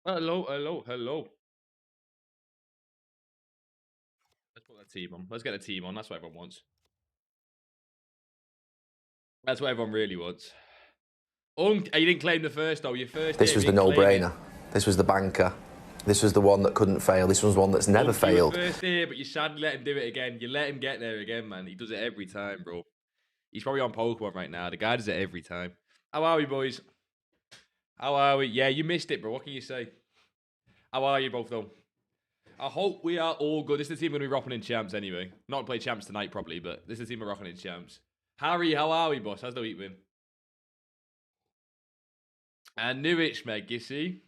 Hello, hello, hello. Let's put that team on. Let's get the team on. That's what everyone wants. That's what everyone really wants. You didn't claim the first, though. Your first This here, was you the didn't claim no-brainer. it. This was the banker. This was the one that couldn't fail. This was one that's never failed. You were first here, but you sadly let him do it again. You let him get there again, man. He does it every time, bro. He's probably on Pokemon right now. The guy does it every time. How are we, boys? How are we? Yeah, you missed it, bro. What can you say? How are you both, though? I hope we are all good. This is the team we're going to be rocking in champs anyway. Not play champs tonight, probably, but this is the team we're rocking in champs. Harry, how are we, boss? How's the week been? I knew it, Schmeg, you see.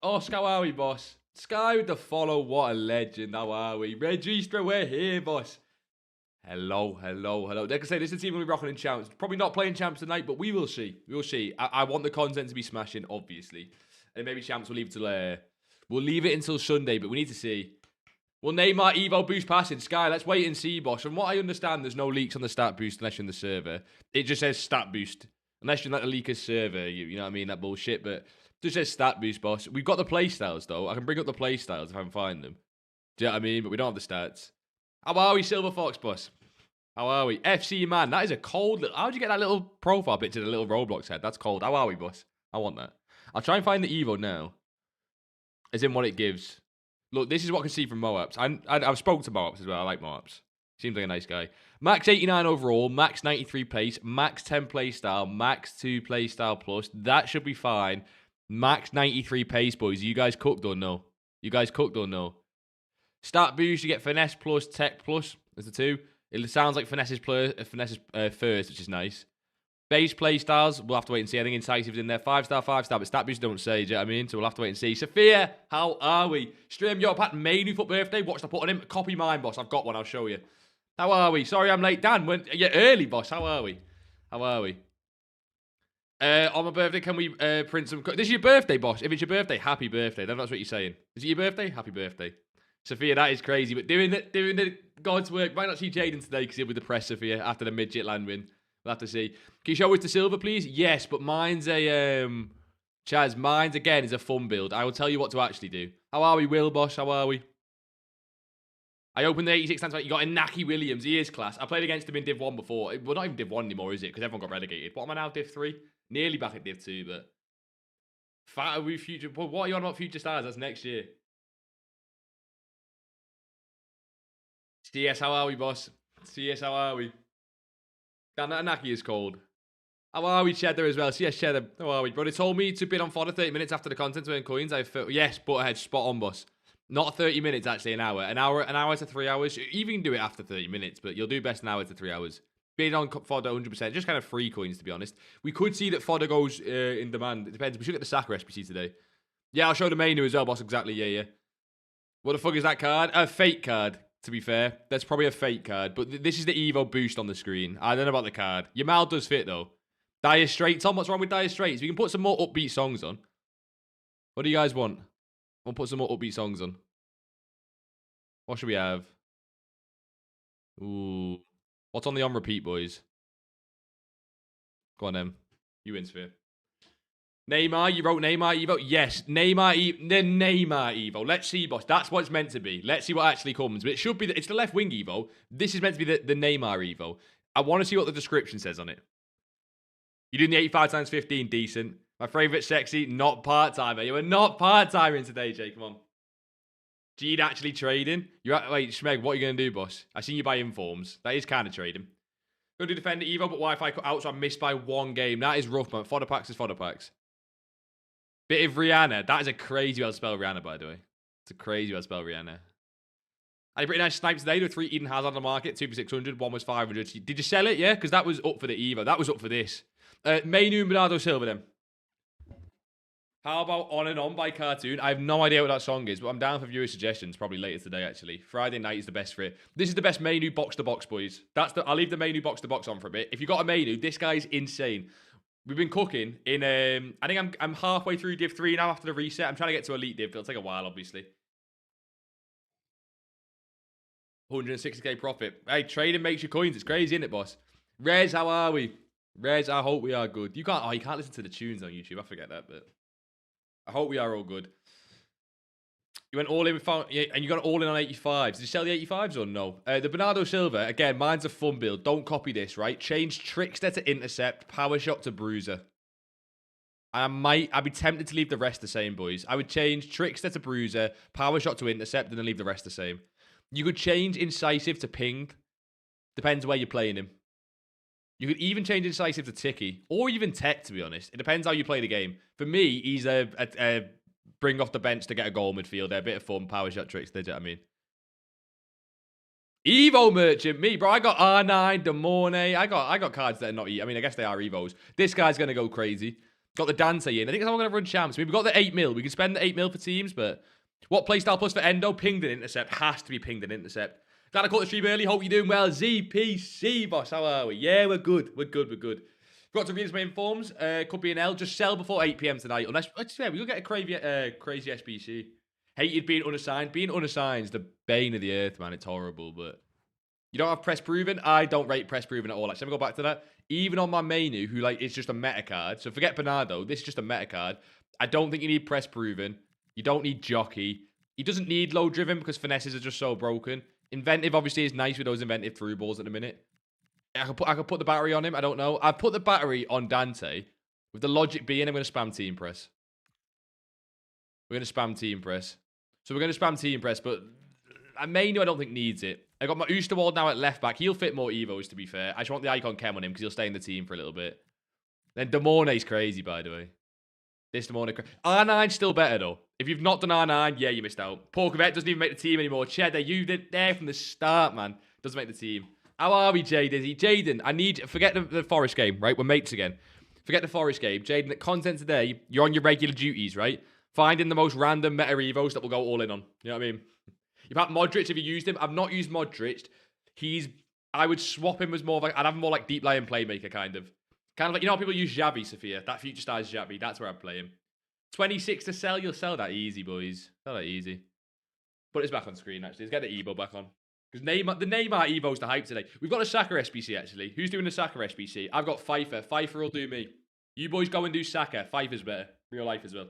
Oh, how are we, boss? Sky with the follow, what a legend. How are we? Registra, we're here, boss. Hello, hello, hello. Like I say, this is the team we'll be rocking in champs. Probably not playing champs tonight, but we will see. We'll see. I want the content to be smashing, obviously. And maybe champs will leave it till we'll leave it until Sunday, but we need to see. Will NEYMAR EVO boost passing? Sky, let's wait and see, boss. From what I understand, there's no leaks on the stat boost unless you're in the server. It just says stat boost. Unless you're in like the leaker's server, you know what I mean? That bullshit, but it just says stat boost, boss. We've got the playstyles, though. I can bring up the playstyles if I can find them. Do you know what I mean? But we don't have the stats. How are we, Silver Fox, boss? How are we? FC man, that is a cold little... How'd you get that little profile picture, the little Roblox head? That's cold. How are we, boss? I want that. I'll try and find the Evo now. As in what it gives. Look, this is what I can see from Moaps. I've spoken to Moaps as well. I like Moaps. Seems like a nice guy. Max 89 overall, max 93 pace, max 10 playstyle, max 2 playstyle plus. That should be fine. Max 93 pace, boys. You guys cooked or no? You guys cooked or no? Stat boost, you get finesse plus, tech plus. There's the two. It sounds like finesse is first, which is nice. Base play styles, we'll have to wait and see. I think Incisive's in there. 5-star, 5-star, but stat boost don't say, do you know what I mean? So we'll have to wait and see. Sophia, how are we? Stream your pattern, Mainu for birthday. Watch the put on him. Copy mine, boss. I've got one. I'll show you. How are we? Sorry I'm late. Dan, you're early, boss. How are we? How are we? On my birthday, can we print some... This is your birthday, boss. If it's your birthday, happy birthday. Then that's what you're saying. Is it your birthday? Happy birthday. Sophia, that is crazy. But doing the God's work. Might not see Jaden today because he'll be depressed, Sophia, after the midget land win. We'll have to see. Can you show us the silver, please? Yes, but mine's a... Chaz, mine's, again, is a fun build. I will tell you what to actually do. How are we, Will, boss? How are we? I opened the 86 times. You got Inaki Williams. He is class. I played against him in Div 1 before. Well, not even Div 1 anymore, is it? Because everyone got relegated. What am I now, Div 3? Nearly back at Div 2, but... Fat are we future... What are you on about future stars? That's next year. CS, how are we, boss? CS, how are we? Dan, that Inaki is cold. How are we, Cheddar, as well? CS, Cheddar, how are we? Bro, they told me to bid on fodder 30 minutes after the content to earn coins. Yes, Butterhead, spot on, boss. Not 30 minutes, actually, an hour. An hour to 3 hours. You even do it after 30 minutes, but you'll do best an hour to 3 hours. Bid on fodder 100%. Just kind of free coins, to be honest. We could see that fodder goes in demand. It depends. We should get the Saka SPC today. Yeah, I'll show the menu as well, boss. Exactly, yeah. What the fuck is that card? A fake card, to be fair. That's probably a fake card. But this is the Evo boost on the screen. I don't know about the card. Your mouth does fit, though. Dire Straits. Tom, what's wrong with Dire Straits? We can put some more upbeat songs on. What do you guys want? We'll put some more upbeat songs on. What should we have? Ooh. What's on the on repeat, boys? Go on, then. You win, Sphere. NEYMAR, you wrote NEYMAR EVO? Yes, NEYMAR EVO. Let's see, boss. That's what it's meant to be. Let's see what actually comes. But it should be, it's the left wing EVO. This is meant to be the NEYMAR EVO. I want to see what the description says on it. You're doing the 85 times 15, decent. My favourite sexy, not part-timer. You were not part-timing today, Jay. Come on. G'd actually trading? Wait, Schmeg, what are you going to do, boss? I seen you buy informs. That is kind of trading. Going to defend Evo, but Wi-Fi cut out, so I missed by one game. That is rough, man. Fodder packs is fodder packs. Bit of Rihanna. That is a crazy way to spell Rihanna, by the way. It's a crazy way to spell Rihanna. I had a pretty nice snipe today. There were 3 Eden Hazard on the market. 2 for 600. 1 was 500. Did you sell it? Yeah? Because that was up for the Evo. That was up for this. Mainu and Bernardo Silva, then. How about On and On by Cartoon? I have no idea what that song is, but I'm down for viewer suggestions probably later today, actually. Friday night is the best for it. This is the best Mainu box-to-box, boys. I'll leave the Mainu box-to-box on for a bit. If you got a Mainu, this guy's insane. We've been cooking in... I think I'm halfway through Div 3 now after the reset. I'm trying to get to Elite Div. It'll take a while, obviously. 160k profit. Hey, trading makes you coins. It's crazy, isn't it, boss? Rez, how are we? Rez, I hope we are good. You can't listen to the tunes on YouTube. I forget that, but... I hope we are all good. You went all in with and you got all in on 85s. Did you sell the 85s or no? The Bernardo Silva, again, mine's a fun build. Don't copy this, right? Change Trickster to Intercept, Power Shot to Bruiser. I'd be tempted to leave the rest the same, boys. I would change Trickster to Bruiser, Power Shot to Intercept, and then leave the rest the same. You could change Incisive to Ping. Depends where you're playing him. You could even change Incisive to Ticky, or even Tech, to be honest. It depends how you play the game. For me, he's a bring off the bench to get a goal midfielder. A bit of fun, Power Shot Trickster, do you know what I mean? Evo Merchant, me, bro. I got R9, Demorne. I got cards that are not... I mean, I guess they are Evos. This guy's going to go crazy. Got the Dante in. I think that's how we're going to run champs. I mean, we've got the 8 mil. We can spend the 8 mil for teams, but... What playstyle plus for Endo? Pinged and Intercept. Has to be Pinged and Intercept. Glad I caught the stream early. Hope you're doing well. ZPC, boss. How are we? Yeah, we're good. We're good. Got to read his main forms. Could be an L. Just sell before 8 p.m. tonight. Unless, let's say, we'll get a crazy SBC. Hated being unassigned. Being unassigned is the bane of the earth, man. It's horrible, but... You don't have press proven? I don't rate press proven at all. Actually, let me go back to that. Even on my menu, who, like, it's just a meta card. So forget Bernardo. This is just a meta card. I don't think you need press proven. You don't need jockey. He doesn't need low driven because finesses are just so broken. Inventive, obviously, is nice with those inventive through balls at the minute. I could put the battery on him. I don't know. I've put the battery on Dante with the logic being I'm going to spam team press. We're going to spam team press. So we're going to spam team press, but Manu I don't think needs it. I got my Oosterwald now at left back. He'll fit more Evos, to be fair. I just want the Icon Chem on him because he'll stay in the team for a little bit. Then Demorne's crazy, by the way. This Demorne... R9's still better, though. If you've not done R9, yeah, you missed out. Porkovet doesn't even make the team anymore. Cheddar, you did there from the start, man. Doesn't make the team. How are we, Jay Dizzy? Jaden, I need... Forget the Forest game, right? We're mates again. Forget the Forest game. Jaden, the content today, you're on your regular duties, right? Finding the most random meta Evos that will go all in on. You know what I mean? You've had Modric if you used him. I've not used Modric. I would swap him as more of like... I'd have him more like deep lying playmaker, kind of. Kind of like... You know how people use Xavi, Sophia? That future star is Xavi. That's where I'd play him. 26 to sell. You'll sell that easy, boys. Sell that easy. Put this back on screen, actually. Let's get the Evo back on. Because the Neymar Evo's the hype today. We've got a Saka SBC, actually. Who's doing the Saka SBC? I've got Pfeiffer. Pfeiffer will do me. You boys go and do Saka. Pfeiffer's better. Real life as well.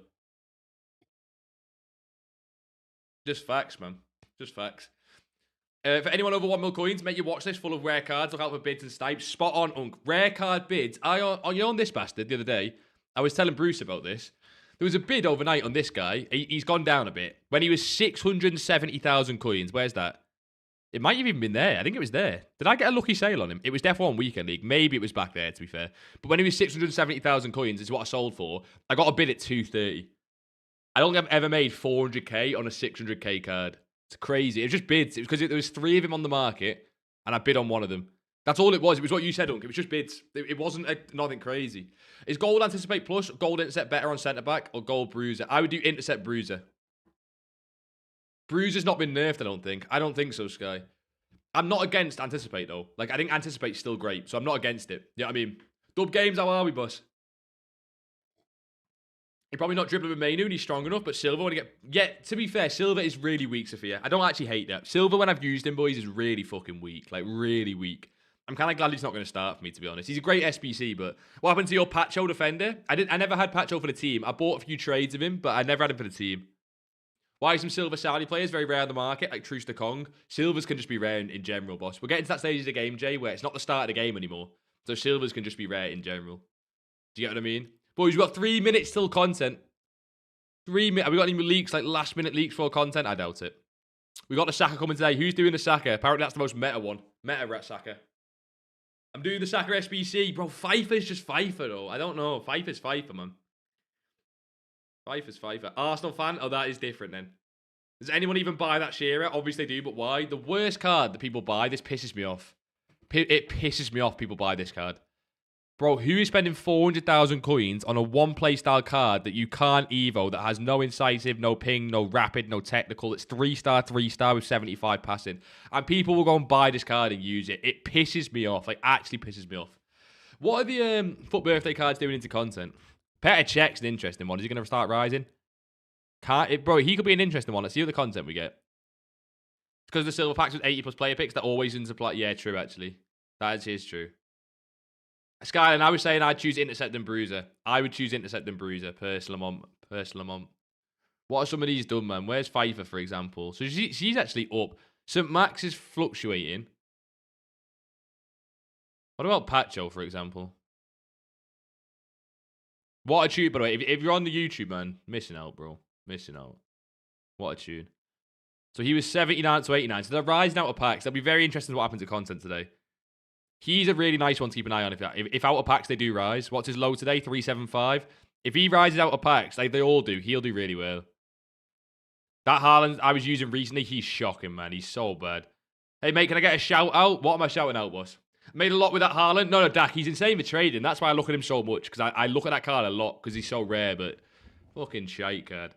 Just facts, man. Just facts. For anyone over 1 mil coins, make your watch list full of rare cards. Look out for bids and snipes. Spot on, Unk. Rare card bids. You on this bastard the other day? I was telling Bruce about this. There was a bid overnight on this guy. He's gone down a bit. When he was 670,000 coins. Where's that? It might have even been there. I think it was there. Did I get a lucky sale on him? It was definitely on Weekend League. Maybe it was back there, to be fair. But when he was 670,000 coins, is what I sold for. I got a bid at 230. I don't think I've ever made 400k on a 600k card. It's crazy. It was just bids. It was because there was 3 of them on the market, and I bid on one of them. That's all it was. It was what you said, Unk. It was just bids. It wasn't nothing crazy. Is Gold Anticipate Plus, Gold Intercept better on centre-back, or Gold Bruiser? I would do Intercept Bruiser. Bruiser's not been nerfed, I don't think. I don't think so, Sky. I'm not against Anticipate, though. Like, I think Anticipate's still great, so I'm not against it. You know what I mean? Dub Games, how are we, boss? You're probably not dribbling with Manu and he's strong enough, but Silva, when you get... Yeah, to be fair, Silva is really weak, Sophia. I don't actually hate that. Silva, when I've used him, boys, is really fucking weak. Like, really weak. I'm kind of glad he's not going to start for me, to be honest. He's a great SBC, but what happened to your Pacho defender? I never had Pacho for the team. I bought a few trades of him, but I never had him for the team. Why some Silva Saudi players very rare on the market, like Truce to Kong? Silvers can just be rare in general, boss. We're getting to that stage of the game, Jay, where it's not the start of the game anymore. So Silvers can just be rare in general. Do you get what I mean? Boys, we've got 3 minutes till content. 3 minutes. Have we got any leaks, like last minute leaks for content? I doubt it. We got the Saka coming today. Who's doing the Saka? Apparently that's the most meta one. Meta rat Saka. I'm doing the Saka SBC. Bro, Pfeiffer's just Pfeiffer, though. I don't know. Pfeiffer's Pfeiffer, man. Pfeiffer's Pfeiffer. Arsenal fan? Oh, that is different, then. Does anyone even buy that Shearer? Obviously they do, but why? The worst card that people buy, this pisses me off. It pisses me off people buy this card. Bro, who is spending 400,000 coins on a one playstyle card that you can't Evo, that has no incisive, no ping, no rapid, no technical? It's 3-star with 75 passing. And people will go and buy this card and use it. It pisses me off. Like, actually pisses me off. What are the FUT birthday cards doing into content? Petr Cech's an interesting one. Is he going to start rising? Bro, he could be an interesting one. Let's see what the content we get. It's because the silver packs with 80 plus player picks, that always into play. Yeah, true, actually. That is true. Skyline, I was saying I'd choose Intercept and Bruiser. I would choose Intercept and Bruiser, personally. What are some of these done, man? Where's Pfeiffer, for example? So she's actually up. St. Max is fluctuating. What about Pacho, for example? What a tune, by the way. If you're on the YouTube, man, missing out, bro. Missing out. What a tune. So he was 79 to 89. So they're rising out of packs. That'll be very interesting what happens to content today. He's a really nice one to keep an eye on. If out of packs they do rise. What's his low today? 375. If he rises out of packs, like they all do, he'll do really well. That Haaland I was using recently, he's shocking, man. He's so bad. Hey, mate, can I get a shout out? What am I shouting out, boss? Made a lot with that Haaland. No, Dak, he's insane for trading. That's why I look at him so much, because I look at that card a lot, because he's so rare, but fucking shite card.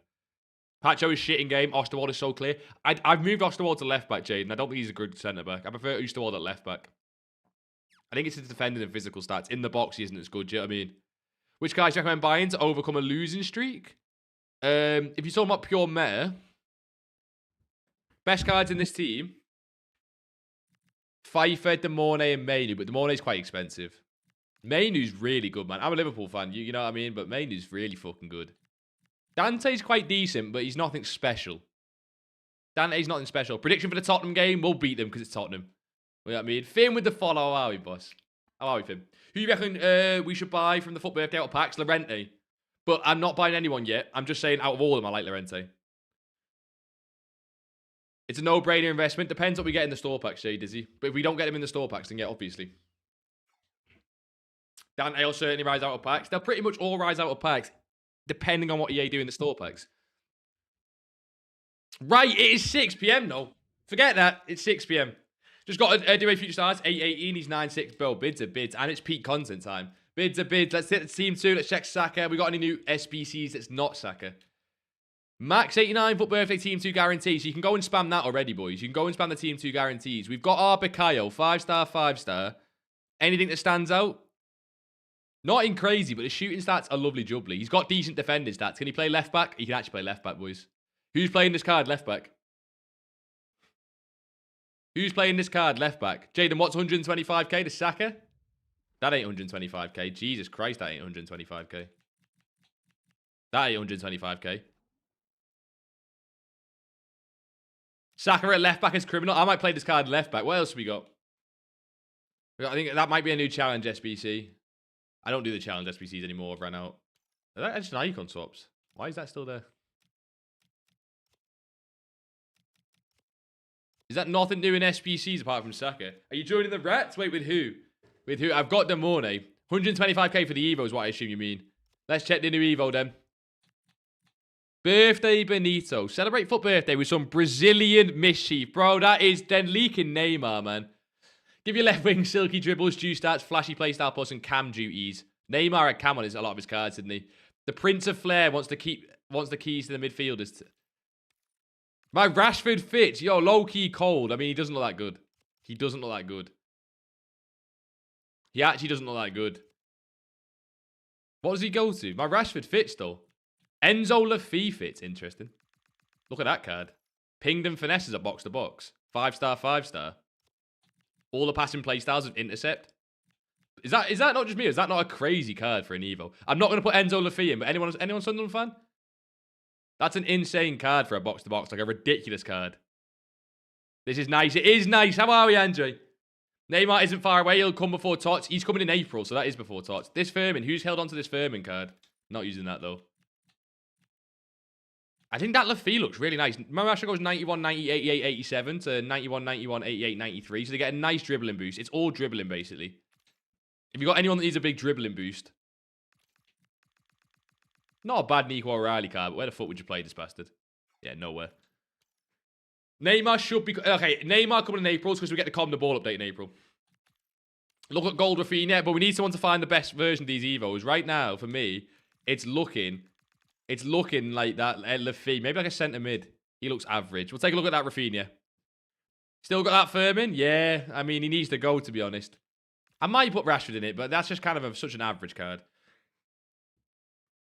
Pacho is shit in game. Osterwald is so clear. I've moved Osterwald to left back, Jaden. I don't think he's a good centre back. I prefer Osterwald at left back. I think it's his defending and physical stats. In the box, he isn't as good, do you know what I mean? Which guys do you recommend buying to overcome a losing streak? If you're talking about pure meta, best cards in this team, Pfeiffer, De Mornay, and Mainu, but De Mornay's quite expensive. Mainu's really good, man. I'm a Liverpool fan, you know what I mean? But Mainu's really fucking good. Dante's quite decent, but he's nothing special. Dante's nothing special. Prediction for the Tottenham game, we'll beat them because it's Tottenham. You know what I mean? Finn with the follow, how are we, boss? How are we, Finn? Who you reckon we should buy from the FUT birthday out of packs? Llorente. But I'm not buying anyone yet. I'm just saying out of all of them, I like Llorente. It's a no-brainer investment. Depends what we get in the store packs, Jay Dizzy. But if we don't get them in the store packs, then yeah, obviously. Dante will certainly rise out of packs. They'll pretty much all rise out of packs, depending on what EA do in the store packs. Right, it is 6 p.m. though. Forget that. It's 6 p.m. Just got to do a future stars. 818, he's 9-6. Bro, bids are bids. And it's peak content time. Bids are bids. Let's hit the team 2. Let's check Saka. We got any new SBCs that's not Saka? Max 89 FUT birthday team 2 guarantee. So you can go and spam that already, boys. You can go and spam the team 2 guarantees. We've got our Bakayo, 5-star, 5-star. Anything that stands out? Nothing crazy, but the shooting stats are lovely jubbly. He's got decent defending stats. Can he play left back? He can actually play left back, boys. Who's playing this card left back? Who's playing this card left back? Jaden, what's 125k to Saka? That ain't 125k. Jesus Christ, that ain't 125k. That ain't 125k. Saka at left back is criminal. I might play this card left back. What else have we got? I think that might be a new challenge SBC. I don't do the challenge SBCs anymore. I've ran out. Are that just an icon swaps? Why is that still there? Is that nothing new in SBCs apart from Saka? Are you joining the Rats? Wait, with who? With who? I've got De Mornay. 125k for the Evo is what I assume you mean. Let's check the new Evo then. Birthday Benito. Celebrate FUT birthday with some Brazilian mischief. Bro, that is then leaking Neymar, man. Give your left wing silky dribbles, juice stats, flashy playstyle plus, and cam duties. Neymar had cam on a lot of his cards, didn't he? The Prince of Flair wants the keys to the midfielders. My Rashford fits. Yo, low-key cold. I mean, he doesn't look that good. He doesn't look that good. He actually doesn't look that good. What does he go to? My Rashford fits, though. Enzo Lafie fits. Interesting. Look at that card. Pinged and finesses at box-to-box. 5-star, 5-star. All the passing playstyles of intercept. Is that not just me? Is that not a crazy card for an Evo? I'm not going to put Enzo Lafie in, but anyone Sunderland fan? That's an insane card for a box-to-box. Like a ridiculous card. This is nice. It is nice. How are we, Andre? Neymar isn't far away. He'll come before Tots. He's coming in April, so that is before Tots. This Furman. Who's held on to this Furman card? Not using that, though. I think that Lafie looks really nice. Remember, Asher goes 91, 90, 88, 87 to 91, 91, 88, 93. So they get a nice dribbling boost. It's all dribbling, basically. If you got anyone that needs a big dribbling boost. Not a bad Nico O'Reilly card, but where the fuck would you play this bastard? Yeah, nowhere. Neymar should be... Okay, Neymar coming in April because we get the Calm the Ball update in April. Look at Gold Rafinha, but we need someone to find the best version of these Evos. Right now, for me, it's looking like that Lafie. Maybe like a centre mid. He looks average. We'll take a look at that Rafinha. Still got that Furman? Yeah. I mean, he needs to go, to be honest. I might put Rashford in it, but that's just kind of such an average card.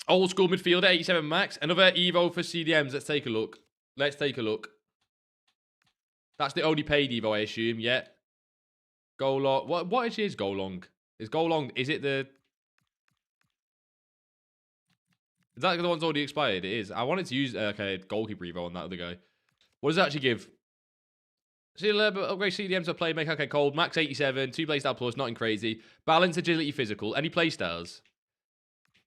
Old school midfielder, 87 max. Another Evo for CDMs. Let's take a look. Let's take a look. That's the only paid Evo, I assume. Yeah. Go long. What is go long? Is go long? Is it the... Is that the one's already expired? It is. I wanted to use okay, goalkeeper evo on that other guy. What does it actually give? See a little bit upgrade CDM to playmaker. Okay, cold. Max 87. 2 playstyle plus. Nothing crazy. Balance, agility, physical. Any playstyles?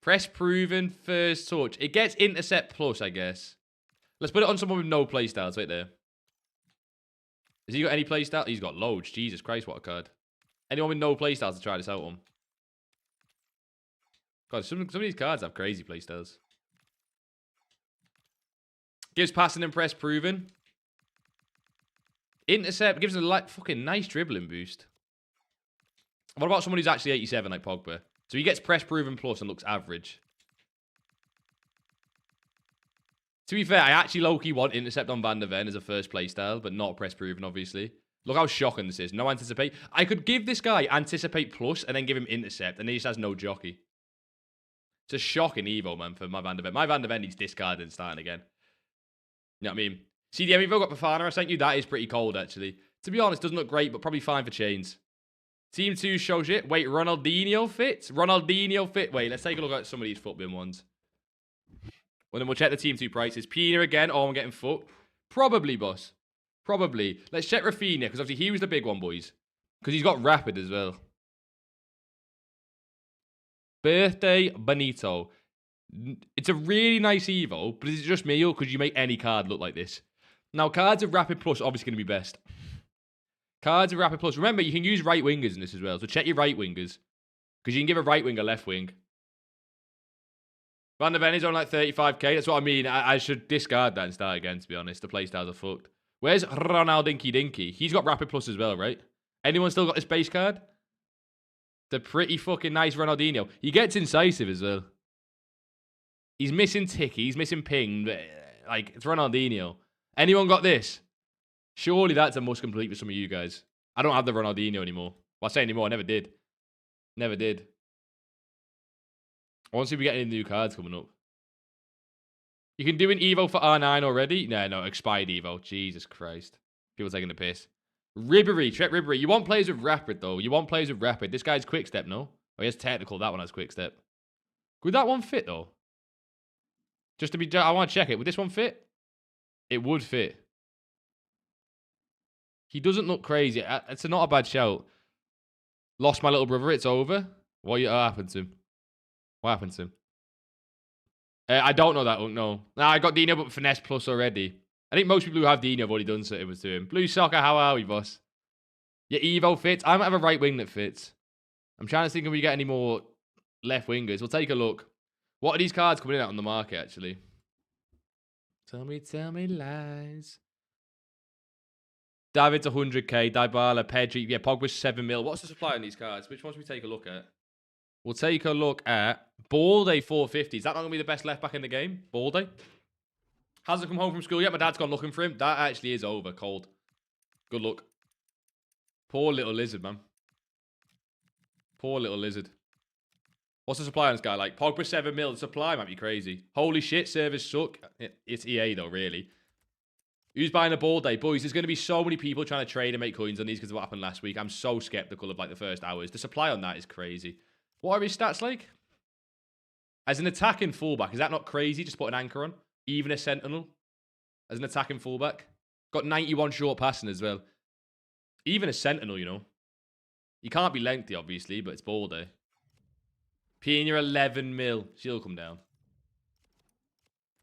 Press proven. First touch. It gets intercept plus, I guess. Let's put it on someone with no playstyles right there. Has he got any playstyle? He's got loads. Jesus Christ, what a card. Anyone with no playstyles to try this out on? God, some of these cards have crazy playstyles. Gives passing and press proven. Intercept. Gives a fucking nice dribbling boost. What about someone who's actually 87 like Pogba? So he gets press proven plus and looks average. To be fair, I actually low-key want intercept on Van der Ven as a first playstyle, but not press proven, obviously. Look how shocking this is. No anticipate. I could give this guy anticipate plus and then give him intercept, and he just has no jockey. It's a shocking evo, man, for my Van der Ven. My Van der Ven needs discarded and starting again. You know what I mean? CDM evo got Bafana. I sent you. That is pretty cold, actually. To be honest, doesn't look great, but probably fine for chains. Team 2 shows it. Wait, Ronaldinho fit? Ronaldinho fit. Wait, let's take a look at some of these FUT bin ones. Well, then we'll check the Team 2 prices. Pina again. Oh, I'm getting FUT. Probably, boss. Probably. Let's check Rafinha, because obviously he was the big one, boys. Because he's got rapid as well. Birthday Benito. It's a really nice evo, but is it just me, or could you make any card look like this? Now, cards of rapid plus obviously going to be best. Cards of rapid plus. Remember, you can use right wingers in this as well, so check your right wingers. Because you can give a right wing a left wing. Van der Ven is on like 35k. That's what I mean. I should discard that and start again, to be honest. The playstyles are fucked. Where's Ronaldinho Dinky? He's got rapid plus as well, right? Anyone still got this base card? The pretty fucking nice Ronaldinho. He gets incisive as well. He's missing Ticky. He's missing Ping. Like, it's Ronaldinho. Anyone got this? Surely that's a must complete for some of you guys. I don't have the Ronaldinho anymore. Well, I say anymore. I never did. Never did. I want to see if we get any new cards coming up. You can do an Evo for R9 already? No, expired Evo. Jesus Christ. People taking the piss. Ribery, check Ribery. You want players with rapid, though. You want players with rapid. This guy's quick step, no? Oh, he has technical. That one has quick step. Would that one fit, though? Just to be... I want to check it. Would this one fit? It would fit. He doesn't look crazy. It's not a bad shout. Lost my little brother. It's over. What happened to him? What happened to him? I don't know that. No. Nah, I got Dino, but Finesse Plus already. I think most people who have Dino have already done something to him. Blue Soccer, how are we, boss? Your Evo fits. I might have a right wing that fits. I'm trying to think if we get any more left wingers. We'll take a look. What are these cards coming in at on the market, actually? Tell me lies. David's 100k. Dybala, Pedri. Yeah, Pogba's 7 mil. What's the supply on these cards? Which ones we take a look at? We'll take a look at Balde 450. Is that not going to be the best left back in the game? Balde? Hasn't come home from school yet. My dad's gone looking for him. That actually is over. Cold. Good luck. Poor little lizard, man. Poor little lizard. What's the supply on this guy like? Pogba 7 mil. The supply might be crazy. Holy shit, servers suck. It's EA though, really. Who's buying a Balde? Boys, there's going to be so many people trying to trade and make coins on these because of what happened last week. I'm so skeptical of like the first hours. The supply on that is crazy. What are his stats like? As an attacking fullback, is that not crazy? Just put an anchor on. Even a sentinel. As an attacking fullback. Got 91 short passing as well. Even a sentinel, you know. He can't be lengthy, obviously, but it's Balde. Pina 11 mil. She'll come down.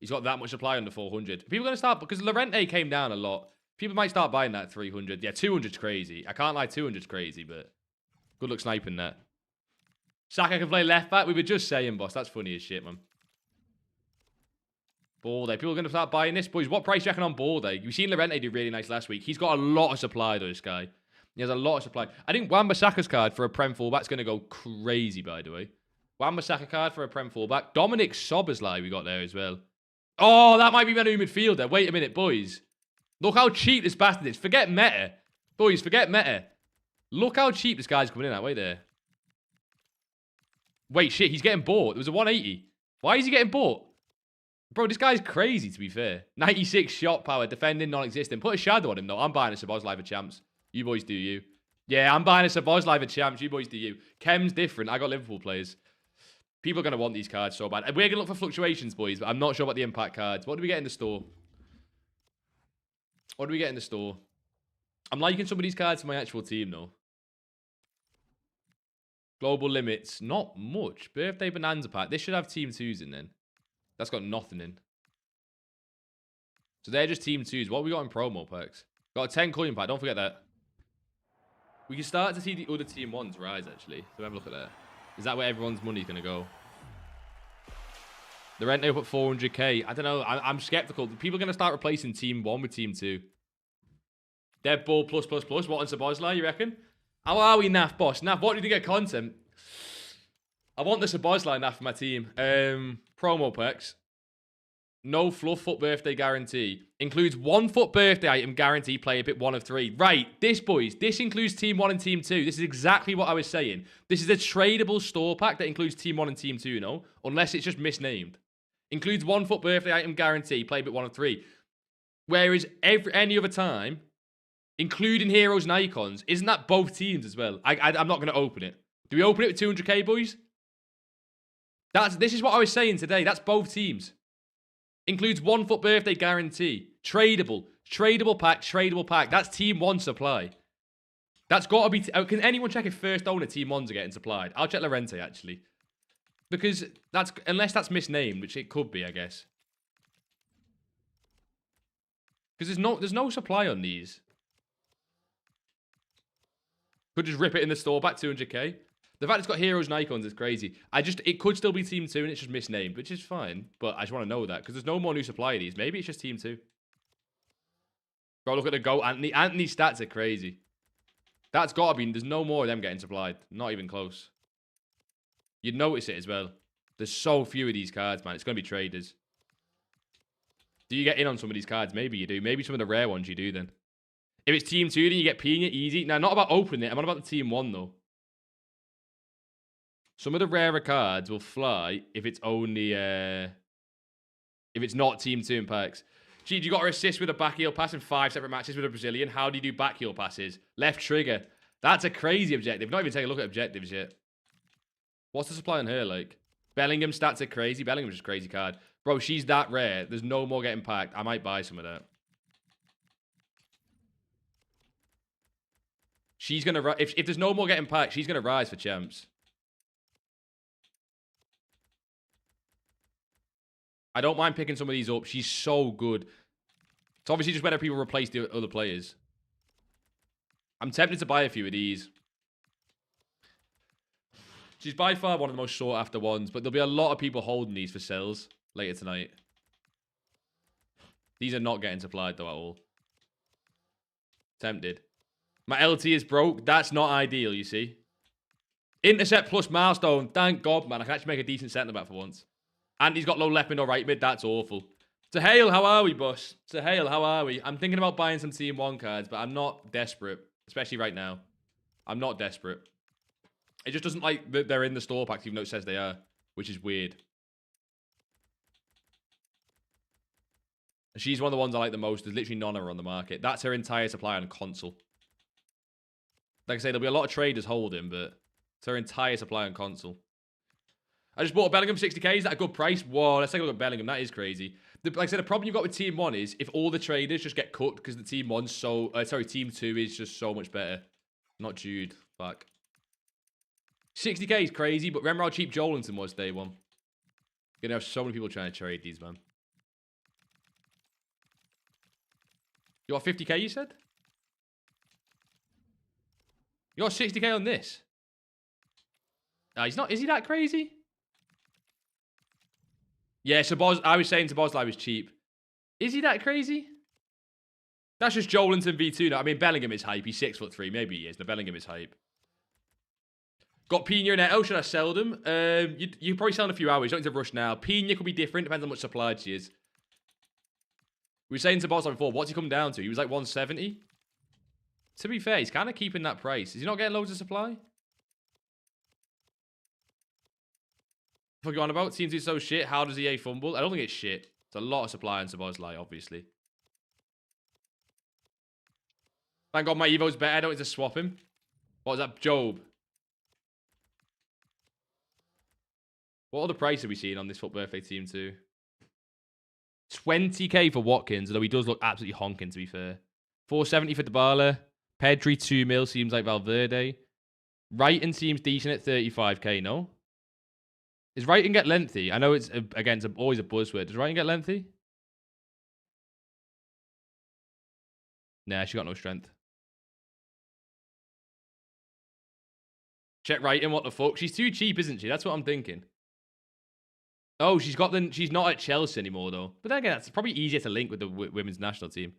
He's got that much supply under 400. People are going to start, because Llorente came down a lot. People might start buying that 300. Yeah, 200's crazy. I can't lie, 200's crazy, but good luck sniping that. Saka can play left back. We were just saying, boss. That's funny as shit, man. Balde. People are going to start buying this. Boys, what price do you reckon on Balde? You've seen Llorente do really nice last week. He's got a lot of supply, though, this guy. He has a lot of supply. I think Wan-Bissaka's card for a Prem fullback's going to go crazy, by the way. Wan-Bissaka card for a Prem fullback. Dominic Szoboszlai we got there as well. Oh, that might be my new midfielder. Wait a minute, boys. Look how cheap this bastard is. Forget meta. Boys, forget meta. Look how cheap this guy's coming in at. Wait there. Wait, shit, he's getting bought. It was a 180. Why is he getting bought? Bro, this guy's crazy, to be fair. 96 shot power, defending non-existent. Put a shadow on him, though. I'm buying a Szoboszlai for champs. You boys do you. Yeah, I'm buying a Szoboszlai for champs. You boys do you. Kem's different. I got Liverpool players. People are going to want these cards so bad. And we're going to look for fluctuations, boys, but I'm not sure about the impact cards. What do we get in the store? What do we get in the store? I'm liking some of these cards for my actual team, though. Global limits. Not much. Birthday Bonanza pack. This should have team 2s in then. That's got nothing in. So they're just team 2s. What have we got in promo packs? Got a 10 coin pack. Don't forget that. We can start to see the other team 1s rise, actually. So have a look at that. Is that where everyone's money's going to go? The rent up at 400k. I don't know. I'm skeptical. People are going to start replacing team 1 with team 2. Dead ball plus. What on Sabozla, you reckon? How are we, Naf boss? Naf, what did you get content? I want the Sabozla, Naf, for my team. Promo packs. No fluff FUT birthday guarantee. Includes 1 FUT birthday item guarantee play a bit 1 of 3. Right, this, boys, this includes team 1 and team 2. This is exactly what I was saying. This is a tradable store pack that includes team 1 and team 2, you know? Unless it's just misnamed. Includes 1 FUT birthday item guarantee play a bit 1 of 3. Whereas any other time, including heroes and icons, isn't that both teams as well? I'm not going to open it. Do we open it with 200k, boys? This is what I was saying today. That's both teams. Includes 1 FUT birthday guarantee. Tradable. Tradable pack. That's team 1 supply. That's got to be... can anyone check if first owner team 1s are getting supplied? I'll check Lorente, actually. Because that's... unless that's misnamed, which it could be, I guess. Because there's no supply on these. Could just rip it in the store, back 200k. The fact it's got heroes and icons is crazy. It could still be team 2 and it's just misnamed, which is fine. But I just want to know that because there's no more new supply of these. Maybe it's just team 2. Bro, look at the GOAT Anthony. Anthony's stats are crazy. That's got to be... there's no more of them getting supplied. Not even close. You'd notice it as well. There's so few of these cards, man. It's going to be traders. Do you get in on some of these cards? Maybe you do. Maybe some of the rare ones you do then. If it's team 2, then you get Pina easy. Now, not about opening it. I'm on about the team 1, though. Some of the rarer cards will fly if it's only... if it's not team 2 in packs. Gee, you got to assist with a back heel pass in 5 separate matches with a Brazilian. How do you do back heel passes? Left trigger. That's a crazy objective. Not even take a look at objectives yet. What's the supply on her like? Bellingham stats are crazy. Bellingham's just a crazy card. Bro, she's that rare. There's no more getting packed. I might buy some of that. She's going to... if there's no more getting packed, she's going to rise for champs. I don't mind picking some of these up. She's so good. It's obviously just whether people replace the other players. I'm tempted to buy a few of these. She's by far one of the most sought after ones, but there'll be a lot of people holding these for sales later tonight. These are not getting supplied though at all. Tempted. My LT is broke. That's not ideal, you see. Intercept plus milestone. Thank God, man. I can actually make a decent centre back for once. And he's got low left mid or right mid. That's awful. Sahale, how are we, boss? Sahale, how are we? I'm thinking about buying some team 1 cards, but I'm not desperate. Especially right now. I'm not desperate. It just doesn't like that they're in the store packs, even though it says they are. Which is weird. She's one of the ones I like the most. There's literally none of her on the market. That's her entire supply on console. Like I say, there'll be a lot of traders holding, but it's her entire supply on console. I just bought a Bellingham 60k. Is that a good price? Whoa, let's take a look at Bellingham. That is crazy. Like I said, the problem you've got with Team 1 is if all the traders just get cut because the Team 1's so... Team 2 is just so much better. Not Jude. Fuck. 60k is crazy, but remember how cheap Jolinton was day 1? You're going to have so many people trying to trade these, man. You got 50k, you said? You got 60k on this? He's not... Is he that crazy? Yeah, I was saying Sabozla was cheap. Is he that crazy? That's just Jolinton V2 now. I mean, Bellingham is hype. He's 6'3". Maybe he is. The Bellingham is hype. Got Pina and Eto. Should I sell them? You probably sell in a few hours. You don't need to rush now. Pina could be different. Depends on how much supplied she is. We were saying Sabozla before. What's he come down to? He was like 170. To be fair, he's kind of keeping that price. Is he not getting loads of supply? What are you on about? Teams is so shit. How does EA fumble? I don't think it's shit. It's a lot of supply on Sabozla, obviously. Thank God my Evo's better. I don't need to swap him. What was that? Job. What other price are we seeing on this FUT birthday team too? 20k for Watkins, although he does look absolutely honking, to be fair. 470 for Dybala. Pedri, 2 mil, seems like Valverde. Wrighton seems decent at 35k, no? Does Wrighton get lengthy? I know it's, again, it's always a buzzword. Does Wrighton get lengthy? Nah, she got no strength. Check Wrighton, what the fuck? She's too cheap, isn't she? That's what I'm thinking. Oh, she's not at Chelsea anymore, though. But then again, that's probably easier to link with the women's national team.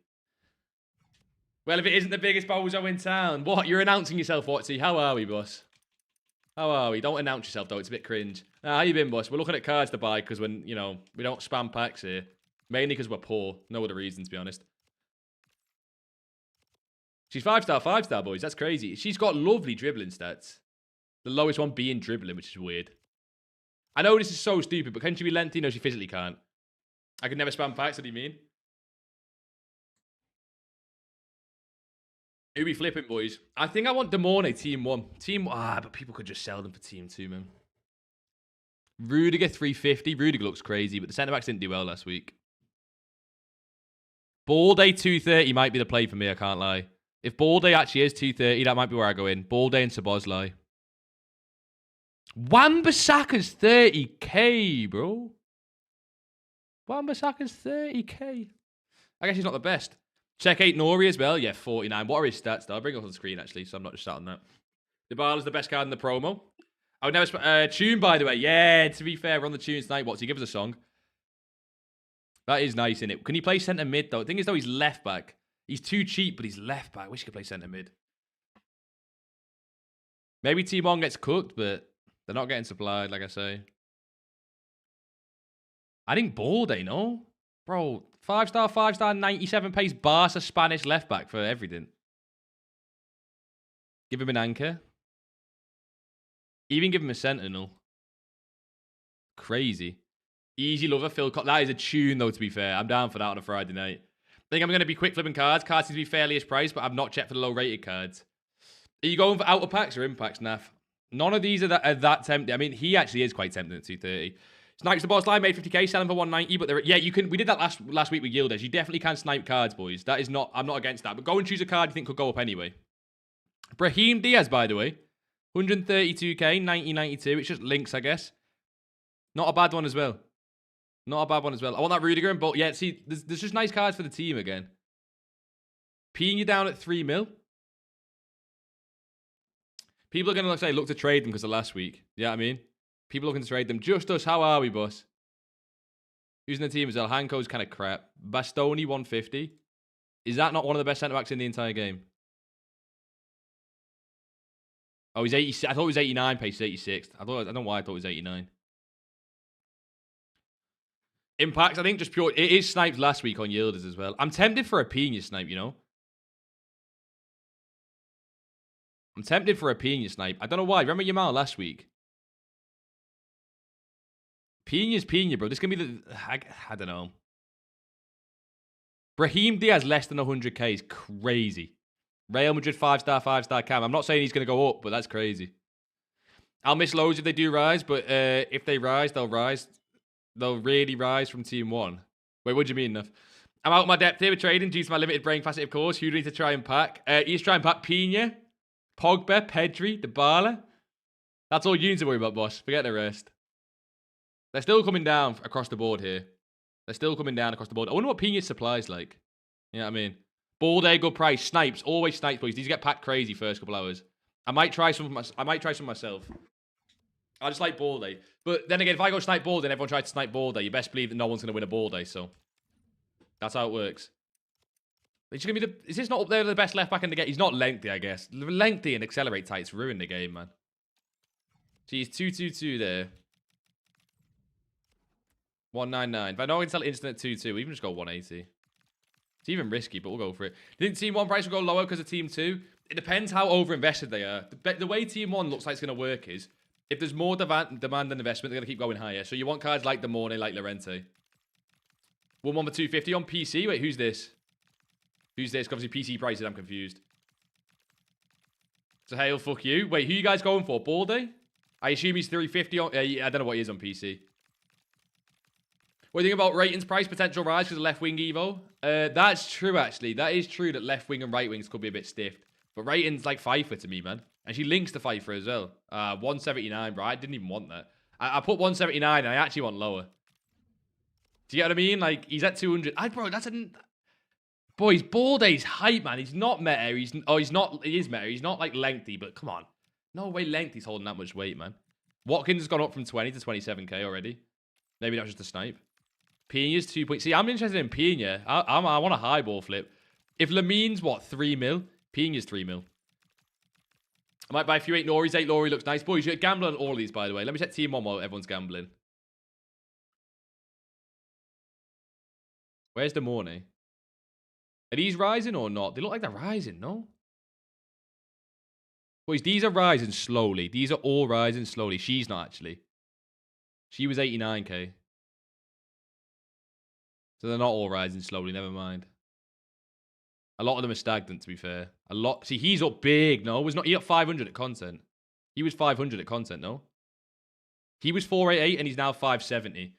Well, if it isn't the biggest bozo in town. What? You're announcing yourself, Watsy. How are we, boss? How are we? Don't announce yourself, though. It's a bit cringe. How you been, boss? We're looking at cards to buy because when, you know, we don't spam packs here. Mainly because we're poor. No other reason, to be honest. She's 5-star, boys. That's crazy. She's got lovely dribbling stats. The lowest one being dribbling, which is weird. I know this is so stupid, but can she be lengthy? No, she physically can't. I could never spam packs. What do you mean? Who we flipping, boys? I think I want Demorne, team 1. But people could just sell them for team 2, man. Rudiger, 350. Rudiger looks crazy, but the centre-backs didn't do well last week. Balde, 230 might be the play for me, I can't lie. If Balde actually is 230, that might be where I go in. Balde and Szoboszlai. Wan-Bissaka's 30k, bro. Wan-Bissaka's 30k. I guess he's not the best. Check 8 Nori as well. Yeah, 49. What are his stats, though? I'll bring it up on the screen, actually, so I'm not just sat on that. Dybala's the best card in the promo. I would never... Tune, by the way. Yeah, to be fair, we're on the tune tonight. What's he? Give us a song. That is nice, innit? Can he play centre mid, though? The thing is, though, he's left back. He's too cheap, but he's left back. I wish he could play centre mid. Maybe Team 1 gets cooked, but they're not getting supplied, like I say. I think Balde, no? Bro, 5-star, 97 pace Barca Spanish left back for everything. Give him an anchor. Even give him a sentinel. Crazy. Easy lover, Phil. That is a tune, though, to be fair. I'm down for that on a Friday night. I think I'm going to be quick flipping cards. Cards seem to be fairly priced, but I've not checked for the low rated cards. Are you going for outer packs or impacts, Naf? None of these are that tempting. I mean, he actually is quite tempting at 230. Snipes the boss line, made 50k, selling for 190, but yeah, you can. We did that last week with Yildiz. You definitely can snipe cards, boys. That is not. I'm not against that. But go and choose a card you think could go up anyway. Brahim Diaz, by the way, 132k, 9092. It's just links, I guess. Not a bad one as well. Not a bad one as well. I want that Rudiger and but yeah, see, there's just nice cards for the team again. Peeing you down at 3 mil. People are going to say, look to trade them because of last week. You know what I mean? People looking to trade them. Just us. How are we, boss? Who's in the team as well? Hanko's kind of crap. Bastoni, 150. Is that not one of the best centre-backs in the entire game? Oh, he's 86. I thought it was 89 pace, 86. I don't know why I thought it was 89. Impacts, I think just pure... It is sniped last week on Yildiz as well. I'm tempted for a Pina snipe, you know? I'm tempted for a Pina snipe. I don't know why. Remember Yamal last week? Pina's Pina, bro. This is going to be the... I don't know. Brahim Diaz less than 100k is crazy. Real Madrid 5-star cam. I'm not saying he's going to go up, but that's crazy. I'll miss loads if they do rise, but if they rise, they'll rise. They'll really rise from Team 1. Wait, what do you mean, enough? I'm out of my depth here with trading due to my limited brain capacity, of course. Who do you need to try and pack? You need to try and pack Pina, Pogba, Pedri, Dybala. That's all you need to worry about, boss. Forget the rest. They're still coming down across the board here. They're still coming down across the board. I wonder what Pina's supply is like. You know what I mean? Balde, good price. Snipes. Always snipes, boys. These get packed crazy first couple hours. I might try some myself. I just like Balde. But then again, if I go snipe Balde and everyone tries to snipe Balde, you best believe that no one's going to win a Balde, so... That's how it works. Is this not up there the best left back in the game? He's not lengthy, I guess. Lengthy and accelerate tights ruin the game, man. So he's 222 there. 199. If I know I can sell instant at 2-2, we can just go 180. It's even risky, but we'll go for it. Didn't Team 1 price will go lower because of Team 2? It depends how over-invested they are. The way Team 1 looks like it's going to work is, if there's more demand than investment, they're going to keep going higher. So you want cards like Demorne, like Llorente. 1 for 250 on PC. Wait, who's this? Who's this? Obviously PC prices, I'm confused. So hail, fuck you. Wait, who you guys going for? Balde? I assume he's 350 on... I don't know what he is on PC. What do you think about ratings price potential rise because of left wing Evo? That's true, actually. That is true that left wing and right wings could be a bit stiffed. But ratings like FIFA to me, man. And she links to FIFA as well. 179, bro. I didn't even want that. I put 179 and I actually want lower. Do you get what I mean? Like, he's at 200. Bro, that's a... Boy, his ball day's hype, man. He's not meta. He's not... He is meta. He's not, like, lengthy, but come on. No way lengthy's holding that much weight, man. Watkins has gone up from 20 to 27k already. Maybe that's just a snipe. Pena's 2 point... See, I'm interested in Pena. I want a high ball flip. If Lamine's, what, 3 mil? Pena's 3 mil. I might buy a few 8 Lorries. 8 Lorry looks nice. Boys, you're gambling on all of these, by the way. Let me check team 1 while everyone's gambling. Where's the morning? Are these rising or not? They look like they're rising, no? Boys, these are rising slowly. These are all rising slowly. She's not, actually. She was 89k. So they're not all rising slowly. Never mind. A lot of them are stagnant, to be fair. A lot. See, he's up big, no? He got 500 at content. He was 500 at content, no? He was 488 and he's now 570.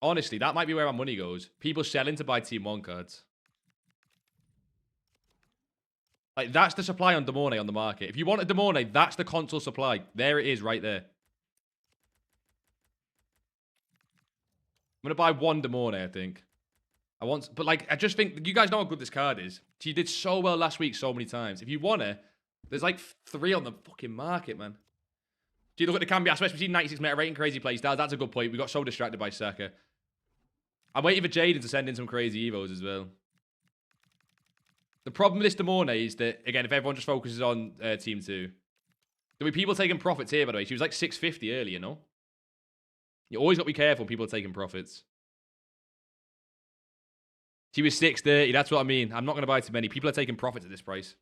Honestly, that might be where our money goes. People selling to buy Team 1 cards. Like, that's the supply on Demorne on the market. If you want a Demorne, that's the console supply. There it is, right there. I'm going to buy 1 Demorne, I think. But, like, I just think... You guys know how good this card is. She did so well last week so many times. If you want her, there's, like, 3 on the fucking market, man. Do you look at the Cambi aspects? We've seen 96 meta rating, crazy playstyles. That's a good point. We got so distracted by Saka. I'm waiting for Jaden to send in some crazy Evos as well. The problem with this Demorne is that, again, if everyone just focuses on Team 2, there'll be people taking profits here, by the way. She was like 650 earlier, no? You always got to be careful when people are taking profits. She was 630. That's what I mean. I'm not going to buy too many. People are taking profits at this price.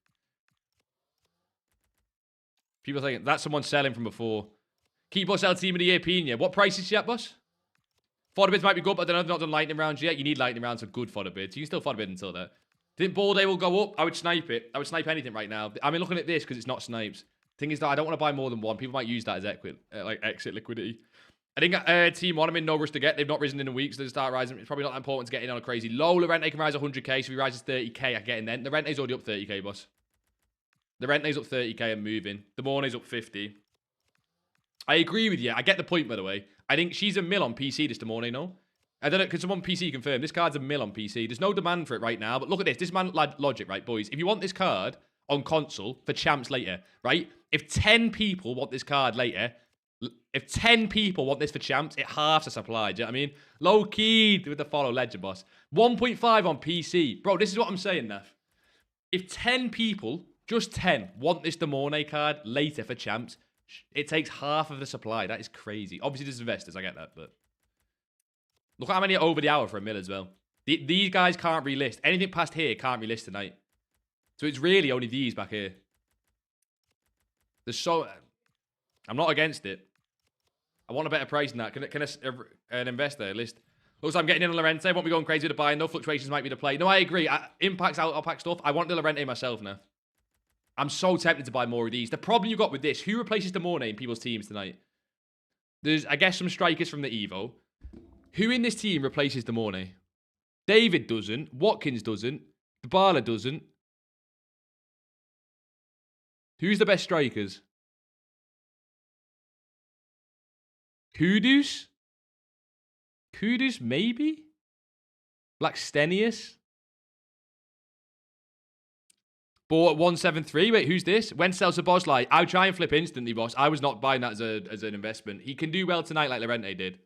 People are thinking, that's someone selling from before. Keep or sell team of the year, Pena. What price is she at, boss? Fodder bids might be good, but they're not done lightning rounds yet. You need lightning rounds for good fodder bids. You can still fodder bid until that. Think ball day will go up? I would snipe it. I would snipe anything right now. I mean, looking at this because it's not snipes. Thing is that I don't want to buy more than 1. People might use that as exit liquidity. I think Team 1, I'm in no rush to get. They've not risen in a week, so they start rising. It's probably not that important to get in on a crazy low. Lorente can rise 100k, so if he rises 30k, I get in then. The Rente's already up 30k, boss. The Rente's up 30k and moving. The Mornay's up 50. I agree with you. I get the point, by the way. I think she's a mil on PC, this Demorne, no? I don't know, can someone PC confirm? This card's a mil on PC. There's no demand for it right now, but look at this. This man logic, right, boys? If you want this card on console for champs later, right? If 10 people want this card later... If 10 people want this for champs, it halves the supply. Do you know what I mean? Low key with the follow legend, boss. 1.5 on PC. Bro, this is what I'm saying, Naf. If 10 people, just 10, want this Demorne card later for champs, it takes half of the supply. That is crazy. Obviously, there's investors. I get that, but... Look how many are over the hour for a mil as well. These guys can't relist. Anything past here can't relist tonight. So it's really only these back here. There's so... I'm not against it. I want a better price than that. Can an investor list? Looks like I'm getting in on Lorente. I won't be going crazy with the buy. No fluctuations might be the play. No, I agree. Impacts outpack stuff. I want the Lorente myself now. I'm so tempted to buy more of these. The problem you got with this, who replaces Demorne in people's teams tonight? There's, I guess, some strikers from the Evo. Who in this team replaces Demorne? David doesn't. Watkins doesn't. Dybala doesn't. Who's the best strikers? Kudus? Kudus, maybe? Blackstenius? Bought 173. Wait, who's this? When sells the boss light? I'll try and flip instantly, boss. I was not buying that as an investment. He can do well tonight like Lorente did.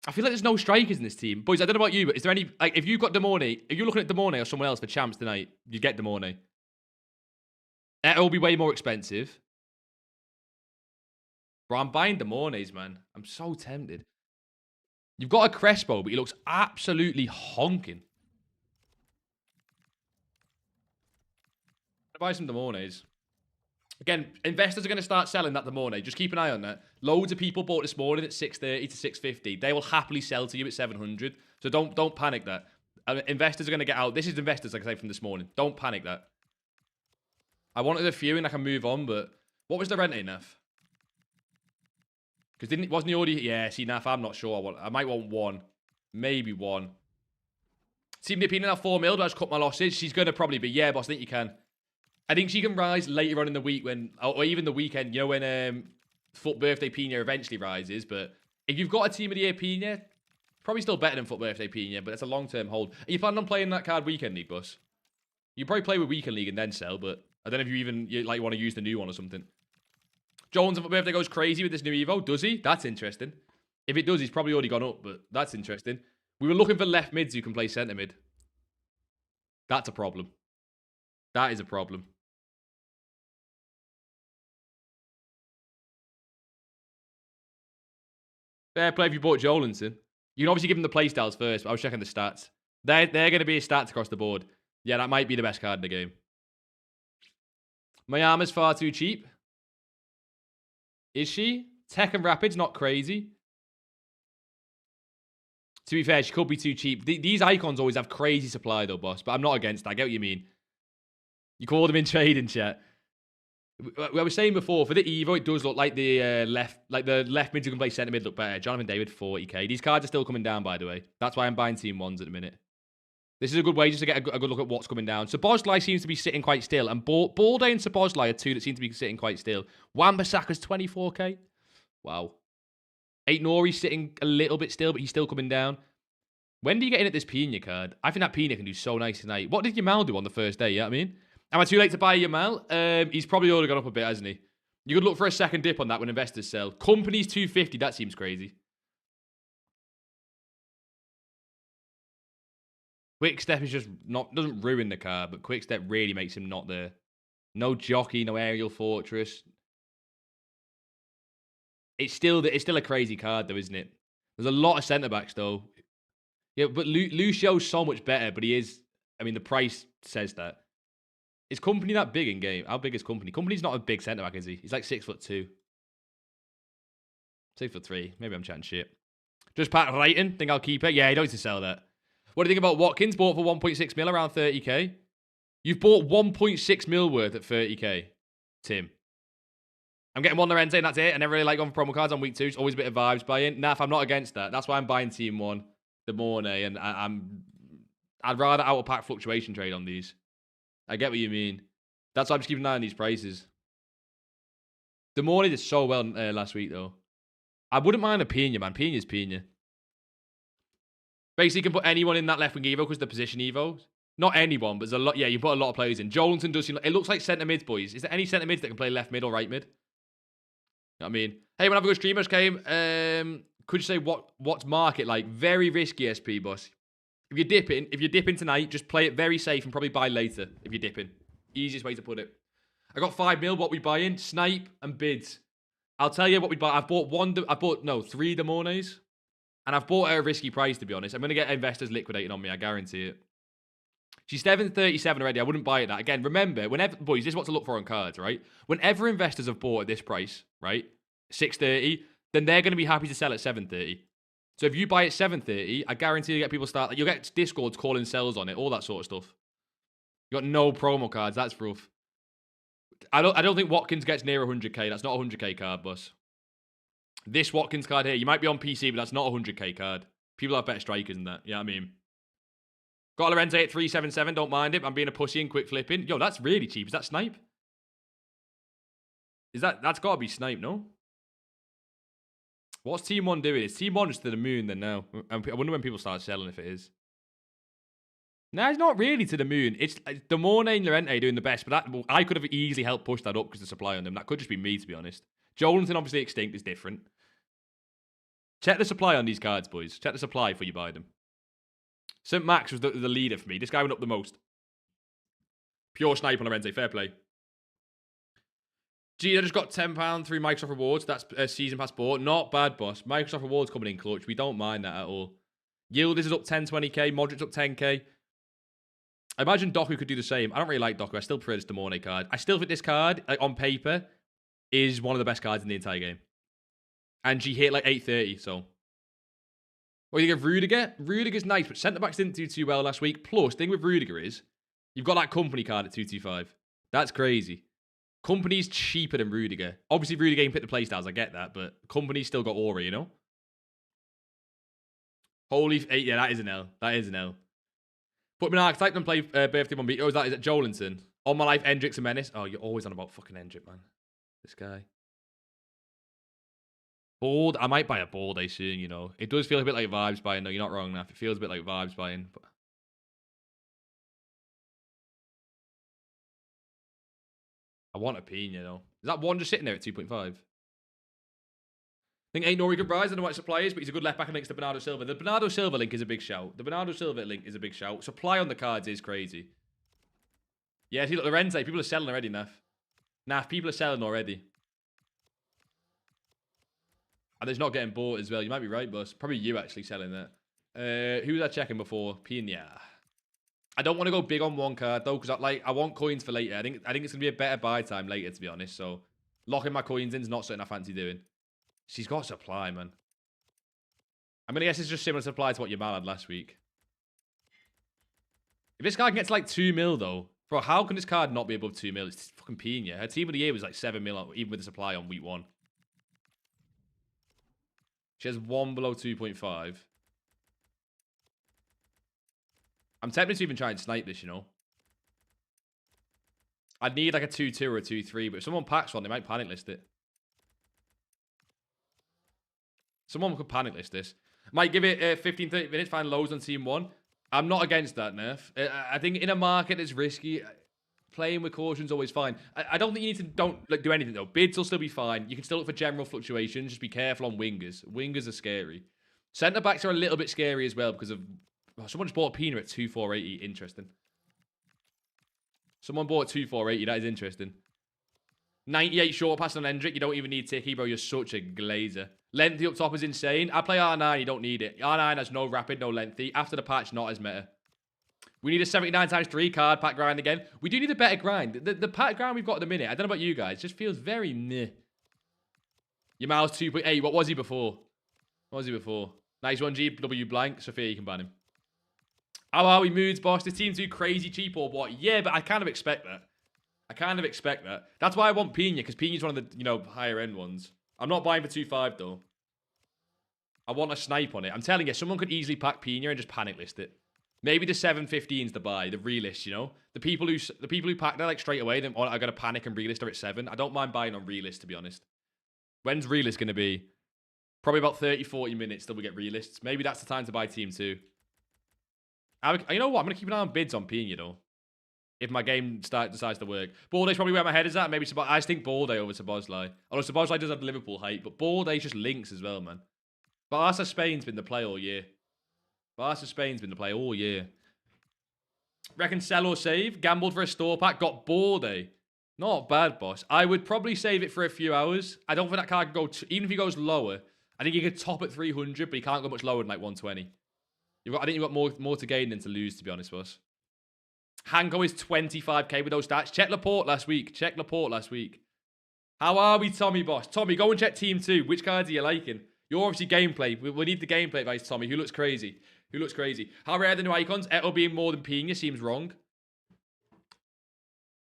I feel like there's no strikers in this team. Boys, I don't know about you, but is there any... Like, if you've got Demorne, if you're looking at Demorne or someone else for champs tonight, you get Demorne. It'll be way more expensive. Bro, I'm buying Demornes, man. I'm so tempted. You've got a Crespo, but he looks absolutely honking. I'm gonna buy some Demornes. Again, investors are going to start selling that Demorne. Just keep an eye on that. Loads of people bought this morning at 630 to 650. They will happily sell to you at 700. So don't panic that. Investors are going to get out. This is investors, like I say, from this morning. Don't panic that. I wanted a few and I can move on, but what was the rent enough? Because wasn't he already... Yeah, see, Naf, I'm not sure. I might want one. Maybe one. Team Nippina now 4 mil, but I just cut my losses. She's going to probably be... Yeah, boss, I think you can. I think she can rise later on in the week when... Or even the weekend, you know, when FUT Birthday Pina eventually rises. But if you've got a Team of the Year Pina, probably still better than FUT Birthday Pina, but it's a long-term hold. Are you planning on playing that card Weekend League, boss? You probably play with Weekend League and then sell, but I don't know if you want to use the new one or something. Jones on FUT Birthday goes crazy with this new Evo. Does he? That's interesting. If it does, he's probably already gone up, but that's interesting. We were looking for left mids who can play centre mid. That's a problem. That is a problem. Fair play if you bought Jolinson. You can obviously give him the playstyles first, but I was checking the stats. They're going to be his stats across the board. Yeah, that might be the best card in the game. Mayama's far too cheap. Is she? Tech and Rapid's not crazy. To be fair, she could be too cheap. These icons always have crazy supply though, boss. But I'm not against that. I get what you mean. You called them in trading, chat. I was saying before, for the Evo, it does look like the left mids who can play centre mid look better. Jonathan David, 40k. These cards are still coming down, by the way. That's why I'm buying Team 1s at the minute. This is a good way just to get a good look at what's coming down. Sabozlai seems to be sitting quite still. And Balday and Sabozlai are two that seem to be sitting quite still. Wan-Bissaka's 24k. Wow. 8 Nori's sitting a little bit still, but he's still coming down. When do you get in at this Pina card? I think that Pina can do so nice tonight. What did Yamal do on the first day? You know what I mean? Am I too late to buy Yamal? He's probably already gone up a bit, hasn't he? You could look for a second dip on that when investors sell. Company's 250. That seems crazy. Quick Step is just not... Doesn't ruin the card, but Quick Step really makes him not there. No Jockey, no Aerial Fortress. It's still a crazy card, though, isn't it? There's a lot of centre-backs, though. Yeah, but Lucio's so much better, but he is... I mean, the price says that. Is Company that big in game? How big is Company? Company's not a big centre-back, is he? He's like 6'2". 6'3". Maybe I'm chatting shit. Just Pat Wrighton. Think I'll keep it? Yeah, you don't need to sell that. What do you think about Watkins? Bought for 1.6 mil, around 30k. You've bought 1.6 mil worth at 30k, Tim. I'm getting one Lorente and that's it. I never really like going for promo cards on week 2. It's always a bit of vibes buying. Naf, I'm not against that. That's why I'm buying Team 1, the Morne, and I'd rather out-of-pack fluctuation trade on these. I get what you mean. That's why I'm just keeping an eye on these prices. The Morne did so well last week, though. I wouldn't mind a Pina, man. Pina's Pina. Basically, you can put anyone in that left-wing Evo because the position Evo. Not anyone, but there's a lot. Yeah, you put a lot of players in. Jolinson does seem like... It looks like centre mids, boys. Is there any centre mids that can play left mid or right mid? You know what I mean? Hey, when I have a good streamers came, could you say what's market like? Very risky, SP, boss. If you're dipping tonight, just play it very safe and probably buy later if you're dipping. Easiest way to put it. I got 5 mil. What we buying? Snipe and bids. I'll tell you what we buy. I've bought 3 Demornes. And I've bought at a risky price, to be honest. I'm going to get investors liquidating on me. I guarantee it. She's 737 already. I wouldn't buy it that. Again, remember, whenever... Boys, this is what to look for on cards, right? Whenever investors have bought at this price, right? 630, then they're going to be happy to sell at 730. So if you buy at 730, I guarantee you get people start... You'll get Discords calling sells on it. All that sort of stuff. You got no promo cards. That's rough. I don't think Watkins gets near 100k. That's not a 100k card, boss. This Watkins card here, you might be on PC, but that's not a 100k card. People have better strikers than that. Yeah, you know what I mean? Got Lorente at 377. Don't mind it. I'm being a pussy and quick flipping. Yo, that's really cheap. Is that Snipe? That's got to be Snipe, no? What's Team 1 doing? Is Team 1 just to the moon then now? I wonder when people start selling if it is. No, it's not really to the moon. It's the Morne and Lorente doing the best, but I could have easily helped push that up because the supply on them. That could just be me, to be honest. Jolinson, obviously extinct, is different. Check the supply on these cards, boys. Check the supply before you buy them. St. Max was the leader for me. This guy went up the most. Pure snipe on Lorente. Fair play. Gee, I just got £10 through Microsoft Rewards. That's a season pass bought. Not bad, boss. Microsoft Rewards coming in clutch. We don't mind that at all. Yildiz is up 10, 20k. Modric's up 10k. I imagine Doku could do the same. I don't really like Doku. I still prefer this Demorne card. I still think this card, like, on paper, is one of the best cards in the entire game. And she hit like 830, so... What do you think of Rudiger? Rudiger's nice, but centre-backs didn't do too well last week. Plus, the thing with Rudiger is, you've got that company card at 225. That's crazy. Company's cheaper than Rudiger. Obviously, Rudiger can pick the playstyles. I get that, but Company's still got aura, you know? Holy... Yeah, that is an L. That is an L. Put me an archetype and play Birthday Bomb Beat. Oh, is it Jolinson? On my life, Hendrick's a menace. Oh, you're always on about fucking Hendrick, man. This guy. Bold. I might buy a Bold soon, you know. It does feel a bit like vibes buying, though. You're not wrong enough. It feels a bit like vibes buying. But... I want a Pina, though. Is that one just sitting there at 2.5? I think ain't no good rise. I don't know what supply is, but he's a good left back and links to Bernardo Silva. The Bernardo Silva link is a big shout. The Bernardo Silva link is a big shout. Supply on the cards is crazy. Yeah, see, look, Lorenzo, people are selling already, Naf. Naf, people are selling already. And it's not getting bought as well. You might be right, boss. Probably you actually selling that. Who was I checking before? Pina. I don't want to go big on one card, though, because I want coins for later. I think it's going to be a better buy time later, to be honest. So, locking my coins in is not something I fancy doing. She's got supply, man. I mean, I guess it's just similar supply to what Yamal had last week. If this card gets like 2 mil, though, bro, how can this card not be above 2 mil? It's fucking Pina. Her team of the year was like 7 mil, even with the supply on week 1. She has 1 below 2.5. I'm tempted to even try and snipe this, you know. I'd need like a 2-2 or a 2-3, but if someone packs one, they might panic list it. Someone could panic list this. Might give it 15, 30 minutes, find lows on team 1. I'm not against that, Nerf. I think in a market that's risky, playing with caution is always fine. I don't think you need to do anything, though. Bids will still be fine. You can still look for general fluctuations. Just be careful on wingers. Wingers are scary. Centre-backs are a little bit scary as well because of... Oh, someone just bought Pina at 2,480. Interesting. Someone bought 2,480. That is interesting. 98 short pass on Hendrick. You don't even need Ticky, bro. You're such a glazer. Lengthy up top is insane. I play R9. You don't need it. R9 has no rapid, no lengthy. After the patch, not as meta. We need a 79x3 card pack grind again. We do need a better grind. The pack grind we've got at the minute, I don't know about you guys, just feels very meh. Yamal's 2.8. What was he before? What was he before? Nice one, GW blank. Sophia, you can ban him. How are we, moods, boss? This team's too crazy cheap or what? Yeah, but I kind of expect that. I kind of expect that. That's why I want Pina, because Pina's one of the, you know, higher end ones. I'm not buying for 2.5 though. I want a snipe on it. I'm telling you, someone could easily pack Pina and just panic list it. Maybe the 715's to buy, the realist, you know? The people who pack that like straight away, then are gonna panic and realist are at 7. I don't mind buying on realist, to be honest. When's realist gonna be? Probably about 30, 40 minutes till we get realists. Maybe that's the time to buy team 2. You know what? I'm gonna keep an eye on bids on Pina, though. If my game decides to work. Balday's probably where my head is at. Maybe I just think Balday over Szoboszlai. Although Szoboszlai does have Liverpool height, but Balday's just links as well, man. Barca Spain's been the play all year. Barca Spain's been the play all year. Reckon sell or save. Gambled for a store pack. Got Balday. Not bad, boss. I would probably save it for a few hours. I don't think that card can go... Even if he goes lower, I think he could top at 300, but he can't go much lower than like 120. I think you've got more to gain than to lose, to be honest, boss. Hanko is 25k with those stats. Check Laporte last week. Check Laporte last week. How are we, Tommy, boss? Tommy, go and check team 2. Which cards are you liking? You're obviously gameplay. We need the gameplay advice, Tommy. Who looks crazy? Who looks crazy? How rare are the new icons? Eto being more than Pina seems wrong.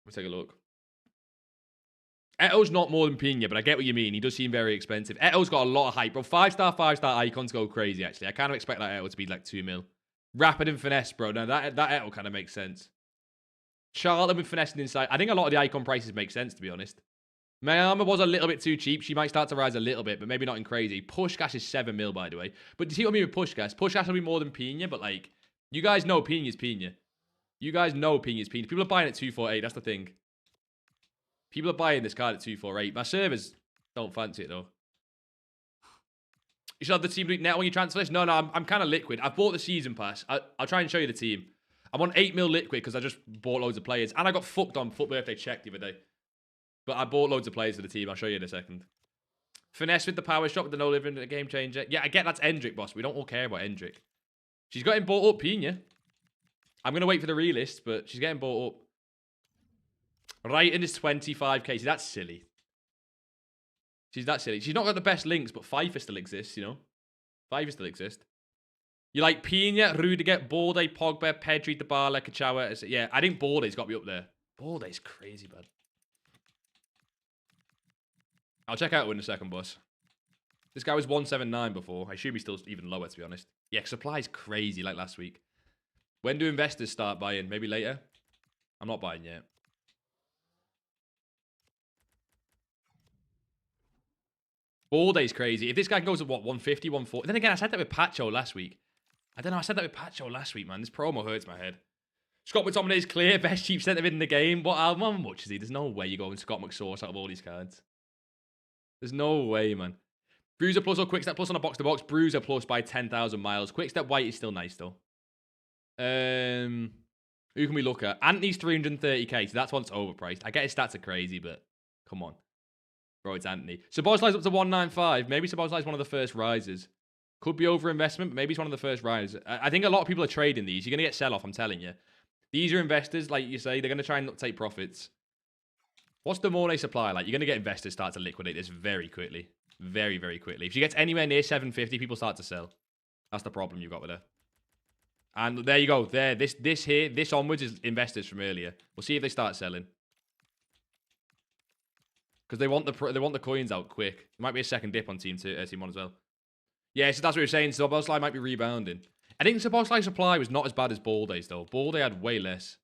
Let's take a look. Eto's not more than Pina, but I get what you mean. He does seem very expensive. Eto's got a lot of hype, bro. 5-star, 5-star icons go crazy, actually. I kind of expect that Eto to be like 2 mil. Rapid and finesse, bro. Now, that Eto kind of makes sense. Charlotte with finesse and inside. I think a lot of the icon prices make sense, to be honest. Mayama was a little bit too cheap. She might start to rise a little bit, but maybe not in crazy. Pushkas is 7 mil, by the way. But do you see what I mean with Pushkas? Pushkas will be more than Pina, but like, you guys know Pina's Pina. You guys know Pina's Pina. People are buying at 248. That's the thing. People are buying this card at 248. My servers don't fancy it, though. You should have the team net on your transfer list. No, I'm kind of liquid. I've bought the season pass. I'll try and show you the team. I'm on 8 mil liquid because I just bought loads of players. And I got fucked on FUT birthday check the other day. But I bought loads of players for the team. I'll show you in a second. Finesse with the power shot with the no living, a game changer. Yeah, I get that's Hendrick, boss. We don't all care about Hendrick. She's got him bought up, Pina. I'm going to wait for the realist, but she's getting bought up. Right in this 25k. See, that's silly. She's that silly. She's not got the best links, but FIFA still exists, you know? FIFA still exists. You like Pina, Rudiger, Balde, Pogba, Pedri, Dybala, Kachawa. Yeah, I think Balde's got to be up there. Balde's crazy, bad. I'll check out in a second, boss. This guy was 179 before. I assume he's still even lower, to be honest. Yeah, supply's crazy like last week. When do investors start buying? Maybe later? I'm not buying yet. All day's crazy. If this guy goes at what, 150, 140? Then again, I said that with Pacho last week. I don't know. I said that with Pacho last week, man. This promo hurts my head. Scott McTominay's clear. Best cheap centre mid in the game. What album? How much is he? There's no way you're going Scott McSauce out of all these cards. There's no way, man. Bruiser plus or Quickstep plus on a box-to-box. Bruiser plus by 10,000 miles. Quickstep white is still nice, though. Who can we look at? Anthony's 330k, so that's once overpriced. I get his stats are crazy, but come on. Bro, it's Anthony. Szoboszlai's up to 195. Maybe Szoboszlai's one of the first rises. Could be over-investment, but maybe he's one of the first rises. I think a lot of people are trading these. You're going to get sell-off, I'm telling you. These are investors, like you say. They're going to try and not take profits. What's the Mornay supply like? You're going to get investors start to liquidate this very quickly. Very, very quickly. If she gets anywhere near 750, people start to sell. That's the problem you've got with her. And there you go. There. This onwards is investors from earlier. We'll see if they start selling. Because they want the coins out quick. There might be a second dip on team 1 as well. Yeah, so that's what you're saying. Szoboszlai might be rebounding. I think Szoboszlai's supply was not as bad as Balday's, though. Balday had way less.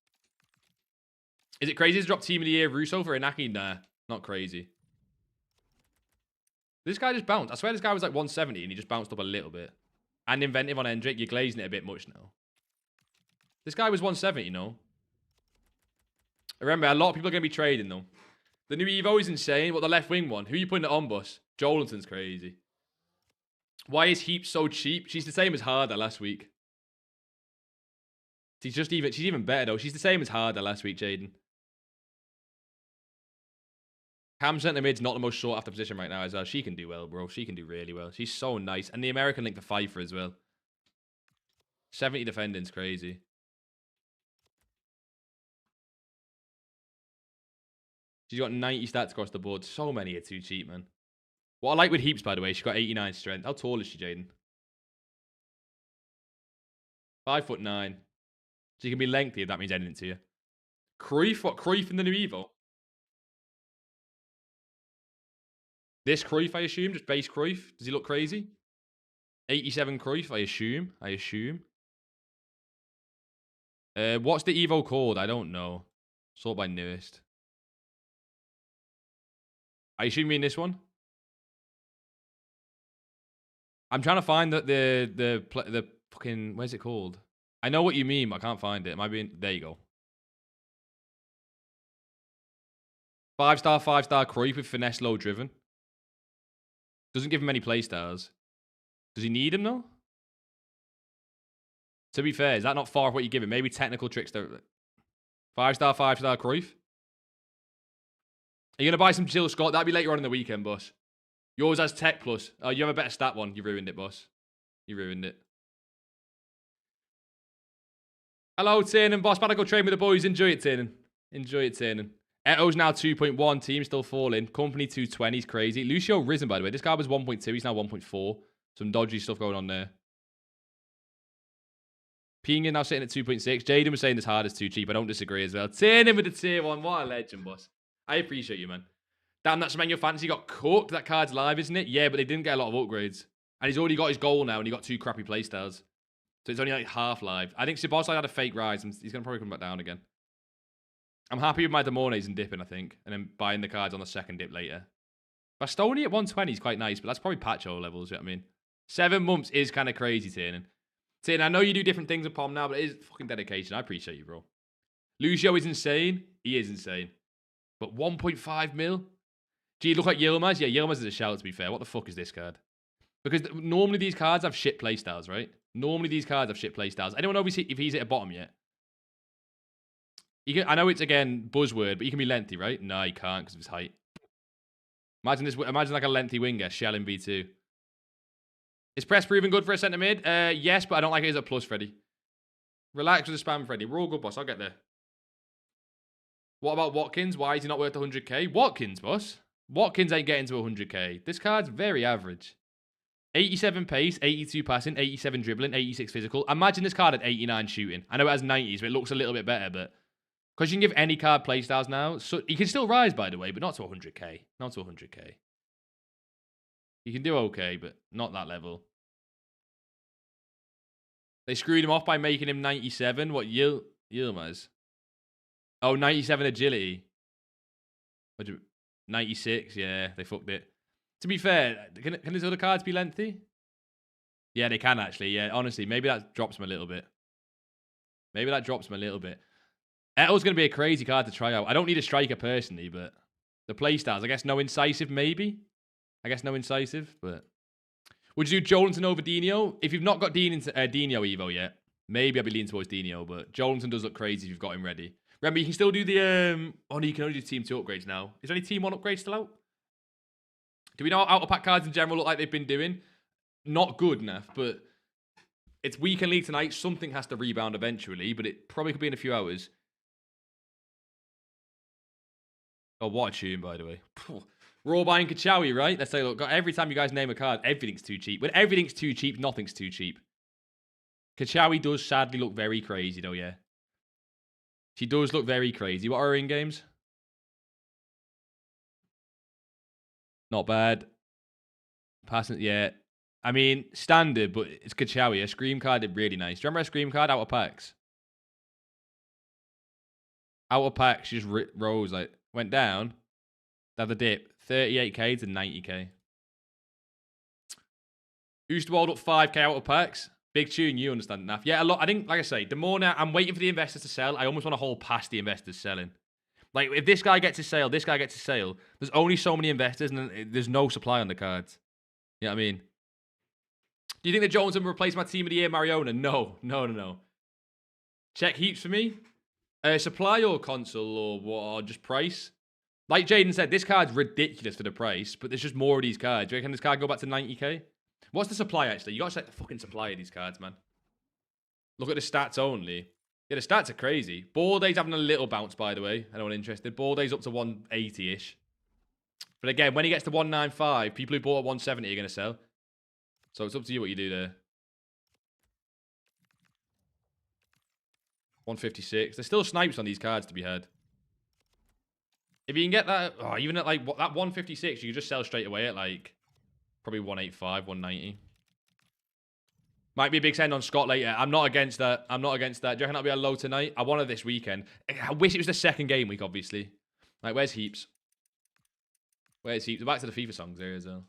Is it crazy to drop Team of the Year Russo for Inaki? Nah, not crazy. This guy just bounced. I swear this guy was like 170 and he just bounced up a little bit. And inventive on Hendrick. You're glazing it a bit much now. This guy was 170, you know. Remember, a lot of people are going to be trading, though. The new Evo is insane. What, the left wing one? Who are you putting it on, boss? Jolinton's crazy. Why is Heap so cheap? She's the same as Harder last week. She's even better, though. She's the same as Harder last week, Jaden. Cam centre mid's not the most sought after position right now as well. She can do well, bro. She can do really well. She's so nice. And the American link for Pfeiffer as well. 70 defending's crazy. She's got 90 stats across the board. So many are too cheap, man. What I like with Heaps, by the way, she's got 89 strength. How tall is she, Jaden? 5'9". She can be lengthy if that means anything to you. Cruyff? What, Cruyff in the new Evo? This Cruyff, I assume? Just base Cruyff? Does he look crazy? 87 Cruyff, I assume. What's the Evo called? I don't know. Sort by newest. I assume you mean this one? I'm trying to find the fucking... Where's it called? I know what you mean, but I can't find it. It might be in... There you go. 5-star Cruyff with finesse low driven. Doesn't give him any playstyles. Does he need him, though? To be fair, is that not far off what you give him? Maybe technical tricks. 5-star Cruyff. Are you going to buy some Jill Scott? That'll be later on in the weekend, boss. Yours has Tech Plus. Oh, you have a better stat one. You ruined it, boss. You ruined it. Hello, Tiernan, boss. Better go train with the boys. Enjoy it, Tiernan. Enjoy it, Tiernan. Eto's now 2.1. Team still falling. Company 220 is crazy. Lucio risen, by the way. This guy was 1.2. He's now 1.4. Some dodgy stuff going on there. Pinga now sitting at 2.6. Jaden was saying this hard is too cheap. I don't disagree as well. Tiernan with the tier 1. What a legend, boss. I appreciate you, man. Damn, that Semenya Fantasy got cooked. That card's live, isn't it? Yeah, but they didn't get a lot of upgrades. And he's already got his goal now, and he got 2 crappy playstyles. So it's only like half live. I think Szoboszlai had a fake rise, and he's going to probably come back down again. I'm happy with my Demornes and dipping, I think. And then buying the cards on the second dip later. Bastoni at 120 is quite nice, but that's probably Pacho levels, you know what I mean? 7 months is kind of crazy, Tiernan. Tiernan, I know you do different things with Pom now, but it is fucking dedication. I appreciate you, bro. Lucio is insane. He is insane. But 1.5 mil? Gee, look like Yilmaz. Yeah, Yilmaz is a shout, to be fair. What the fuck is this card? Because normally these cards have shit playstyles, right? Normally these cards have shit playstyles. Anyone know if he's at a bottom yet? I know it's, again, buzzword, but he can be lengthy, right? No, he can't because of his height. Imagine like a lengthy winger, Shell in V2. Is press proven good for a centre mid? Yes, but I don't like it as a plus, Freddy. Relax with the spam, Freddy. We're all good, boss. I'll get there. What about Watkins? Why is he not worth 100k? Watkins, boss. Watkins ain't getting to 100k. This card's very average. 87 pace, 82 passing, 87 dribbling, 86 physical. Imagine this card at 89 shooting. I know it has 90s, but it looks a little bit better, but... Because you can give any card playstyles now. So he can still rise, by the way, but not to 100k. Not to 100k. He can do okay, but not that level. They screwed him off by making him 97. What, Yilmaz? Oh, 97 agility. 96, yeah, they fucked it. To be fair, can his other cards be lengthy? Yeah, they can actually, yeah. Honestly, maybe that drops him a little bit. Maybe that drops him a little bit. Eto's going to be a crazy card to try out. I don't need a striker personally, but the playstyles, I guess no incisive, maybe. I guess no incisive, but... Would you do Jolinton over Dino? If you've not got Dino Evo yet, maybe I'll be leaning towards Dino, but Jolinton does look crazy if you've got him ready. Remember, you can still do the... Oh, no, you can only do Team 2 upgrades now. Is there any Team 1 upgrades still out? Do we know how out-of-pack cards in general look like they've been doing? Not good enough, but... It's weekend league tonight. Something has to rebound eventually, but it probably could be in a few hours. Oh, what a tune, by the way. Raw buying Kachawi, right? Let's say, look, every time you guys name a card, everything's too cheap. When everything's too cheap, nothing's too cheap. Kachawi does sadly look very crazy, though, yeah. She does look very crazy. What are her in-games? Not bad. Passing, yeah. I mean, standard, but it's Kachawi. A Scream card did really nice. Do you remember a Scream card out of packs? Out of packs, she just rose, like, went down. Had the dip. 38k to 90k. Oosterwald up 5k out of packs. Big tune, you understand enough. Yeah, a lot. I think, like I say, the more now I'm waiting for the investors to sell, I almost want to hold past the investors selling. Like, if this guy gets a sale, this guy gets a sale, there's only so many investors and there's no supply on the cards. You know what I mean? Do you think that Jones will replace my team of the year, Mariona? No. Check heaps for me. Supply or console or what? Or just price? Like Jaden said, this card's ridiculous for the price, but there's just more of these cards. Do you reckon this card go back to 90k? What's the supply, actually? You got to check the fucking supply of these cards, man. Look at the stats only. Yeah, the stats are crazy. Ball Day's having a little bounce, by the way. Anyone interested? Ball Day's up to 180-ish. But again, when he gets to 195, people who bought at 170 are going to sell. So it's up to you what you do there. 156. There's still snipes on these cards to be had. If you can get that, oh, even at like that 156, you can just sell straight away at like probably 185, 190. Might be a big send on Scott later. I'm not against that. Do you reckon that'll be a low tonight? I wanted this weekend. I wish it was the second game week, obviously. Like, where's Heaps? Where's Heaps? We're back to the FIFA songs there as well.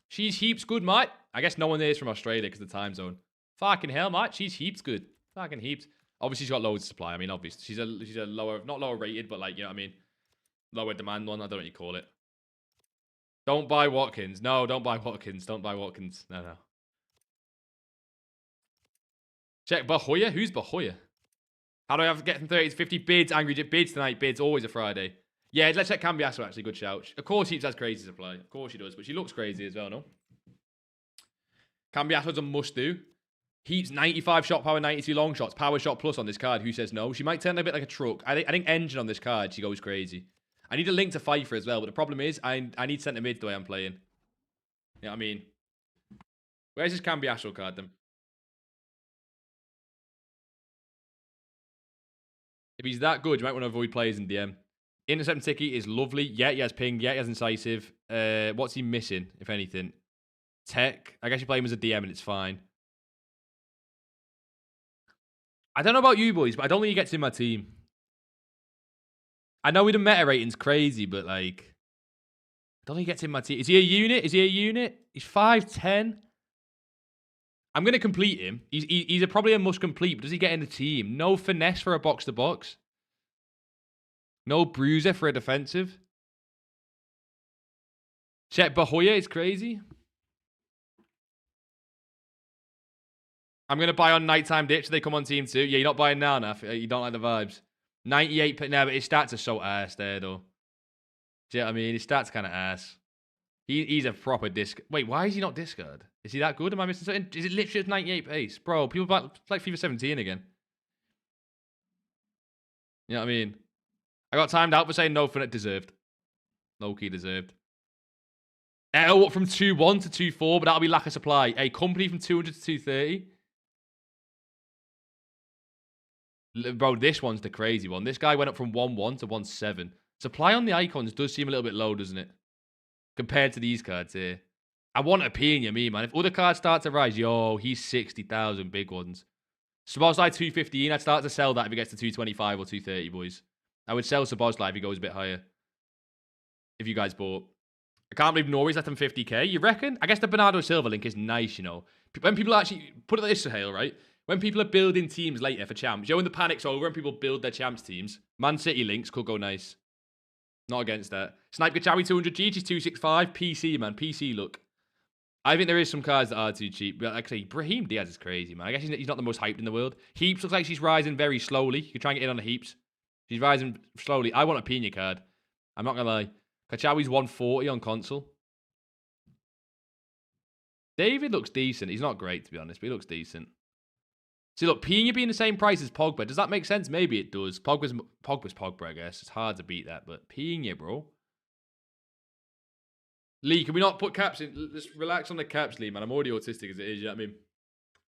She's Heaps good, mate. I guess no one there is from Australia because of the time zone. Fucking hell, mate. She's Heaps good. Fucking Heaps. Obviously, she's got loads of supply. I mean, obviously, she's a lower, not lower rated, but like, you know what I mean? Lower demand one. I don't know what you call it. Don't buy Watkins. No, don't buy Watkins. Don't buy Watkins. No. Check Bahoya. Who's Bahoya? How do I have to get from 30 to 50 bids? Angry bids tonight. Bids always a Friday. Yeah, let's check Cambiasso actually. Good shout. Of course, Heaps has crazy supply. Of course she does, but she looks crazy as well, no? Cambiasso's a must do. Heaps 95 shot power, 92 long shots, power shot plus on this card. Who says no? She might turn a bit like a truck. I think engine on this card, she goes crazy. I need a link to Pfeiffer as well, but the problem is I need centre mid the way I'm playing. You know what I mean? Where's this Cambiasso card then? If he's that good, you might want to avoid players in DM. Intercept and Ticky is lovely. Yeah, he has ping. Yeah, he has incisive. What's he missing, if anything? Tech. I guess you play him as a DM and it's fine. I don't know about you boys, but I don't think he gets in my team. I know the meta rating's crazy, but like... I don't think he gets in my team. Is he a unit? He's 5'10". I'm going to complete him. He's probably a must complete, but does he get in the team? No finesse for a box-to-box. No bruiser for a defensive. Check Bahoya is crazy. I'm going to buy on nighttime ditch. They come on team 2. Yeah, you're not buying now, Naf. You don't like the vibes. 98. No, but his stats are so ass there, though. Do you know what I mean? His stats kind of ass. He's a proper disc. Wait, why is he not discard? Is he that good? Am I missing something? Is it literally at 98 pace? Bro, people like FIFA 17 again. You know what I mean? I got timed out for saying no for it. Deserved. Low-key deserved. Up from 2-1 to 2-4, but that'll be lack of supply. A company from 200 to 230. Bro, this one's the crazy one. This guy went up from 1-1 to 1-7. Supply on the icons does seem a little bit low, doesn't it? compared to these cards here. I want opinion, me, man. If other cards start to rise, yo, he's 60,000 big ones. Szoboszlai 215, I'd start to sell that if he gets to 225 or 230, boys. I would sell Szoboszlai if he goes a bit higher. If you guys bought. I can't believe Nori's less than 50k. You reckon? I guess the Bernardo Silva link is nice, you know. When people actually, put it like this, Sahel, right? When people are building teams later for champs, you know, when the panic's over and people build their champs teams, Man City links could go nice. Not against that. Snipe Gachawi 200G, she's 265. PC, man. PC look. I think there is some cards that are too cheap. But like I say, Brahim Diaz is crazy, man. I guess he's not the most hyped in the world. Heaps looks like she's rising very slowly. You can try and get in on the Heaps. She's rising slowly. I want a Pina card. I'm not going to lie. Kachawi's 140 on console. David looks decent. He's not great, to be honest, but he looks decent. See, look, Pina being the same price as Pogba. Does that make sense? Maybe it does. Pogba's Pogba, I guess. It's hard to beat that, but Pina, bro. Lee, can we not put caps in? Let's relax on the caps, Lee, man. I'm already autistic as it is, you know what I mean?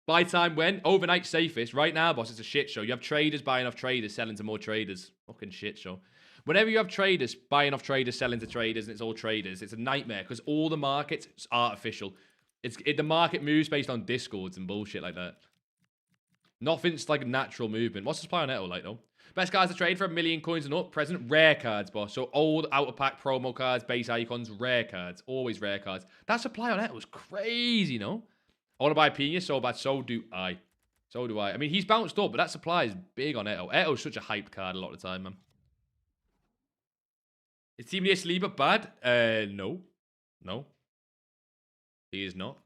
Buy time when? Overnight safest. Right now, boss, it's a shit show. You have traders buying off traders, selling to more traders. Fucking shit show. Whenever you have traders buying off traders, selling to traders, and it's all traders, it's a nightmare because all the markets are artificial. The market moves based on discords and bullshit like that. Nothing's like a natural movement. What's the supply on Eto like, though? Best cards to trade for 1 million coins and up. Present, rare cards, boss. So old, out-of-pack promo cards, base icons, rare cards. Always rare cards. That supply on Eto was crazy, no? I want to buy Pina so bad. So do I. So do I. I mean, he's bounced up, but that supply is big on Eto. Eto's such a hyped card a lot of the time, man. Is Team Near Sleeper bad? No. No. He is not.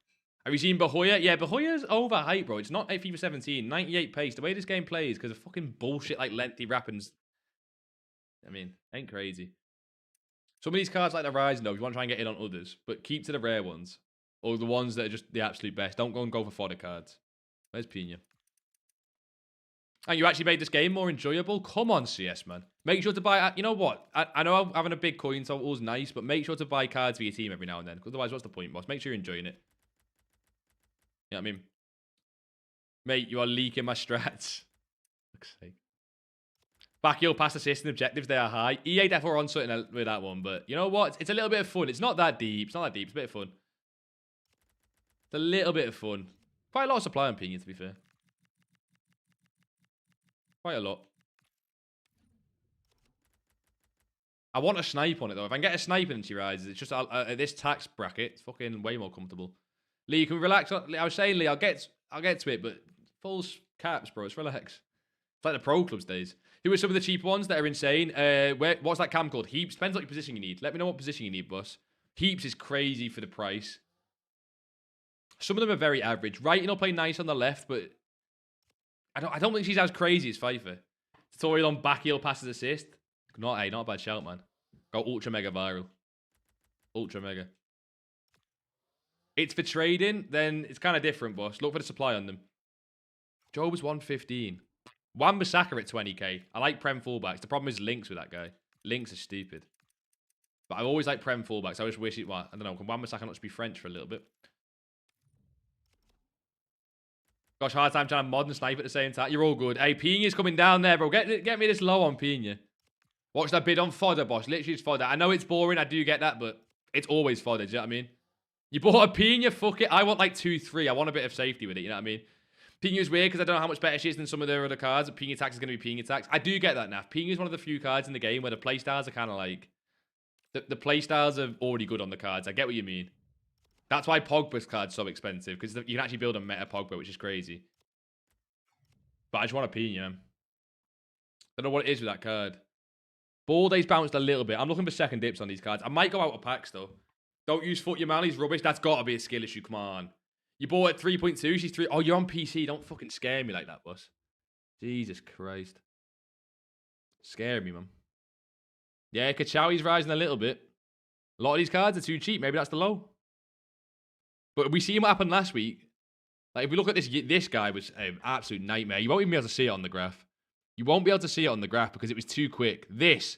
Have you seen Bahoya? Yeah, Bahoya's overhyped, bro. It's not FIFA 17. 98 pace. The way this game plays, because of fucking bullshit like lengthy wrappings. I mean, ain't crazy. Some of these cards like the Rising, though, if you want to try and get in on others, but keep to the rare ones. Or the ones that are just the absolute best. Don't go for fodder cards. Where's Pina? And you actually made this game more enjoyable? Come on, CS, man. Make sure to buy... You know what? I know having a big coin total is nice, but make sure to buy cards for your team every now and then. Otherwise, what's the point, boss? Make sure you're enjoying it. You know what I mean? Mate, you are leaking my strats. Fuck's sake. Back heel, pass assist, and objectives, they are high. EA definitely are on something with that one, but you know what? It's a little bit of fun. It's not that deep. It's not that deep. It's a bit of fun. It's a little bit of fun. Quite a lot of supply on Pina, to be fair. Quite a lot. I want a snipe on it, though. If I can get a snipe and she rises, it's just at this tax bracket, it's fucking way more comfortable. Lee, you can relax. I was saying, Lee, I'll get to it, but full caps, bro. It's relax. It's like the Pro Clubs days. Who are some of the cheap ones that are insane? What's that cam called? Heaps. Depends what your position you need. Let me know what position you need, boss. Heaps is crazy for the price. Some of them are very average. Writing will play nice on the left, but I don't think she's as crazy as Pfeiffer. Tutorial on back heel passes assist. Not a bad shout, man. Go ultra mega viral. Ultra mega. It's for trading, then it's kind of different, boss. Look for the supply on them. Joe was 115. Wan-Bissaka at 20k. I like Prem fullbacks. The problem is links with that guy. Links are stupid. But I always like Prem fullbacks. I just wish it... Well, I don't know. Can Wan-Bissaka not just be French for a little bit? Gosh, hard time trying to mod and snipe at the same time. You're all good. Hey, Pina's coming down there, bro. Get me this low on Pina. Watch that bid on fodder, boss. Literally it's fodder. I know it's boring. I do get that, but it's always fodder. Do you know what I mean? You bought a Pina, fuck it. I want like 2-3. I want a bit of safety with it, you know what I mean? Pina's weird because I don't know how much better she is than some of their other cards. Pina tax is going to be Pina tax. I do get that, Naf. Pina's one of the few cards in the game where the playstyles are kind of like... The playstyles are already good on the cards. I get what you mean. That's why Pogba's card's so expensive, because you can actually build a meta Pogba, which is crazy. But I just want a Pina. Don't know what it is with that card. Ball days bounced a little bit. I'm looking for second dips on these cards. I might go out of packs, though. Don't use FUT Yamal, he's rubbish. That's got to be a skill issue. Come on. You bought at 3.2. She's 3. Oh, you're on PC. Don't fucking scare me like that, boss. Jesus Christ. Scare me, man. Yeah, Kachawi's rising a little bit. A lot of these cards are too cheap. Maybe that's the low. But we seen what happened last week. Like, if we look at this guy was an absolute nightmare. You won't even be able to see it on the graph. You won't be able to see it on the graph because it was too quick. This.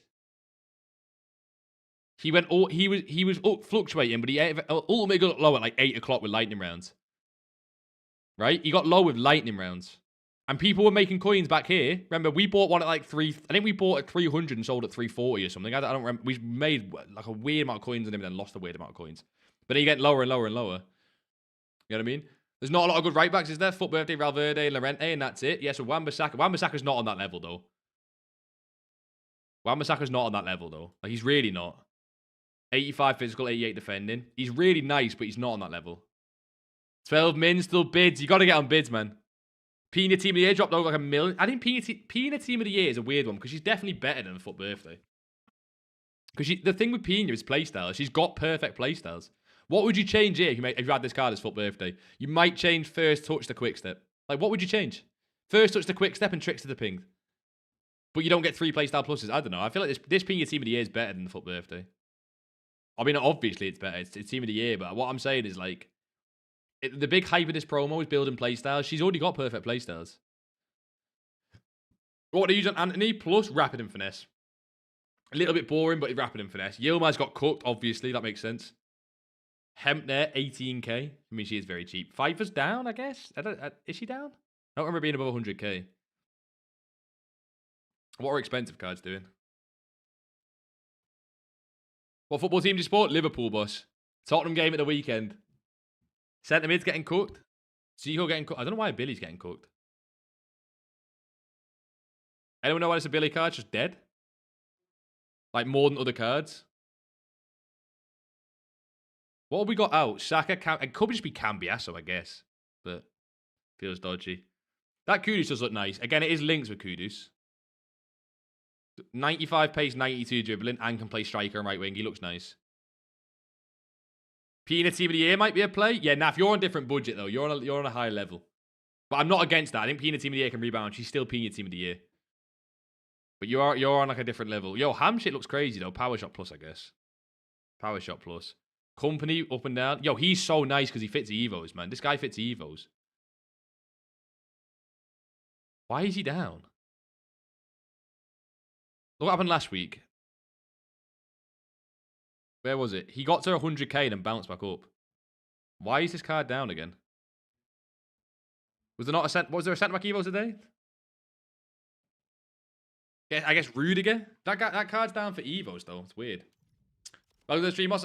He was fluctuating, but he ultimately got low at like 8 o'clock with lightning rounds. Right? He got low with lightning rounds. And people were making coins back here. Remember, we bought one at like I think we bought at 300 and sold at 340 or something. I don't remember. We made like a weird amount of coins on him and then lost a weird amount of coins. But then you get lower and lower and lower. You know what I mean? There's not a lot of good right backs, is there? FUT Birthday, Valverde, Llorente, and that's it. Yeah, so Wan-Bissaka. Wan-Bissaka's not on that level, though. Wan-Bissaka's not on that level, though. Like, he's really not. 85 physical, 88 defending. He's really nice, but he's not on that level. 12 min, still bids. You got to get on bids, man. Pina Team of the Year dropped over like $1 million. I think Pina Team of the Year is a weird one because she's definitely better than FUT Birthday. Because the thing with Pina is playstyle. She's got perfect playstyles. What would you change here if you had this card as FUT Birthday? You might change first touch to quick step. Like, what would you change? First touch to quick step and tricks to the ping. But you don't get 3 playstyle pluses. I don't know. I feel like this Pina Team of the Year is better than the FUT Birthday. I mean, obviously it's better. It's Team of the Year. But what I'm saying is, like, the big hype of this promo is building playstyles. She's already got perfect playstyles. What do you use on Anthony? Plus rapid and finesse. A little bit boring, but rapid and finesse. Yilmaz's got cooked, obviously. That makes sense. Hempner, 18k. I mean, she is very cheap. Pfeiffer's down, I guess. Is she down? I don't remember being above 100k. What are expensive cards doing? What football team do you support? Liverpool, boss. Tottenham game at the weekend. Centre mid's getting cooked. Zico getting cooked. I don't know why Billy's getting cooked. Anyone know why it's a Billy card? Just dead? Like more than other cards? What have we got out? Saka, it could just be Cambiasso, I guess. But feels dodgy. That Kudus does look nice. Again, it is links with Kudus. 95 pace, 92 dribbling, and can play striker and right wing. He looks nice. Pina Team of the Year might be a play. Yeah, now if you're on a different budget, though, you're on a high level. But I'm not against that. I think Pina Team of the Year can rebound. She's still Pina Team of the Year. But you're on like a different level. Yo, Ham shit looks crazy, though. Power Shot Plus, I guess. Power Shot Plus. Company up and down. Yo, he's so nice because he fits Evos, man. This guy fits Evos. Why is he down? Look what happened last week. Where was it? He got to 100k and then bounced back up. Why is this card down again? Was there not a was there a centre back Evo today? Yeah, I guess Rudiger. That card's down for Evos though. It's weird. Welcome to the stream, boss.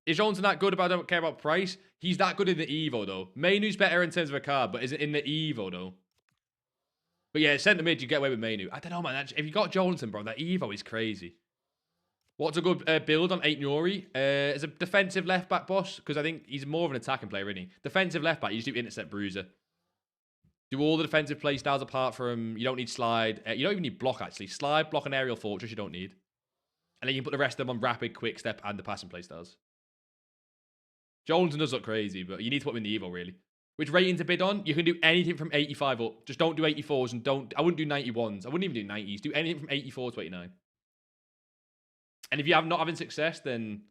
Is Johnson that good? But I don't care about price. He's that good in the Evo though. Mainu's better in terms of a card, but isn't in the Evo though. But yeah, centre mid, you get away with Mainu. I don't know, man. If you got Johnson, bro, that Evo is crazy. What's a good build on 8 Nuri? As a defensive left back, boss, because I think he's more of an attacking player, isn't he? Defensive left back, you just do intercept bruiser. Do all the defensive play styles apart from, you don't need slide. You don't even need block, actually. Slide, block, and aerial fortress, you don't need. And then you can put the rest of them on rapid, quick step, and the passing play styles. Johnson does look crazy, but you need to put him in the Evo, really. Which rating to bid on? You can do anything from 85 up. Just don't do 84s and I wouldn't do 91s. I wouldn't even do 90s. Do anything from 84 to 89. And if you have not having success, then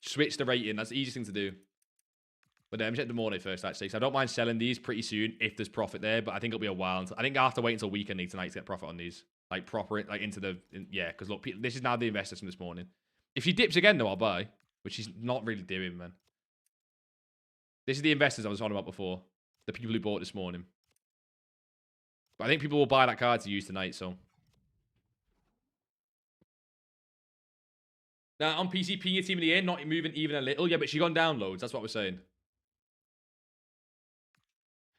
switch the rating. That's the easiest thing to do. But I'm check the morning first, actually. So I don't mind selling these pretty soon if there's profit there. But I think it'll be a while. I think I have to wait until weekend tonight to get profit on these. Like proper, like into the, yeah. Because look, this is now the investors from this morning. If she dips again, though, I'll buy. Which she's not really doing, man. This is the investors I was talking about before. The people who bought this morning. But I think people will buy that card to use tonight, so. Now, on PC, Pina Team of the Year, not moving even a little. Yeah, but she's gone down loads. That's what we're saying. Do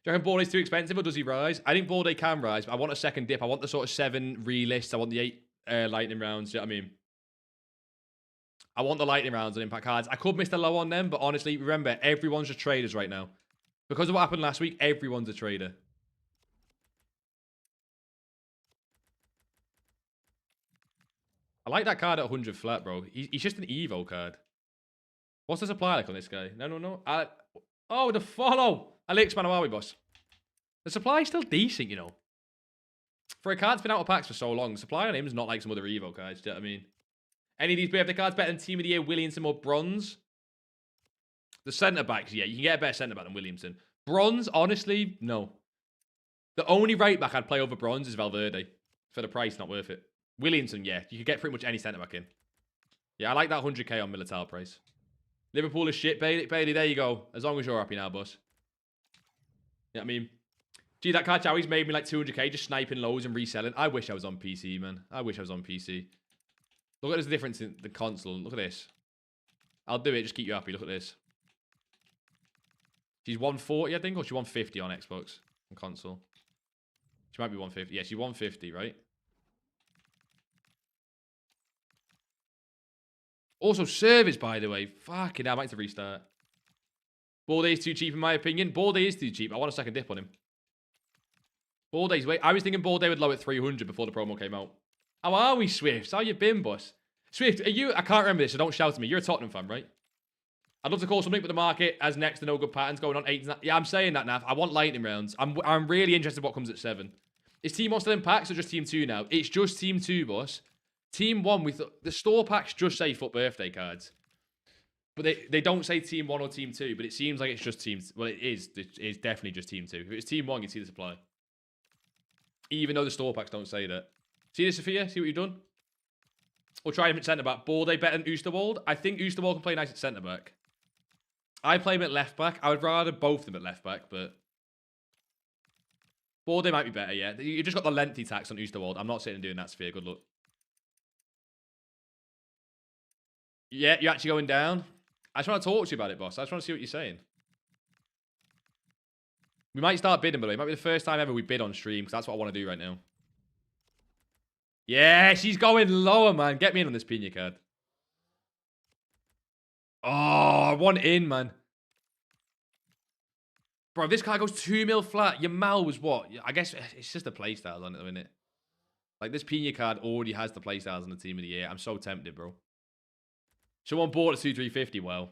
you reckon Borde's too expensive, or does he rise? I think Borde can rise, but I want a second dip. I want the sort of 7 relists. I want the 8 lightning rounds. Do you know what I mean? I want the lightning rounds on impact cards. I could miss the low on them, but honestly, remember, everyone's just traders right now. Because of what happened last week, everyone's a trader. I like that card at 100 flat, bro. He's just an Evo card. What's the supply like on this guy? No. Oh, the follow. Alex Manawawi, boss. The supply is still decent, you know. For a card that's been out of packs for so long, the supply on him is not like some other Evo cards. Do you know what I mean? Any of these birthday cards better than Team of the Year, Williamson or Bronze? The centre backs, yeah, you can get a better centre back than Williamson. Bronze, honestly, no. The only right back I'd play over Bronze is Valverde. For the price, not worth it. Williamson, yeah, you could get pretty much any centre back in. Yeah, I like that 100k on Militao price. Liverpool is shit, Bailey. Bailey, there you go. As long as you're happy now, boss. You know what I mean? Gee, that card Chowie's made me like 200k just sniping lows and reselling. I wish I was on PC, man. I wish I was on PC. Look at this difference in the console. Look at this. I'll do it. Just keep you happy. Look at this. She's 140, I think, or she's 150 on Xbox and console. She might be 150. Yeah, she's 150, right? Also, service, by the way. Fucking hell, I might have to restart. Baldy is too cheap, in my opinion. Baldy is too cheap. I want a second dip on him. Balday's wait. I was thinking Baldy would low at 300 before the promo came out. How are we, Swift? How you been, boss? Swift, are you... I can't remember this, so don't shout at me. You're a Tottenham fan, right? I'd love to call something, but the market has next to no good patterns going on 8. Yeah, I'm saying that, Nav. I want lightning rounds. I'm really interested in what comes at 7. Is Team 1 still in packs or just Team 2 now? It's just Team 2, boss. Team 1, with the store packs just say FUT birthday cards. But they don't say Team 1 or Team 2, but it seems like it's just Team... Well, it is. It's definitely just Team 2. If it's Team 1, you'd see the supply. Even though the store packs don't say that. See this, Sophia? See what you've done? We'll try him at centre-back. Balde better than Oosterwald? I think Oosterwald can play nice at centre-back. I play him at left-back. I would rather both of them at left-back, but... Balde might be better, yeah. You just got the lengthy tax on Oosterwald. I'm not sitting and doing that, Sophia. Good luck. Yeah, you're actually going down? I just want to talk to you about it, boss. I just want to see what you're saying. We might start bidding, by the way. It might be the first time ever we bid on stream, because that's what I want to do right now. Yeah, she's going lower, man. Get me in on this Pina card. Oh, I want in, man. Bro, if this card goes 2 mil flat, your Mal was what? I guess it's just the playstyles on it, isn't it? Like, this Pina card already has the playstyles on the team of the year. I'm so tempted, bro. Someone bought a 2-350, well.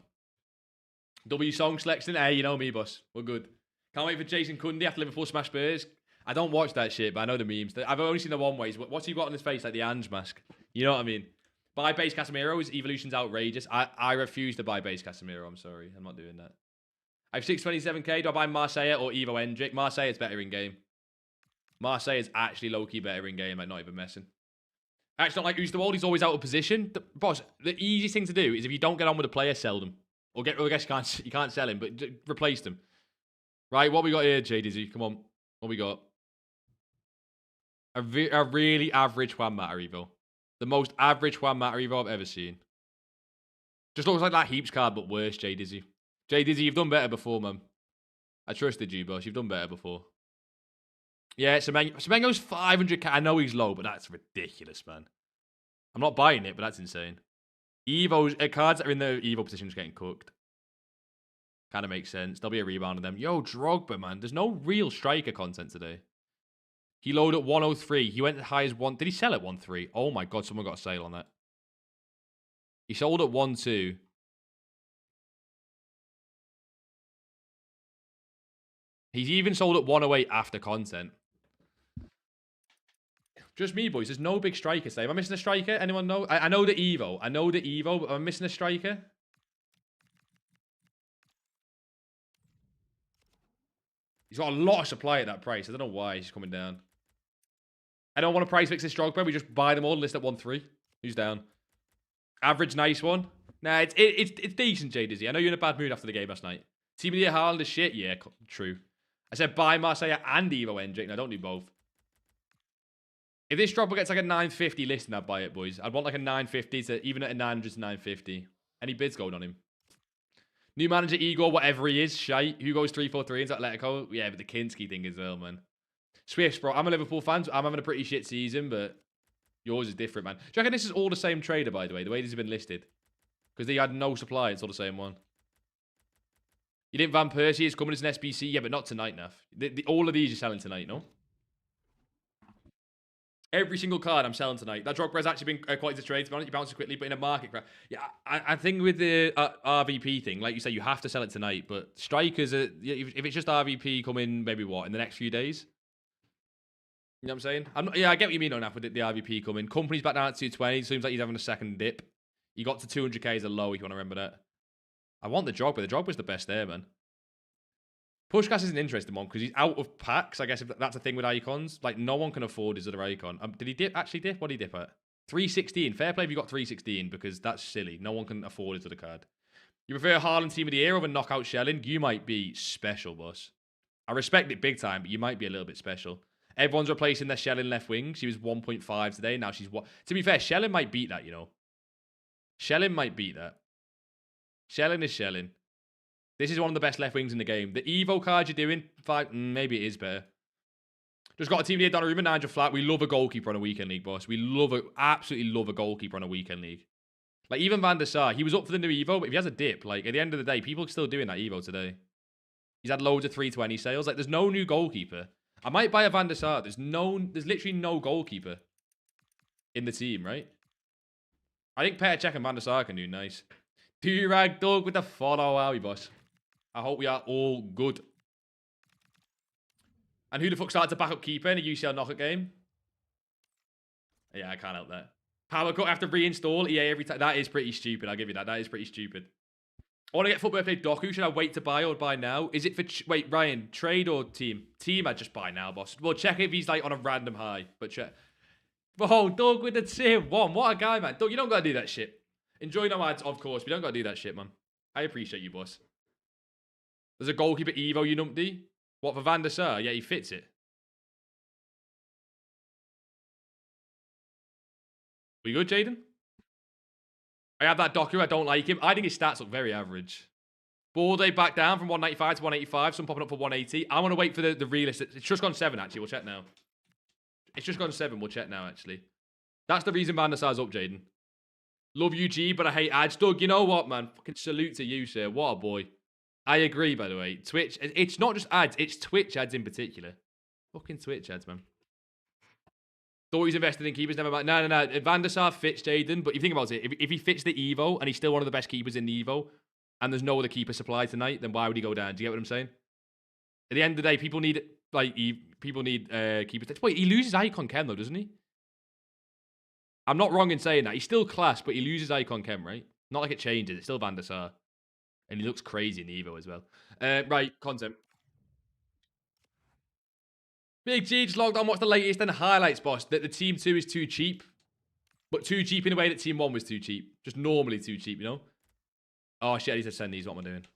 W song selection. Hey, you know me, boss. We're good. Can't wait for Jason Cundy after Liverpool smash Spurs. I don't watch that shit, but I know the memes. I've only seen the one ways. What's he got on his face? Like the Ange mask. You know what I mean? Buy base Casemiro. His evolution's outrageous. I refuse to buy base Casemiro. I'm sorry. I'm not doing that. I have 627k. Do I buy Marseille or Evo Hendrick? Marseille is better in game. Marseille is actually low-key better in game. Like, not even messing. I actually don't like Oosterwald. He's always out of position. Boss, the easiest thing to do is if you don't get on with a player, sell them. Or I guess you can't sell him, but replace them. Right, what we got here, J Dizzy? Come on. What we got? A really average Juan Mata Evo. The most average Juan Mata Evo I've ever seen. Just looks like that Heaps card, but worse, J Dizzy. J Dizzy, you've done better before, man. I trusted you, boss. You've done better before. Yeah, Semenyo's 500k. I know he's low, but that's ridiculous, man. I'm not buying it, but that's insane. Cards that are in the Evo position just getting cooked. Kind of makes sense. There'll be a rebound on them. Yo, Drogba, man. There's no real striker content today. He loaded at 103. He went as high as 1... Did he sell at 1.3? Oh my god, someone got a sale on that. He sold at 1.2. He's even sold at 108 after content. Just me, boys. There's no big striker today. Am I missing a striker? Anyone know? I know the Evo. I know the Evo, but am I missing a striker? He's got a lot of supply at that price. I don't know why he's coming down. I don't want to price fix this Drogba. We just buy them all and list at 1.3. Who's down? Average, nice one. Nah, it's decent, J Dizzy. I know you're in a bad mood after the game last night. Team of the year Haaland is shit. Yeah, true. I said buy Marseille and Evo Hendrick. No, don't do both. If this Drogba gets like a 950 listing, I'd buy it, boys. I'd want like a 950 to even at a 900 to 950. Any bids going on him? New manager Igor, whatever he is, shite. Who goes 3-4-3 into Atletico? Yeah, but the Kinski thing as well, man. Swifts, bro. I'm a Liverpool fan, so I'm having a pretty shit season, but yours is different, man. Do you reckon this is all the same trader, by the way? The way these have been listed? Because they had no supply. It's all the same one. You didn't Van Persie is coming as an SBC? Yeah, but not tonight, Naf. All of these are selling tonight, no? Every single card I'm selling tonight. That Drogba has actually been quite a trade, to be honest. You bounce it quickly, but in a market crash. Yeah, I think with the RVP thing, like you say, you have to sell it tonight. But strikers, if it's just RVP coming, maybe what, in the next few days? You know what I'm saying? Yeah, I get what you mean on that with the RVP coming. Company's back down at 220. Seems like he's having a second dip. He got to 200k as a low, if you want to remember that. I want the Drogba. The Drogba's the best there, man. Pushkas is an interesting one because he's out of packs. I guess if that's a thing with icons. Like, no one can afford his other icon. Did he actually dip? What did he dip at? 316. Fair play if you got 316 because that's silly. No one can afford his other card. You prefer Haaland team of the year over knockout shelling? You might be special, boss. I respect it big time, but you might be a little bit special. Everyone's replacing their Shelling left wing. She was 1.5 today. Now she's what? To be fair, Shelling might beat that, you know. Shelling might beat that. Shelling is Shelling. This is one of the best left wings in the game. The Evo card you're doing, maybe it is better. Just got a team here, Donnarumma, 900 flat. We love a goalkeeper on a weekend league, boss. We absolutely love a goalkeeper on a weekend league. Like, even Van der Sar, he was up for the new Evo, but if he has a dip, like, at the end of the day, people are still doing that Evo today. He's had loads of 320 sales. Like, there's no new goalkeeper. I might buy a Van der Sar. There's literally no goalkeeper in the team, right? I think Petr Cech and Van der Sar can do nice. Durag Dog with the follow, are we, boss? I hope we are all good. And who the fuck started to back up keeper in a UCL knockout game? Yeah, I can't help that. Power cut have to reinstall EA every time. That is pretty stupid. I'll give you that. That is pretty stupid. I want to get FUT Birthday Doku. Should I wait to buy or buy now? Is it for... Wait, Ryan, trade or team? Team, I'd just buy now, boss. Well, check if he's like on a random high. But check. Oh, Doug with the tier 1. What a guy, man. Doug, you don't got to do that shit. Enjoy no ads, of course. But you don't got to do that shit, man. I appreciate you, boss. There's a goalkeeper Evo, you numpty. What, for Van der Sar? Yeah, he fits it. We good, Jaden? I have that Doku. I don't like him. I think his stats look very average. Ball day back down from 195 to 185. Some popping up for 180. I want to wait for the realistic. It's just gone 7, actually. We'll check now. It's just gone 7. We'll check now, actually. That's the reason Van der Sar's up, Jaden. Love you, G, but I hate ads. Doug, you know what, man? Fucking salute to you, sir. What a boy. I agree, by the way. Twitch, it's not just ads. It's Twitch ads in particular. Fucking Twitch ads, man. Thought he's invested in keepers. Never mind. No. Van der Sar fits Jaden, but if you think about it, if he fits the Evo and he's still one of the best keepers in the Evo, and there's no other keeper supply tonight, then why would he go down? Do you get what I'm saying? At the end of the day, people need keepers. Wait, he loses icon chem though, doesn't he? I'm not wrong in saying that. He's still class, but he loses icon chem, right? Not like it changes. It's still Van der Sar. And he looks crazy in the Evo as well. Right, content. Big G just logged on. What's the latest and highlights, boss? That the Team 2 is too cheap. But too cheap in a way that Team 1 was too cheap. Just normally too cheap, you know? Oh, shit, I need to send these. What am I doing?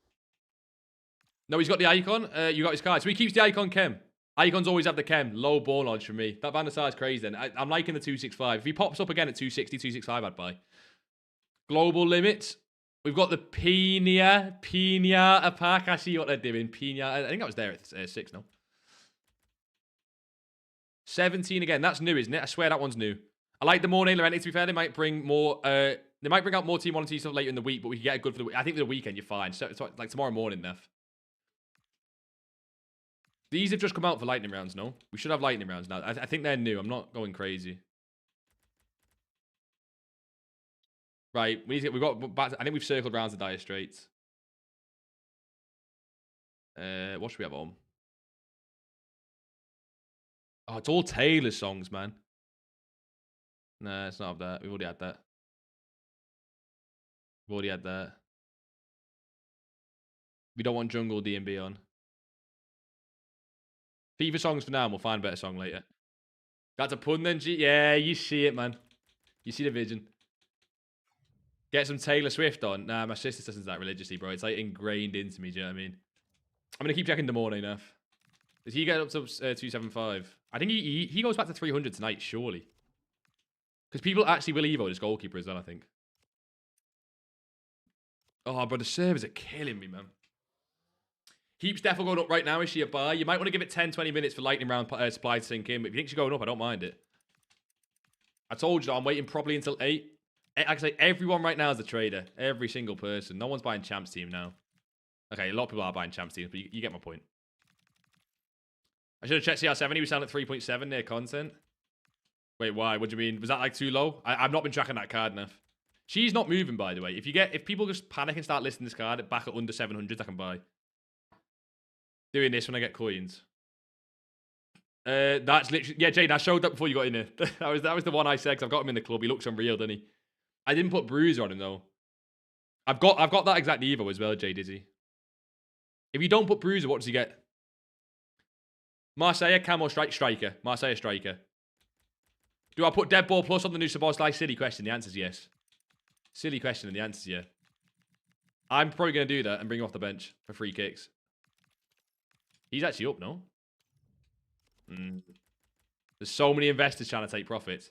No, he's got the icon. You got his card. So he keeps the icon chem. Icons always have the chem. Low ball odds from me. That Van der Sar is crazy then. I'm liking the 265. If he pops up again at 260, 265, I'd buy. Global limits. We've got the Pina pack. I see what they're doing. Pina. I think that was there at 6 now. 17 again. That's new, isn't it? I swear that one's new. I like the Morning Lorente, to be fair. They might bring more... they might bring out more Team 1 and Team stuff later in the week, but we can get it good for the week. I think for the weekend, you're fine. So, like tomorrow morning, Neff. These have just come out for lightning rounds, no? We should have lightning rounds now. I think they're new. I'm not going crazy. Right. We've got back to, I think we've circled rounds of Dire Straits. What should we have on? Oh, it's all Taylor songs, man. Nah, it's not of that. We've already had that. We've already had that. We don't want Jungle DMB on. FIFA songs for now, and we'll find a better song later. That's a pun then, G. Yeah, you see it, man. You see the vision. Get some Taylor Swift on. Nah, my sister listens to that religiously, bro. It's like ingrained into me, do you know what I mean? I'm going to keep checking the morning enough. Does he get up to 275? I think he goes back to 300 tonight, surely. Because people actually will Evo this goalkeeper as well, I think. Oh, bro, the servers are killing me, man. Heap's definitely going up right now. Is she a buy? You might want to give it 10, 20 minutes for lightning round supply to sink in. But if you think she's going up, I don't mind it. I told you, I'm waiting probably until 8. Like I say, everyone right now is a trader. Every single person. No one's buying Champs team now. Okay, a lot of people are buying Champs teams, but you get my point. I should have checked CR7. He was selling at 3.7 near content. Wait, why? What do you mean? Was that like too low? I've not been tracking that card enough. She's not moving, by the way. If people just panic and start listing this card back at under 700s, I can buy. Doing this when I get coins. That's literally... Yeah, Jade, I showed that before you got in here. that was the one I said, because I've got him in the club. He looks unreal, doesn't he? I didn't put Bruiser on him, though. I've got that exact Evo as well, Jade, is he? If you don't put Bruiser, what does he get? Marseille, Camo, Striker. Marseille, Striker. Do I put Dead Ball Plus on the new Sabozlai? Silly question. The answer's yes. Silly question, and the answer's yeah. I'm probably going to do that and bring him off the bench for free kicks. He's actually up, no? There's so many investors trying to take profits.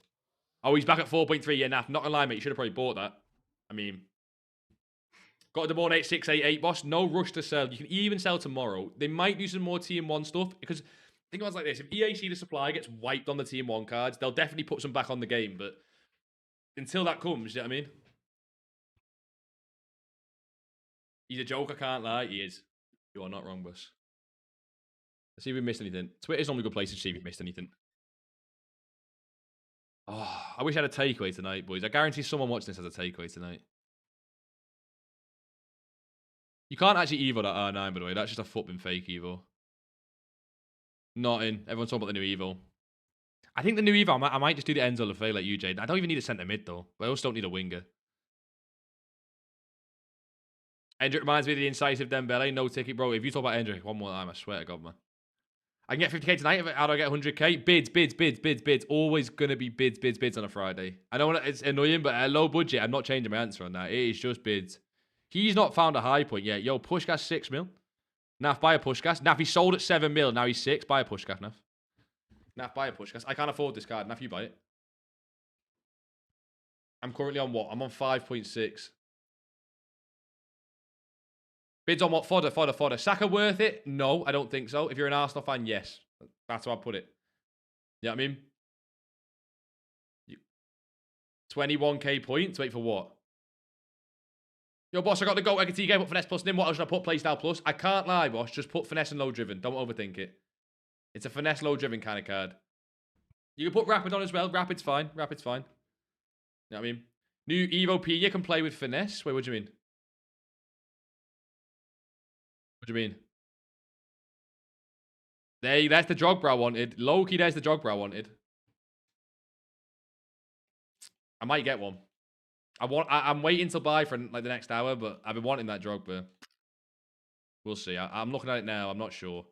Oh, he's back at 4.3. Yeah, nah, not gonna lie, mate. You should have probably bought that. I mean, got the more 8688, boss. No rush to sell. You can even sell tomorrow. They might do some more TM1 stuff because think about it like this: if EAC the supply gets wiped on the TM1 cards, they'll definitely put some back on the game. But until that comes, you know what I mean? He's a joke. I can't lie. He is. You are not wrong, boss. Let's see if we missed anything. Twitter's normally a good place to see if we missed anything. Oh, I wish I had a takeaway tonight, boys. I guarantee someone watching this has a takeaway tonight. You can't actually Evo that R9, by the way. That's just a flipping fake Evo. Not in. Everyone's talking about the new Evo. I think the new Evo, I might just do the Enzo Lefebvre like you, Jade. I don't even need a centre mid, though. But I also don't need a winger. Hendrick reminds me of the incisive Dembele. No ticket, bro. If you talk about Hendrick one more time, I swear to God, man. I can get 50k tonight. How do I get 100k? Bids. Always going to be bids on a Friday. I know it's annoying, but at a low budget, I'm not changing my answer on that. It is just bids. He's not found a high point yet. Yo, Pushkas 6 mil. Naf, buy a Pushkas. Naf, he sold at 7 mil. Now he's 6. Buy a Pushkas, Naf. Naf, buy a Pushkas. I can't afford this card. Naf, you buy it. I'm currently on what? I'm on 5.6. Bids on what? Fodder. Saka worth it? No, I don't think so. If you're an Arsenal fan, yes. That's how I put it. You know what I mean? 21k points. Wait for what? Yo, boss, I got the GOAT Egg game. Put finesse plus in. What else should I put? Playstyle plus. I can't lie, boss. Just put finesse and low driven. Don't overthink it. It's a finesse low driven kind of card. You can put rapid on as well. Rapid's fine. You know what I mean? New Evo P. You can play with finesse. Wait, what do you mean? What do you mean? That's the Drogba I wanted. Low-key, there's the Drogba I wanted. I might get one. I'm waiting to buy for like the next hour, but I've been wanting that Drogba. We'll see. I'm looking at it now. I'm not sure.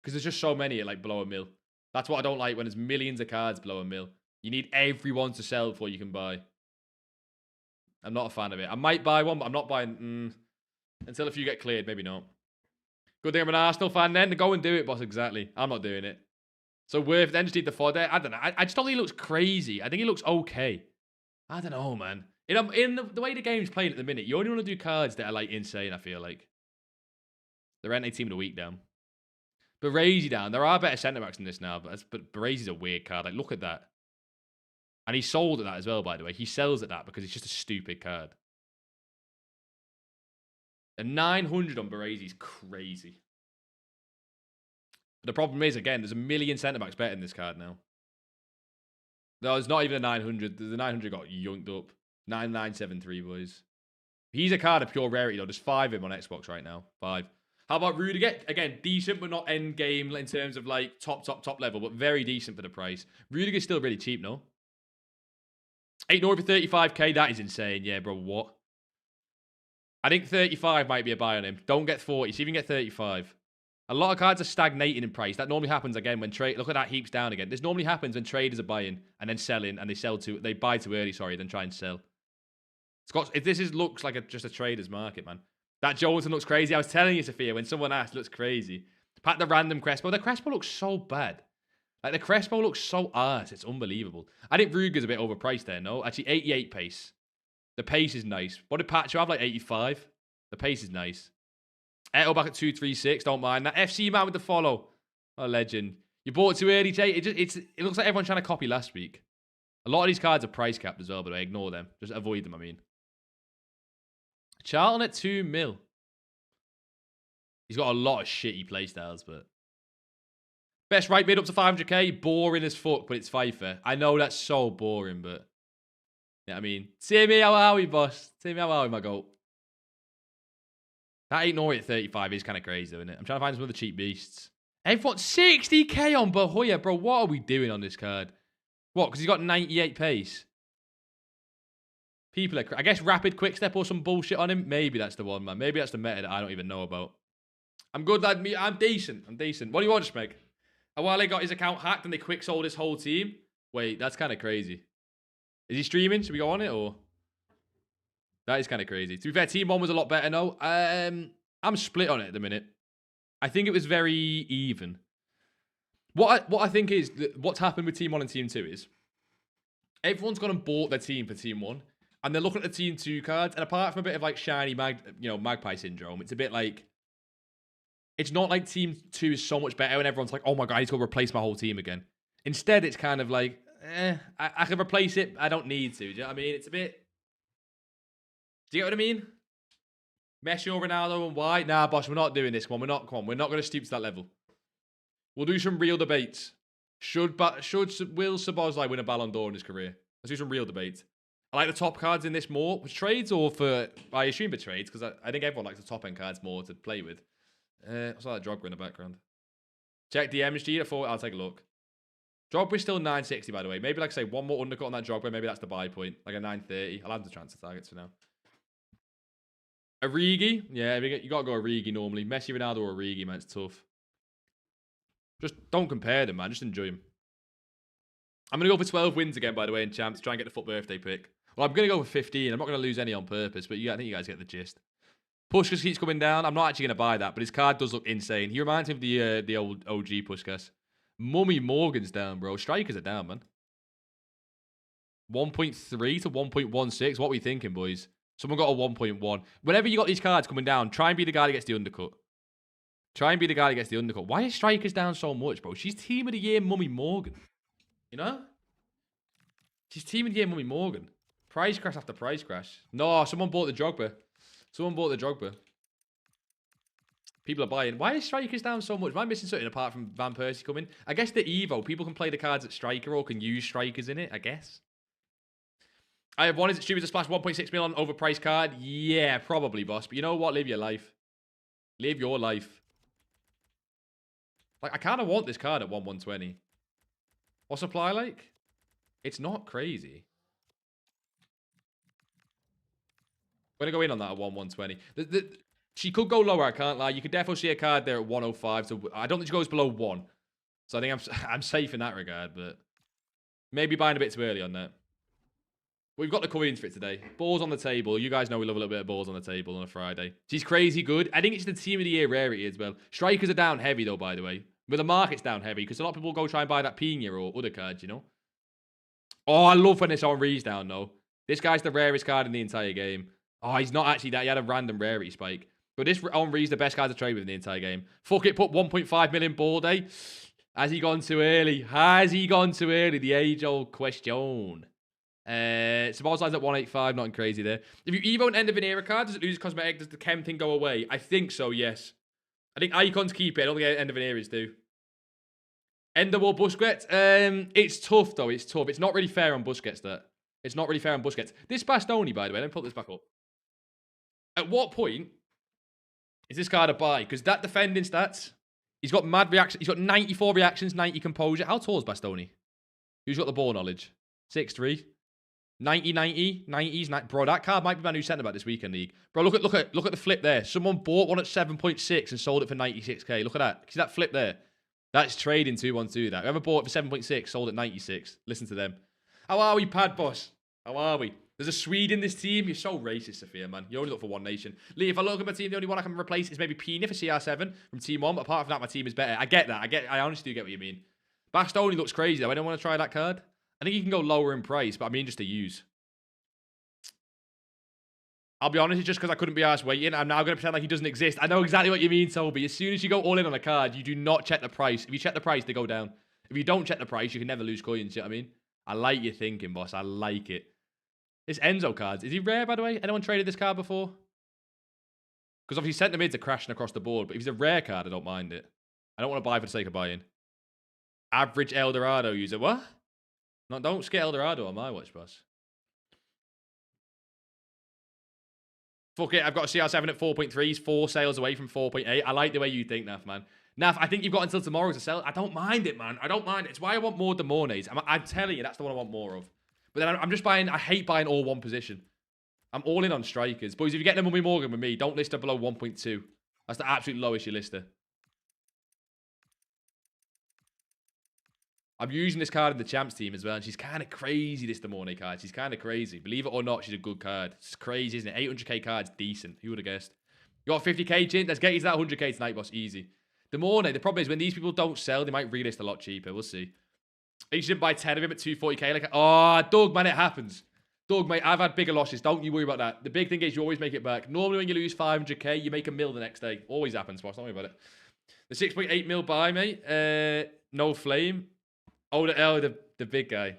Because there's just so many at like below a mil. That's what I don't like when there's millions of cards below a mil. You need everyone to sell before you can buy. I'm not a fan of it. I might buy one, but I'm not buying... until a few get cleared, maybe not. Good thing I'm an Arsenal fan then. Go and do it, boss. Exactly. I'm not doing it. So worth then just need the fodder. I don't know. I just don't think he looks crazy. I think he looks okay. I don't know, man. In the way the game's playing at the minute, you only want to do cards that are like insane, I feel like. The Rente team of the week down. Baresi down. There are better centre backs than this now, but Baresi's a weird card. Like, look at that. And he sold at that as well, by the way. He sells at that because it's just a stupid card. A 900 on Baresi's crazy. But the problem is, again, there's a million centre-backs better in this card now. There's not even a 900. The 900 got yoinked up. 9973, boys. He's a card of pure rarity, though. There's 5 of him on Xbox right now. 5. How about Rudiger? Again, decent, but not end game in terms of like top level, but very decent for the price. Rudiger's still really cheap, no? 8 Nori for 35k. That is insane. Yeah, bro, what? I think 35 might be a buy on him. Don't get 40. See if you can get 35. A lot of cards are stagnating in price. That normally happens again when trade. Look at that heaps down again. This normally happens when traders are buying and then selling, and they buy too early. Sorry, then try and sell. Looks like just a trader's market, man. That Johnson looks crazy. I was telling you, Sophia, when someone asked, looks crazy. Pat the random Crespo. The Crespo looks so bad. Like the Crespo looks so arse. It's unbelievable. I think Ruger's a bit overpriced there. No, actually 88 pace. The pace is nice. What did Patcho have? Like 85. The pace is nice. Eto back at 236. Don't mind that. FC man with the follow. What a legend. You bought it too early, Jay. It looks like everyone's trying to copy last week. A lot of these cards are price capped as well, but I ignore them. Just avoid them, I mean. Charlton at 2 mil. He's got a lot of shitty playstyles, but... Best right mid up to 500k. Boring as fuck, but it's FIFA. I know that's so boring, but... Yeah, I mean... See me, how are we, boss? See me, how are we, my goat? That ain't Nori at 35 is kind of crazy, though, isn't it? I'm trying to find some other cheap beasts. Everyone, 60k on Bahoya, bro. What are we doing on this card? What, because he's got 98 pace? People are... I guess rapid quick step or some bullshit on him. Maybe that's the one, man. Maybe that's the meta that I don't even know about. I'm good, lad. I'm decent. What do you want, Smeg? Awale got his account hacked and they quick sold his whole team. Wait, that's kind of crazy. Is he streaming? Should we go on it, or...? That is kind of crazy. To be fair, Team 1 was a lot better, no? I'm split on it at the minute. I think it was very even. What I think is what's happened with Team 1 and Team 2 is everyone's gone and bought their team for Team 1, and they're looking at the Team 2 cards, and apart from a bit of like shiny Magpie syndrome, it's a bit like, it's not like Team 2 is so much better and everyone's like, oh my god, he's got to replace my whole team again. Instead, it's kind of like, I can replace it, I don't need to. Do you know what I mean? It's a bit... Do you get what I mean? Messi or Ronaldo and why? Nah, boss, we're not doing this one. We're not going to stoop to that level. We'll do some real debates. Should Will Szoboszlai win a Ballon d'Or in his career? Let's do some real debates. I like the top cards in this more. For trades or for... I assume for trades, because I think everyone likes the top-end cards more to play with. I saw that Drogba in the background. Check the MSG at 4. I'll take a look. Drogba's still 960, by the way. Maybe, like I say, one more undercut on that Drogba. Maybe that's the buy point. Like a 930. I'll add the transfer targets for now. Origi. Yeah, you got to go Origi normally. Messi, Ronaldo, or Origi, man. It's tough. Just don't compare them, man. Just enjoy them. I'm going to go for 12 wins again, by the way, in champs. Try and get the FUT birthday pick. Well, I'm going to go for 15. I'm not going to lose any on purpose, but I think you guys get the gist. Puskás keeps coming down. I'm not actually going to buy that, but his card does look insane. He reminds me of the old OG Puskás. Mummy Morgan's down, bro. Strikers are down, man. 1.3 to 1.16. What are we thinking, boys? Someone got a 1.1. Whenever you got these cards coming down, try and be the guy that gets the undercut. Try and be the guy that gets the undercut. Why is Strikers down so much, bro? She's team of the year, Mummy Morgan. You know? She's team of the year, Mummy Morgan. Price crash after price crash. No, someone bought the Drogba. Someone bought the Drogba. People are buying. Why is Strikers down so much? Am I missing something apart from Van Persie coming? I guess the Evo. People can play the cards at Striker or can use Strikers in it, I guess. I have one. Is it stupid to splash 1.6 mil on overpriced card? Yeah, probably, boss. But you know what? Live your life. Live your life. Like, I kind of want this card at 1/120. What's supply like? It's not crazy. I'm going to go in on that at 1/120. She could go lower, I can't lie. You could definitely see a card there at 105. So I don't think she goes below 1. So I think I'm safe in that regard, but maybe buying a bit too early on that. We've got the coins for it today. Balls on the table. You guys know we love a little bit of balls on the table on a Friday. She's crazy good. I think it's the team of the year rarity as well. Strikers are down heavy though, by the way. But the market's down heavy because a lot of people go try and buy that Pina or other cards, you know? Oh, I love when this Henry's down though. This guy's the rarest card in the entire game. Oh, he's not actually that. He had a random rarity spike. But this Henry's the best card to trade with in the entire game. Fuck it, put 1.5 million ball day. Has he gone too early? Has he gone too early? The age-old question. Szoboszlai's at 185, nothing crazy there. If you Evo an end of an era card, does it lose cosmetic? Does the chem thing go away? I think so, yes. I think icons keep it. I don't think end of an eras do. End of war Busquets? It's tough, though. It's tough. It's not really fair on Busquets, that. It's not really fair on Busquets. This Bastoni, by the way, let me put this back up. At what point is this card a buy? Because that defending stats, he's got mad reaction. He's got 94 reactions, 90 composure. How tall is Bastoni? Who's got the ball knowledge? 6'3". 90, 90s. Bro, that card might be my new centre back this weekend league. Bro, look at the flip there. Someone bought one at 7.6 and sold it for 96k. Look at that. See that flip there? That's trading 2-1-2. That whoever bought it for 7.6 sold at 96. Listen to them. How are we, Pad Boss? How are we? There's a Swede in this team. You're so racist, Sophia, man. You only look for one nation. Lee, if I look at my team, the only one I can replace is maybe Pina for CR7 from Team 1. But apart from that, my team is better. I get that. I honestly do get what you mean. Bastoni looks crazy, though. I don't want to try that card. I think you can go lower in price, but I mean just to use. I'll be honest, it's just because I couldn't be asked waiting. I'm now going to pretend like he doesn't exist. I know exactly what you mean, Toby. As soon as you go all in on a card, you do not check the price. If you check the price, they go down. If you don't check the price, you can never lose coins, you know what I mean? I like your thinking, boss. I like it. This Enzo card, is he rare, by the way? Anyone traded this card before? Because obviously centre mids are crashing across the board, but if he's a rare card, I don't mind it. I don't want to buy for the sake of buying. Average Eldorado user. What? No, don't skip Eldorado on my watch, boss. Fuck it, I've got a CR7 at 4.3. He's 4 sales away from 4.8. I like the way you think, Naf, man. Naf, I think you've got until tomorrow to sell. I don't mind it, man. I don't mind it. It's why I want more Demornes. I'm telling you, that's the one I want more of. But then I'm just buying... I hate buying all one position. I'm all in on strikers. Boys, if you get them Mummy Morgan with me, don't list her below 1.2. That's the absolute lowest you list her. I'm using this card in the champs team as well, and she's kind of crazy, this Demorne card. She's kind of crazy. Believe it or not, she's a good card. It's crazy, isn't it? 800k card's decent. Who would have guessed? You got 50k, Chin? Let's get you to that 100k tonight, boss. Easy. The problem is when these people don't sell, they might relist a lot cheaper. We'll see. You shouldn't buy 10 of him at 240k. Like, oh, Doug, man, it happens. Doug, mate, I've had bigger losses. Don't you worry about that. The big thing is you always make it back. Normally when you lose 500k, you make a mil the next day. Always happens, boss. Don't worry about it. The 6.8 mil buy, mate. No flame. Oh, the big guy.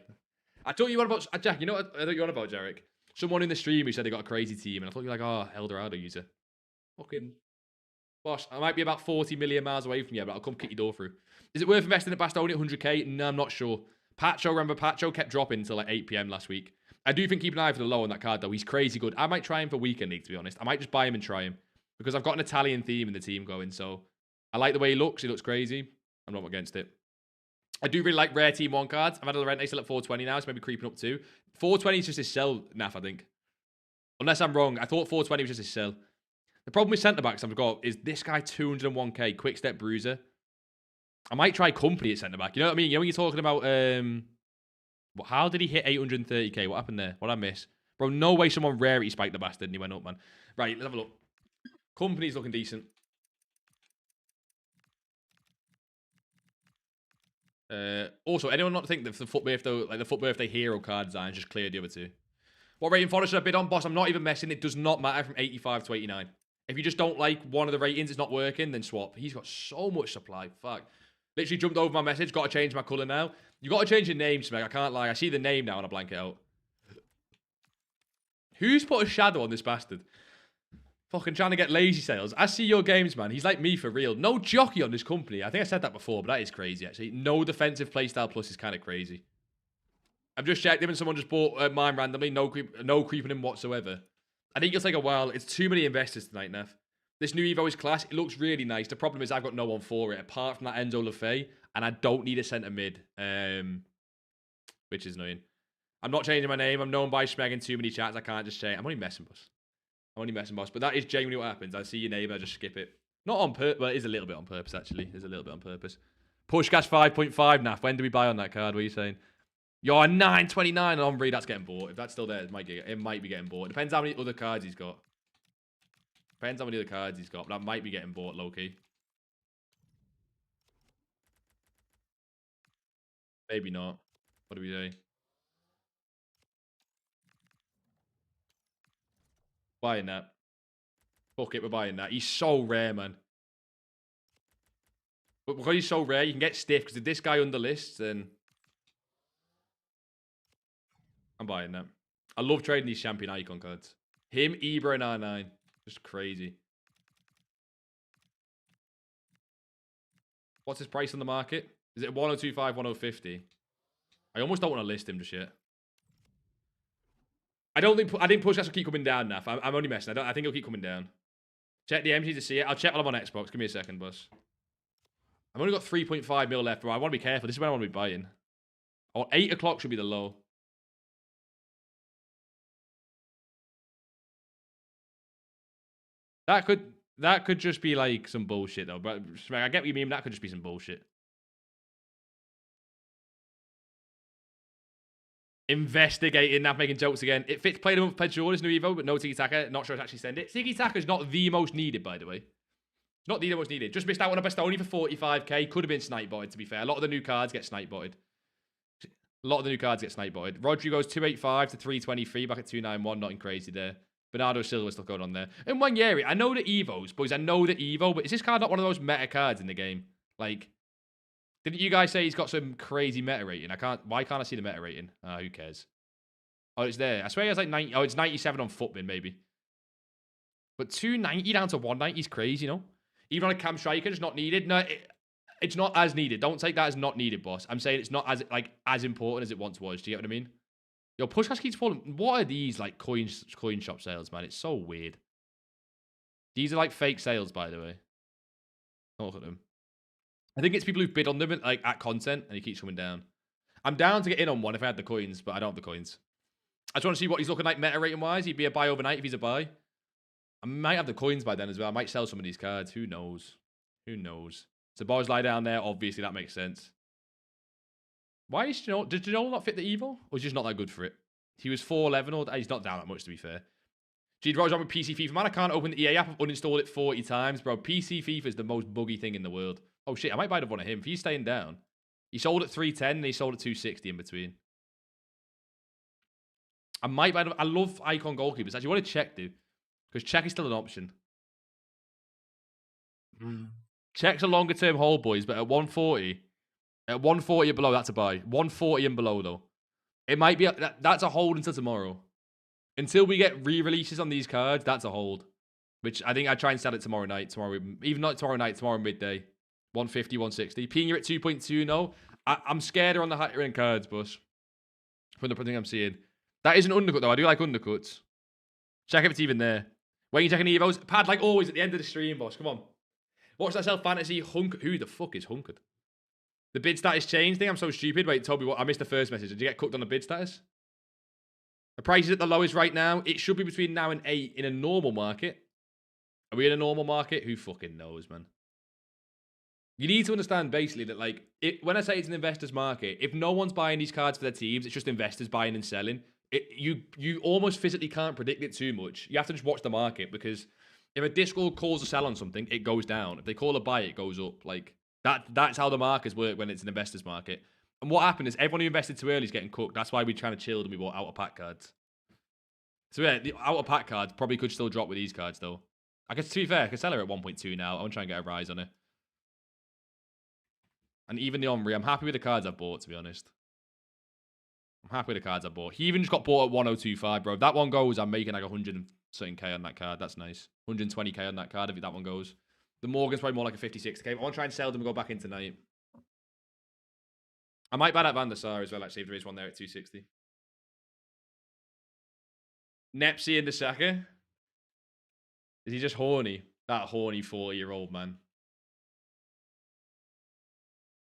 I thought you were on about... Jack, you know what I thought you were on about, Jarek? Someone in the stream who said they got a crazy team, and I thought you were like, oh, Eldorado user. Fucking... Boss, I might be about 40 million miles away from you, but I'll come kick your door through. Is it worth investing in Bastoni at 100k? No, I'm not sure. Pacho, remember, Pacho kept dropping until like 8 p.m. last week. I do think keep an eye for the low on that card, though. He's crazy good. I might try him for weekend league, to be honest. I might just buy him and try him. Because I've got an Italian theme in the team going, so... I like the way he looks. He looks crazy. I'm not against it. I do really like rare Team 1 cards. I've had a Lorente still at 420 now. It's maybe creeping up too. 420 is just his sell, Naf, I think. Unless I'm wrong. I thought 420 was just his sell. The problem with centre-backs I've got is this guy 201k, quick step bruiser. I might try Company at centre-back. You know what I mean? You know when you're talking about... how did he hit 830k? What happened there? What did I miss? Bro, no way someone rarity spiked the bastard and he went up, man. Right, let's have a look. Company's looking decent. Also, anyone not think that the FUT birthday hero card design just cleared the other two? What rating fodder should I bid on, boss? I'm not even messing. It does not matter from 85 to 89. If you just don't like one of the ratings, it's not working, then swap. He's got so much supply. Fuck. Literally jumped over my message. Got to change my colour now. You got to change your name, Smeg. I can't lie. I see the name now and I blank it out. Who's put a shadow on this bastard? Fucking trying to get lazy sales. I see your games, man. He's like me for real. No jockey on this company. I think I said that before, but that is crazy, actually. No defensive playstyle plus is kind of crazy. I've just checked him and someone just bought mine randomly. No creeping him whatsoever. I think it'll take a while. It's too many investors tonight, Neff. This new Evo is class. It looks really nice. The problem is I've got no one for it, apart from that Enzo Lefebvre, and I don't need a centre mid, which is annoying. I'm not changing my name. I'm known by Schmeg in too many chats. I can't just change. I'm only messing, boss. I'm only messing, boss. But that is genuinely what happens. I see your name, I just skip it. Not on purpose, but it is a little bit on purpose, actually. It's a little bit on purpose. Pushcash 5.5, Naf. When do we buy on that card? What are you saying? You're 929 on Omri. That's getting bought. If that's still there, it might be getting bought. It depends how many other cards he's got. Depends how many other cards he's got. But that might be getting bought, low-key. Maybe not. What do we do? Buying that. Fuck it, we're buying that. He's so rare, man. But because he's so rare, you can get stiff. Because if this guy underlists, then... I'm buying that. I love trading these champion icon cards. Him, Ibra, and R9. Just crazy. What's his price on the market? Is it 1025, 1050? I almost don't want to list him just yet. I think Pushcash will keep coming down, Naf. I'm only messing. I think he'll keep coming down. Check the MG to see it. I'll check while I'm on Xbox. Give me a second, boss. I've only got 3.5 mil left, but I want to be careful. This is when I want to be buying. Or 8 o'clock should be the low. That could just be like some bullshit though. But I get what you mean. That could just be some bullshit. Investigating, now making jokes again. It fits played him with Pedro's new Evo, but no Tiki Taka. Not sure to actually send it. Tiki Taka is not the most needed, by the way. Not the most needed. Just missed out on a Bastoni for 45k. Could have been snipe botted, to be fair. A lot of the new cards get snipe botted. Rodri goes 285 to 323, back at 291. Nothing crazy there. Bernardo Silva still going on there. And Wanyeri, I know the Evos, boys. I know the Evo, but is this card not one of those meta cards in the game? Like, didn't you guys say he's got some crazy meta rating? Why can't I see the meta rating? Who cares? Oh, it's there. I swear he has like 90. Oh, it's 97 on Footbin, maybe. But 290 down to 190 is crazy, you know? Even on a cam striker, it's not needed. No, it's not as needed. Don't take that as not needed, boss. I'm saying it's not as important as it once was. Do you get what I mean? Yo, Pushcash keeps falling. What are these like coin shop sales, man? It's so weird. These are like fake sales, by the way. Look at them. I think it's people who've bid on them like at content, and he keeps coming down. I'm down to get in on one if I had the coins, but I don't have the coins. I just want to see what he's looking like meta rating wise. He'd be a buy overnight if he's a buy. I might have the coins by then as well. I might sell some of these cards. Who knows? Who knows? So boys lie down there. Obviously, that makes sense. Why is Janol? Did Janol not fit the Evo? Or is he just not that good for it? He was 411 or he's not down that much, to be fair. G Rogers on with PC FIFA. Man, I can't open the EA app. I've uninstalled it 40 times, bro. PC FIFA is the most buggy thing in the world. Oh, shit. I might buy one of him. If he's staying down. He sold at 310 and he sold at 260 in between. I might buy. I love icon goalkeepers. Actually, what did Czech do? Because Czech is still an option. Czech's a longer term hold, boys, but at 140 or below, that's a buy. 140 and below, though. It might be. That's a hold until tomorrow. Until we get re-releases on these cards, that's a hold. Which I think I'd try and sell it tomorrow night. Even not tomorrow night, tomorrow midday. 150, 160. Pina at 2.2, no. I'm scared on the higher end cards, boss. From the thing I'm seeing. That is an undercut, though. I do like undercuts. Check if it's even there. When you checking Evos, Pad, like always, at the end of the stream, boss. Come on. Watch that self fantasy hunk. Who the fuck is hunkered? The bid status changed thing. I'm so stupid. Wait, Toby, what? I missed the first message. Did you get cooked on the bid status? The price is at the lowest right now. It should be between now and 8 in a normal market. Are we in a normal market? Who fucking knows, man? You need to understand basically that, like, when I say it's an investor's market, if no one's buying these cards for their teams, it's just investors buying and selling. You almost physically can't predict it too much. You have to just watch the market, because if a Discord calls a sell on something, it goes down. If they call a buy, it goes up. Like that's how the markets work when it's an investor's market. And what happened is everyone who invested too early is getting cooked. That's why we're trying to chill and we bought out of pack cards. So yeah, the out of pack cards probably could still drop with these cards though. I guess, to be fair, I can sell her at 1.2 now. I want to try and get a rise on it. And even the Omri, I'm happy with the cards I've bought, to be honest. I'm happy with the cards I bought. He even just got bought at 1025, bro. If that one goes, I'm making like 100 and something K on that card. That's nice. 120K on that card if that one goes. The Morgan's probably more like a 56K. I want to try and sell them and go back in tonight. I might buy that Van der Sar as well, actually, if there is one there at 260. Nepsi and the Saka. Is he just horny? That horny 40-year-old man.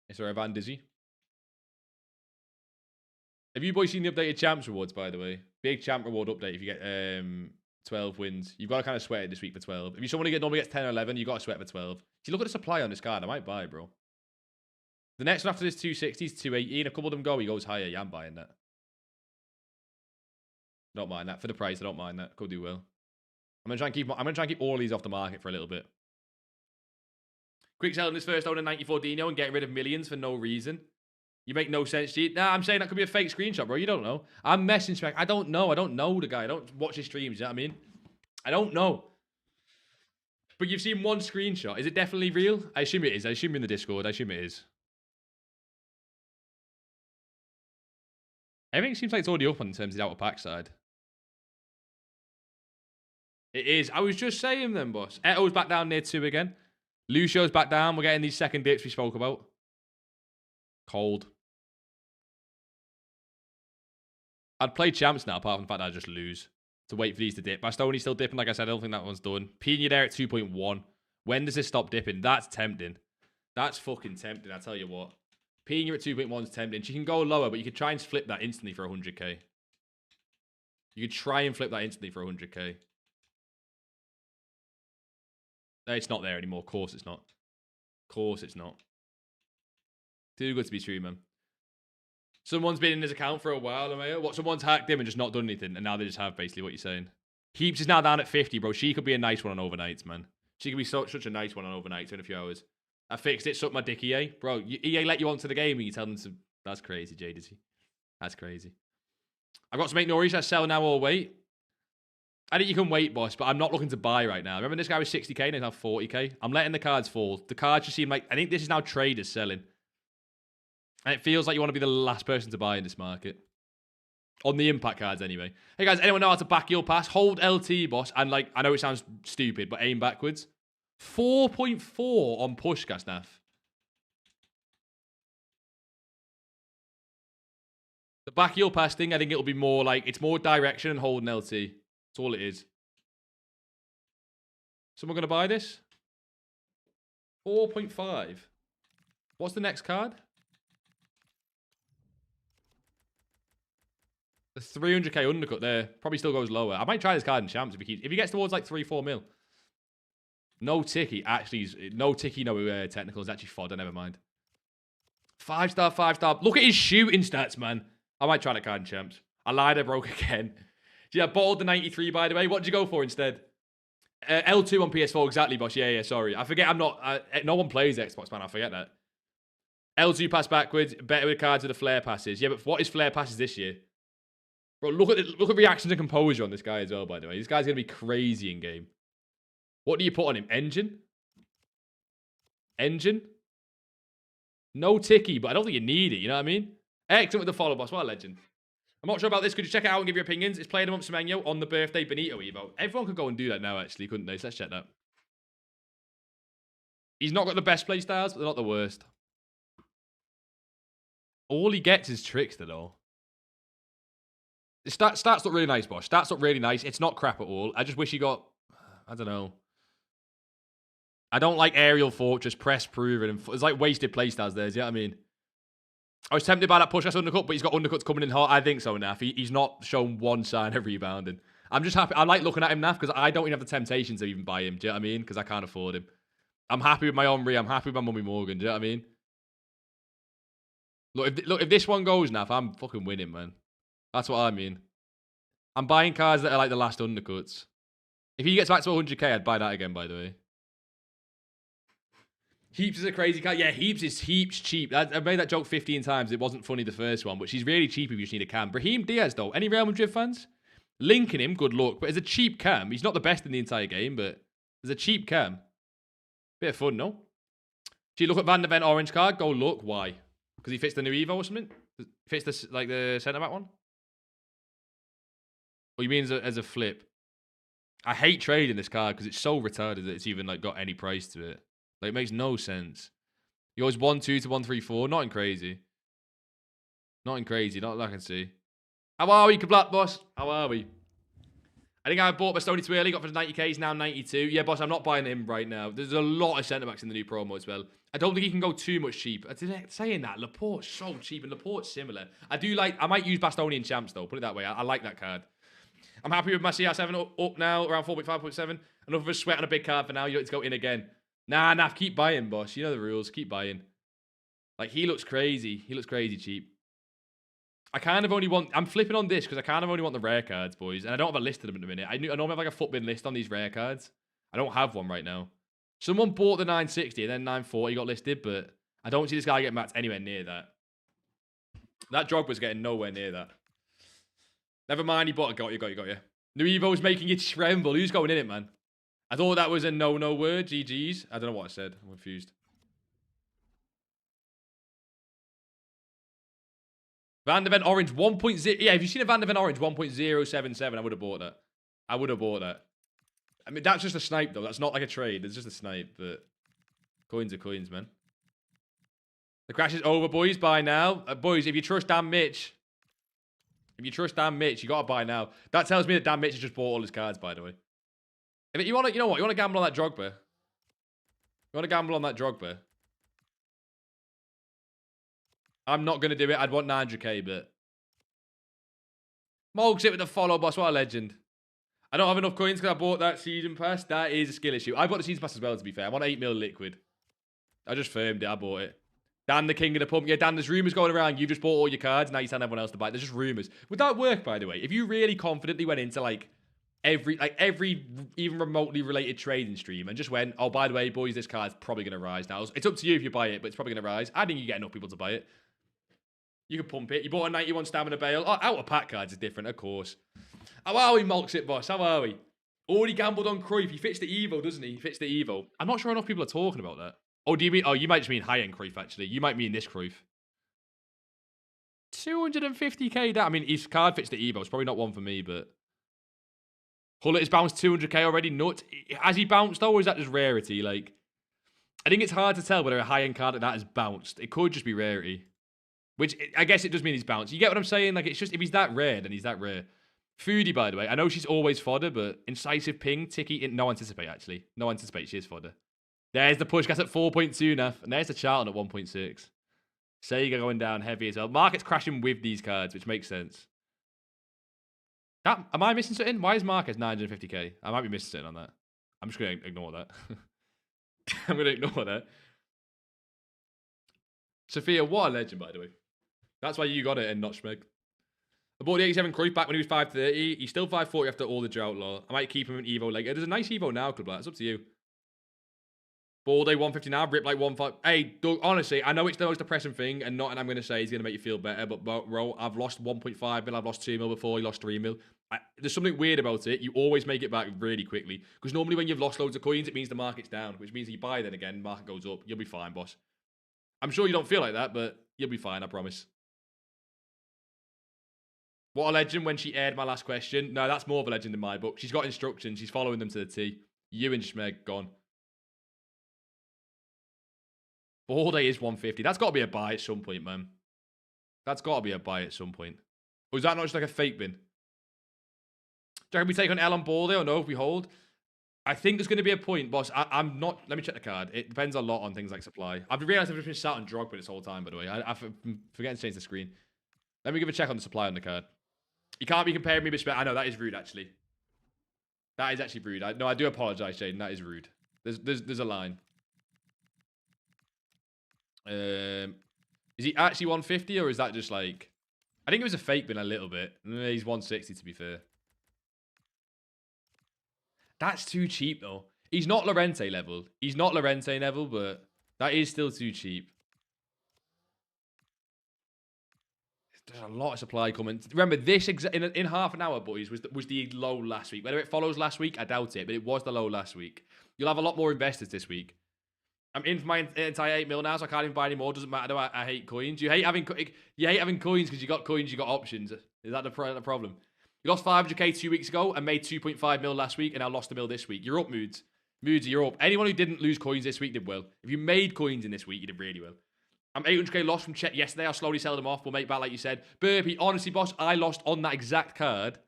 Is there a Van Dizzy? Have you boys seen the updated champs rewards, by the way? Big champ reward update if you get 12 wins. You've got to kind of sweat it this week for 12. If you're someone who normally gets 10 or 11, you've got to sweat for 12. If you look at the supply on this card, I might buy, bro. The next one after this 260 is 280. And a couple of them go, he goes higher. Yeah, I'm buying that. Don't mind that. For the price, I don't mind that. Could do well. I'm gonna try and keep all of these off the market for a little bit. Quick selling this first owner 94 Dino and getting rid of millions for no reason. You make no sense, G. Nah, I'm saying that could be a fake screenshot, bro. You don't know. I'm messing back. I don't know. I don't know the guy. I don't watch his streams. You know what I mean? I don't know. But you've seen one screenshot. Is it definitely real? I assume it is. I assume in the Discord. I assume it is. Everything seems like it's already up in terms of the outer pack side. It is. I was just saying then, boss. Eto's back down near 2 again. Lucio's back down. We're getting these second dips we spoke about. Cold. I'd play champs now, apart from the fact that I'd just lose. To wait for these to dip. Bastoni's still dipping, like I said. I don't think that one's done. Pina there at 2.1. When does this stop dipping? That's tempting. That's fucking tempting, I tell you what. Pina at 2.1 is tempting. She can go lower, but you could try and flip that instantly for 100k. You could try and flip that instantly for 100k. No, it's not there anymore. Of course it's not. Of course it's not. Too good to be true, man. Someone's been in his account for a while, Amaya. What? Someone's hacked him and just not done anything, and now they just have basically what you're saying. Heaps is now down at 50, bro. She could be a nice one on overnights, man. She could be such a nice one on overnights in a few hours. I fixed it. Suck my dick, EA. Bro, EA let you onto the game and you tell them to... That's crazy, JDC. That's crazy. I've got to make no reason. I sell now or wait. I think you can wait, boss, but I'm not looking to buy right now. Remember this guy was 60k and he's now 40k? I'm letting the cards fall. The cards just seem like... I think this is now traders selling. And it feels like you want to be the last person to buy in this market. On the impact cards, anyway. Hey, guys, anyone know how to back your pass? Hold LT, boss. And, like, I know it sounds stupid, but aim backwards. 4.4 on push, Gasnaff. The back heel pass thing, I think it'll be more like... It's more direction and holding LT. That's all it is. Someone going to buy this? 4.5. What's the next card? The 300k undercut there. Probably still goes lower. I might try this card in champs if he gets towards like 3-4 mil. No ticky. Actually, no ticky, no technical. It's actually fodder. Never mind. 5-star, 5-star. Look at his shooting stats, man. I might try that card in champs. I lied. I broke again. Yeah, bottled the 93, by the way. What did you go for instead? L2 on PS4, exactly, boss. Yeah, sorry. I forget I'm not... no one plays Xbox, man. I forget that. L2 pass backwards, better with cards with the flare passes. Yeah, but what is flare passes this year? Bro, look at reactions and composure on this guy as well, by the way. This guy's going to be crazy in game. What do you put on him? Engine? Engine? No ticky, but I don't think you need it, you know what I mean? Excellent with the follow, boss. What a legend. I'm not sure about this. Could you check it out and give your opinions? It's playing amongst Semenyo on the birthday Benito Evo. Everyone could go and do that now, actually, couldn't they? So let's check that. He's not got the best play styles, but they're not the worst. All he gets is tricks, though. The stats look really nice, boss. Stats look really nice. It's not crap at all. I just wish he got... I don't know. I don't like aerial fortress, press proven, and it's like wasted playstyles there, you know what I mean? I was tempted by that push undercut, but he's got undercuts coming in hard. I think so, Naf. He's not shown one sign of rebounding. I'm just happy. I like looking at him, Naf, because I don't even have the temptation to even buy him, do you know what I mean? Because I can't afford him. I'm happy with my Omri. I'm happy with my Mummy Morgan, do you know what I mean? Look, if this one goes, Naf, I'm fucking winning, man. That's what I mean. I'm buying cards that are like the last undercuts. If he gets back to 100k, I'd buy that again, by the way. Heaps is a crazy card. Yeah, Heaps is heaps cheap. I've made that joke 15 times. It wasn't funny the first one, but she's really cheap if you just need a cam. Brahim Diaz, though. Any Real Madrid fans? Linking him, good luck. But as a cheap cam, he's not the best in the entire game, but as a cheap cam, bit of fun, no? Do you look at Van der Ven orange card? Go look. Why? Because he fits the new Evo or something? Fits the centre-back one? Or you mean as a flip? I hate trading this card because it's so retarded that it's even like got any price to it. Like, it makes no sense. He goes 1-2 to 1-3-4. Not in crazy. Not in crazy. Not that I can see. How are we, Kablat, boss? How are we? I think I bought Bastoni too early. Got for 90k. He's now 92. Yeah, boss, I'm not buying him right now. There's a lot of centre-backs in the new promo as well. I don't think he can go too much cheap. Saying that, Laporte's so cheap and Laporte's similar. I might use Bastoni in champs, though. Put it that way. I like that card. I'm happy with my CR7 up now, around 4.5.7. Enough of a sweat on a big card for now. You don't need to go in again. Nah, keep buying, boss. You know the rules. Keep buying. Like, he looks crazy. He looks crazy cheap. I kind of only want... I'm flipping on this because I kind of only want the rare cards, boys. And I don't have a list of them in a minute. I normally have like a FUT bin list on these rare cards. I don't have one right now. Someone bought the 960 and then 940 got listed, but I don't see this guy get matched anywhere near that. That Drogba's getting nowhere near that. Never mind, he bought a... Got you. New Evo's making it tremble. Who's going in it, man? I thought that was a no-no word. GG's. I don't know what I said. I'm confused. Van der Ven Orange 1.0. Yeah, if you've seen a Van der Ven Orange 1.077, I would have bought that. I mean, that's just a snipe, though. That's not like a trade. It's just a snipe, but coins are coins, man. The crash is over, boys. Buy now. Boys, if you trust Dan Mitch, you got to buy now. That tells me that Dan Mitch has just bought all his cards, by the way. If you know what? You want to gamble on that Drogba? I'm not going to do it. I'd want 900k, but... Mogs it with the follow, boss. What a legend. I don't have enough coins because I bought that season pass. That is a skill issue. I bought the season pass as well, to be fair. I want 8 mil liquid. I just firmed it. I bought it. Dan, the king of the pump. Yeah, Dan, there's rumours going around. You've just bought all your cards. Now you're telling everyone else to buy it. There's just rumours. Would that work, by the way? If you really confidently went into, like... every even remotely related trading stream and just went, oh, by the way, boys, this card's probably going to rise now. It's up to you if you buy it, but it's probably going to rise. I think you get enough people to buy it. You can pump it. You bought a 91 stamina bale. Oh, out of pack cards is different, of course. How are we, Mulks it, boss? How are we? Already gambled on Cruyff. He fits the Evo, doesn't he? He fits the Evo. I'm not sure enough people are talking about that. Oh, do you mean... Oh, you might just mean high-end Cruyff, actually. You might mean this Cruyff. 250k. I mean, his card fits the Evo. It's probably not one for me, but... Hullet has bounced 200k already. Nut. Has he bounced, though, or is that just rarity? Like, I think it's hard to tell whether a high-end card like that has bounced. It could just be rarity. Which, I guess it does mean he's bounced. You get what I'm saying? Like, it's just, if he's that rare, then he's that rare. Foodie, by the way. I know she's always fodder, but incisive ping, ticky, no anticipate, actually. No anticipate, she is fodder. There's the push gas at 4.2 now. And there's the Charlton at 1.6. Sega going down heavy as well. Market's crashing with these cards, which makes sense. Am I missing something? Why is Marcus 950k? I might be missing something on that. I'm just going to ignore that. I'm going to ignore that. Sophia, what a legend, by the way. That's why you got it and not Schmeg. I bought the 87 Cruyff back when he was 530. He's still 540 after all the drought law. I might keep him in Evo later. There's a nice Evo now, Club. It's up to you. Ball day 150 now, rip like 1.5. Hey, Doug, honestly, I know it's the most depressing thing, and nothing I'm going to say is going to make you feel better, but bro, I've lost 1.5 mil, I've lost 2 mil before, you lost 3 mil. There's something weird about it. You always make it back really quickly, because normally when you've lost loads of coins, it means the market's down, which means you buy then again, market goes up. You'll be fine, boss. I'm sure you don't feel like that, but you'll be fine, I promise. What a legend when she aired my last question. No, that's more of a legend in my book. She's got instructions. She's following them to the T. You and Schmeg, gone. Ball day is 150. That's got to be a buy at some point, man. That's got to be a buy at some point. Or is that not just like a fake bin? Do you reckon we take on L on ball day or no if we hold? I think there's going to be a point, boss. I'm not... Let me check the card. It depends a lot on things like supply. I've realised I've just been sat on Drogba this whole time, by the way. I'm forgetting to change the screen. Let me give a check on the supply on the card. You can't be comparing me with... I know, that is rude, actually. That is actually rude. I do apologise, Jaden. That is rude. There's a line. Is he actually 150 or is that just like... I think it was a fake bin a little bit. He's 160 to be fair. That's too cheap though. He's not Llorente level. He's not Llorente level, but that is still too cheap. There's a lot of supply coming. Remember, this in half an hour, boys, was the low last week. Whether it follows last week, I doubt it, but it was the low last week. You'll have a lot more investors this week. I'm in for my entire 8 mil now, so I can't even buy any more. Doesn't matter though. I hate coins. You hate having coins because you got coins, you got options. Is that the problem? You lost 500k 2 weeks ago and made 2.5 mil last week, and now lost a mil this week. You're up, Moods. Moods, you're up. Anyone who didn't lose coins this week did well. If you made coins in this week, you did really well. I'm 800k lost from check yesterday. I'll slowly sell them off. We'll make back like you said. Burpee, honestly, boss, I lost on that exact card.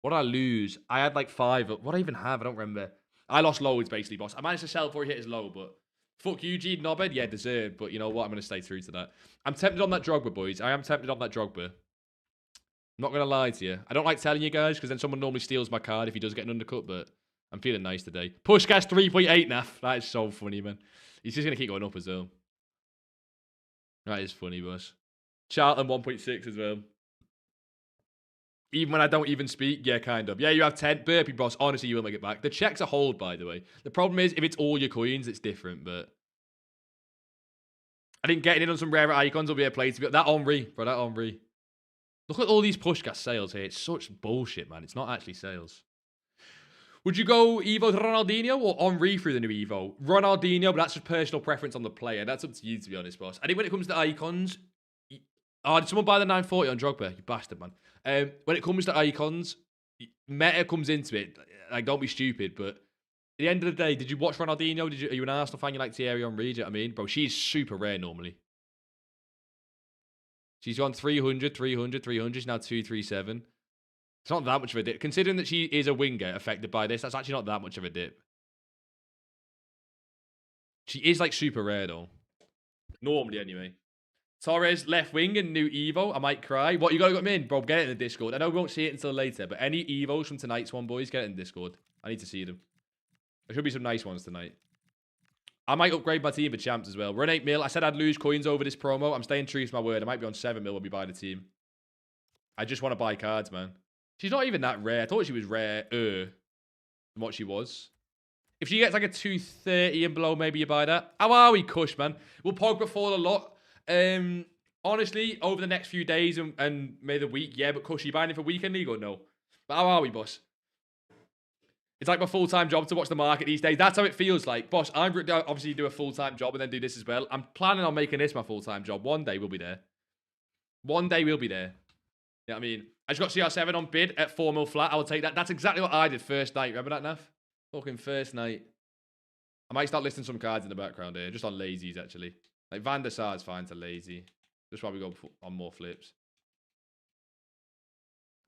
What did I lose? I had like 5. What did I even have? I don't remember. I lost loads, basically, boss. I managed to sell before he hit his low, but... Fuck you, G. Knobhead. Yeah, deserved. But you know what? I'm going to stay true to that. I'm tempted on that Drogba, boys. I am tempted on that Drogba. I'm not going to lie to you. I don't like telling you guys because then someone normally steals my card if he does get an undercut, but I'm feeling nice today. Pushcast 3.8 naff. That is so funny, man. He's just going to keep going up as well. That is funny, boss. Charlton 1.6 as well. Even when I don't even speak, yeah, kind of. Yeah, you have 10. Burpee, boss. Honestly, you will make it back. The checks are hold, by the way. The problem is, if it's all your coins, it's different, but... I think getting in on some rarer icons will be a play to be... That Henry, bro, that Henry. Look at all these pushcast sales here. It's such bullshit, man. It's not actually sales. Would you go Evo to Ronaldinho or Henry through the new Evo? Ronaldinho, but that's just personal preference on the player. That's up to you, to be honest, boss. I think when it comes to icons... Oh, did someone buy the 940 on Drogba? You bastard, man. When it comes to icons, meta comes into it. Like, don't be stupid, but at the end of the day, did you watch Ronaldinho? Are you an Arsenal fan? You like Thierry Henry? Do you know what I mean? Bro, she's super rare normally. She's gone 300, 300, 300. She's now 237. It's not that much of a dip. Considering that she is a winger affected by this, that's actually not that much of a dip. She is, like, super rare, though. Normally, anyway. Torres, left wing and new Evo. I might cry. What, you got to get me in? Bro, get it in the Discord. I know we won't see it until later, but any Evos from tonight's one, boys, get it in Discord. I need to see them. There should be some nice ones tonight. I might upgrade my team for champs as well. We're on 8 mil. I said I'd lose coins over this promo. I'm staying true to my word. I might be on 7 mil when we buy the team. I just want to buy cards, man. She's not even that rare. I thought she was rare than what she was. If she gets like a 230 and below, maybe you buy that. How are we, Kush, man? Will Pogba fall a lot? Honestly, over the next few days and maybe the week, yeah, but Kush, you buying it for weekend league or no? But how are we, boss? It's like my full-time job to watch the market these days. That's how it feels like. Boss, I'm obviously do a full-time job and then do this as well. I'm planning on making this my full-time job. One day we'll be there. One day we'll be there. You know what I mean? I just got CR7 on bid at 4 mil flat. I will take that. That's exactly what I did first night. Remember that, Naf? Fucking first night. I might start listing some cards in the background here. Just on lazies, actually. Like, Van der Sar's fine to lazy. Just why we go on more flips.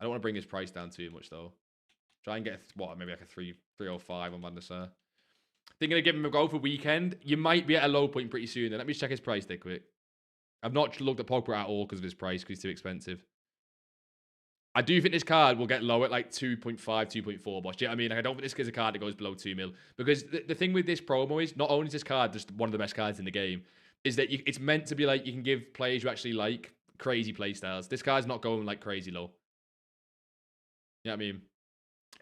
I don't want to bring his price down too much, though. Try and get, what, maybe like a 305 on Van der Sar. Thinking of giving him a go for weekend. You might be at a low point pretty soon. Then let me check his price there quick. I've not looked at Pogba at all because of his price, because he's too expensive. I do think this card will get low at like 2.5, 2.4, boss. Do you know what I mean? Like, I don't think this is a card that goes below 2 mil. Because the thing with this promo is, not only is this card just one of the best cards in the game, is that it's meant to be like, you can give players you actually like crazy play styles. This guy's not going like crazy low. You know what I mean?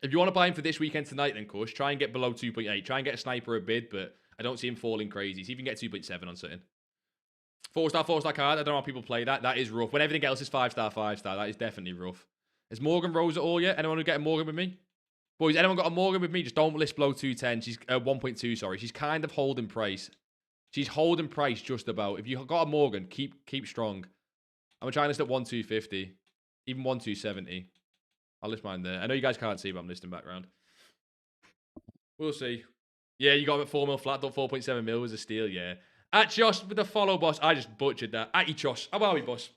If you want to buy him for this weekend tonight, then Kush, try and get below 2.8. Try and get a sniper a bid, but I don't see him falling crazy. See if you can get 2.7 on something. 4-star card. I don't know how people play that. That is rough. When everything else is 5-star, 5-star, that is definitely rough. Is Morgan Rose at all yet? Anyone who get a Morgan with me? Boys, anyone got a Morgan with me? Just don't list below 210. She's 1.2, sorry. She's kind of holding price. She's holding price just about. If you got a Morgan, keep strong. I'm going to try and list at 1.250. Even 1.270. I'll list mine there. I know you guys can't see, but I'm listing background. We'll see. Yeah, you got him at 4 mil flat. Thought 4.7 mil was a steal, yeah. At Josh with the follow, boss. I just butchered that. Atty Chos. How are we, boss?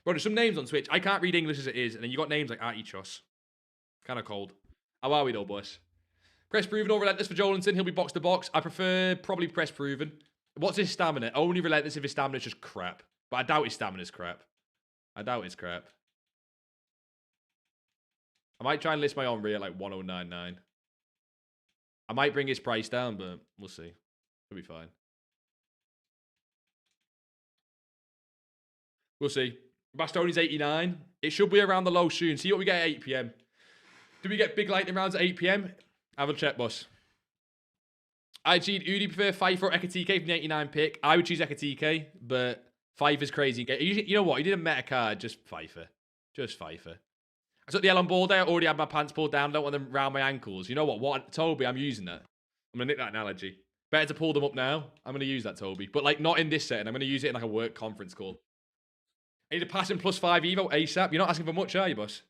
Bro, there's some names on Twitch. I can't read English as it is, and then you got names like Atty Chos. Kind of cold. How are we, though, boss? Press proven or relentless for Jolinson. He'll be box to box. I prefer probably press proven. What's his stamina? Only relentless if his stamina's just crap. But I doubt his stamina's crap. I doubt it's crap. I might try and list my Henri at like 1.099. I might bring his price down, but we'll see. It'll be fine. We'll see. Bastoni's 89. It should be around the low soon. See what we get at 8 p.m. Do we get big lightning rounds at 8 p.m? Have a check, boss. I cheat. Who do you prefer, Fife or Ekatike from the 89 pick? I would choose Ekatike, but Fife is crazy. You know what? He did a meta card. Just Fifer. Just Fifer. I took the L on ball day. I already had my pants pulled down. Don't want them around my ankles. You know what? Toby, I'm using that. I'm going to nick that analogy. Better to pull them up now. I'm going to use that, Toby. But like not in this setting. I'm going to use it in like a work conference call. I need a passing +5 Evo ASAP. You're not asking for much, are you, boss?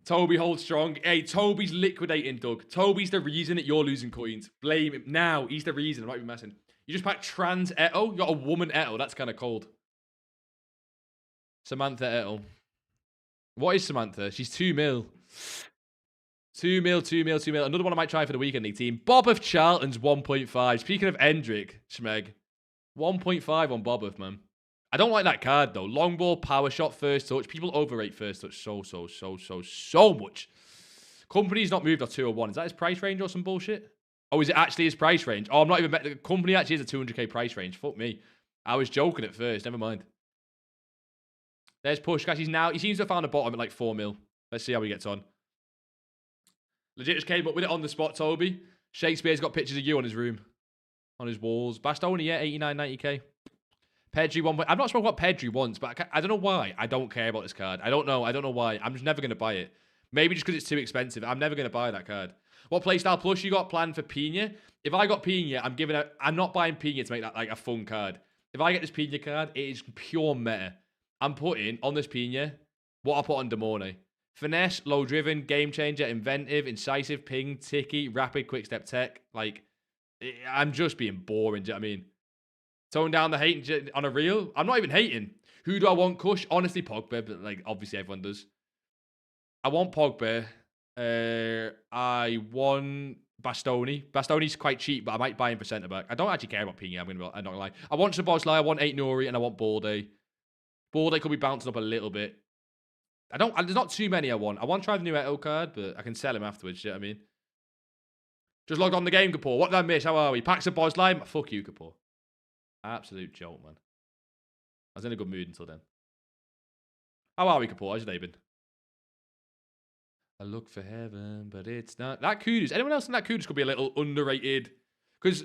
Toby holds strong. Hey, Toby's liquidating, Doug. Toby's the reason that you're losing coins. Blame him. Now, he's the reason. I might be messing. You just packed trans Eto. You got a woman Eto. That's kind of cold. Samantha Eto. What is Samantha? She's 2 mil. 2 mil, 2 mil, 2 mil. Another one I might try for the weekend league team. Bob of Charlton's 1.5. Speaking of Endrick, Schmeg. 1.5 on Bob, man. I don't like that card, though. Long ball, power shot, first touch. People overrate first touch so much. Company's not moved or 201. Is that his price range or some bullshit? Oh, is it actually his price range? Oh, I'm not even... The company actually is a 200k price range. Fuck me. I was joking at first. Never mind. There's Pushkash. He seems to have found a bottom at like 4 mil. Let's see how he gets on. Legit just came up with it on the spot, Toby. Shakespeare's got pictures of you on his room. On his walls. Bastoni, yeah, 89, 90k. Pedri 1. I'm not sure what Pedri wants, but I don't know why. I don't care about this card. I don't know why. I'm just never going to buy it. Maybe just because it's too expensive. I'm never going to buy that card. What Playstyle Plus you got planned for Pina? If I got Pina, I'm not buying Pina to make that like a fun card. If I get this Pina card, it is pure meta. I'm putting on this Pina what I put on Demone. Finesse, low driven, game changer, inventive, incisive, ping, ticky, rapid, quick step tech. Like, I'm just being boring. Do you know what I mean? Tone down the hate on a reel. I'm not even hating. Who do I want, Kush? Honestly, Pogba, but like obviously everyone does. I want Pogba. I want Bastoni. Bastoni's quite cheap, but I might buy him for centre back. I don't actually care about Ping. I'm not gonna lie. I want Szoboszlai, I want 8 Nuri, and I want Balde. Balde could be bouncing up a little bit. There's not too many I want. I want to try the new Eto card, but I can sell him afterwards. You know what I mean? Just logged on the game, Kapoor. What did I miss? How are we? Packs of Boslime. Fuck you, Kapoor. Absolute joke, man. I was in a good mood until then. How are we, Kapoor? How's your day been? I look for heaven, but it's not. That Kudus. Anyone else in that Kudus could be a little underrated? Because,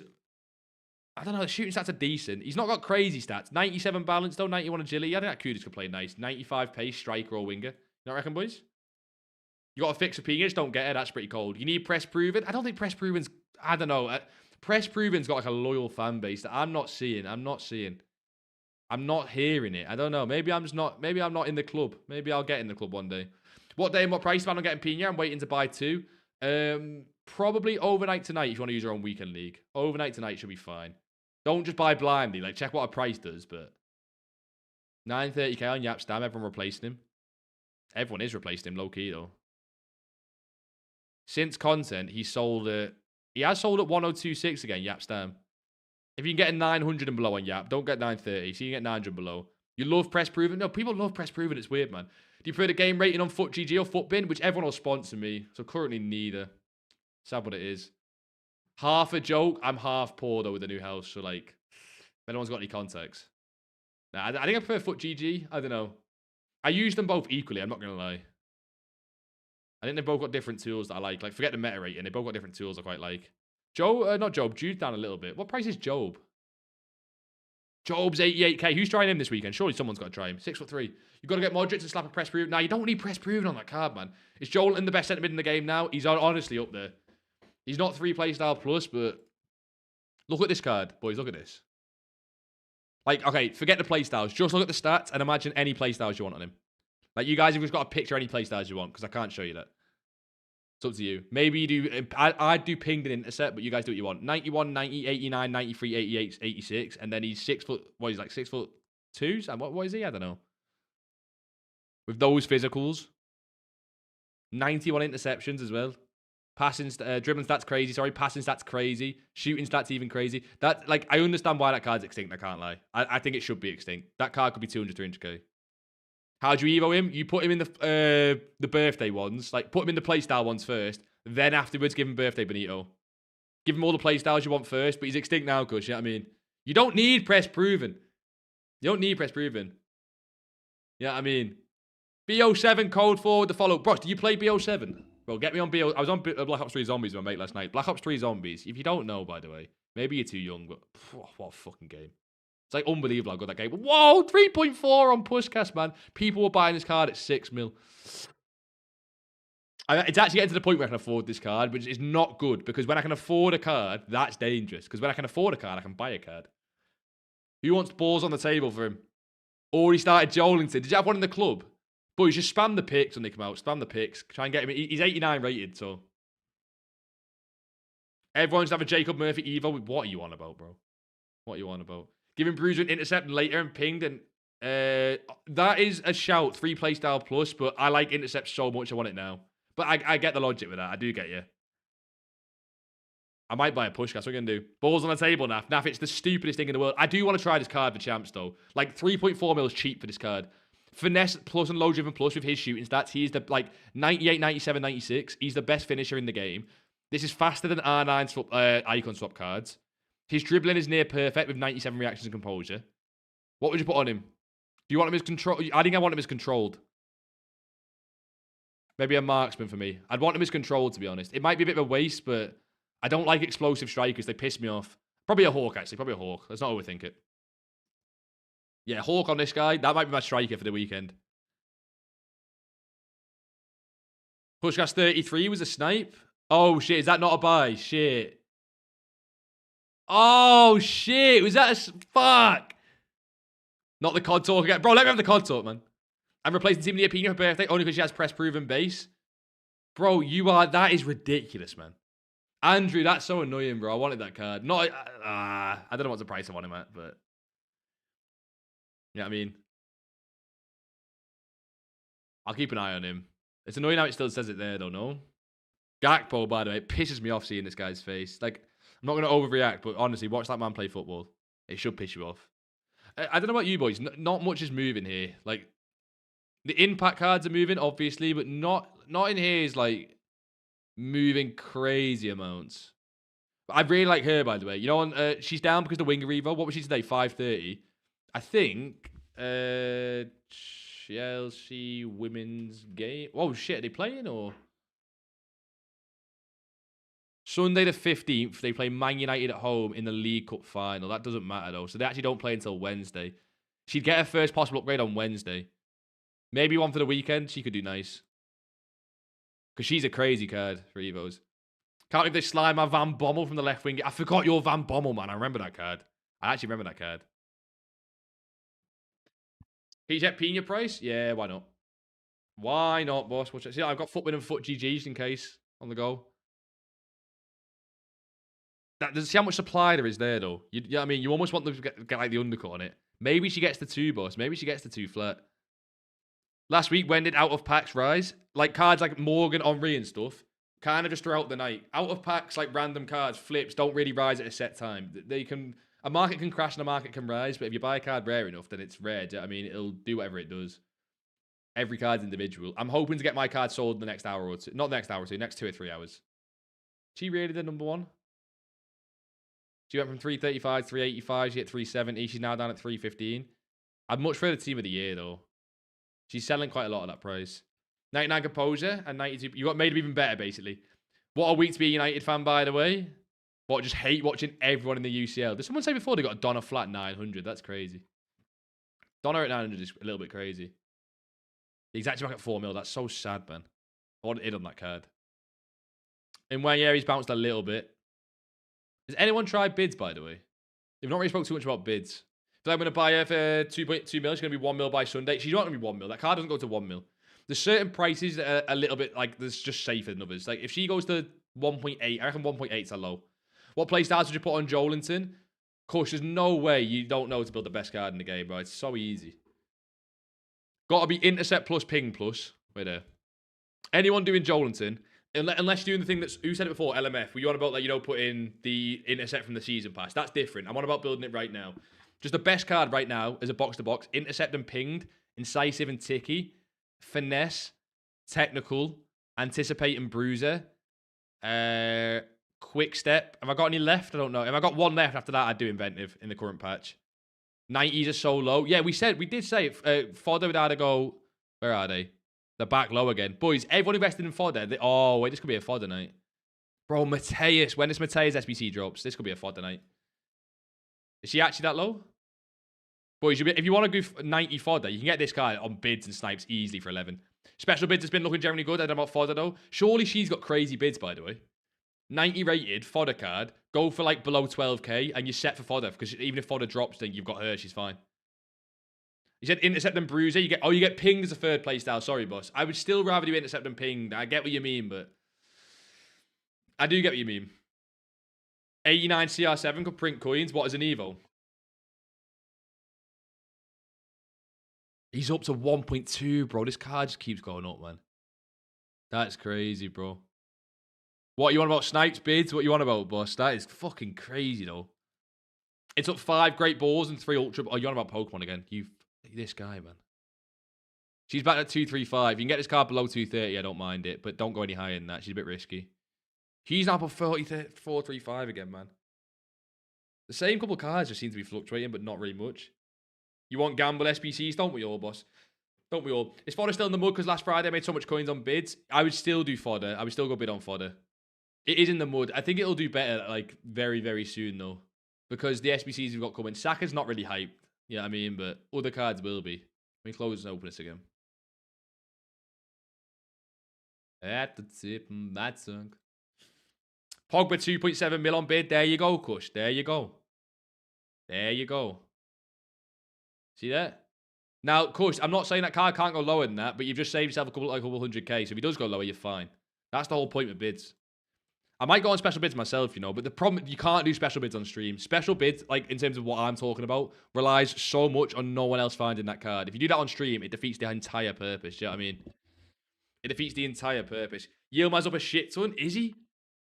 I don't know, the shooting stats are decent. He's not got crazy stats. 97 balance, though, 91 agility. I think that Kudus could play nice. 95 pace, striker or winger. You not reckon, boys? You got to fix a P. You just don't get it. That's pretty cold. You need press proven. I don't think press proven's... I don't know. Press proven's got like a loyal fan base that I'm not seeing. I'm not hearing it. I don't know. Maybe I'm not in the club. Maybe I'll get in the club one day. What day and what price am I getting Pina? I'm waiting to buy 2. Probably overnight tonight if you want to use your own weekend league. Overnight tonight should be fine. Don't just buy blindly. Like, check what a price does, but... 930k on Yapstam. Everyone replacing him. Everyone is replacing him, low-key, though. Since content, he has sold at 1026 again, Yapstam. If you can get a 900 and below on Yap, don't get 930. So you can get 900 below. You love press proven? No, people love press proven. It's weird, man. Do you prefer the game rating on FUT GG or FUT bin? Which everyone will sponsor me. So currently neither. Sad what it is. Half a joke. I'm half poor, though, with the new house. So, like, if anyone's got any context. Nah, I think I prefer FUT GG. I don't know. I use them both equally. I'm not going to lie. I think they've both got different tools that I like. Like, forget the meta rating. They both got different tools I quite like. Joe, not Job. Jude's down a little bit. What price is Job? Job's 88k. Who's trying him this weekend? Surely someone's got to try him. 6'3". You've got to get Modric to slap a press proven. Now, you don't need press proven on that card, man. Is Joel the best centre mid in the game now? He's honestly up there. He's not 3 playstyle plus, but look at this card, boys. Look at this. Like, okay, forget the playstyles. Just look at the stats and imagine any playstyles you want on him. Like, you guys have just got to picture any playstyles you want, because I can't show you that. It's up to you. Maybe you do... I'd do pinged and intercept, but you guys do what you want. 91, 90, 89, 93, 88, 86, and then he's 6 foot... What, he's like 6'2"? And what is he? I don't know. With those physicals. 91 interceptions as well. Passing, dribbling stats crazy. Sorry, passing stats crazy. Shooting stats even crazy. That, like, I understand why that card's extinct. I can't lie. I think it should be extinct. That card could be 200, 300k. How do you evo him? You put him in the birthday ones. Like, put him in the playstyle ones first. Then afterwards, give him birthday Benito. Give him all the playstyles you want first. But he's extinct now, cuz, you know what I mean? You don't need press proven. You don't need press proven. You know what I mean? BO7 code forward to follow. Bro, do you play BO7? Bro, get me on BO... I was on Black Ops 3 Zombies with my mate last night. Black Ops 3 Zombies. If you don't know, by the way, maybe you're too young, but what a fucking game. It's like unbelievable how good that game. Whoa, 3.4 on Pushcast, man. People were buying this card at 6 mil. It's actually getting to the point where I can afford this card, which is not good, because when I can afford a card, that's dangerous. Because when I can afford a card, I can buy a card. Who wants balls on the table for him? Already started Jolinton. Did you have one in the club? Boys, just spam the picks when they come out. Spam the picks. Try and get him. He's 89 rated, so. Everyone's have a Jacob Murphy Evo. What are you on about, bro? What are you on about? Give him Bruiser an intercept later and pinged. And that is a shout. 3 playstyle plus, but I like intercept so much I want it now. But I get the logic with that. I do get you. I might buy a push. That's what we're going to do. Balls on the table, Naf. Naf, it's the stupidest thing in the world. I do want to try this card for champs, though. Like, 3.4 mil is cheap for this card. Finesse plus and low driven plus with his shooting stats. He's the, like, 98, 97, 96. He's the best finisher in the game. This is faster than R9 swap, icon swap cards. His dribbling is near perfect with 97 reactions and composure. What would you put on him? Do you want him as control? I think I want him as controlled. Maybe a marksman for me. I'd want him as controlled, to be honest. It might be a bit of a waste, but I don't like explosive strikers. They piss me off. Probably a Hawk, actually. Probably a Hawk. Let's not overthink it. Yeah, Hawk on this guy. That might be my striker for the weekend. Pushcast 33 was a snipe. Oh, shit. Is that not a buy? Shit. Oh, shit. Was that a... Fuck. Not the COD talk again. Bro, let me have the COD talk, man. I'm replacing Team Neopina for birthday only because she has press proven base. Bro, you are... That is ridiculous, man. Andrew, that's so annoying, bro. I wanted that card. Not... I don't know what the price I want him at, but... You know what I mean? I'll keep an eye on him. It's annoying how it still says it there, though, no? Gakpo, by the way, it pisses me off seeing this guy's face. Like, I'm not going to overreact, but honestly, watch that man play football. It should piss you off. I don't know about you boys. Not much is moving here. Like, the impact cards are moving, obviously, but not in here is, like, moving crazy amounts. But I really like her, by the way. You know, she's down because the winger Evo. What was she today? 530. I think Chelsea women's game. Oh, shit. Are they playing or? Sunday the 15th, they play Man United at home in the League Cup final. That doesn't matter, though. So they actually don't play until Wednesday. She'd get her first possible upgrade on Wednesday. Maybe one for the weekend. She could do nice. Because she's a crazy card for Evos. Can't believe they slide my Van Bommel from the left wing. I forgot your Van Bommel, man. I remember that card. I actually remember that card. PJ Pina price? Yeah, why not? Why not, boss? See, I've got Footwin and Foot GG just in case on the go. See how much supply there is there, though. You know what I mean? You almost want them to get like the undercut on it. Maybe she gets the 2, boss. Maybe she gets the 2 flat. Last week, when did out of packs rise? Like cards like Morgan, Henry and stuff, kind of just throughout the night. Out of packs, like random cards, flips, don't really rise at a set time. They can... A market can crash and a market can rise, but if you buy a card rare enough, then it's rare. I mean, it'll do whatever it does. Every card's individual. I'm hoping to get my card sold in the next hour or two. Not the next hour or two, next 2 or 3 hours. She really the number 1? She went from 335 to 385. She hit 370. She's now down at 315. I'd much prefer the team of the year, though. She's selling quite a lot at that price. 99 Composure and 92. You got made him even better, basically. What a week to be a United fan, by the way. What, just hate watching everyone in the UCL. Did someone say before they got a Donna flat 900? That's crazy. Donna at 900 is a little bit crazy. He's actually back at 4 mil. That's so sad, man. I want it on that card. In one year, he's bounced a little bit. Has anyone tried bids, by the way? They've not really spoke too much about bids. So I'm going to buy her for 2.2 mil. She's going to be 1 mil by Sunday. She's not going to be 1 mil. That card doesn't go to 1 mil. There's certain prices that are a little bit like, there's just safer than others. Like if she goes to 1.8, I reckon 1.8 is a low. What playstyles would you put on Jolinton? Of course, there's no way you don't know to build the best card in the game, bro. It's so easy. Got to be intercept plus ping plus. Wait there. Anyone doing Jolinton, unless you're doing the thing that's, who said it before, LMF, where you on about, like, you know, putting the intercept from the season pass. That's different. I'm on about building it right now. Just the best card right now is a box-to-box. Intercept and pinged, incisive and ticky, finesse, technical, anticipate and bruiser, quick step. Have I got any left? I don't know. If I got one left after that, I'd do inventive in the current patch. 90s are so low. Yeah, we did say it. Fodder would either go, where are they? They're back low again. Boys, everyone invested in Fodder. Oh, wait, this could be a Fodder night. Bro, Mateus. When does Mateus SBC drops? This could be a Fodder night. Is she actually that low? Boys, if you want to go 90 Fodder, you can get this card on bids and snipes easily for 11. Special bids has been looking generally good. I don't know about Fodder, though. Surely she's got crazy bids, by the way. 90 rated Fodder card. Go for, like, below 12k, and you're set for Fodder. Because even if Fodder drops, then you've got her. She's fine. You said intercept and bruiser. You get pinged as a third play style. Sorry, boss. I would still rather do intercept and pinged. I get what you mean, but I do get what you mean. 89 CR7 could print coins. What is an Evo? He's up to 1.2, bro. This card just keeps going up, man. That's crazy, bro. What you want about snipes bids? What you want about, boss? That is fucking crazy, though. It's up 5 great balls and 3 ultra. Oh, you want about Pokemon again? This guy, man. She's back at 235. You can get this card below 230. I don't mind it, but don't go any higher than that. She's a bit risky. He's now up at 435 again, man. The same couple of cards just seem to be fluctuating, but not really much. You want gamble SBCs? Don't we all, boss? Don't we all? Is Fodder still in the mud because last Friday I made so much coins on bids? I would still do Fodder. I would still go bid on Fodder. It is in the mud. I think it'll do better, like, very, very soon, though. Because the SBCs we've got coming. Saka's not really hyped. Yeah, I mean, but other cards will be. Let me close and open this again. At the tip, that sunk. Pogba 2.7 mil on bid. There you go, Kush. There you go. There you go. See that? Now, Kush, I'm not saying that card can't go lower than that, but you've just saved yourself a couple 100k. So if he does go lower, you're fine. That's the whole point with bids. I might go on special bids myself, you know, but the problem, you can't do special bids on stream. Special bids, like, in terms of what I'm talking about, relies so much on no one else finding that card. If you do that on stream, it defeats the entire purpose. Do you know what I mean? It defeats the entire purpose. Yilmaz's up a shit ton. Is he?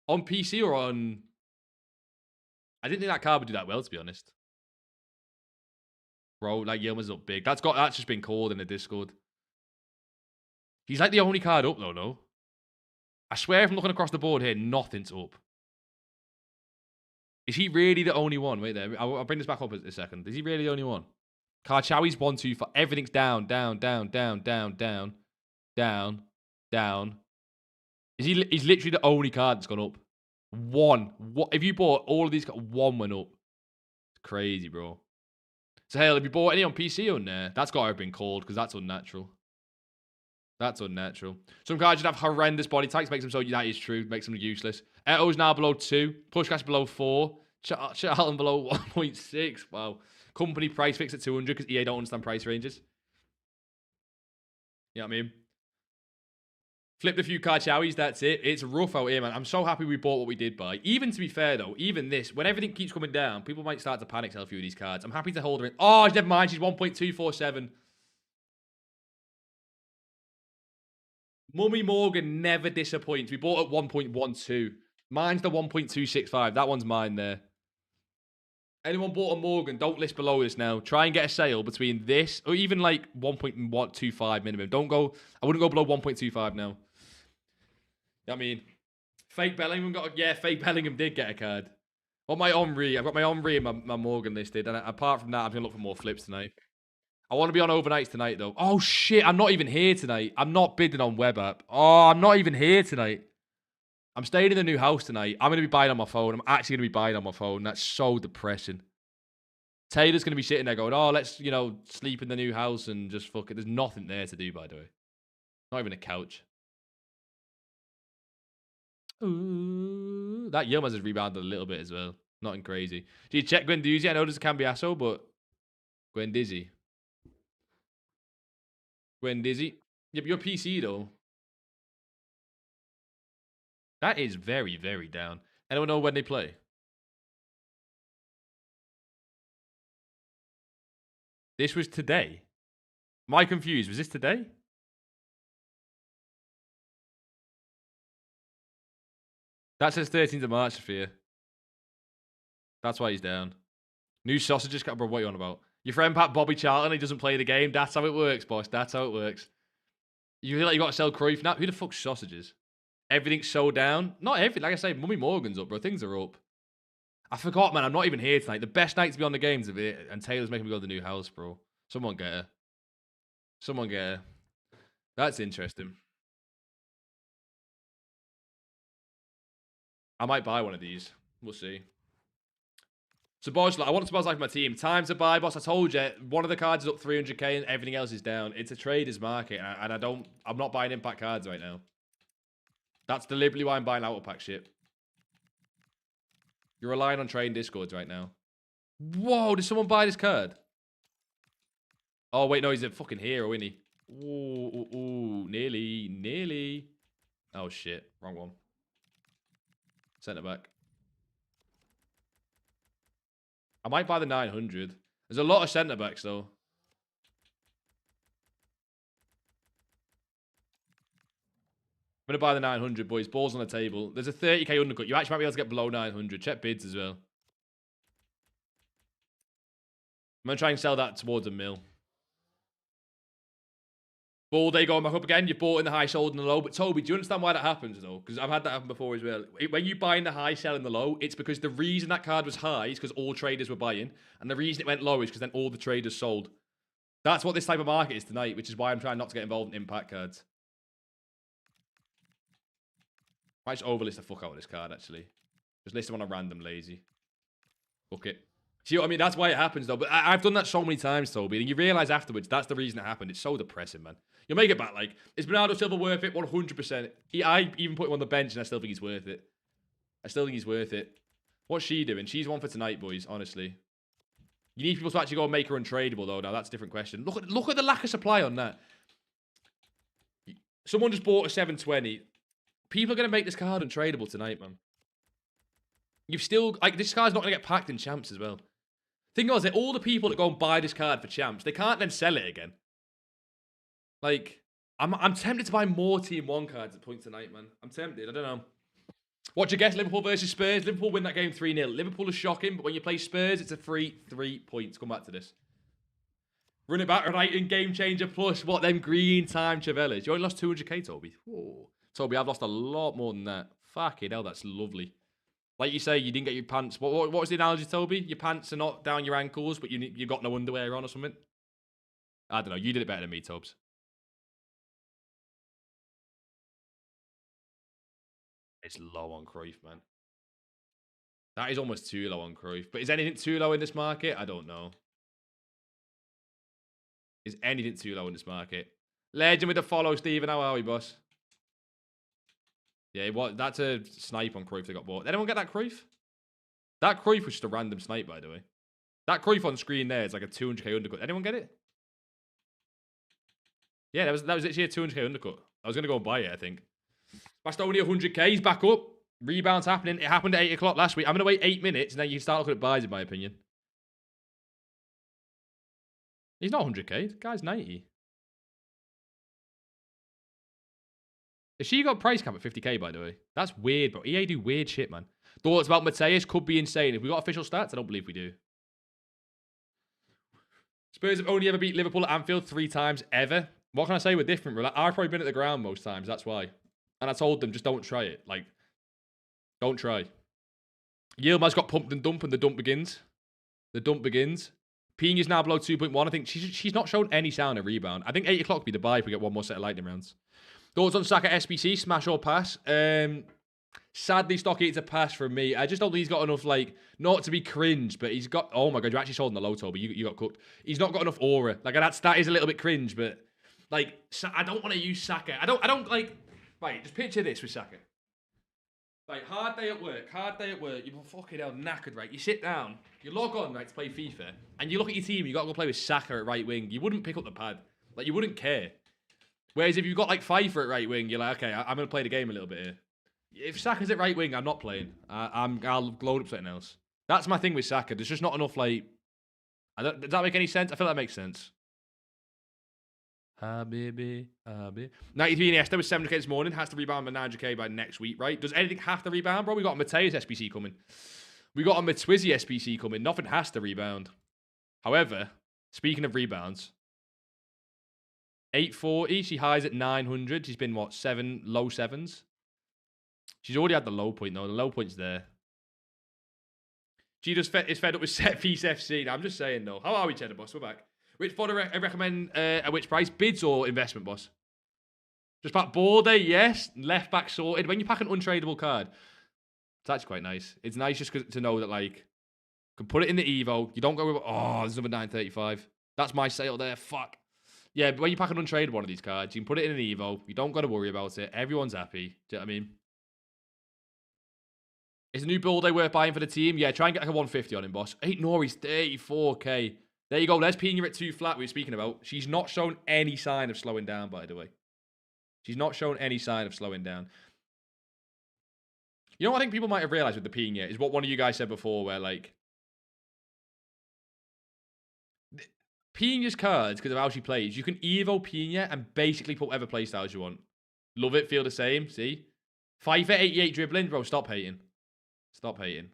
On PC or on... I didn't think that card would do that well, to be honest. Bro, like, Yilmaz's up big. That's just been called in the Discord. He's like the only card up, though, no? I swear, if I'm looking across the board here, nothing's up. Is he really the only one? Wait there. I'll bring this back up in a second. Is he really the only one? Karchawi's 1, 2, 5. Everything's down, down, down, down, down, down, down, down. He's literally the only card that's gone up. One. If you bought all of these, one went up. It's crazy, bro. So, hell, have you bought any on PC or nah? That's got to have been called because that's unnatural. That's unnatural. Some cards should have horrendous body types. Makes them so... That is true. Makes them useless. Eto's now below 2. Pushcash below 4. Charlton below 1.6. Wow. Company price fixed at 200 because EA don't understand price ranges. You know what I mean? Flipped a few Karchawis. That's it. It's rough out here, man. I'm so happy we bought what we did buy. Even to be fair, though, even this, when everything keeps coming down, people might start to panic sell a few of these cards. I'm happy to hold her in. Oh, never mind. She's 1.247. Mummy Morgan never disappoints. We bought at 1.12. Mine's the 1.265. That one's mine there. Anyone bought a Morgan, don't list below this now. Try and get a sale between this or even like 1.125 minimum. Don't go... I wouldn't go below 1.25 now. You know what I mean? Fake Bellingham got... Yeah, Fake Bellingham did get a card. What my Omri? I've got my Omri and my Morgan listed. And apart from that, I'm going to look for more flips tonight. I want to be on overnights tonight, though. Oh, shit. I'm not even here tonight. I'm not bidding on web app. Oh, I'm not even here tonight. I'm staying in the new house tonight. I'm going to be buying on my phone. I'm actually going to be buying on my phone. That's so depressing. Taylor's going to be sitting there going, oh, let's, you know, sleep in the new house and just fuck it. There's nothing there to do, by the way. Not even a couch. Ooh, that Yilmaz has rebounded a little bit as well. Nothing crazy. Do you check Guendouzi? I know there's a Cambiasso, but Guendouzi. Guendouzi. Yeah, but your PC, though. That is very, very down. Anyone know when they play? This was today. Am I confused? Was this today? That says 13th of March, Sophia. That's why he's down. New sausages, bro. What are you on about? Your friend Pat Bobby Charlton, he doesn't play the game. That's how it works, boss. That's how it works. You feel like you got to sell Cruyff now? Who the fuck's sausages? Everything's so down. Not everything. Like I say, Mummy Morgan's up, bro. Things are up. I forgot, man. I'm not even here tonight. The best night to be on the games of it, and Taylor's making me go to the new house, bro. Someone get her. Someone get her. That's interesting. I might buy one of these. We'll see. So, boss, I want to buy like my team. Time to buy, boss. I told you, one of the cards is up 300k and everything else is down. It's a trader's market, and I'm not buying impact cards right now. That's deliberately why I'm buying auto pack shit. You're relying on trading discords right now. Whoa, did someone buy this card? Oh, wait, no, he's a fucking hero, isn't he? Ooh, nearly. Oh, shit. Wrong one. Centre back. I might buy the 900. There's a lot of centre backs, though. I'm going to buy the 900, boys. Balls on the table. There's a 30k undercut. You actually might be able to get below 900. Check bids as well. I'm going to try and sell that towards a mil. Ball day going back up again. You bought in the high, sold in the low. But Toby, do you understand why that happens, though? Because I've had that happen before as well. When you buy in the high, sell in the low, it's because the reason that card was high is because all traders were buying. And the reason it went low is because then all the traders sold. That's what this type of market is tonight, which is why I'm trying not to get involved in impact cards. I might just overlist the fuck out of this card, actually. Just list them on a random lazy. Fuck it. See what I mean? That's why it happens, though. But I've done that so many times, Toby. And you realise afterwards, that's the reason it happened. It's so depressing, man. You'll make it back. Like, is Bernardo Silva worth it? 100%. I even put him on the bench, and I still think he's worth it. I still think he's worth it. What's she doing? She's one for tonight, boys, honestly. You need people to actually go and make her untradeable, though. Now, that's a different question. Look at the lack of supply on that. Someone just bought a 720. People are going to make this card untradeable tonight, man. You've still... Like, this card's not going to get packed in champs as well. Thing is, that all the people that go and buy this card for champs, they can't then sell it again. Like, I'm tempted to buy more Team 1 cards at point tonight, man. I'm tempted. I don't know. What's your guess? Liverpool versus Spurs. Liverpool win that game 3-0. Liverpool is shocking, but when you play Spurs, it's a free 3 points. Come back to this. Run it back right in Game Changer Plus. What, them green time Chavelas? You only lost 200k, Toby. Whoa. Toby, I've lost a lot more than that. Fucking hell, that's lovely. Like you say, you didn't get your pants. What was the analogy, Toby? Your pants are not down your ankles, but you got no underwear on or something? I don't know. You did it better than me, Tobes. It's low on Cruyff, man. That is almost too low on Cruyff. But is anything too low in this market? I don't know. Is anything too low in this market? Legend with the follow, Stephen. How are we, boss? Yeah, that's a snipe on Cruyff that got bought. Did anyone get that Cruyff? That Cruyff was just a random snipe, by the way. That Cruyff on screen there is like a 200k undercut. Anyone get it? Yeah, that was literally a 200k undercut. I was going to go and buy it, I think. That's only 100k. He's back up. Rebound's happening. It happened at 8 o'clock last week. I'm going to wait 8 minutes, and then you can start looking at buys, in my opinion. He's not 100k. The guy's 90. If she got price cap at 50k, by the way. That's weird, bro. EA do weird shit, man. Thoughts about Mateus could be insane. If we got official stats, I don't believe we do. Spurs have only ever beat Liverpool at Anfield 3 times ever. What can I say? We're different, bro. Like, I've probably been at the ground most times. That's why. And I told them, just don't try it. Like, don't try. Yilmaz got pumped and dumped, and the dump begins. The dump begins. Pina's now below 2.1. I think she's not shown any sign of rebound. I think 8 o'clock would be the buy if we get one more set of lightning rounds. Thoughts on Saka SBC, smash or pass? Sadly, Stocky, it's a pass from me. I just don't think he's got enough, like, not to be cringe, but he's got, oh my God, you're actually holding the low, Toby. You got cooked. He's not got enough aura. Like, that is a little bit cringe, but, like, I don't want to use Saka. I don't, like, right, just picture this with Saka. Like, hard day at work, you're fucking hell knackered, right? You sit down, you log on, right, to play FIFA, and you look at your team, you got to go play with Saka at right wing. You wouldn't pick up the pad. Like, you wouldn't care. Whereas if you've got, like, Pfeiffer at right wing, you're like, okay, I'm going to play the game a little bit here. If Saka's at right wing, I'm not playing. I'll load up something else. That's my thing with Saka. There's just not enough, like... does that make any sense? I feel that makes sense. Baby. 93 Iniesta was 700k this morning. Has to rebound by 900k by next week, right? Does anything have to rebound, bro? We got a Mateus SBC coming. We got a Matwizzy SBC coming. Nothing has to rebound. However, speaking of rebounds, 840. She highs at 900. She's been, what, low 7s? She's already had the low point, though. The low point's there. She just is fed up with set piece FC. I'm just saying, though. How are we, Cheddar Boss? We're back. Which fodder recommend at which price? Bids or investment, boss? Just pack Border, yes. Left back sorted. When you pack an untradeable card, it's actually quite nice. It's nice just to know that, like, you can put it in the Evo. You don't go with, oh, there's another 935. That's my sale there. Fuck. Yeah, but when you pack an untradeable one of these cards, you can put it in an Evo. You don't got to worry about it. Everyone's happy. Do you know what I mean? Is a new build day worth buying for the team? Yeah, try and get like a 150 on him, boss. 8 Nori's 34k. There you go. There's Pina at 2 flat we were speaking about. She's not shown any sign of slowing down, by the way. She's not shown any sign of slowing down. You know what I think people might have realized with the Pina is what one of you guys said before, where, like, Pina's cards, because of how she plays, you can Evo Pina and basically put whatever playstyles you want. Love it, feel the same, see? Pfeiffer 88 dribbling, bro, stop hating. Stop hating.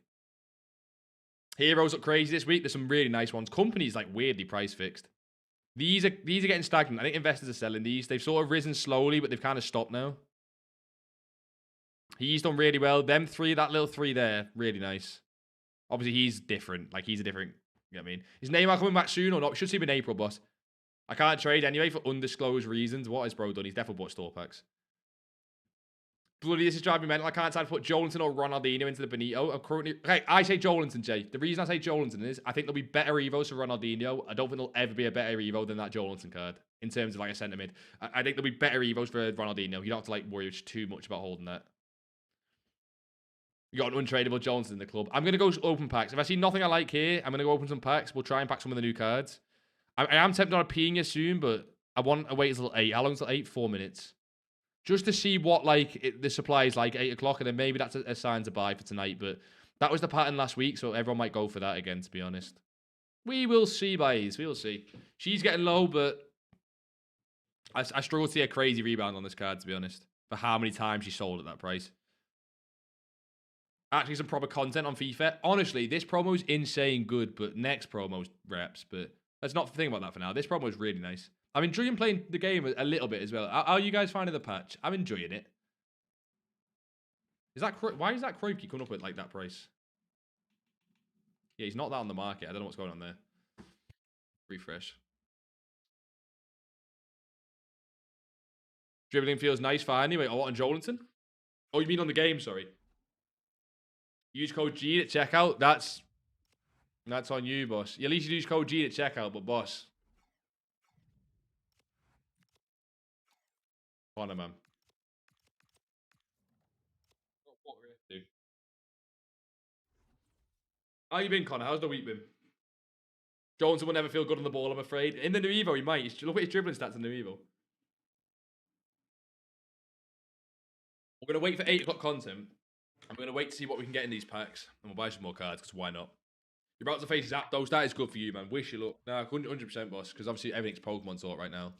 Heroes look crazy this week. There's some really nice ones. Companies, like, weirdly price fixed. These are getting stagnant. I think investors are selling these. They've sort of risen slowly, but they've kind of stopped now. He's done really well. Them three, that little 3 there, really nice. Obviously, he's different. Like, he's a different, you know what I mean? Is Neymar coming back soon or not? Should see him in April, boss. I can't trade anyway for undisclosed reasons. What has bro done? He's definitely bought store packs. Bloody, this is driving me mental. I can't decide to put Jolinton or Ronaldinho into the Benito. I'm currently... Okay, I say Jolinton, Jay. The reason I say Jolinton is I think there'll be better Evos for Ronaldinho. I don't think there'll ever be a better Evo than that Jolinton card in terms of, like, a centre mid. I think there'll be better Evos for Ronaldinho. You don't have to, like, worry too much about holding that. You got an untradeable Jolinton in the club. I'm going to go open packs. If I see nothing I like here, I'm going to go open some packs. We'll try and pack some of the new cards. I am tempted on a Pina soon, but I want to wait until 8. How long is it? 8? 4 minutes. Just to see what, like, the supply is like 8 o'clock, and then maybe that's a sign to buy for tonight. But that was the pattern last week, so everyone might go for that again, to be honest. We will see, boys. We will see. She's getting low, but I struggle to see a crazy rebound on this card, to be honest, for how many times she sold at that price. Actually, some proper content on FIFA. Honestly, this promo is insane good, but next promo's reps. But let's not think about that for now. This promo is really nice. I'm enjoying playing the game a little bit as well. How are you guys finding the patch? I'm enjoying it. Why is that Kroenke coming up at, like, that price? Yeah, he's not that on the market. I don't know what's going on there. Refresh. Dribbling feels nice finally. Wait, what, on Jolinton? Oh, you mean on the game, sorry. Use code G at checkout. That's on you, boss. At least you use code G at checkout, but boss. Connor, man. How you been, Connor? How's the week been? Jones will never feel good on the ball, I'm afraid. In the new Evo, he might. Look at his dribbling stats in the new Evo. We're going to wait for 8 o'clock content. I'm going to wait to see what we can get in these packs. And we'll buy some more cards, because why not? You're about to face his Aptos. That is good for you, man. Wish you luck. Nah, 100%, boss. Because obviously everything's Pokemon sort right now.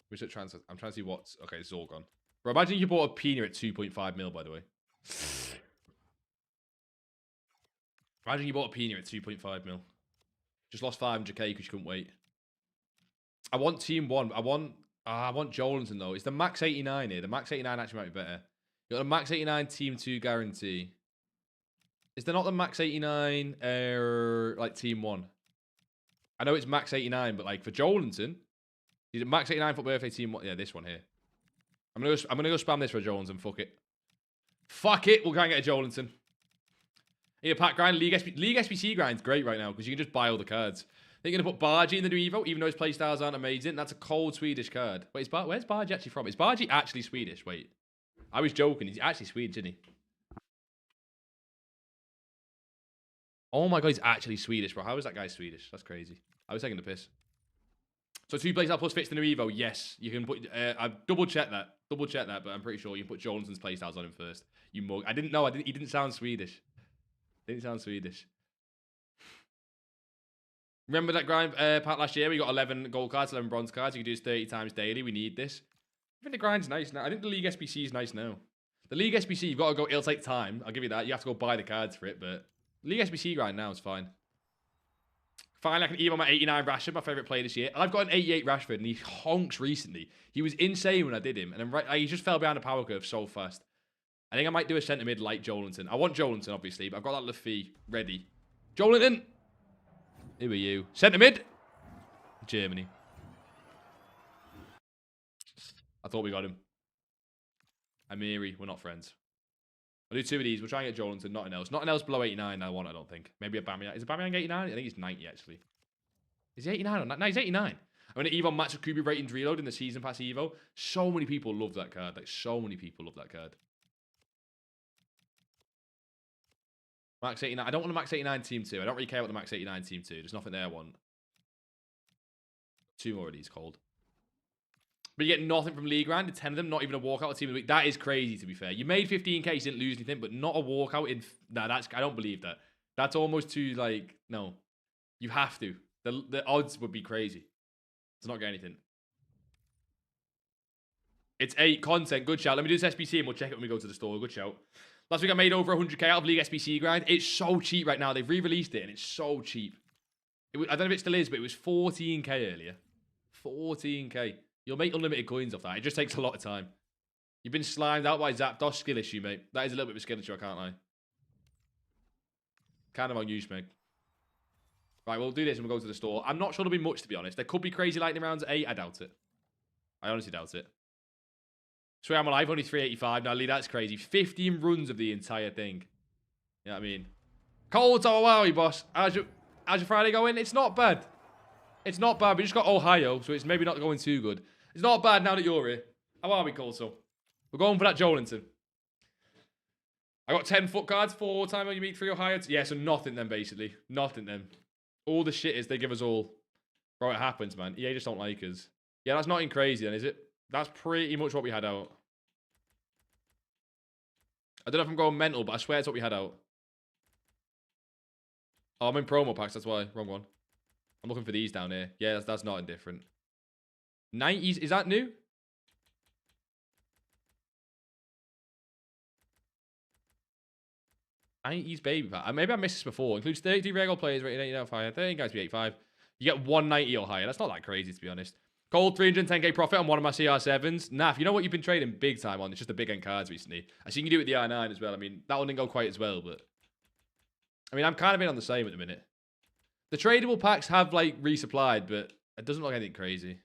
We're just trying to... I'm trying to see what's... Okay, it's all gone. Bro, imagine you bought a Pina at 2.5 mil, by the way. Imagine you bought a Pina at 2.5 mil. Just lost 500k because you couldn't wait. I want Team 1. I want Jolinton, though. It's the max 89 here. The max 89 actually might be better. You got a max 89 Team 2 guarantee. Is there not the max 89 like Team 1? I know it's max 89, but like for Jolinton, he's a max 89 FUT birthday team. Yeah, this one here. I'm gonna go spam this for Jolinton. Fuck it. Fuck it. We'll go and get a Jolinton. Yeah, pack grind, League SBC grind's great right now because you can just buy all the cards. They're going to put Bargy in the new Evo, even though his playstyles aren't amazing. That's a cold Swedish card. Wait, where's Bargy actually from? Is Bargy actually Swedish? Wait. I was joking. He's actually Swedish, isn't he? Oh my god, he's actually Swedish, bro. How is that guy Swedish? That's crazy. I was taking the piss. So 2 playstyle plus fits the new Evo. Yes, you can put... I've double-checked that. Double-checked that, but I'm pretty sure you can put Jolinton's playstyles on him first. You mug. I didn't know. He didn't sound Swedish. Didn't sound Swedish. Remember that grind pack last year? We got 11 gold cards, 11 bronze cards. You can do this 30 times daily. We need this. I think the grind's nice now. I think the League SBC is nice now. The League SBC, you've got to go... It'll take time. I'll give you that. You have to go buy the cards for it, but... League SBC grind now is fine. Finally, I can Evo my 89 Rashford, my favourite player this year. I've got an 88 Rashford, and he honks recently. He was insane when I did him, and he just fell behind the power curve so fast. I think I might do a centre mid like Jolinton. I want Jolinton, obviously, but I've got that Laffy ready. Jolinton! Who are you? Centre mid! Germany. I thought we got him. Amiri, we're not friends. I'll do 2 of these. We'll try and get Jolinton, nothing else. Nothing else below 89 I want, I don't think. Maybe a Aubameyang. Is Aubameyang 89? I think he's 90, actually. Is he 89 or not? No, he's 89. I'm going to Evo Max Kubi ratings reload in the Season Pass Evo. So many people love that card. Like, so many people love that card. Max 89. I don't want a Max 89 Team 2. I don't really care about the Max 89 Team 2. There's nothing there I want. 2 more of these cold. But you get nothing from League Round. 10 of them, not even a walkout team of the week. That is crazy, to be fair. You made 15k, you didn't lose anything, but not a walkout in... Nah, I don't believe that. That's almost too, like... No. You have to. The odds would be crazy to not get anything. It's 8 content. Good shout. Let me do this SBC and we'll check it when we go to the store. Good shout. Last week I made over 100k out of League SBC grind. It's so cheap right now. They've re-released it and it's so cheap. I don't know if it still is, but it was 14k earlier. 14k. You'll make unlimited coins off that. It just takes a lot of time. You've been slimed out by Zapdos. Skill issue, mate. That is a little bit of a skill issue, I can't lie. Kind of on use, mate. Right, we'll do this and we'll go to the store. I'm not sure there'll be much, to be honest. There could be crazy lightning rounds at 8. I doubt it. I honestly doubt it. Swear I'm alive. Only 385. Now, Lee, that's crazy. 15 runs of the entire thing. You know what I mean? Cold to Hawaii, boss. How's your Friday going? It's not bad. It's not bad. We just got Ohio, so it's maybe not going too good. It's not bad now that you're here. How are we, Colso? We're going for that Jolinton. I got 10 FUT cards, 4 time you meet 3 Ohio. Yeah, so nothing then, basically. Nothing then. All the shit is they give us all. Bro, it happens, man. EA just don't like us. Yeah, that's nothing crazy then, is it? That's pretty much what we had out. I don't know if I'm going mental, but I swear it's what we had out. Oh, I'm in promo packs, that's why. Wrong one. I'm looking for these down here. Yeah, that's not indifferent. 90s, is that new? '90s baby pack. Maybe I missed this before. Includes 30 regular players rated 89 or higher. 13 guys to be 85. You get 190 or higher. That's not that crazy, to be honest. Cold 310k profit on one of my CR7s. Naf, you know what you've been trading big time on? It's just the big end cards recently. I seen you do it with the R9 as well. I mean, that one didn't go quite as well, but... I mean, I'm kind of in on the same at the minute. The tradable packs have, like, resupplied, but it doesn't look anything crazy.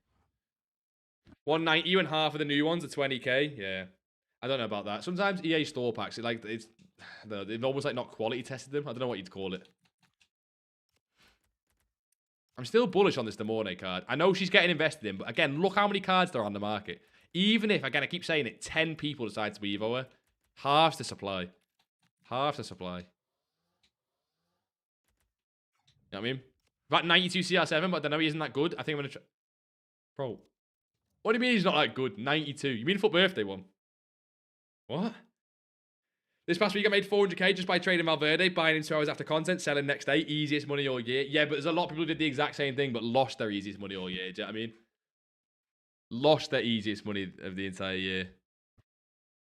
190 and half of the new ones are 20k. Yeah. I don't know about that. Sometimes EA store packs, they've almost, like, not quality tested them. I don't know what you'd call it. I'm still bullish on this Demorne card. I know she's getting invested in, but again, look how many cards there are on the market. Even if, again, I keep saying it, 10 people decide to Evo her, half the supply. Half the supply. You know what I mean? That 92 CR7, but I don't know, he isn't that good. I think I'm going to try... Bro. What do you mean he's not that good? 92. You mean FUT birthday one? What? This past week I made 400k just by trading Valverde, buying him 2 hours after content, selling next day. Easiest money all year. Yeah, but there's a lot of people who did the exact same thing, but lost their easiest money all year. Do you know what I mean? Lost their easiest money of the entire year.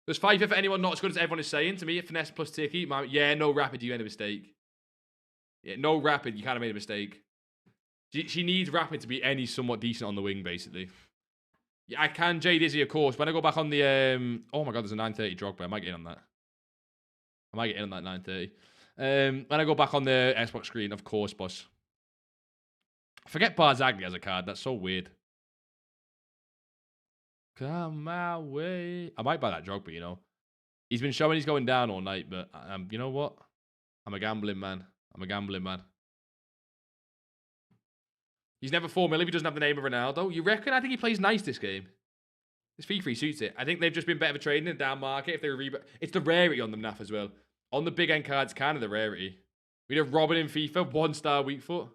There's 5 for anyone not as good as everyone is saying. To me, finesse plus ticky. Yeah, no rapid, you made a mistake. Yeah, no rapid, you kind of made a mistake. She needs rapid to be any somewhat decent on the wing, basically. Yeah, I can J Dizzy, of course. When I go back on the... Oh my god, there's a 930 Drogba. I might get in on that. I might get in on that 930. When I go back on the Xbox screen, of course, boss. I forget Barzagli has a card. That's so weird. Come my way. I might buy that Drogba, you know. He's been showing he's going down all night, but you know what? I'm a gambling man. I'm a gambling man. He's never 4 mil if he doesn't have the name of Ronaldo. You reckon? I think he plays nice this game. This FIFA suits it. I think they've just been better for trading in the down market. If they were it's the rarity on them, Naff, as well. On the big end cards, kind of the rarity. We have Robin in FIFA, 1-star weak foot.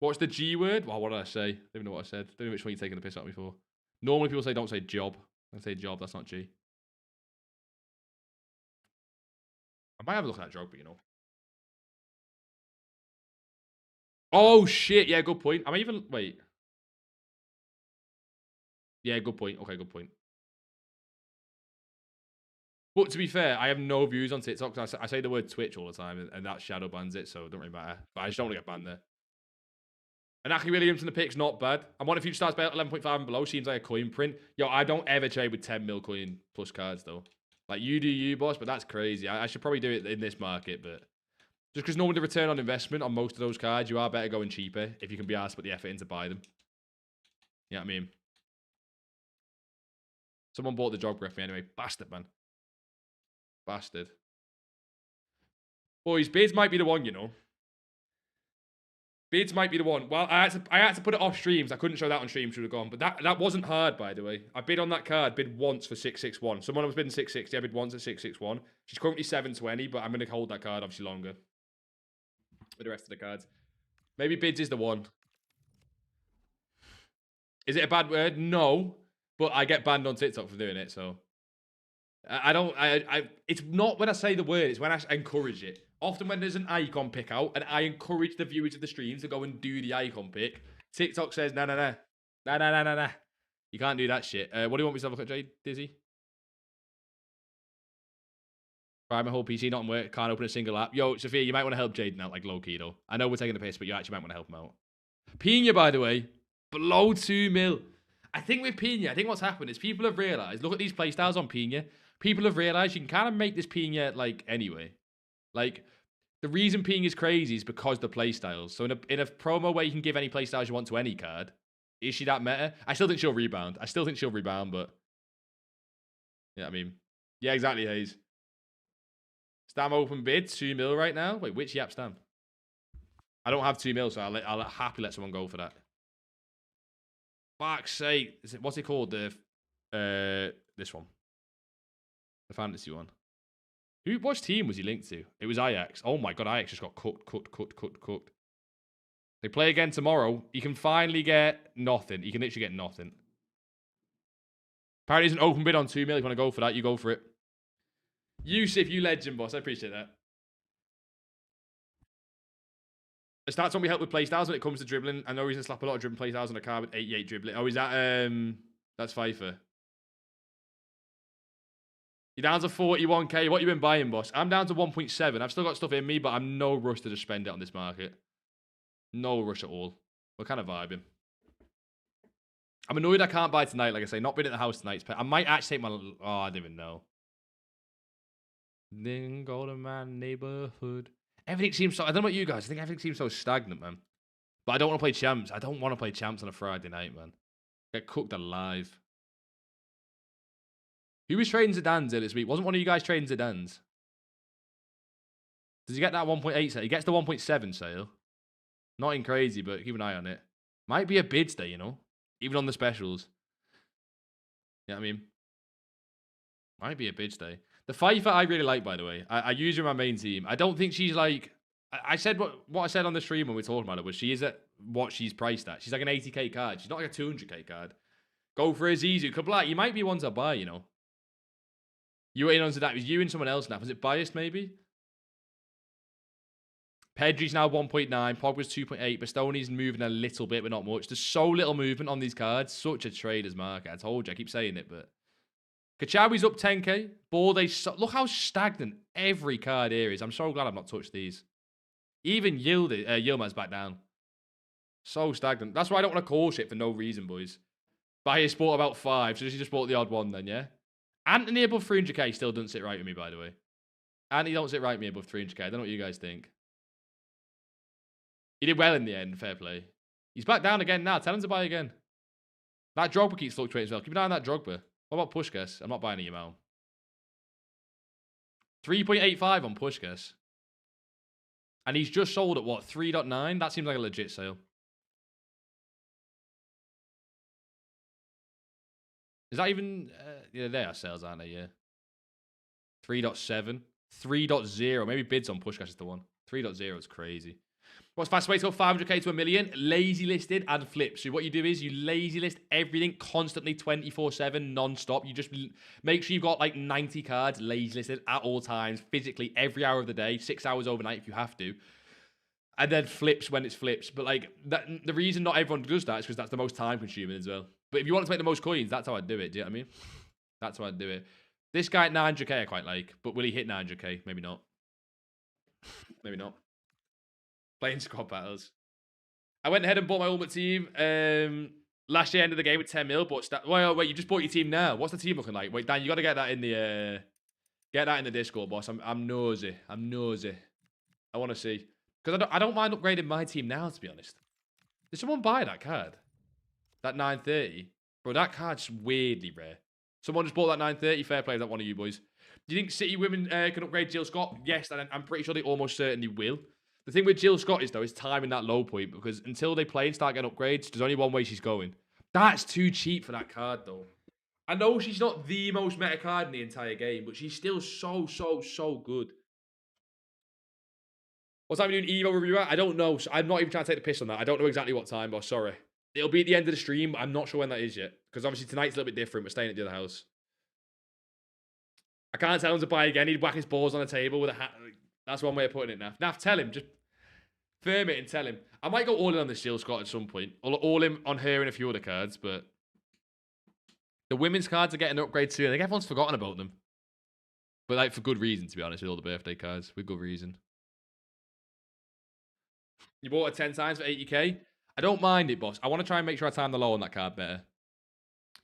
What's the G word? Well, what did I say? I don't even know what I said. Don't know which one you're taking the piss out of me for. Normally people say don't say job. I say job, that's not G. I might have a look at that job, but you know. Oh shit, yeah, good point. I might even wait. Yeah, good point. Okay, good point. But to be fair, I have no views on TikTok. I say the word Twitch all the time, and that shadow bans it, so it don't really matter. But I just don't want to get banned there. And Aki Williams in the pick's not bad. And what if you starts by 11.5 and below? Seems like a coin print. Yo, I don't ever trade with 10 mil coin plus cards, though. Like, you do you, boss, but that's crazy. I should probably do it in this market, but just because no one the return on investment on most of those cards, you are better going cheaper if you can be asked to put the effort in to buy them. You know what I mean? Someone bought the job ref me anyway. Bastard, man. Bastard. Boys, bids might be the one, you know. Bids might be the one. Well, I had to put it off streams. I couldn't show that on stream. Should have gone. But that wasn't hard, by the way. I bid on that card. Bid once for 661. Someone was bidding 660. I bid once at 661. She's currently 720, but I'm going to hold that card obviously longer. With the rest of the cards. Maybe bids is the one. Is it a bad word? No. But I get banned on TikTok for doing it, so. It's not when I say the word. It's when I encourage it. Often when there's an icon pick out and I encourage the viewers of the streams to go and do the icon pick, TikTok says, nah. You can't do that shit. What do you want me to look at, Jade? Dizzy? Try my whole PC, not in work. Can't open a single app. Yo, Sophia, you might want to help Jaden out, like low-key, though. I know we're taking the piss, but you actually might want to help him out. Pina, by the way, below 2 mil. I think with Pina, I think what's happened is people have realised, look at these playstyles on Pina. People have realised you can kind of make this Pina, like, anyway. Like, the reason Ping is crazy is because the playstyles. So in a promo where you can give any playstyles you want to any card, is she that meta? I still think she'll rebound. But yeah, I mean, yeah, exactly, Hayes. Stam open bid, 2 mil right now. Wait, which Yap Stam? I don't have 2 mil, so I'll happily let someone go for that. Fuck's sake. What's it called? This one. The fantasy one. Which team was he linked to? It was Ajax. Oh my god, Ajax just got cooked. They play again tomorrow. You can finally get nothing. You can literally get nothing. Apparently, there's an open bid on 2 mil. If you want to go for that, you go for it. Yusuf, you legend, boss. I appreciate that. The stats won't be helped with playstyles when it comes to dribbling. I know he's going to slap a lot of dribbling playstyles on a car with 88 dribbling. Oh, is that, that's FIFA. You're down to 41k. What you been buying, boss? I'm down to 1.7. I've still got stuff in me, but I'm no rush to just spend it on this market. No rush at all. We're kind of vibing. I'm annoyed I can't buy tonight, like I say. Not been at the house tonight. I might actually take my... Oh, I don't even know. Then go to my neighborhood. Everything seems so... I don't know about you guys. I think everything seems so stagnant, man. But I don't want to play champs. I don't want to play champs on a Friday night, man. Get cooked alive. Who was trading Zidane's this week? Wasn't one of you guys trading Zidane's? Does he get that 1.8 sale? He gets the 1.7 sale. Nothing crazy, but keep an eye on it. Might be a bids day, you know? Even on the specials. You know what I mean? Might be a bids day. The FIFA I really like, by the way. I use her in my main team. I don't think she's like... I said what I said on the stream when we were talking about it was she is at what she's priced at. She's like an 80k card. She's not like a 200k card. Go for Azizu. Kabla, you might be one to buy, you know? You were in on that. It was you and someone else now. Was it biased, maybe? Pedri's now 1.9. Pogba's 2.8. Bastoni's moving a little bit, but not much. There's so little movement on these cards. Such a trader's market. I told you. I keep saying it, but... Kachawi's up 10k. Balde... Look how stagnant every card here is. I'm so glad I've not touched these. Even Yilmaz's back down. So stagnant. That's why I don't want to call shit for no reason, boys. Bias bought about 5, so she just bought the odd one then, yeah? Anthony above 300k still doesn't sit right with me, by the way. Anthony don't sit right with me above 300k. I don't know what you guys think. He did well in the end, fair play. He's back down again now. Tell him to buy again. That Drogba keeps fluctuating as well. Keep an eye on that Drogba. What about Puskás? I'm not buying him out. 3.85 on Puskás. And he's just sold at what? 3.9? That seems like a legit sale. Is that even... yeah, they are sales, aren't they? Yeah. 3.7. 3.0. Maybe bids on Puskás is the one. 3.0 is crazy. What's fast way to go 500k to a million? Lazy listed and flips. So what you do is you lazy list everything constantly 24/7 non-stop. You just make sure you've got like 90 cards lazy listed at all times, physically every hour of the day, 6 hours overnight if you have to. And then flips when it's flips. But like the reason not everyone does that is because that's the most time consuming as well. But if you want to make the most coins, that's how I'd do it. Do you know what I mean? That's how I'd do it. This guy at 900k I quite like, but will he hit 900k? Maybe not. Maybe not. Playing squad battles. I went ahead and bought my ultimate team last year, end of the game with 10 mil. But wait, you just bought your team now. What's the team looking like? Wait, Dan, you got to get that in the Discord, boss. I'm nosy. I'm nosy. I want to see because I don't mind upgrading my team now. To be honest, did someone buy that card? That 930, bro. That card's weirdly rare. Someone just bought that 930. Fair play, that one of you boys. Do you think City women can upgrade Jill Scott? Yes, and I'm pretty sure they almost certainly will. The thing with Jill Scott is, though, is timing that low point, because until they play and start getting upgrades, there's only one way she's going. That's too cheap for that card, though. I know she's not the most meta card in the entire game, but she's still so good. What time are you doing Evo review at? I don't know. So I'm not even trying to take the piss on that. I don't know exactly what time, boss. Sorry. It'll be at the end of the stream, but I'm not sure when that is yet. Because obviously tonight's a little bit different. We're staying at the other house. I can't tell him to buy again. He'd whack his balls on the table with a hat. That's one way of putting it, Naf. Naf, tell him. Just firm it and tell him. I might go all in on this Jill Scott at some point. All in on her and a few other cards, but the women's cards are getting an upgrade too. I think everyone's forgotten about them. But like for good reason, to be honest, with all the birthday cards. With good reason. You bought it 10 times for 80k? I don't mind it, boss. I want to try and make sure I time the low on that card better.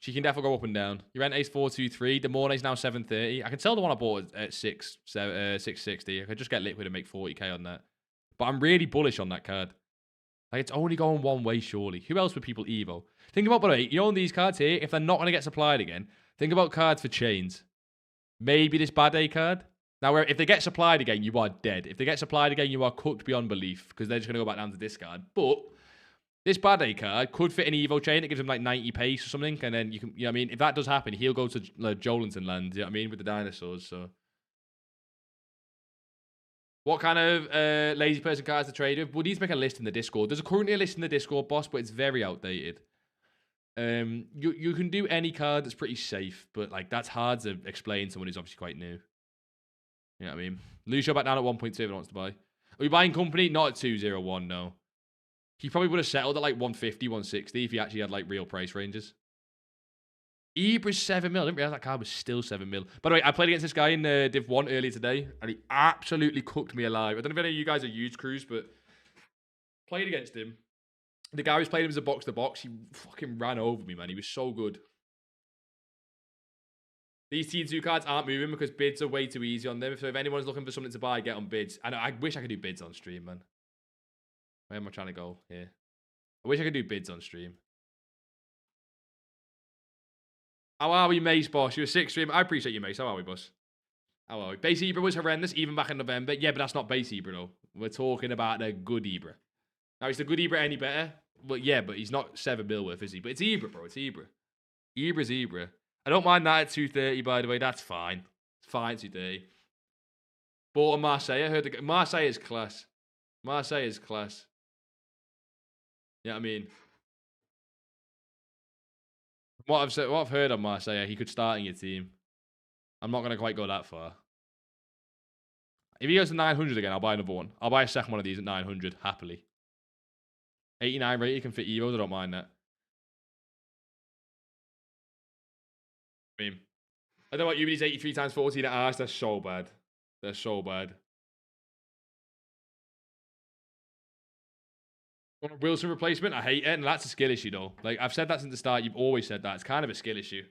She can definitely go up and down. Your rent is 423. The morning's now 730. I can sell the one I bought at 660. I could just get liquid and make 40k on that. But I'm really bullish on that card. Like, it's only going one way, surely. Who else would people Evo? Think about, by the way, you own these cards here. If they're not going to get supplied again, think about cards for chains. Maybe this bad day card. Now, if they get supplied again, you are dead. If they get supplied again, you are cooked beyond belief because they're just going to go back down to discard. But this bad day card could fit an Evo chain. It gives him like 90 pace or something. And then you can, you know what I mean? If that does happen, he'll go to Jolinton land, you know what I mean? With the dinosaurs, so. What kind of lazy person cards to trade with? We'll need to make a list in the Discord. There's currently a list in the Discord, boss, but it's very outdated. You can do any card that's pretty safe, but like that's hard to explain to someone who's obviously quite new. You know what I mean? Lucio back down at 1.2 if he wants to buy. Are we buying company? Not at 201, no. He probably would have settled at like 150, 160 if he actually had like real price ranges. Ibra's 7 mil. I didn't realize that card was still 7 mil. By the way, I played against this guy in Div 1 earlier today, and he absolutely cooked me alive. I don't know if any of you guys are huge crews, but played against him. The guy who's playing him as a box-to-box, he fucking ran over me, man. He was so good. These T2 cards aren't moving because bids are way too easy on them. So if anyone's looking for something to buy, get on bids. I wish I could do bids on stream, man. Where am I trying to go here? I wish I could do bids on stream. How are we, Mace, boss? You're a 6 stream. I appreciate you, Mace. How are we, boss? How are we? Base Ibra was horrendous, even back in November. Yeah, but that's not base Ibra, though. We're talking about the good Ibra. Now, is the good Ibra any better? Well, yeah, but he's not 7 mil worth, is he? But it's Ibra, bro. It's Ibra. Ibra's Ibra. I don't mind that at 230, by the way. That's fine. It's fine, 230. Bought a Marseille. I heard Marseille is class. Marseille is class. Yeah, you know what I mean? What I've heard of Marseille, he could start in your team. I'm not going to quite go that far. If he goes to 900 again, I'll buy another one. I'll buy a second one of these at 900, happily. 89 rate, you can fit Evos. I don't mind that. I mean, I don't know what you, but he's 83 times 14 at arse. They're so bad. They're so bad. Wilson replacement, I hate it, and that's a skill issue, though. Like, I've said that since the start. You've always said that. It's kind of a skill issue.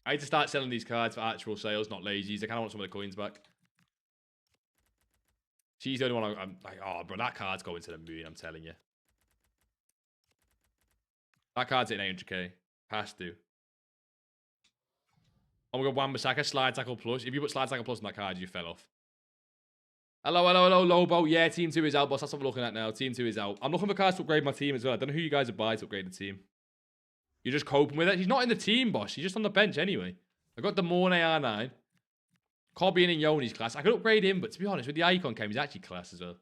I need to start selling these cards for actual sales, not lazies. I kind of want some of the coins back. She's the only one I'm like, oh, bro, that card's going to the moon, I'm telling you. That card's at 800k. Has to. Oh my god, Wan-Bissaka, slide tackle plus. If you put slide tackle plus on that card, you fell off. Hello, hello, hello, Lobo. Yeah, team 2 is out, boss. That's what we're looking at now. Team 2 is out. I'm looking for cards to upgrade my team as well. I don't know who you guys are buying to upgrade the team. You're just coping with it. He's not in the team, boss. He's just on the bench anyway. I got Demorne R9. Cobby in Yoni's class. I could upgrade him, but to be honest, with the icon cam, he's actually class as well.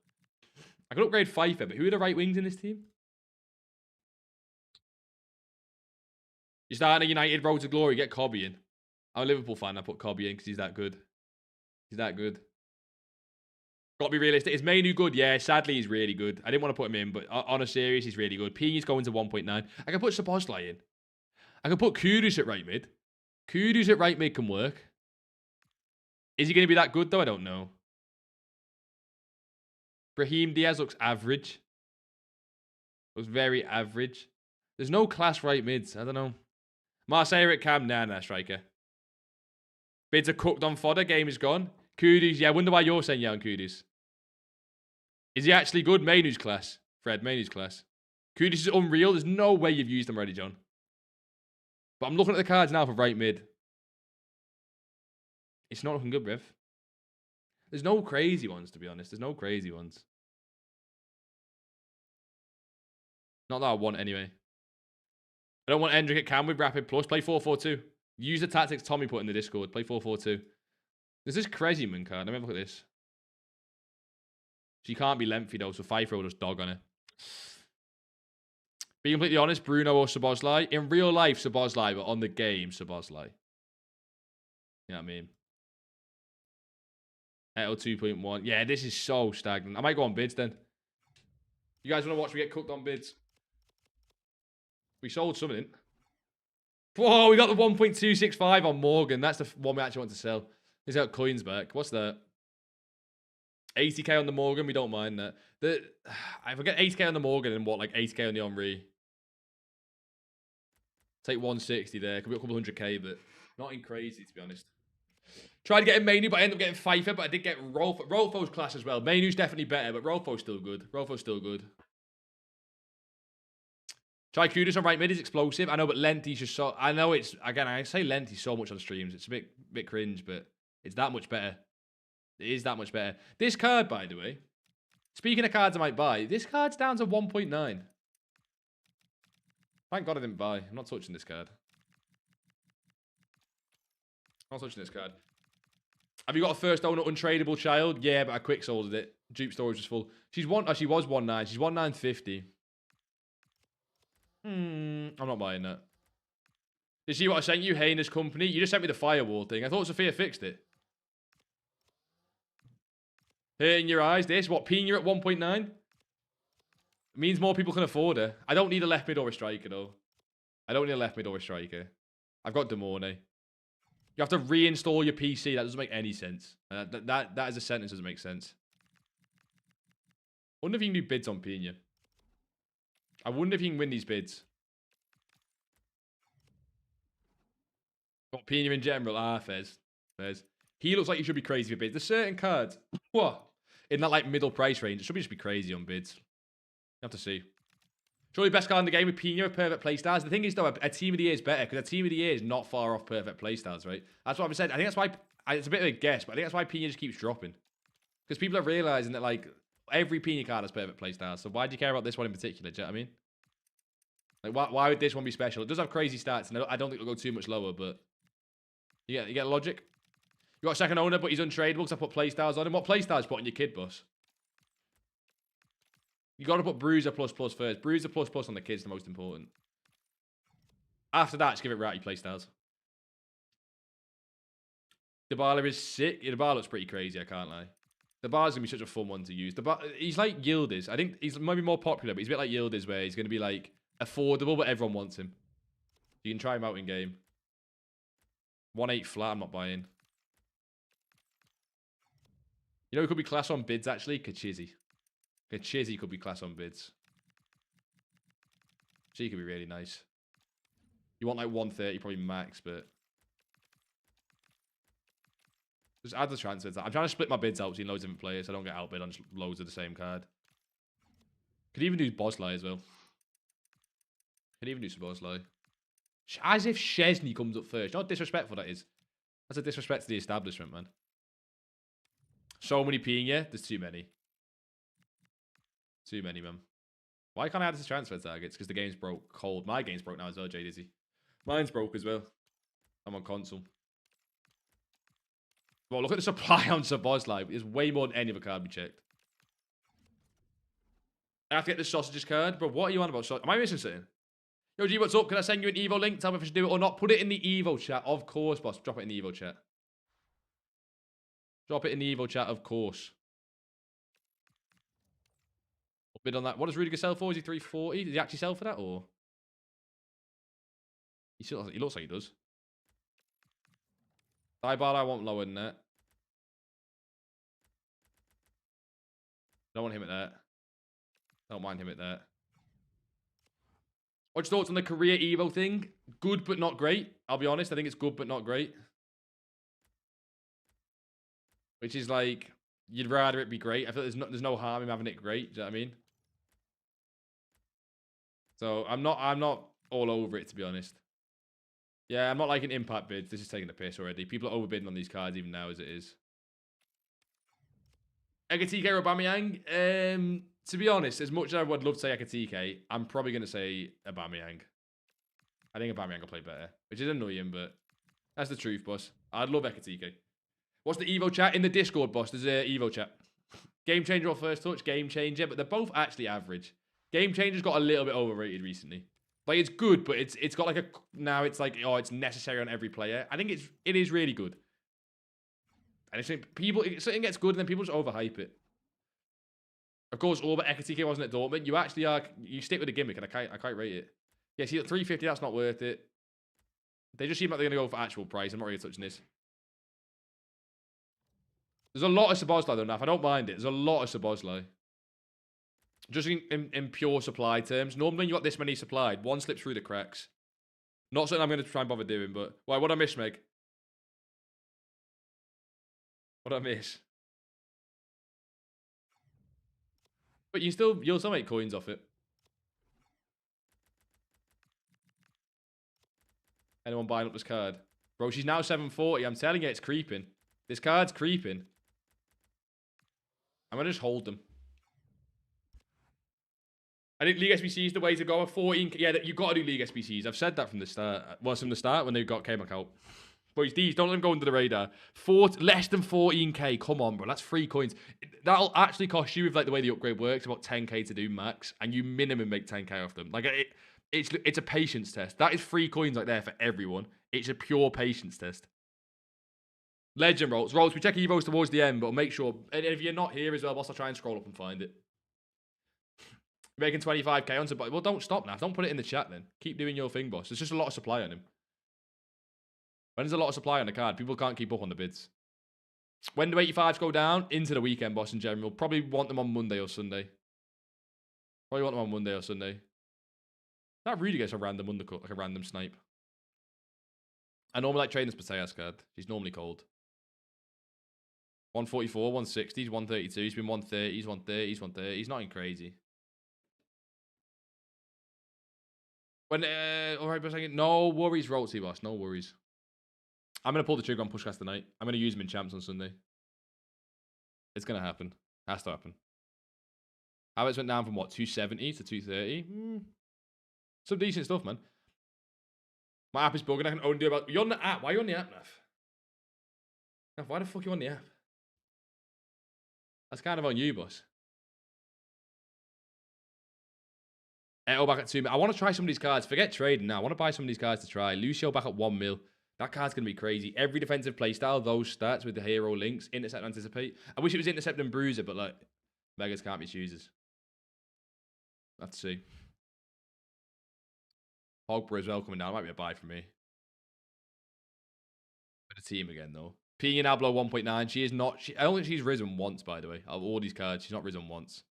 I could upgrade Pfeiffer, but who are the right wings in this team? You're starting a United Road to Glory, get Cobby in. I'm a Liverpool fan, I put Cobby in because he's that good. He's that good. Got to be realistic. Is Mainu good? Yeah, sadly, he's really good. I didn't want to put him in, but on a series, he's really good. Pina's going to 1.9. I can put Szoboszlai in. I can put Kudus at right mid. Kudus at right mid can work. Is he going to be that good, though? I don't know. Brahim Diaz looks average. Looks very average. There's no class right mids. I don't know. Marseille at cam. Nah, striker. Bids are cooked on fodder. Game is gone. Kudus. Yeah, I wonder why you're saying yeah on Kudus. Is he actually good? Mainu's class. Fred, Mainu's class. Kudus is unreal. There's no way you've used him already, John. But I'm looking at the cards now for right mid. It's not looking good, Rev. There's no crazy ones, to be honest. There's no crazy ones. Not that I want, anyway. I don't want Endrick at cam with Rapid Plus. Play 4-4-2. Use the tactics Tommy put in the Discord. Play 4-4-2. There's this Kreziman card. Let me have a look at this. She can't be lengthy, though, so Pfeiffer will just dog on it. Be completely honest, Bruno or Szoboszlai. In real life, Szoboszlai, but on the game, Szoboszlai. You know what I mean? Eto 2.1. Yeah, this is so stagnant. I might go on bids then. You guys want to watch me get cooked on bids? We sold something. Whoa, we got the 1.265 on Morgan. That's the one we actually want to sell. He's got coins back. What's that? 80k on the Morgan. We don't mind that. I forget 80k on the Morgan and what, like 80k on the Henry. Take 160 there. Could be a couple 100k, but not in crazy, to be honest. Tried to get in Mainu, but I ended up getting Pfeiffer, but I did get Rolfo. Rolfo's class as well. Mainu's definitely better, but Rolfo's still good. Rolfo's still good. Try Kudus on right mid is explosive. I know, but Lenti's just so... I know it's... Again, I say Lenti so much on streams. It's a bit cringe, but it's that much better. It is that much better. This card, by the way... Speaking of cards I might buy, this card's down to 1.9. Thank God I didn't buy. I'm not touching this card. I'm not touching this card. Have you got a first owner untradeable child? Yeah, but I quick sold it. Dupe storage was full. She was 1.9. She's 1.950. I'm not buying that. Did you see what I sent you? Heinous company. You just sent me the firewall thing. I thought Sophia fixed it. Here in your eyes, this. What, Pina at 1.9? Means more people can afford her. I don't need a left mid or a striker, though. I don't need a left mid or a striker. I've got Demorne. You have to reinstall your PC. That doesn't make any sense. That as a sentence doesn't make sense. I wonder if you can do bids on Pina. I wonder if you can win these bids. Got Pina in general. Ah, Fez. He looks like he should be crazy for bids. There's certain cards. What? In that like middle price range. It should just be crazy on bids. You have to see. Surely best card in the game with Pina with perfect playstyles. The thing is, though, a team of the year is better because a team of the year is not far off perfect playstyles, right? That's what I've said. I think that's why it's a bit of a guess, but I think that's why Pina just keeps dropping. Because people are realizing that like every Pina card has perfect playstyles. So why do you care about this one in particular? Do you know what I mean? Like why would this one be special? It does have crazy stats, and I don't think it'll go too much lower. But you get logic. You got a second owner, but he's untradeable because I put playstyles on him. What playstyles put on your kid bus? You got to put Bruiser plus plus first. Bruiser plus plus on the kid's the most important. After that, just give it ratty playstyles. Dybala is sick. Yeah, Dybala looks pretty crazy, I can't lie. Dybala's going to be such a fun one to use. He's like Yildiz. I think he's maybe more popular, but he's a bit like Yildiz where he's going to be like affordable, but everyone wants him. You can try him out in game. 1.8 flat, I'm not buying. You know who could be class on bids, actually? Kachizi. Kachizi could be class on bids. She could be really nice. You want like 130 probably max, but... Just add the transfers. I'm trying to split my bids out between loads of different players so I don't get outbid on just loads of the same card. Could even do Bosley as well. Could even do some Bosley. As if Chesney comes up first. You know how disrespectful that is? That's a disrespect to the establishment, man. So many peeing, yeah? There's too many. Too many, man. Why can't I add this to transfer targets? Because the game's broke cold. My game's broke now as well, Jay Dizzy. Mine's broke as well. I'm on console. Well, look at the supply on Szoboszlai. It's way more than any other card we checked. I have to get the sausages card. Bro, what are you on about? Am I missing something? Yo, G, what's up? Can I send you an Evo link? Tell me if I should do it or not. Put it in the Evo chat. Of course, boss. Drop it in the Evo chat. Drop it in the Evo chat, of course. Bid on that. What does Rudiger sell for? Is he 340? Does he actually sell for that, or? He looks like he does. Dybala, I want lower than that. Don't want him at that. Don't mind him at that. What's your thoughts on the career Evo thing? Good, but not great. I'll be honest. I think it's good, but not great. Which is like, you'd rather it be great. I feel there's no harm in having it great. Do you know what I mean? So I'm not all over it, to be honest. Yeah, I'm not like an impact bid. This is taking the piss already. People are overbidding on these cards even now as it is. Ekatike or Aubameyang? To be honest, as much as I would love to say Ekatike, I'm probably going to say Aubameyang. I think Aubameyang will play better, which is annoying, but that's the truth, boss. I'd love Ekatike. What's the Evo chat? In the Discord, boss, there's an Evo chat. Game Changer or First Touch? Game Changer, but they're both actually average. Game Changer's got a little bit overrated recently. Like, it's good, but it's got like a... Now it's like, oh, it's necessary on every player. I think it is really good. And it's people... Something gets good and then people just overhype it. Of course, all but Ekatike wasn't at Dortmund. You actually are... You stick with the gimmick and I can't rate it. Yeah, see, at 350, that's not worth it. They just seem like they're going to go for actual price. I'm not really touching this. There's a lot of Szoboszlai though, Naf. I don't mind it. There's a lot of Szoboszlai. Just in pure supply terms. Normally you got this many supplied. One slips through the cracks. Not something I'm going to try and bother doing, but... Why, what did I miss, Meg? What did I miss? But you'll still make coins off it. Anyone buying up this card? Bro, she's now 740. I'm telling you, it's creeping. This card's creeping. I'm going to just hold them. I think League SBC is the way to go. 14... Yeah, you got to do League SBCs. I've said that from the start. Well, from the start when they came back out. Boys, these, don't let them go under the radar. Less than 14k. Come on, bro. That's 3 coins. That'll actually cost you, with like the way the upgrade works, about 10k to do max. And you minimum make 10k off them. Like, it's a patience test. That is 3 coins like there for everyone. It's a pure patience test. Legend rolls. We check Evos towards the end, but make sure. And if you're not here as well, boss, I'll try and scroll up and find it. Making 25k on supply. Well, don't stop now. Don't put it in the chat then. Keep doing your thing, boss. There's just a lot of supply on him. When there's a lot of supply on the card, people can't keep up on the bids. When do 85s go down? Into the weekend, boss, in general. Probably want them on Monday or Sunday. Probably want them on Monday or Sunday. That really gets a random undercut, like a random snipe. I normally like trading this Pateas card. She's normally cold. 144, 160s, 132. He's been 130s, 130s, 130s. He's nothing crazy. When, alright, but no worries, Rolty, boss. No worries. I'm going to pull the trigger on Pushcast tonight. I'm going to use him in champs on Sunday. It's going to happen. Has to happen. Havertz went down from what, 270 to 230? Some decent stuff, man. My app is bugging. I can only do about... You're on the app. Why are you on the app, Naf? Naf, why the fuck are you on the app? That's kind of on you, boss. Eto back at 2 mil. I want to try some of these cards. Forget trading now. I want to buy some of these cards to try. Lucio back at 1 mil. That card's going to be crazy. Every defensive playstyle, those stats with the hero links, intercept and anticipate. I wish it was intercept and bruiser, but like, beggars can't be choosers. Let's see. Pogba as well coming down. Might be a buy for me. For the team again, though. P and Ablo 1.9. She is not... I don't think she's risen once, by the way. Of all these cards, she's not risen once.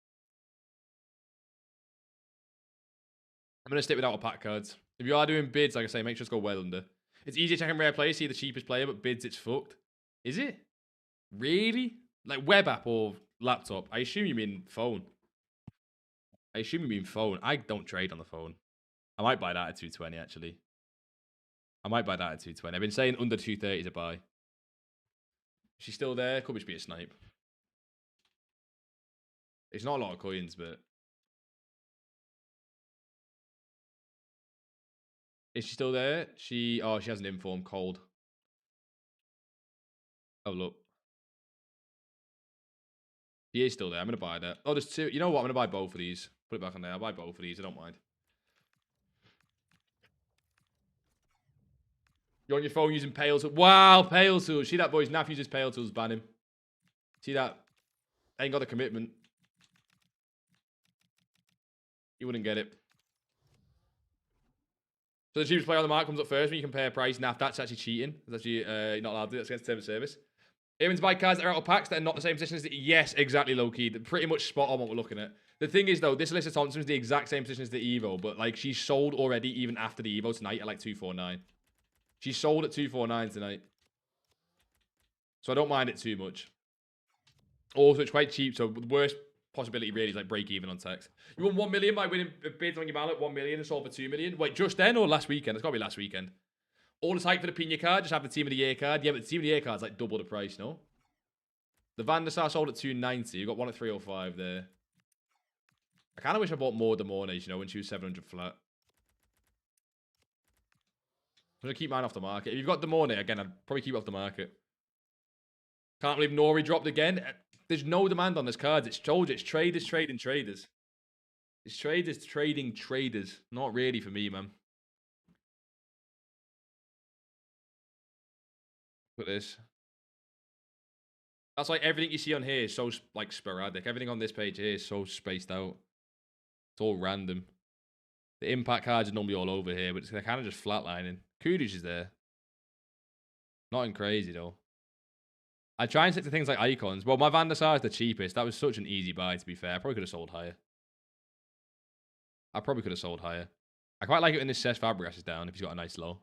I'm going to stick without a pack cards. If you are doing bids, like I say, make sure to go well under. It's easier checking rare players, see the cheapest player, but bids, it's fucked. Is it? Really? Like web app or laptop? I assume you mean phone. I assume you mean phone. I don't trade on the phone. I might buy that at 220, actually. I might buy that at 220. I've been saying under 230 to buy. She's still there. Could just be a snipe. It's not a lot of coins, but... Is she still there? Oh, she has an inform. Cold. Oh, look. She is still there. I'm going to buy that. Oh, there's two. You know what? I'm going to buy both of these. Put it back on there. I'll buy both of these. I don't mind. You're on your phone using Pale Tools. Wow, Pale Tools. See that, boys? Naff uses Pale Tools. Ban him. See that? Ain't got the commitment. You wouldn't get it. So the cheapest player on the market comes up first when you compare price. Naff, that's actually cheating. That's actually you're not allowed to do. That's against terms of service. Aiming to buy cards that are out of packs that are not the same position as the... Yes, exactly, low-key. They're pretty much spot on what we're looking at. The thing is, though, this Alyssa Thompson is the exact same position as the Evo, but, like, she's sold already even after the Evo tonight at, like, 249. She's sold at 249 tonight. So I don't mind it too much. Also, it's quite cheap, so the worst possibility really is, like, break even on text. You won 1 million by winning bids on your mallet, 1 million, and sold for 2 million. Wait, just then or last weekend? It's got to be last weekend. All the hype for the Pina card, just have the Team of the Year card. Yeah, but the Team of the Year card's like double the price, no? The Van der Sar sold at 290. You got one at 305 there. I kind of wish I bought more Demornes, you know, when she was 700 flat. I'm going to keep mine off the market. If you've got Demorne, again, I'd probably keep it off the market. Can't believe Nori dropped again. There's no demand on this card. It's told you, it's traders trading traders. It's traders trading traders. Not really for me, man. Look at this. That's like everything you see on here is so like sporadic. Everything on this page here is so spaced out. It's all random. The impact cards are normally all over here, but they're kind of just flatlining. Kudus is there. Nothing crazy though. I try and stick to things like icons. Well, my Van der Sar is the cheapest. That was such an easy buy, to be fair. I probably could have sold higher. I quite like it when this Cesc Fabregas is down if he's got a nice low.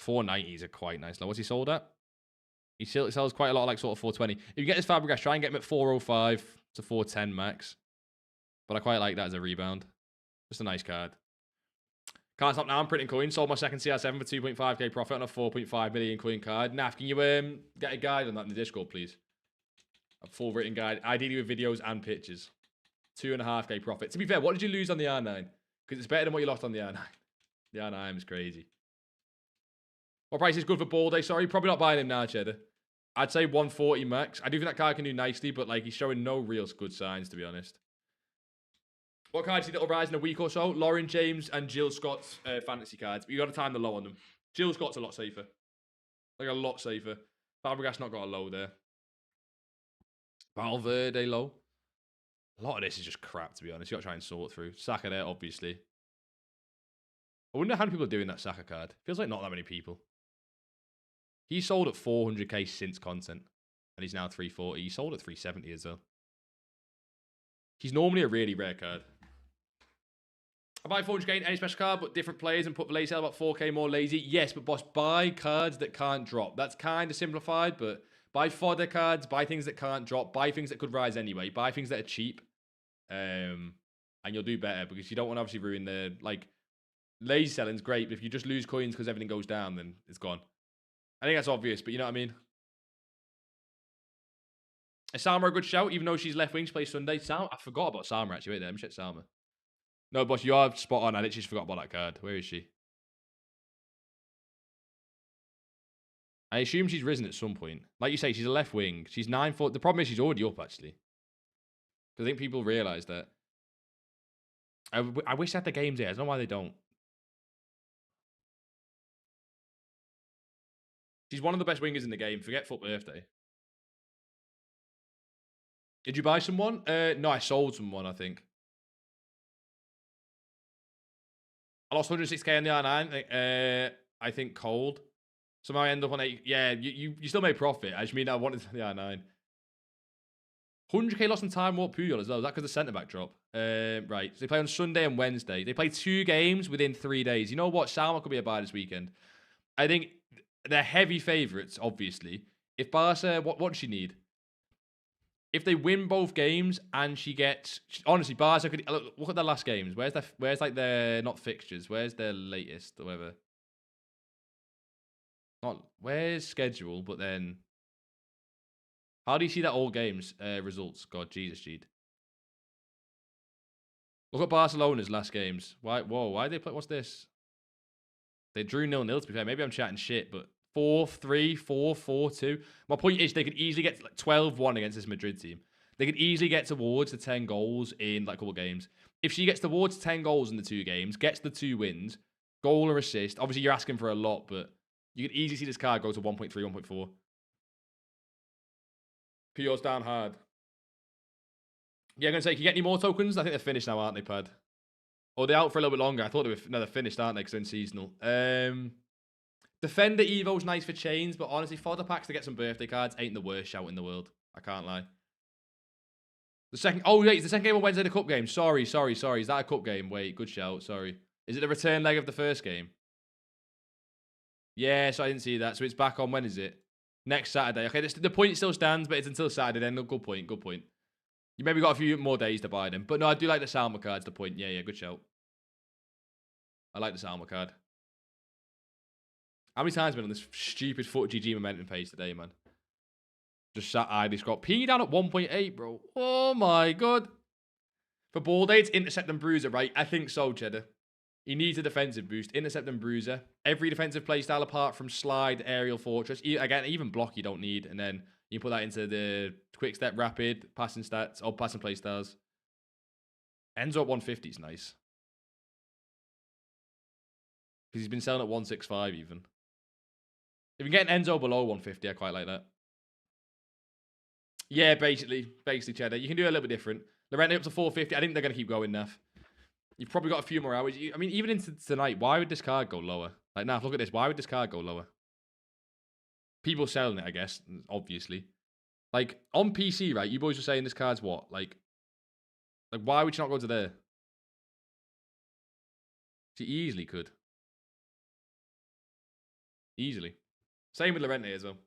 490s are quite nice low. What's he sold at? He sells quite a lot, like sort of 420. If you get this Fabregas, try and get him at 405 to 410 max. But I quite like that as a rebound. Just a nice card. Can't stop now. I'm printing coins. Sold my second CR7 for 2.5k profit on a 4.5 million coin card. Naf, can you get a guide on that in the Discord, please? A full written guide, ideally with videos and pictures. 2.5k profit. To be fair, what did you lose on the R9? Because it's better than what you lost on the R9. The R9 is crazy. What price is good for Ball Day? Sorry, probably not buying him now, Cheddar. I'd say 140 max. I do think that card can do nicely, but like he's showing no real good signs, to be honest. What cards do you think will rise in a week or so? Lauren James and Jill Scott's fantasy cards. But you got to time the low on them. Jill Scott's a lot safer. Like a lot safer. Fabregas not got a low there. Valverde low. A lot of this is just crap, to be honest. You got to try and sort through. Saka there, obviously. I wonder how many people are doing that Saka card. Feels like not that many people. He sold at 400k since content. And he's now 340. He sold at 370 as well. He's normally a really rare card. I buy 400k in any special card, but different players and put Playstyle about 4k more lazy. Yes, but boss, buy cards that can't drop. That's kind of simplified, but buy fodder cards, buy things that can't drop, buy things that could rise anyway, buy things that are cheap. And you'll do better because you don't want to obviously ruin the, like, lazy selling's great, but if you just lose coins because everything goes down, then it's gone. I think that's obvious, but you know what I mean? Is Salma a good shout, even though she's left wing? She plays Sunday. I forgot about Salma, actually. Wait there, let me check Salma. No, boss, you are spot on. I literally just forgot about that card. Where is she? I assume she's risen at some point. Like you say, she's a left wing. She's 9 foot. The problem is she's already up, actually. Because I think people realise that. I wish they had the games here. I don't know why they don't. She's one of the best wingers in the game. Forget FUT birthday. Did you buy someone? No, I sold someone, I think. I lost 106k on the R9. I think cold. Somehow I end up on 8. Yeah, you still made profit. I just mean I wanted the R9. 100k lost in Time Warp Puyol as well. Is that because the centre-back drop? Right. So they play on Sunday and Wednesday. They play 2 games within 3 days. You know what? Salma could be a buy this weekend. I think they're heavy favourites, obviously. If Barca, what does she need? If they win both games and she gets, honestly, Barca could look at their last games. Where's like their not fixtures? Where's their latest or whatever? Not where's schedule, but then how do you see that all games results? God, Jesus, Gede. Look at Barcelona's last games. Why? Whoa, why did they play? What's this? They drew 0-0, to be fair. Maybe I'm chatting shit, but 4-3, 4-4-2. My point is they could easily get like 12-1 against this Madrid team. They could easily get towards the 10 goals in like a couple of games. If she gets towards 10 goals in the 2 games, gets the 2 wins, goal or assist, obviously you're asking for a lot, but you could easily see this card go to 1.3, 1.4. PO's down hard. Yeah, I'm going to say, can you get any more tokens? I think they're finished now, aren't they, Pad? Or they're out for a little bit longer. I thought they were they're finished, aren't they? Because they're in seasonal. Defender Evo's nice for chains, but honestly, fodder packs to get some birthday cards ain't the worst shout in the world. I can't lie. The second... Oh, wait, it's the second game on Wednesday, the cup game. Sorry. Is that a cup game? Wait, good shout. Sorry. Is it the return leg of the first game? Yeah, so I didn't see that. So it's back on, when is it? Next Saturday. Okay, the point still stands, but it's until Saturday then. Good point. You maybe got a few more days to buy them. But no, I do like the Salma cards, the point. Yeah, good shout. I like the Salma card. How many times have I been on this stupid FUT GG momentum page today, man? Just sat idly scroll. P down at 1.8, bro. Oh my god. For ball day, it's intercept and bruiser, right? I think so, Cheddar. He needs a defensive boost. Intercept and bruiser. Every defensive playstyle apart from slide, aerial, fortress. Again, even block you don't need. And then you put that into the quick step, rapid, passing stats, or passing playstyles. Enzo at 150 is nice. Because he's been selling at 165 even. If you get an Enzo below 150, I quite like that. Yeah, basically, Cheddar. You can do it a little bit different. Lorente up to 450. I think they're going to keep going, Neff. You've probably got a few more hours. I mean, even into tonight, why would this card go lower? Like, Neff, look at this. Why would this card go lower? People selling it, I guess, obviously. Like, on PC, right, you boys were saying this card's what? Like why would you not go to there? She easily could. Easily. Same with Lorente as well.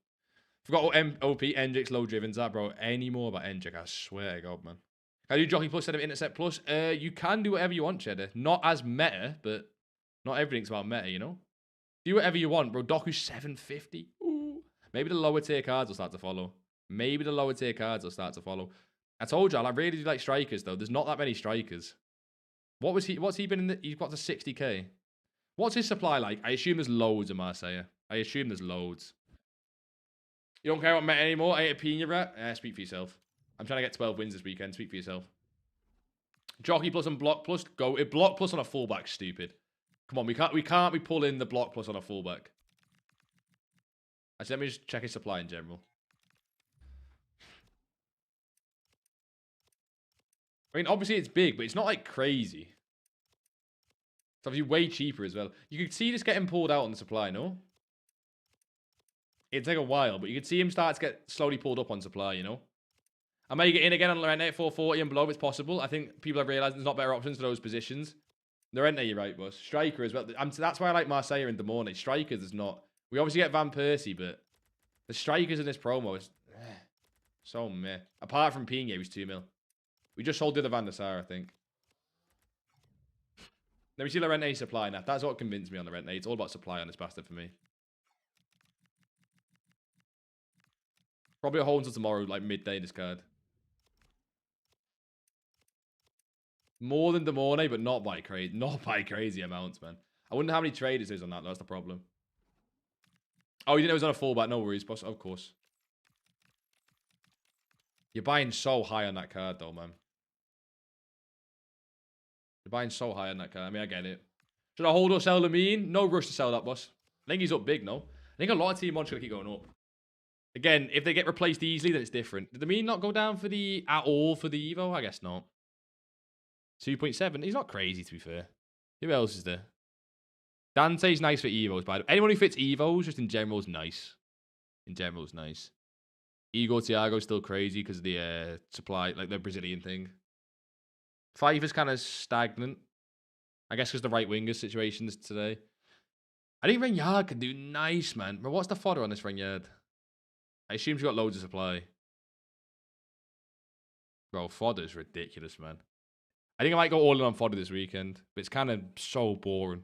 Forgot what OP, Endrick's low driven. That, bro. Any more about Endrick? I swear to God, man. Can I do Jockey Plus instead of Intercept Plus? You can do whatever you want, Cheddar. Not as meta, but not everything's about meta, you know? Do whatever you want, bro. Doku's 750. Ooh. Maybe the lower tier cards will start to follow. I told you, I really do like strikers, though. There's not that many strikers. What's he been in the... He's got to 60k. What's his supply like? I assume there's loads in Marseille. I assume there's loads. You don't care about meta anymore? I ain't a Pina rat? Speak for yourself. I'm trying to get 12 wins this weekend. Speak for yourself. Jockey plus and block plus. Go. Block plus on a fullback. Stupid. Come on, we can't be pulling the block plus on a fullback. Actually, let me just check his supply in general. I mean, obviously it's big, but it's not like crazy. It's obviously way cheaper as well. You could see this getting pulled out on the supply, no? It'd take a while, but you could see him start to get slowly pulled up on supply, you know? I may get in again on Lorente at 440 and below. It's possible. I think people have realised there's not better options for those positions. Lorente, you're right, boss. Striker as well. That's why I like Marseille and Demorne. Strikers is not... We obviously get Van Persie, but the strikers in this promo is so meh. Apart from Pina, he was 2 mil. We just sold the other Van der Sar, I think. Let me see Lorente supply now. That's what convinced me on Lorente. It's all about supply on this bastard for me. Probably a hold until tomorrow, like midday, this card. More than Demorne, but not by crazy amounts, man. I wonder how many traders there's on that. That's the problem. Oh, you didn't know it was on a fullback. No worries, boss. Of course. You're buying so high on that card, though, man. You're buying so high on that card. I mean, I get it. Should I hold or sell Lamine? No rush to sell that, boss. I think he's up big, no? I think a lot of team mods are going to keep going up. Again, if they get replaced easily, then it's different. Did Lamine not go down for at all for the Evo? I guess not. 2.7. He's not crazy, to be fair. Who else is there? Dante's nice for Evos, by the way. Anyone who fits Evos, just in general, is nice. Igor Thiago's still crazy because of the supply, like the Brazilian thing. Fife is kind of stagnant. I guess because the right wingers situations today. I think Renyard can do nice, man. But what's the fodder on this Renyard? I assume she's got loads of supply. Bro, fodder's ridiculous, man. I think I might go all in on fodder this weekend, but it's kind of so boring.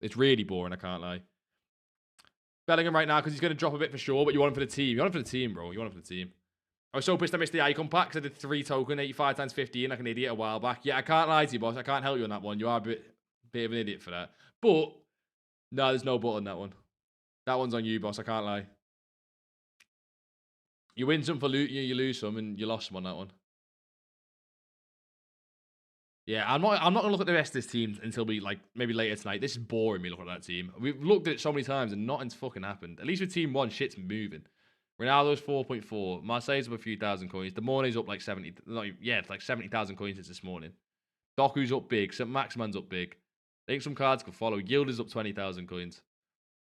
It's really boring, I can't lie. Bellingham right now because he's going to drop a bit for sure, but you want him for the team. You want him for the team, bro. You want him for the team. I was so pissed I missed the icon pack because I did 3 token, 85 times 15 like an idiot a while back. Yeah, I can't lie to you, boss. I can't help you on that one. You are a bit of an idiot for that. But, no, there's no but on that one. That one's on you, boss. I can't lie. You win some for loot, you lose some, and you lost some on that one. Yeah, I'm not gonna look at the rest of this team until we maybe later tonight. This is boring me looking at that team. We've looked at it so many times and nothing's fucking happened. At least with team 1, shit's moving. Ronaldo's 4.4. Marseille's up a few thousand coins. The Mornay's up like 70. It's like 70,000 coins since this morning. Doku's up big. St. Maximan's up big. I think some cards could follow. Gilda's up 20,000 coins.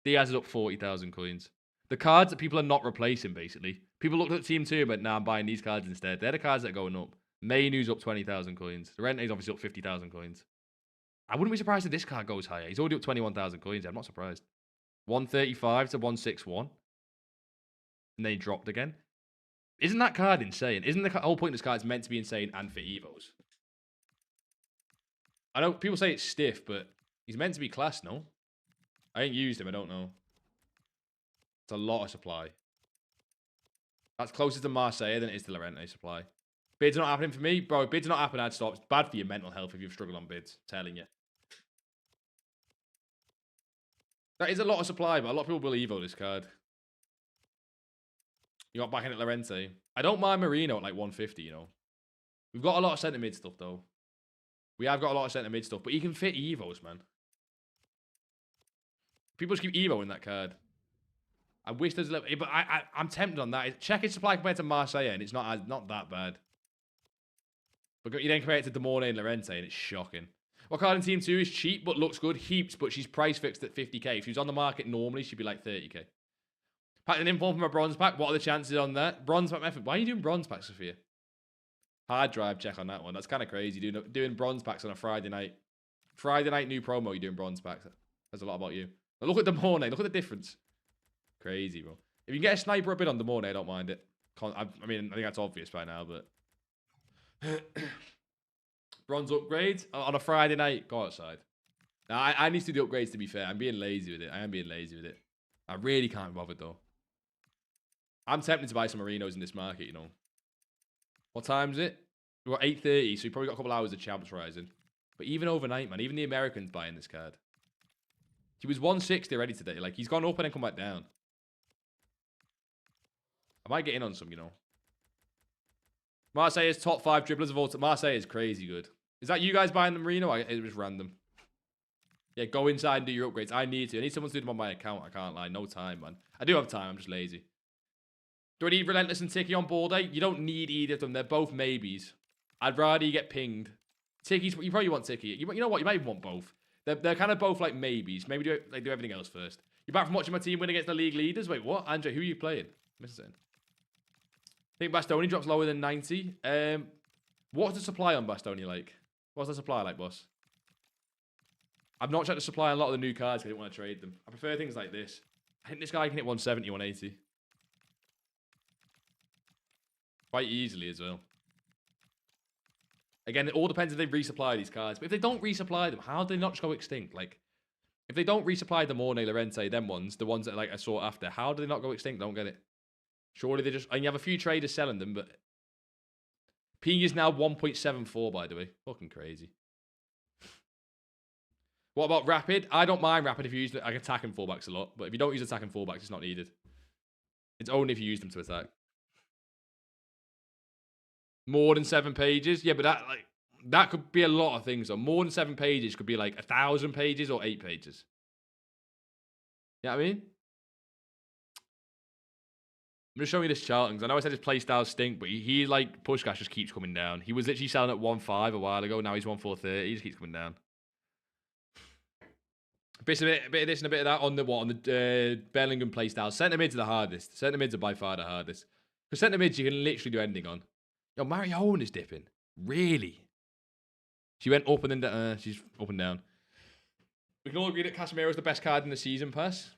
Diaz is up 40,000 coins. The cards that people are not replacing, basically. People looked at team 2 but nah, I'm buying these cards instead. They're the cards that are going up. Mainu's up 20,000 coins. The Rente's obviously up 50,000 coins. I wouldn't be surprised if this card goes higher. He's already up 21,000 coins. I'm not surprised. 135 to 161. And then he dropped again. Isn't that card insane? Isn't the whole point of this card is meant to be insane and for Evos? I know people say it's stiff, but he's meant to be class, no? I ain't used him. I don't know. It's a lot of supply. That's closer to Marseille than it is to Lorente supply. Bids are not happening for me. Bro, if bids are not happening, I'd stop. It's bad for your mental health if you've struggled on bids. I'm telling you. That is a lot of supply, but a lot of people will Evo this card. You got back in at Lorente. I don't mind Marino at like 150, you know. We've got a lot of centre mid stuff, though. We have got a lot of centre mid stuff, but you can fit Evos, man. People just keep Evo in that card. I wish there's a little... But I'm tempted on that. Check his supply compared to Marseille, and it's not that bad. But you then compare it to Demorne and Lorente, and it's shocking. What card in Team 2 is cheap, but looks good? Heaps, but she's price fixed at 50k. If she was on the market normally, she'd be like 30k. Pack an inform from a bronze pack. What are the chances on that? Bronze pack method. Why are you doing bronze packs, Sophia? Hard drive check on that one. That's kind of crazy. Doing bronze packs on a Friday night. Friday night new promo, you're doing bronze packs. That's a lot about you. But look at Demorne. Look at the difference. Crazy, bro. If you can get a sniper a bit on Demorne, I don't mind it. I mean, I think that's obvious by now, but... Bronze upgrades on a Friday night. Go outside. Now, I need to do the upgrades, to be fair. I'm being lazy with it. I am being lazy with it. I really can't be bothered, though. I'm tempted to buy some Marinos in this market, you know. What time is it? We've got 8:30, so we probably got a couple hours of Champs Rising. But even overnight, man, even the Americans buying this card. He was 160 already today. Like, he's gone up and then come back down. I might get in on some, you know. Marseille is top 5 dribblers of all time. Marseille is crazy good. Is that you guys buying the Marino? It was random. Yeah, go inside and do your upgrades. I need to. I need someone to do them on my account. I can't lie. No time, man. I do have time. I'm just lazy. Do I need Relentless and Tiki on board day? You don't need either of them. They're both maybes. I'd rather you get pinged. Tiki's, you probably want Tiki. You know what? You might even want both. They're kind of both like maybes. Maybe do everything else first. You're back from watching my team win against the league leaders? Wait, what? Andre, who are you playing? Missing. I think Bastoni drops lower than 90. What's the supply on Bastoni like? What's the supply like, boss? I've not checked the supply on a lot of the new cards because I didn't want to trade them. I prefer things like this. I think this guy can hit 170, 180. Quite easily as well. Again, it all depends if they resupply these cards. But if they don't resupply them, how do they not just go extinct? Like, if they don't resupply the Morne, Lorente, them ones, the ones that like I saw after, how do they not go extinct? Don't get it. Surely they just... And you have a few traders selling them, but... Ping is now 1.74, by the way. Fucking crazy. What about Rapid? I don't mind Rapid if you use like attacking fullbacks a lot, but if you don't use attacking fullbacks, it's not needed. It's only if you use them to attack. More than 7 pages? Yeah, but that could be a lot of things, though. More than 7 pages could be like 1,000 pages or 8 pages. You know what I mean? I'm just showing you this chart, because I know I said his playstyle stink, but he like, Pushkash just keeps coming down. He was literally selling at 1.5 a while ago, now he's 1.430, he just keeps coming down. A bit of this and a bit of that on the Bellingham playstyle. Centre mids are the hardest. Centre mids are by far the hardest. Because centre mids, you can literally do anything on. Yo, Marion is dipping. Really? She went up and then down. She's up and down. We can all agree that Casemiro is the best card in the season pass.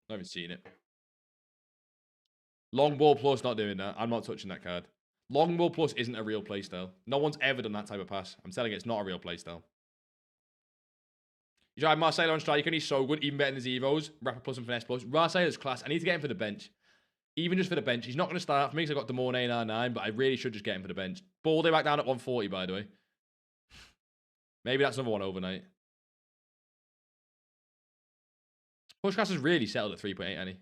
Not even seen it. Long ball plus, not doing that. I'm not touching that card. Long ball plus isn't a real playstyle. No one's ever done that type of pass. I'm telling you, it's not a real playstyle. You try Marseille on striker, and he's so good, even better than his Evos. Rapid plus and finesse plus. Marseille is class. I need to get him for the bench. Even just for the bench. He's not going to start for me because I've got Demornay in R9, but I really should just get him for the bench. Baldy back down at 140, by the way. Maybe that's another one overnight. Pushcast has really settled at 3.8, Annie.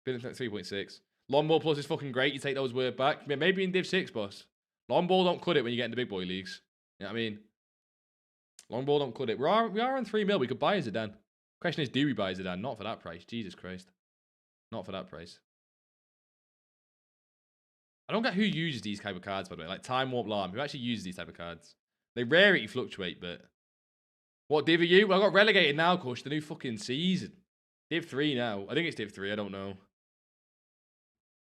Been at 3.6. Long ball plus is fucking great. You take those word back. Maybe in Div 6, boss. Long ball don't cut it when you get into big boy leagues. You know what I mean? Long ball don't cut it. We are on 3 mil. We could buy a Zidane. Question is, do we buy a Zidane? Not for that price. Jesus Christ. Not for that price. I don't get who uses these type of cards, by the way. Like Time Warp Alarm. Who actually uses these type of cards? They rarity fluctuate, but... What div are you? Well, I got relegated now, Kush. The new fucking season. Div 3 now. I think it's Div 3. I don't know.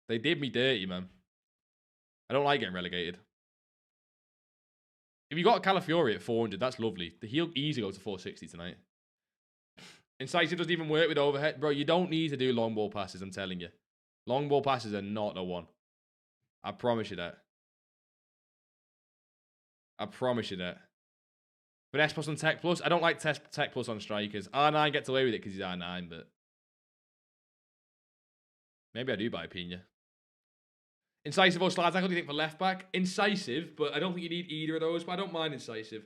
They did me dirty, man. I don't like getting relegated. If you got a Calafiori at 400, that's lovely. He'll easily go to 460 tonight. Incisive doesn't even work with overhead. Bro, you don't need to do long ball passes, I'm telling you. Long ball passes are not the one. I promise you that. I promise you that. Finesse plus on Tech plus. I don't like Tech plus on strikers. R9 gets away with it because he's R9, but... Maybe I do buy Pina. Incisive or Slides, what do you think for left back? Incisive, but I don't think you need either of those, but I don't mind Incisive.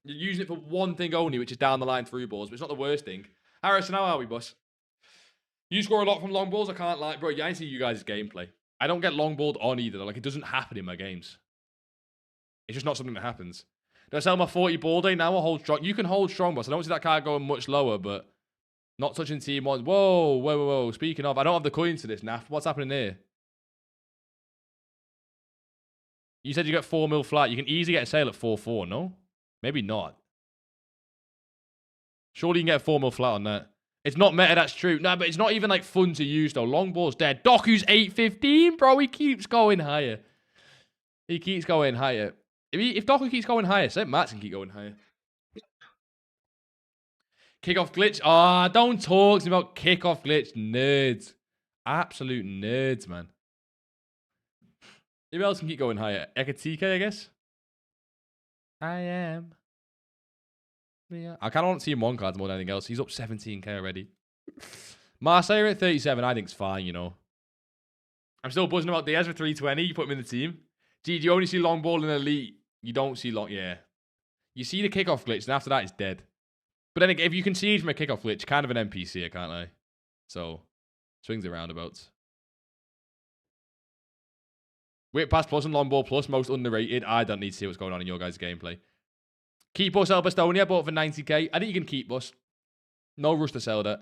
You're using it for one thing only, which is down the line through balls, but it's not the worst thing. Harrison, how are we, boss? You score a lot from long balls, I can't lie. Bro, yeah, I see you guys' gameplay. I don't get long balled on either. Like, it doesn't happen in my games. It's just not something that happens. Do I sell my 40 ball day now or hold strong? You can hold strong, boss. I don't see that card going much lower, but not touching team ones. Whoa, whoa, whoa, whoa. Speaking of, I don't have the coins for this, Naff. What's happening here? You said you get 4 mil flat. You can easily get a sale at 4.4, no? Maybe not. Surely you can get a 4 mil flat on that. It's not meta, that's true. No, but it's not even like fun to use though. Long ball's dead. Doku's 815, bro. He keeps going higher. He keeps going higher. If Doku keeps going higher, St. Matt's can keep going higher. Kickoff glitch. Ah, don't talk to me about kickoff glitch. Nerds. Absolute nerds, man. Who else can keep going higher? Ekatike, I guess? I am. Yeah. I kind of want to see him one cards more than anything else. He's up 17k already. Marseille at 37, I think it's fine, you know. I'm still buzzing about Diaz for 320. You put him in the team. Gee, you only see long ball in elite. You don't see long... Yeah. You see the kickoff glitch, and after that, it's dead. But then if you concede from a kickoff glitch, kind of an NPC, I can't lie. So, swings and roundabouts. Whip pass plus and long ball plus, most underrated. I don't need to see what's going on in your guys' gameplay. Keep us El Bastonia, bought for 90k. I think you can keep us. No rush to sell that.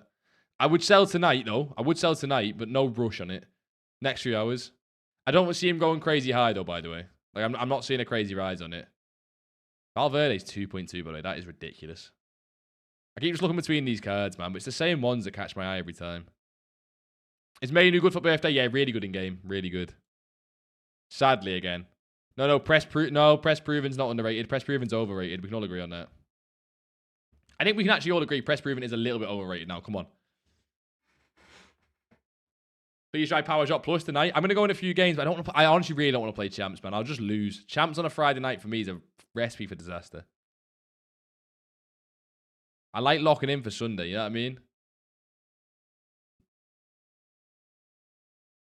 I would sell tonight, though. I would sell tonight, but no rush on it. Next few hours. I don't see him going crazy high, though, by the way. Like, I'm not seeing a crazy rise on it. Valverde's 2.2, by the way. That is ridiculous. I keep just looking between these cards, man, but it's the same ones that catch my eye every time. Is Maynu good for birthday? Yeah, really good in game. Really good. Sadly, again. No, Press Proven's not underrated. Press Proven's overrated. We can all agree on that. I think we can actually all agree Press Proven is a little bit overrated now. Come on. Please try Power Shot Plus tonight. I'm going to go in a few games, but I honestly really don't want to play Champs, man. I'll just lose. Champs on a Friday night for me is a recipe for disaster. I like locking in for Sunday, you know what I mean?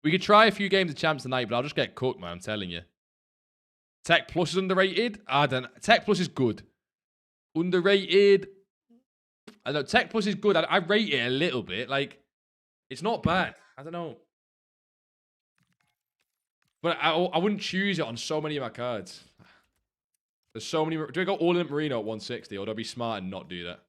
We could try a few games of Champs tonight, but I'll just get cooked, man. I'm telling you. Tech Plus is underrated. I don't know. Tech Plus is good. Underrated. I know Tech Plus is good. I rate it a little bit. Like, it's not bad. I don't know. But I wouldn't choose it on so many of my cards. There's so many. Do I go all in Merino at 160, or do I be smart and not do that?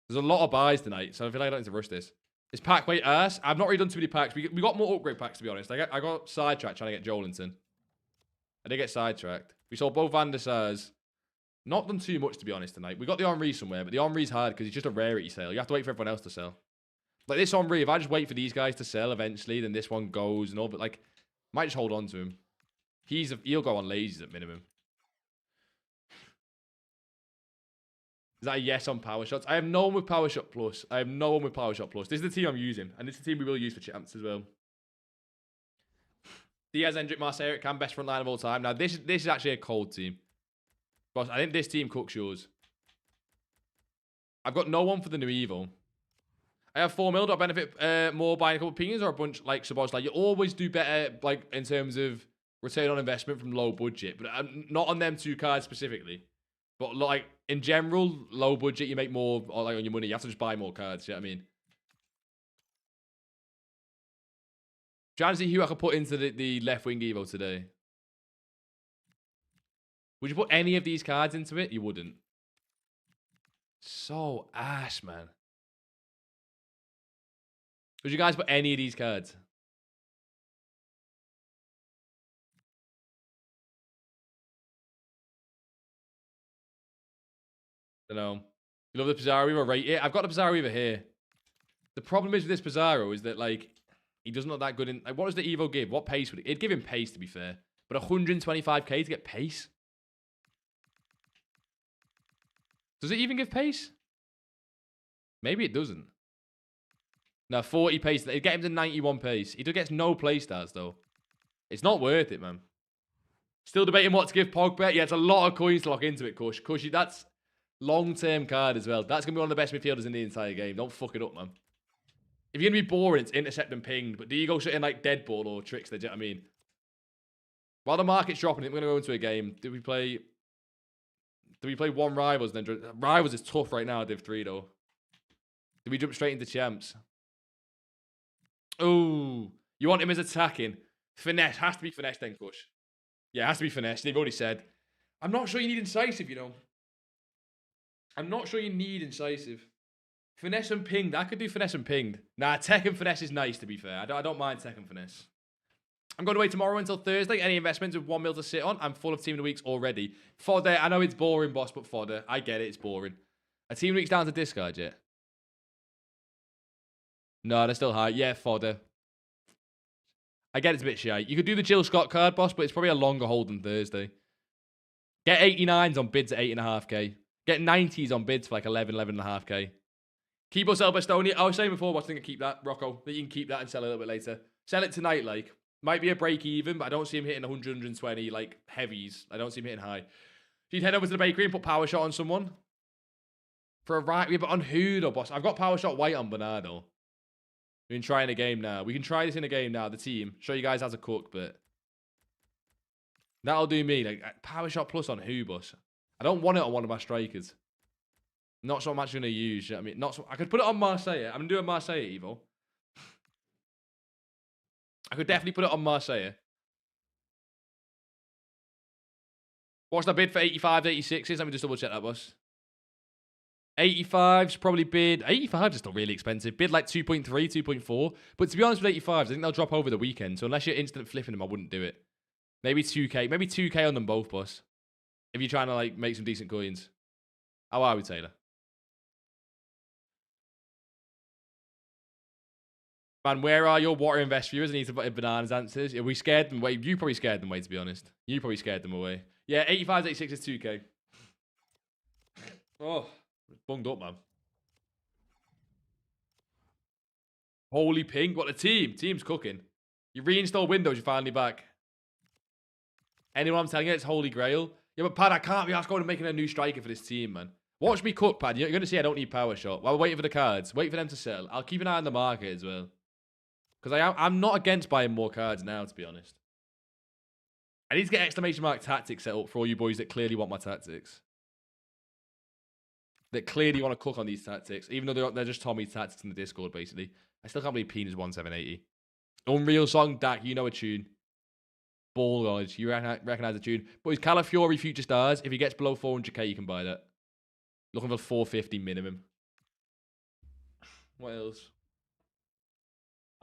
There's a lot of buys tonight, so I feel like I don't need to rush this. Is pack weight ass? I've not really done too many packs. We got more upgrade packs, to be honest. I got sidetracked trying to get Jolinton. I did get sidetracked. We saw both Van der Sars. Not done too much, to be honest, tonight. We got the Henry somewhere, but the Henry's hard because it's just a rarity sale. You have to wait for everyone else to sell. Like this Henry, if I just wait for these guys to sell eventually, then this one goes and all. But like, might just hold on to him. He'll go on lazies at minimum. Is that a yes on Power Shots? I have no one with Power Shot Plus. I have no one with Power Shot Plus. This is the team I'm using. And this is the team we will use for Champs as well. Diaz, Hendrick, Marseille, Eric Cam, best front line of all time. Now, this is actually a cold team. Boss, I think this team cooks yours. I've got no one for the new Evo. I have 4 mil. Do I benefit more buying a couple of pingers or a bunch like Sabos? Like, you always do better, like, in terms of return on investment from low budget. But not on them 2 cards specifically. But, like, in general, low budget, you make more, or, like, on your money. You have to just buy more cards, you know what I mean? Trying to see who I could put into the left wing Evo today. Would you put any of these cards into it? You wouldn't. So ass, man. Would you guys put any of these cards? Don't know. You love the Pizarro Evo? Rate it. I've got the Pizarro Evo here. The problem is with this Pizarro is that, like, he doesn't look that good in... Like, what does the Evo give? What pace would it... It'd give him pace, to be fair. But 125k to get pace? Does it even give pace? Maybe it doesn't. No, 40 pace. It'd get him to 91 pace. He gets no play stats, though. It's not worth it, man. Still debating what to give Pogba. Yeah, it's a lot of coins to lock into it, Kush. Cushy, that's long-term card as well. That's going to be one of the best midfielders in the entire game. Don't fuck it up, man. If you're going to be boring, it's intercept and pinged. But do you go shit in like dead ball or tricks? Do you know what I mean? While the market's dropping, we're going to go into a game. Did we play one Rivals? Then Rivals is tough right now, Div 3, though. Did we jump straight into Champs? Oh, you want him as attacking? Finesse. Has to be finesse then, Kush. Yeah, it has to be finesse. They've already said. I'm not sure you need incisive, you know. I'm not sure you need incisive. Finesse and pinged. I could do finesse and pinged. Nah, tech and finesse is nice, to be fair. I don't mind tech and finesse. I'm going away tomorrow until Thursday. Any investments with 1 mil to sit on? I'm full of team of the weeks already. Fodder. I know it's boring, boss, but fodder. I get it. It's boring. A team of the weeks down to discard yet? No, they're still high. Yeah, fodder. I get it's a bit shy. You could do the Jill Scott card, boss, but it's probably a longer hold than Thursday. Get 89s on bids at 8.5k. Get 90s on bids for like 11.5k. Keep or sell Bastonia. I was saying before, I think I keep that, Rocco. That you can keep that and sell a little bit later. Sell it tonight, like. Might be a break even, but I don't see him hitting 100, 120, like, heavies. I don't see him hitting high. You'd head over to the bakery and put power shot on someone. For a right, but on who though, boss? I've got power shot white on Bernardo. We can try in a game now. We can try this in a game now, the team. Show you guys how to cook, but... That'll do me. Like, power shot plus on who, boss? I don't want it on one of my strikers. Not so much going to use. You know what I mean? Not so, I could put it on Marseille. I'm going to do a Marseille Evo. I could definitely put it on Marseille. What's the bid for 85s, 86s? Let me just double check that, boss. 85s probably bid. 85s is still really expensive. Bid like 2.3, 2.4. But to be honest with 85s, I think they'll drop over the weekend. So unless you're instant flipping them, I wouldn't do it. Maybe 2k. Maybe 2k on them both, boss. If you're trying to like make some decent coins. How are we, Taylor? Man, where are your water invest viewers? I need to put in bananas answers. Yeah, we scared them away. You probably scared them away, to be honest. You probably scared them away. Yeah, 85s, 86 is 2k. Oh, bunged up, man. Holy pink. What a team. Team's cooking. You reinstall Windows, you're finally back. Anyone I'm telling you, it's Holy Grail. Yeah, but Pad, I can't be asked going and making a new striker for this team, man. Watch me cook, Pad. You're going to see I don't need power shot. While we're waiting for the cards, wait for them to sell. I'll keep an eye on the market as well. Because I'm not against buying more cards now, to be honest. I need to get exclamation mark tactics set up for all you boys that clearly want my tactics. That clearly want to cook on these tactics. Even though they're just Tommy tactics in the Discord, basically. I still can't believe Peen is 1780. Unreal song, Dak, you know a tune. Ball knowledge, you recognize the tune. Boys, Calafiori Future Stars. If he gets below 400k, you can buy that. Looking for 450 minimum. What else?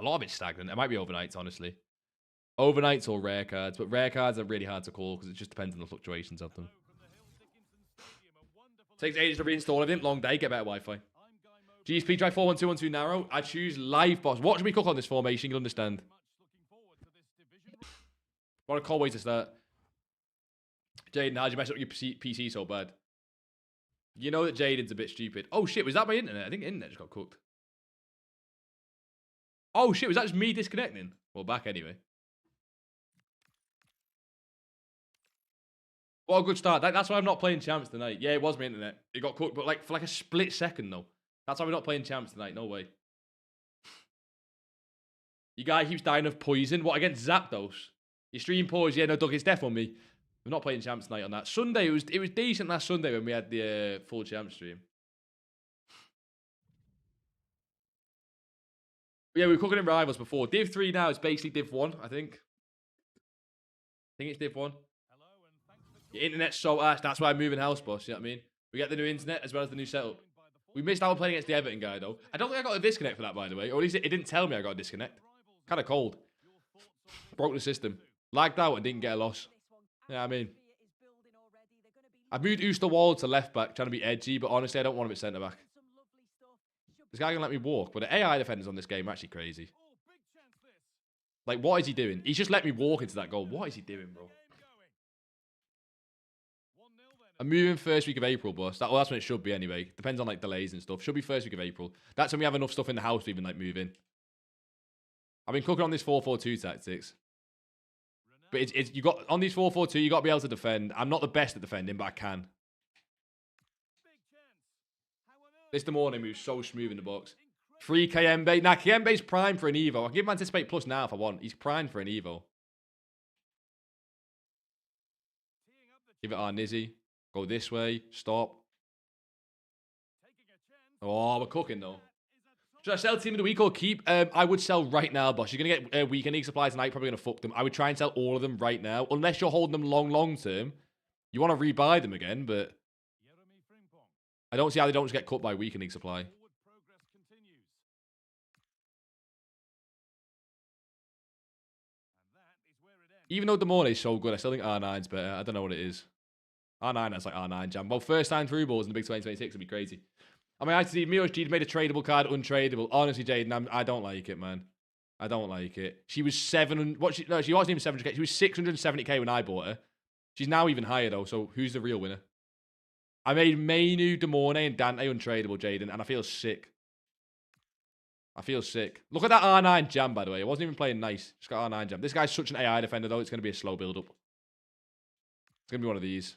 A lot of it's stagnant. It might be overnights, honestly. Overnights or rare cards. But rare cards are really hard to call because it just depends on the fluctuations of them. Takes ages to reinstall everything. Long day. Get better Wi-Fi. GSP, try 4-1-2-1-2 narrow. I choose live, boss. Watch me cook on this formation. You'll understand. What a cool way to start. Jaden, how'd you mess up your PC so bad? You know that Jaden's a bit stupid. Oh, shit. Was that my internet? I think the internet just got cooked. Oh, shit. Was that just me disconnecting? Well, back anyway. What a good start. That's why I'm not playing champs tonight. Yeah, it was my internet. It got cooked, but like for like a split second though. That's why we're not playing champs tonight. No way. Your guy keeps dying of poison. What, against Zapdos? Your stream pause. Yeah, no, Doug, it's death on me. We're not playing champs tonight on that. Sunday, it was decent last Sunday when we had the full champ stream. Yeah, we were cooking in rivals before. Div 3 now is basically Div 1, I think. I think it's Div 1. Your internet's so ass. That's why I'm moving house, boss. You know what I mean? We get the new internet as well as the new setup. We missed out on playing against the Everton guy, though. I don't think I got a disconnect for that, by the way. Or at least it didn't tell me I got a disconnect. Kind of cold. Broke the system. Lagged out and didn't get a loss. Yeah, I mean. I've moved Oosterwald to left back, trying to be edgy, but honestly, I don't want him at centre back. This guy can let me walk, but the AI defenders on this game are actually crazy. Like, what is he doing? He's just let me walk into that goal. What is he doing, bro? I'm moving first week of April, boss. Well, that's when it should be anyway. Depends on like delays and stuff. Should be first week of April. That's when we have enough stuff in the house to even like move in. I've been cooking on this 4-4-2 tactics. But it's you got on these 4-4-2, you got to be able to defend. I'm not the best at defending, but I can. This the morning moves so smooth in the box. 3 Kmbe. Nah, Kmbe's prime for an Evo. I can give him anticipate plus now if I want. He's prime for an Evo. Give it our Nizzy. Go this way. Stop. Oh, we're cooking though. Should I sell team of the week or keep? I would sell right now, boss. You're going to get weekend league supplies tonight. Probably going to fuck them. I would try and sell all of them right now. Unless you're holding them long term. You want to rebuy them again, but I don't see how they don't just get cut by weekend league supply. Even though Demone is so good, I still think R9's better. I don't know what it is. R9 has like R9 jam. Well, first time through balls in the big 2026 would be crazy. I mean, I see Mios G made a tradable card untradeable. Honestly, Jaden, I don't like it, man. I don't like it. She was 7... No, she wasn't even 700k. She was 670k when I bought her. She's now even higher, though. So who's the real winner? I made Mainu, Demone, and Dante untradeable, Jaden, and I feel sick. I feel sick. Look at that R9 jam, by the way. It wasn't even playing nice. Just got R9 jam. This guy's such an AI defender, though. It's going to be a slow build-up. It's going to be one of these.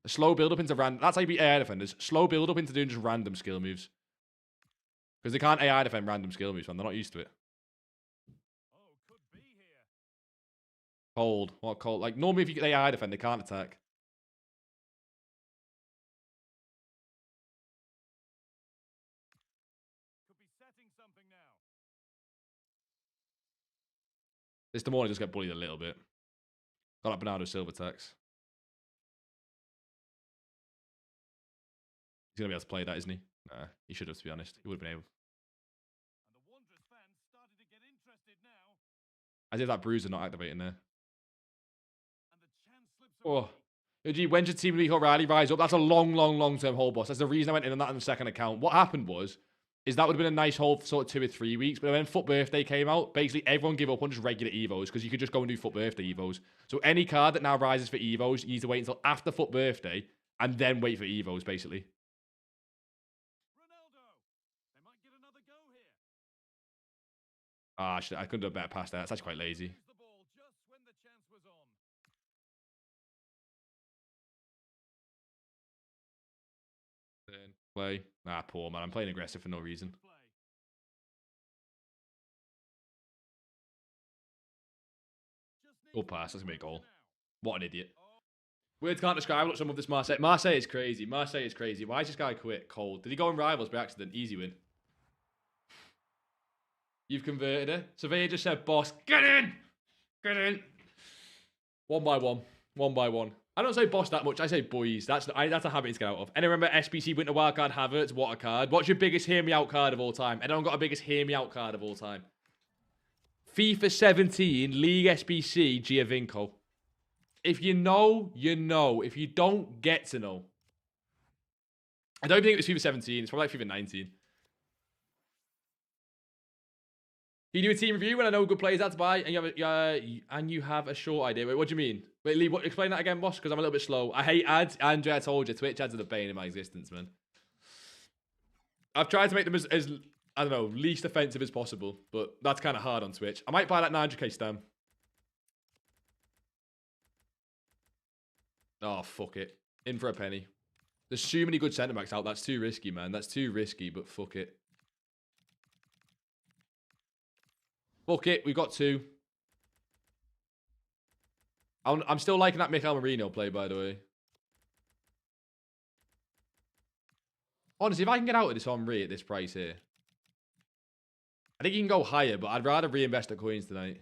A slow build-up into random... That's how you beat AI defenders. Slow build-up into doing just random skill moves. Because they can't AI defend random skill moves, man. They're not used to it. Cold. What cold? Like, normally if you get AI defend, they can't attack. This Demone just get bullied a little bit. Got that Bernardo Silva tax. He's going to be able to play that, isn't he? Nah, he should have, to be honest. He would have been able. As if that bruiser not activating there. Oh. Gee, when should Team League O'Reilly rise up? That's a long-term hold, boss. That's the reason I went in on that on the second account. What happened was, that would have been a nice hold for sort of 2 or 3 weeks. But when FUT Birthday came out, basically everyone gave up on just regular Evos because you could just go and do FUT Birthday Evos. So any card that now rises for Evos, you need to wait until after FUT Birthday and then wait for Evos, basically. Ah, I couldn't have better past that. That's actually quite lazy. Play. Nah, poor man. I'm playing aggressive for no reason. Good pass. That's going to be a goal. What an idiot. Words can't describe what some of this Marseille. Marseille is crazy. Marseille is crazy. Why is this guy quit cold? Did he go in rivals by accident? Easy win. You've converted her. Surveyor just said, boss, get in! Get in! 1 by 1. 1 by 1. I don't say boss that much. I say boys. That's a habit to get out of. And I remember SBC Winter Wildcard Havertz. What a card. What's your biggest hear me out card of all time? Anyone got a biggest hear me out card of all time? FIFA 17, League SBC, Giovinco. If you know, you know. If you don't, get to know. I don't think it was FIFA 17. It's probably like FIFA 19. Can you do a team review when I know good players out to buy and you have a short idea? Wait, what do you mean? Wait, Lee, explain that again, boss, because I'm a little bit slow. I hate ads. Andrew, I told you, Twitch ads are the bane in my existence, man. I've tried to make them as I don't know, least offensive as possible, but that's kind of hard on Twitch. I might buy that 900k stamp. Oh, fuck it. In for a penny. There's too many good centre backs out. That's too risky, man. That's too risky, but fuck it. Fuck it. We've got 2. I'm still liking that Mikel Merino play, by the way. Honestly, if I can get out of this Henry at this price here, I think you can go higher, but I'd rather reinvest the coins tonight.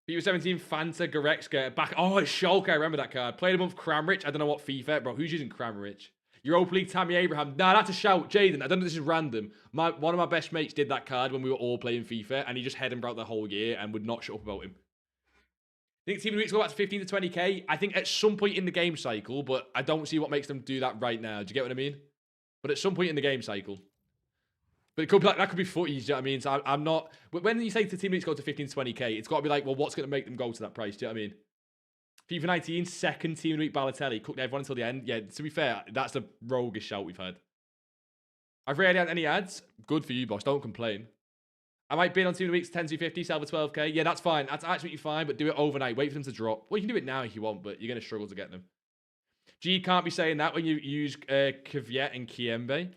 FIFA 17 Fanta Goretzka back. Oh, it's Schalke. I remember that card. Played him with Kramrich. I don't know what FIFA. Bro, who's using Kramrich? Europa League Tammy Abraham. Nah, that's a shout. Jaden, I don't know if this is random. One of my best mates did that card when we were all playing FIFA, and he just had him out the whole year and would not shut up about him. I think Team of the Week's go back to 15 to 20k. I think at some point in the game cycle, but I don't see what makes them do that right now. Do you get what I mean? But at some point in the game cycle. But it could be like, that could be footies, do you know what I mean? So I'm not... When you say to Team of the Week's go to 15 to 20k, it's got to be like, well, what's going to make them go to that price? Do you know what I mean? FIFA 19, second Team of the Week Balotelli. Cooked everyone until the end. Yeah, to be fair, that's the roguish shout we've had. I've rarely had any ads. Good for you, boss. Don't complain. I might bid on Team of the Week's 10 to 50, sell for 12k. Yeah, that's fine. That's absolutely fine, but do it overnight. Wait for them to drop. Well, you can do it now if you want, but you're going to struggle to get them. G can't be saying that when you use Kvyat and Kiembe.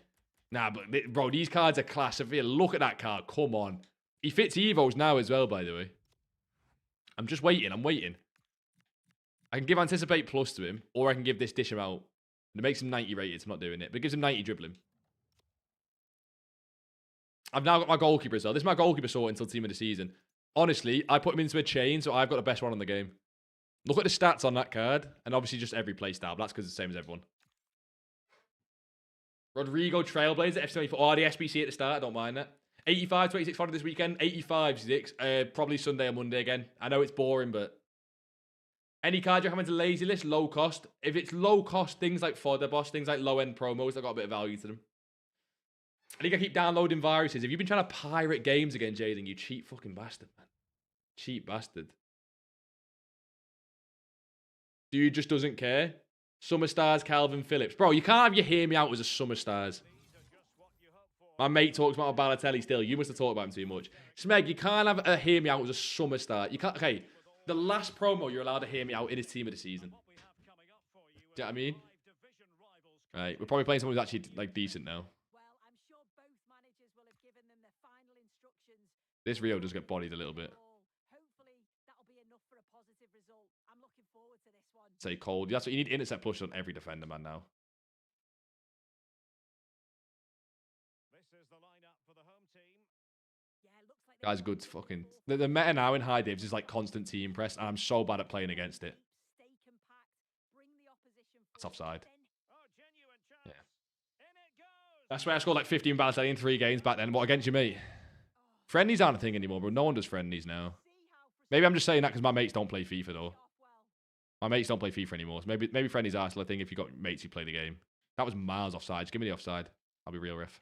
Nah, but bro, these cards are class. Look at that card. Come on. He fits Evos now as well, by the way. I'm just waiting. I'm waiting. I can give Anticipate Plus to him, or I can give this Dish him out. And it makes him 90 rated. I'm not doing it, but it gives him 90 dribbling. I've now got my goalkeeper as well. This is my goalkeeper sort until team of the season. Honestly, I put him into a chain, so I've got the best one on the game. Look at the stats on that card, and obviously just every play style, but that's because it's the same as everyone. Rodrigo Trailblazer, FC24. Oh, the SBC at the start, I don't mind that. 85, 26 fodder this weekend. 85, 6. Probably Sunday or Monday again. I know it's boring, but... Any card you recommend to lazy list, low cost. If it's low cost, things like fodder boss, things like low-end promos, they've got a bit of value to them. I think I keep downloading viruses. If you've been trying to pirate games again, Jaden, you cheap fucking bastard, man. Cheap bastard. Dude just doesn't care. Summer Stars, Calvin Phillips. Bro, you can't have your hear me out as a Summer Stars. My mate talks about Balotelli still. You must have talked about him too much. Smeg, you can't have a hear me out as a Summer Star. You can't. Okay, the last promo you're allowed to hear me out in his team of the season. Do you know what I mean? Right, we're probably playing someone who's actually like decent now. This Rio does get bodied a little bit. Say cold. That's what you need. Intercept push on every defender, man. Now. Guys, good fucking. The meta now in high divs is like constant team press, and I'm so bad at playing against it. It's offside. Yeah. That's why I scored like 15 Balotelli in 3 games back then. What against you, mate? Friendlies aren't a thing anymore, bro. No one does friendlies now. Maybe I'm just saying that because my mates don't play FIFA, though. My mates don't play FIFA anymore. So maybe friendlies are still a thing if you've got mates who play the game. That was miles offside. Just give me the offside. I'll be real, ref.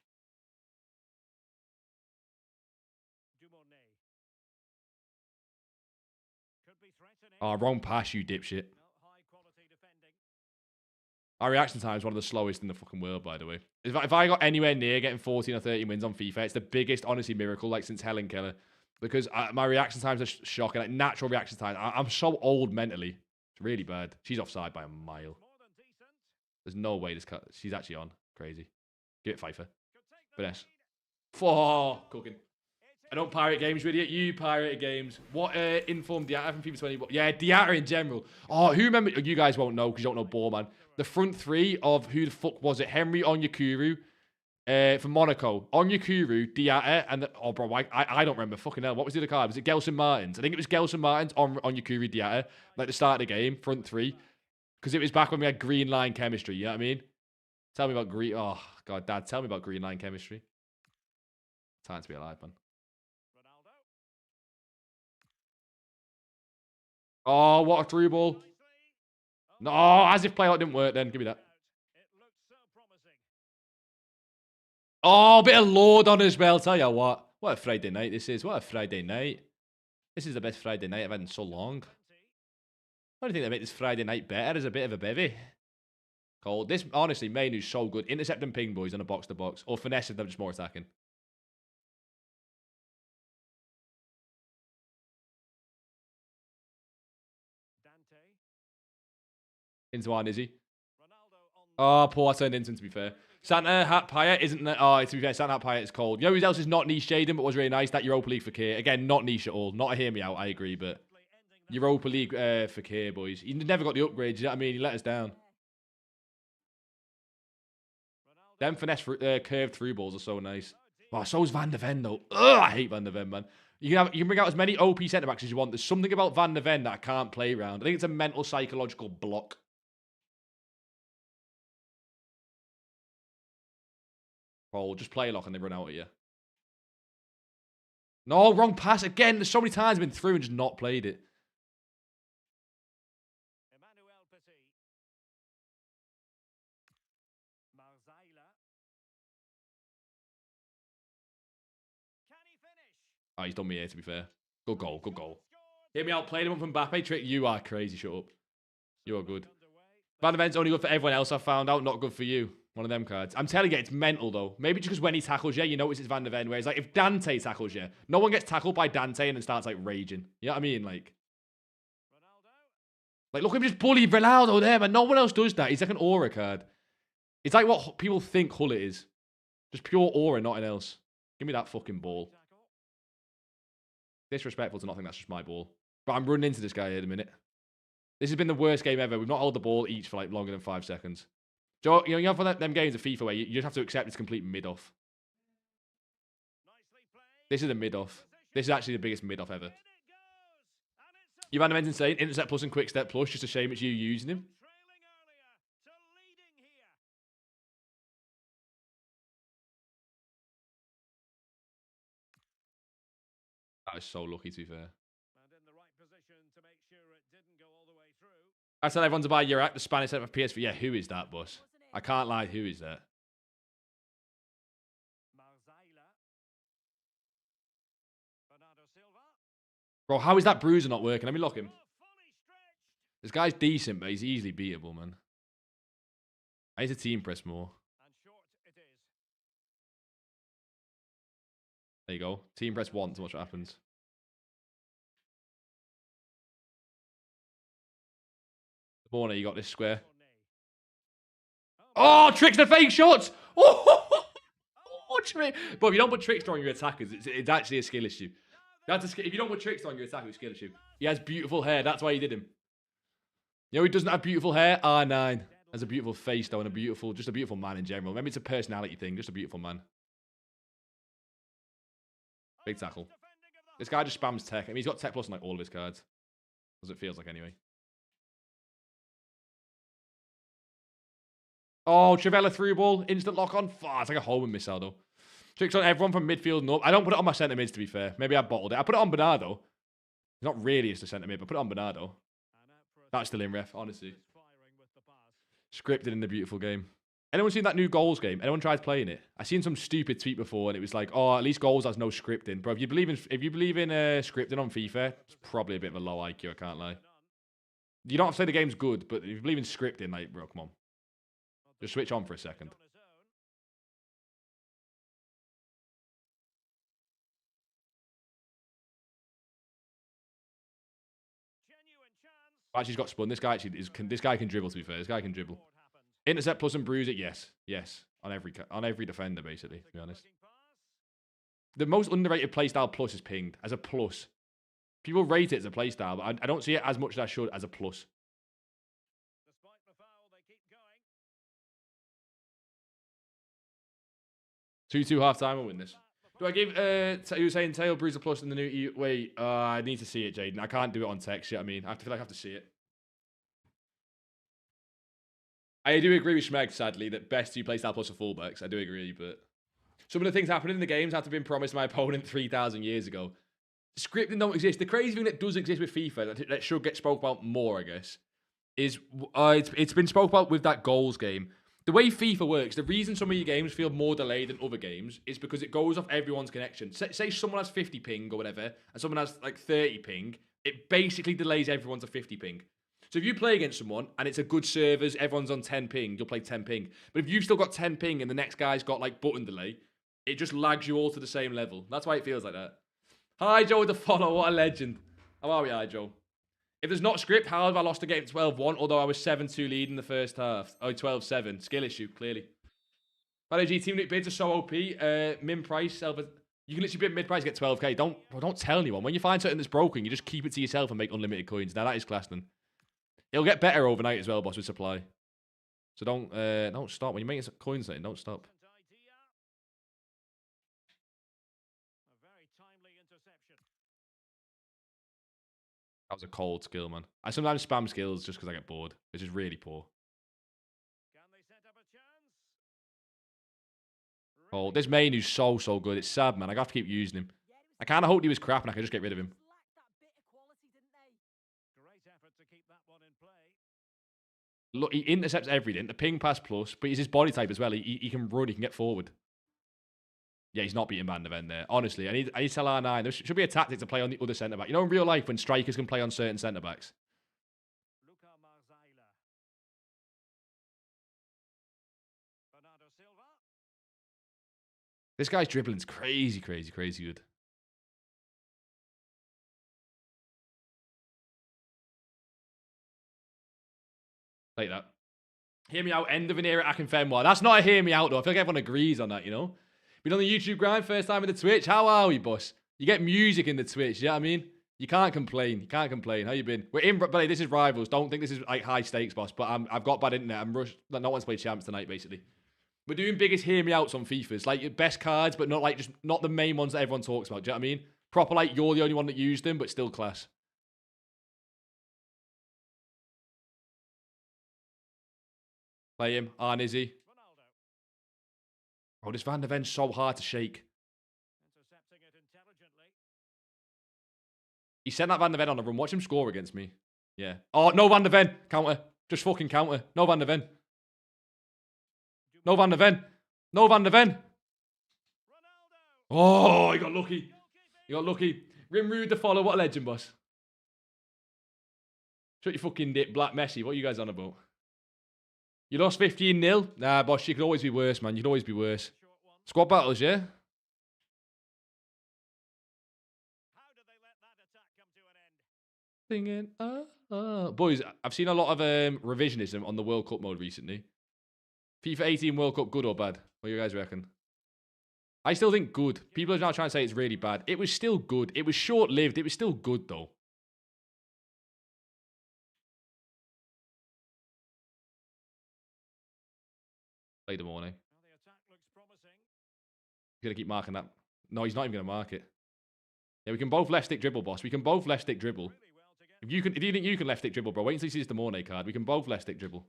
Oh, wrong pass, you dipshit. Our reaction time is one of the slowest in the fucking world, by the way. If I got anywhere near getting 14 or 13 wins on FIFA, it's the biggest, honestly, miracle, like, since Helen Keller. Because my reaction times are shocking. Like, natural reaction time. I'm so old mentally. It's really bad. She's offside by a mile. There's no way this cut. She's actually on. Crazy. Give it Pfeiffer. Finesse. Cooking. I don't pirate games with you. You pirate games. What informed Diatta from FIFA 20? Yeah, Diatta in general. Oh, who remember? You guys won't know because you don't know ball, man. The front three of who the fuck was it? Henry Onyekuru from Monaco. Onyekuru, Diatta, and oh, bro, I don't remember. Fucking hell. What was the other card? Was it Gelson Martins? I think it was Gelson Martins on Onyekuru, Diatta. Like the start of the game, front three. Because it was back when we had green line chemistry. You know what I mean? Tell me about green. Oh, God, Dad, tell me about green line chemistry. Time to be alive, man. Oh, what a through ball. No, as if playout didn't work then. Give me that. Oh, a bit of load on as well. Tell you what. What a Friday night this is. What a Friday night. This is the best Friday night I've had in so long. I don't think they make this Friday night better as a bit of a bevy. Cold. This, honestly, menu's so good. Intercepting ping boys on a box-to-box. Or finessing them, just more attacking. Into our Nizzy. Oh, poor, I turned into him, to be fair. Santa Hat Payet isn't... Oh, to be fair, Santa Hat Payet is cold. You know who else is not niche shading, but was really nice? That Europa League for Fakir. Again, not niche at all. Not a hear me out, I agree, but... Europa League for Fakir, boys. He never got the upgrades, you know what I mean? He let us down. Them finesse curved through balls are so nice. Oh, so's Van de Ven, though. Ugh, I hate Van de Ven, man. You can bring out as many OP centre-backs as you want. There's something about Van de Ven that I can't play around. I think it's a mental, psychological block. Oh, just play lock and they run out at you. No, wrong pass. Again, there's so many times I've been through and just not played it. Oh, he's done me here, to be fair. Good goal, good goal. Hit me out, played him up from Mbappe. Trick, you are crazy, shut up. You are good. Van de Ven's only good for everyone else, I found out. Not good for you. One of them cards. I'm telling you, it's mental, though. Maybe just because when he tackles you, you notice it's Van de Ven. Whereas, like, if Dante tackles you, no one gets tackled by Dante and then starts, like, raging. You know what I mean? Like, look at him just bully Ronaldo there, man. No one else does that. He's like an aura card. It's like what people think Hull is. Just pure aura, nothing else. Give me that fucking ball. Disrespectful to nothing, that's just my ball. But I'm running into this guy here in a minute. This has been the worst game ever. We've not held the ball each for like longer than 5 seconds. Joe, you have them games of FIFA where you just have to accept it's complete mid-off. This is a mid-off. This is actually the biggest mid-off ever. You've had him insane. Intercept plus and quick step plus. Just a shame it's you using him. That is so lucky, to be fair. I tell everyone to buy Urac, the Spanish set for PS4. Yeah, who is that, boss? I can't lie, who is that? Bro, how is that bruiser not working? Let me lock him. This guy's decent, but he's easily beatable, man. I need to team press more. There you go. Team press once and watch what happens. Warner, you got this square. Oh, tricks the fake shots! Oh, trick. But if you don't put tricks on your attackers, it's actually a skill issue. If you don't put tricks on your attacker, it's a skill issue. He has beautiful hair. That's why you did him. You know he doesn't have beautiful hair? R9. Has a beautiful face, though, and just a beautiful man in general. Maybe it's a personality thing. Just a beautiful man. Big tackle. This guy just spams tech. I mean, he's got tech plus on like all of his cards. As it feels like, anyway. Oh, Trivella through ball. Instant lock on. Oh, it's like a homing missile, though. Tricks on everyone from midfield and up. I don't put it on my centre mids, to be fair. Maybe I bottled it. I put it on Bernardo. It's not really just a centre mid, but put it on Bernardo. That's still in ref, honestly. Scripted in the beautiful game. Anyone seen that new goals game? Anyone tried playing it? I seen some stupid tweet before, and it was like, "Oh, at least goals has no scripting." Bro, if you believe in scripting on FIFA, it's probably a bit of a low IQ. I can't lie. You don't have to say the game's good, but if you believe in scripting, like, bro, come on, just switch on for a second. Actually, he's got spun. This guy can dribble. To be fair, this guy can dribble. Intercept plus and bruise it. Yes. On every defender, basically. To be honest, the most underrated playstyle plus is pinged as a plus. People rate it as a playstyle, but I don't see it as much as I should as a plus. Two half time. We'll win this. Do I give you were saying tail bruiser plus in the new wait? I need to see it, Jaden. I can't do it on text. You know what I mean? I feel like I have to see it. I do agree with Schmeg, sadly, that best 2 playstyle plus for fullbacks. I do agree, but some of the things happening in the games have to been promised my opponent 3,000 years ago. Scripting don't exist. The crazy thing that does exist with FIFA that should get spoke about more, I guess, is it's been spoke about with that goals game. The way FIFA works, the reason some of your games feel more delayed than other games is because it goes off everyone's connection. Say someone has 50 ping or whatever, and someone has like 30 ping, it basically delays everyone to 50 ping. So if you play against someone and it's a good servers, everyone's on 10 ping, you'll play 10 ping. But if you've still got 10 ping and the next guy's got like button delay, it just lags you all to the same level. That's why it feels like that. Hi, Joe with the follow. What a legend. How are we, hi, Joe? If there's not script, how have I lost the game 12-1, although I was 7-2 lead in the first half? Oh, 12-7. Skill issue, clearly. Value G team bids are so OP. Min price, you can literally bid mid price, get 12k. Don't tell anyone. When you find something that's broken, you just keep it to yourself and make unlimited coins. Now that is class then. It'll get better overnight as well, boss, with supply. So don't stop. When you're making coins, don't stop. That was a cold skill, man. I sometimes spam skills just because I get bored. It's just really poor. Oh, this main who's so good. It's sad, man. I have to keep using him. I kind of hoped he was crap and I could just get rid of him. Look, he intercepts everything. The ping pass plus, but he's his body type as well. He can run, he can get forward. Yeah, he's not beating Van der Ven there. Honestly, I need to tell R9. There should be a tactic to play on the other centre-back. You know, in real life, when strikers can play on certain centre-backs. This guy's dribbling's crazy good. Like that. Hear me out, end of an era, Akinfenwa. That's not a hear me out, though. I feel like everyone agrees on that, you know? Been on the YouTube grind, first time in the Twitch. How are we, boss? You get music in the Twitch, you know what I mean? You can't complain. You can't complain. How you been? We're in, but this is rivals. Don't think this is like high stakes, boss. But I've got bad internet. I'm rushed. No one's played champs tonight, basically. We're doing biggest hear me outs on FIFAs. Like, your best cards, but not like just not the main ones that everyone talks about. Do you know what I mean? Proper, like, you're the only one that used them, but still class. Play him. Arnizzi. Oh, this Van der Ven's so hard to shake. He sent that Van der Ven on a run. Watch him score against me. Yeah. Oh, no Van der Ven. Counter. Just fucking counter. No Van der Ven. No Van der Ven. No Van der Ven. Oh, he got lucky. He got lucky. Rimrude the follow. What a legend, boss. Shut your fucking dip, Black Messi. What are you guys on about? You lost 15-0? Nah, boss, you could always be worse, man. You could always be worse. Squad battles, yeah? Singing, Boys, I've seen a lot of revisionism on the World Cup mode recently. FIFA 18 World Cup, good or bad? What do you guys reckon? I still think good. People are now trying to say it's really bad. It was still good. It was short-lived. It was still good, though. Play the morning. He's going to keep marking that. No, he's not even going to mark it. Yeah, we can both left stick dribble, boss. We can both left stick dribble. If you think you can left stick dribble, bro, wait until you see this Demorne card. We can both left stick dribble.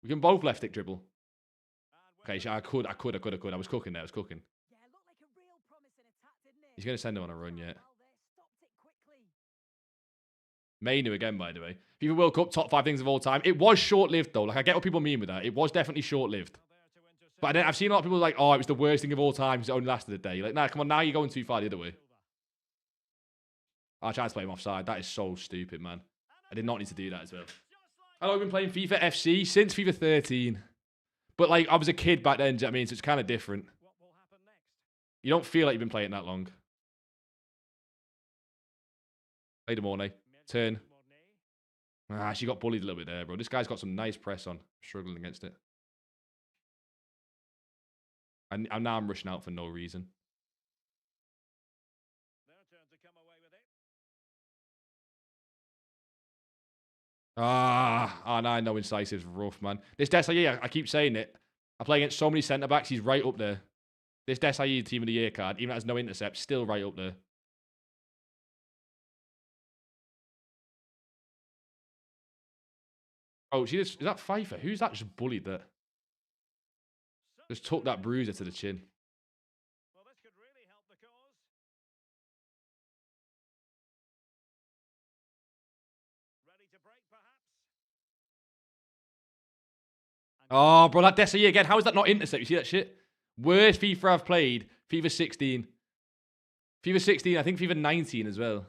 We can both left stick dribble. Okay, I could. I was cooking there. I was cooking. He's going to send him on a run yet. Mainu again, by the way. FIFA World Cup, top 5 things of all time. It was short-lived, though. Like, I get what people mean with that. It was definitely short-lived. But I've seen a lot of people like, oh, it was the worst thing of all time because it only lasted a day. Like, nah, come on, now you're going too far the other way. I tried to play him offside. That is so stupid, man. I did not need to do that as well. I've been playing FIFA FC since FIFA 13. But, like, I was a kid back then, do you know what I mean? So it's kind of different. You don't feel like you've been playing that long. Play Demorne. Turn. Ah, she got bullied a little bit there, bro. This guy's got some nice press on. Struggling against it. And now I'm rushing out for no reason. R9, no incisive's rough, man. This Desai, I keep saying it. I play against so many centre-backs, he's right up there. This Desai Team of the Year card, even has no intercept, still right up there. Oh, see this? Is that Pfeiffer? Who's that just bullied that? Just took that bruiser to the chin. Well, this could really help the cause. Ready to break, perhaps? Oh, bro, that Desai again. How is that not intercept? You see that shit? Worst FIFA I've played. FIFA 16. FIFA 16, I think FIFA 19 as well.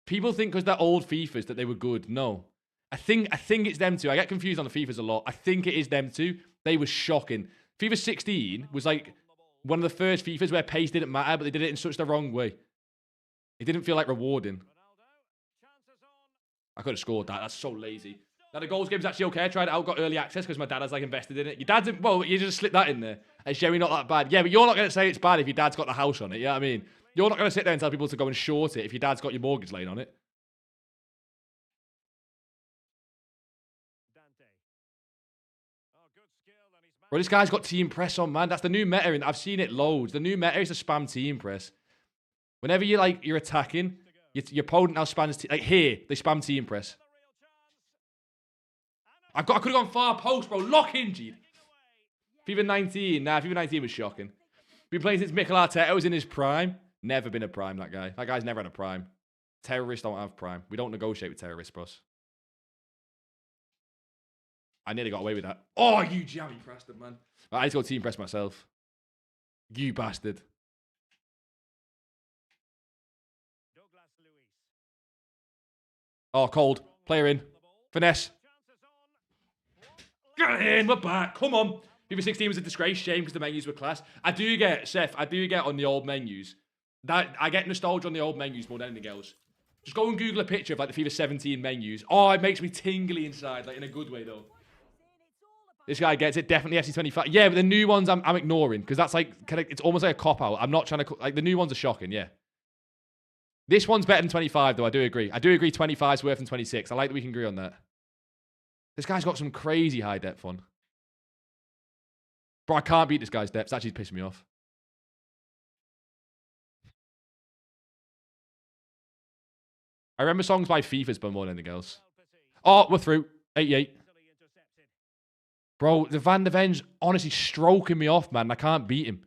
People think because they're old FIFAs that they were good. No. I think it's them two. I get confused on the FIFAs a lot. I think it is them two. They were shocking. FIFA 16 was like one of the first FIFAs where pace didn't matter, but they did it in such the wrong way. It didn't feel like rewarding. I could have scored that. That's so lazy. Now, the goals game's actually okay. I tried it out, got early access because my dad has, like, invested in it. Your dad's... Well, you just slip that in there. It's generally not that bad. Yeah, but you're not going to say it's bad if your dad's got the house on it. You know what I mean? You're not going to sit there and tell people to go and short it if your dad's got your mortgage laying on it. Bro, this guy's got team press on, man. That's the new meta, and I've seen it loads. The new meta is to spam team press. Whenever you're attacking, your opponent now spams... Like, here, they spam team press. I could have gone far post, bro. Lock in, G. FIFA 19. Nah, FIFA 19 was shocking. Been playing since Mikel Arteta was in his prime. Never been a prime, that guy. That guy's never had a prime. Terrorists don't have prime. We don't negotiate with terrorists, bros. I nearly got away with that. Oh, you jammy bastard, man. I need to go team press myself. You bastard. Oh, cold. Player in. Finesse. Get in. We're back. Come on. FIFA 16 was a disgrace. Shame because the menus were class. I do get, Seth, I do get on the old menus. I get nostalgia on the old menus more than anything else. Just go and Google a picture of like the FIFA 17 menus. Oh, it makes me tingly inside, like in a good way though. This guy gets it. Definitely FC25. Yeah, but the new ones I'm ignoring because that's like, it's almost like a cop-out. I'm not trying to, like, the new ones are shocking, yeah. This one's better than 25 though, I do agree. I do agree 25's worse than 26. I like that we can agree on that. This guy's got some crazy high depth on. Bro, I can't beat this guy's depth. It's actually pissing me off. I remember songs by FIFA's but more than anything else. Oh, we're through. 88. Bro, the Van der Ven's honestly stroking me off, man. I can't beat him.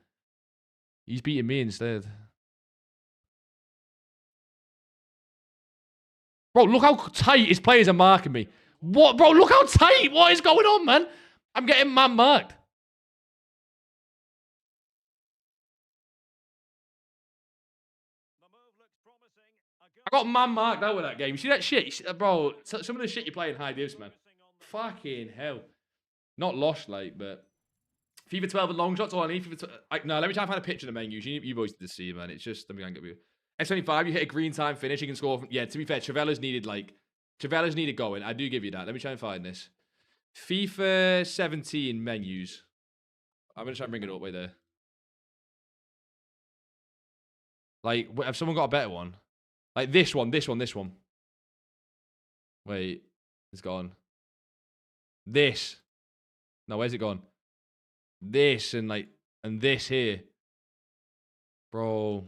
He's beating me instead. Bro, look how tight his players are marking me. What? Bro, look how tight. What is going on, man? I'm getting man-marked. I got man-marked out with that game. You see that shit? Bro, some of the shit you play in high divs, man. Fucking hell. Not lost, like, but... FIFA 12 and long shots, all I need. No, let me try and find a picture of the menus. You boys did see, man. It's just... Let me get you. S25, you hit a green time finish, you can score... Yeah, to be fair, Trivella's needed, like... Trivella's needed going. I do give you that. Let me try and find this. FIFA 17 menus. I'm going to try and bring it up. Wait there. Like, have someone got a better one? Like this one. Wait. It's gone. This. No, where's it gone? This and like... And this here. Bro.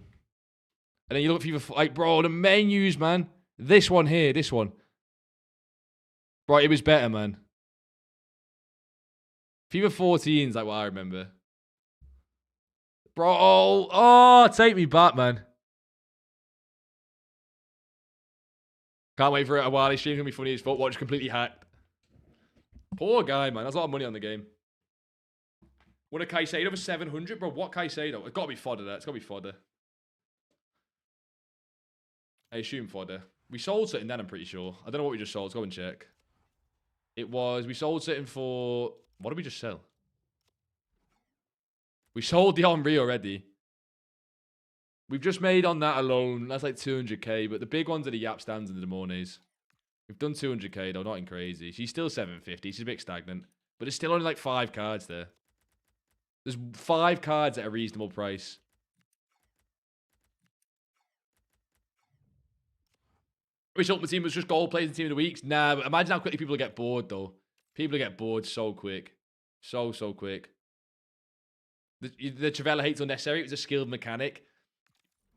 And then you look for FIFA... Like, bro, the menus, man. This one here. This one. Bro, it was better, man. FIFA 14's like what I remember. Bro, oh, take me back, man. Can't wait for it. A while. His stream's gonna be funny as fuck. Watch completely hacked. Poor guy, man. There's a lot of money on the game. What a Caicedo for 700, bro. What Caicedo? It's gotta be fodder. That. It's gotta be fodder. I assume fodder. We sold something then, I'm pretty sure. I don't know what we just sold. Let's go and check. It was, we sold something for, what did we just sell? We sold the Henry already. We've just made on that alone, that's like 200k, but the big ones are the Yap Stands and the Demornes. We've done 200k though, nothing crazy. She's still 750, she's a bit stagnant. But there's still only like 5 cards there. There's 5 cards at a reasonable price. Which Ultimate Team was just gold players and Team of the Weeks? Nah, but imagine how quickly people get bored, though. People get bored so quick. So quick. The Trivella hate's unnecessary. It was a skilled mechanic.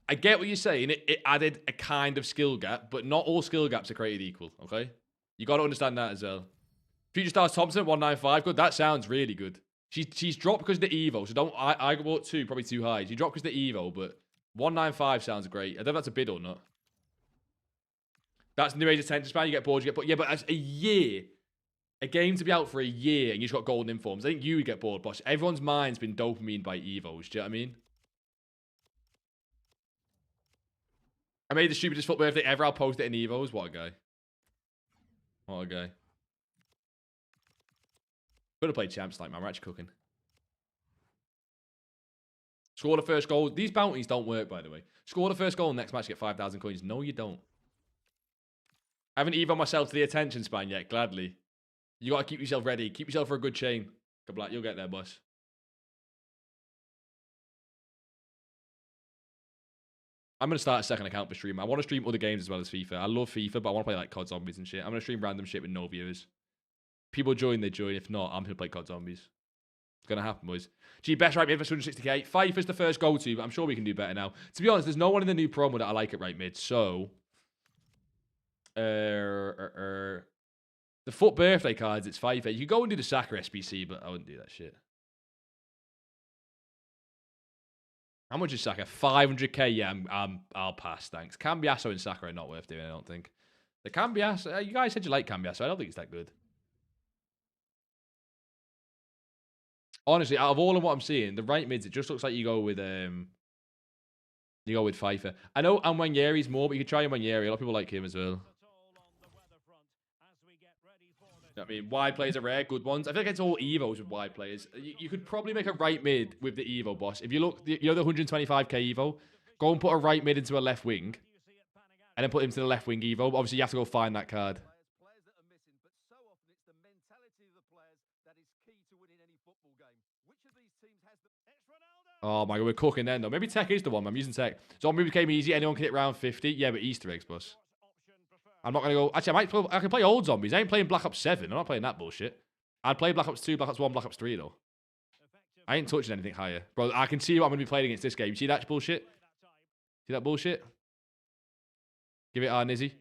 I get what you're saying. It added a kind of skill gap, but not all skill gaps are created equal, okay? You got to understand that as well. Future Stars Thompson, 195. Good. That sounds really good. She's dropped because of the Evo, so don't... I bought 2, probably too high. She dropped because of the Evo, but 195 sounds great. I don't know if that's a bid or not. That's the new age attention span. You get bored, you get bored. Yeah, but as a year, a game to be out for a year and you just got golden informs, I think you would get bored, boss. Everyone's mind's been dopamine by Evos. Do you know what I mean? I made the stupidest foot birthday ever. I'll post it in Evos. What a guy. What a guy. Could have played champs like man. We're actually cooking. Score the first goal. These bounties don't work, by the way. Score the first goal next match, get 5,000 coins. No, you don't. I haven't evoed myself to the attention span yet, gladly. You got to keep yourself ready. Keep yourself for a good chain. Good luck. You'll get there, boss. I'm going to start a second account for stream. I want to stream other games as well as FIFA. I love FIFA, but I want to play like COD Zombies and shit. I'm going to stream random shit with no viewers. People join, they join. If not, I'm going to play COD Zombies. It's going to happen, boys. Gee, best right mid for 260k. FIFA's the first go-to, but I'm sure we can do better now. To be honest, there's no one in the new promo that I like at right mid, so... The FUT birthday cards, it's FIFA. You could go and do the Saka SBC, but I wouldn't do that shit. How much is Saka? 500k? Yeah, I'll pass, thanks. Cambiasso and Saka are not worth doing, I don't think. The Cambiasso... you guys said you like Cambiasso. I don't think it's that good. Honestly, out of all of what I'm seeing, the right mids, it just looks like you go with FIFA. I know Anwanyeri's more, but you could try Anwanyeri. A lot of people like him as well. I mean, wide players are rare, good ones. I feel like it's all Evos with wide players. You could probably make a right mid with the Evo, boss. If you look, you know the 125k Evo? Go and put a right mid into a left wing. And then put him to the left wing Evo. Obviously, you have to go find that card. Oh my god, we're cooking then, though. Maybe Tech is the one. I'm using Tech. Zombie became easy. Anyone can hit round 50. Yeah, but Easter eggs, boss. I'm not going to go... Actually, I can play old Zombies. I ain't playing Black Ops 7. I'm not playing that bullshit. I'd play Black Ops 2, Black Ops 1, Black Ops 3, though. I ain't touching anything higher. Bro, I can see what I'm going to be playing against this game. You see that bullshit? See that bullshit? Give it our Nizzy.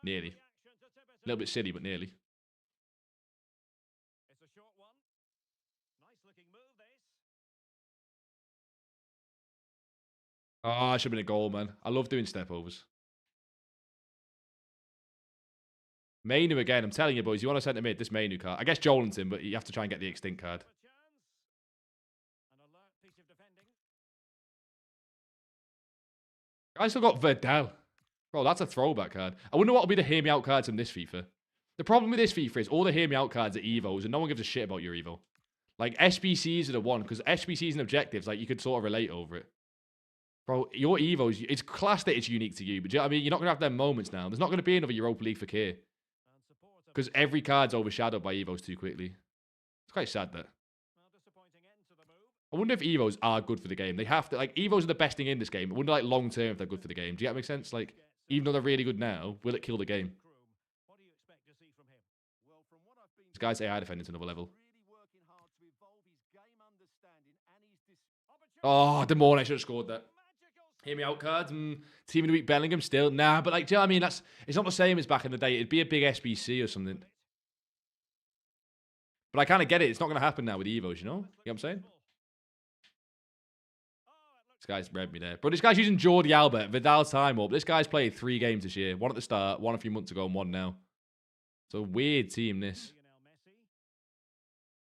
Nearly. A little bit silly, but nearly. Oh, it should have been a goal, man. I love doing step overs. Mainu again. I'm telling you, boys, you want to send him mid, this Mainu card. I guess Jolinton, but you have to try and get the extinct card. I still got Verdal. Bro, that's a throwback card. I wonder what will be the hear me out cards from this FIFA. The problem with this FIFA is all the hear me out cards are Evos, and no one gives a shit about your Evo. Like, SBCs are the one, because SBCs and objectives, like, you could sort of relate over it. Bro, your Evos, it's class that it's unique to you, but do you know what I mean? You're not going to have them moments now. There's not going to be another Europa League for K. Because every card's overshadowed by Evos too quickly. It's quite sad, that. I wonder if Evos are good for the game. They have to, like, Evos are the best thing in this game. I wonder, like, long term if they're good for the game. Do you get what makes sense? Like, even though they're really good now, will it kill the game? This guy's AI defending to another level. Oh, the morning I should have scored that. Hear me out cards. Team of the week Bellingham still. Nah, but like, do you know what I mean? It's not the same as back in the day. It'd be a big SBC or something. But I kind of get it. It's not going to happen now with Evos, you know? You know what I'm saying? This guy's read me there. Bro, this guy's using Jordi Alba, Vidal's time up. This guy's played 3 games this year. 1 at the start, 1 a few months ago, and 1 now. It's a weird team, this.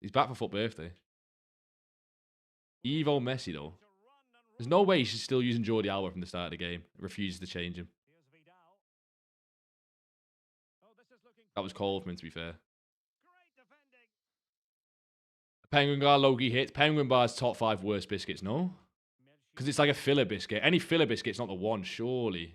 He's back for FUT birthday. Evo Messi, though. There's no way she's still using Jordi Alba from the start of the game. Refuses to change him. That was cold for him, to be fair. Penguin Bar, Loki hits. Penguin Bar's top 5 worst biscuits, no? Because it's like a filler biscuit. Any filler biscuit's not the one, surely.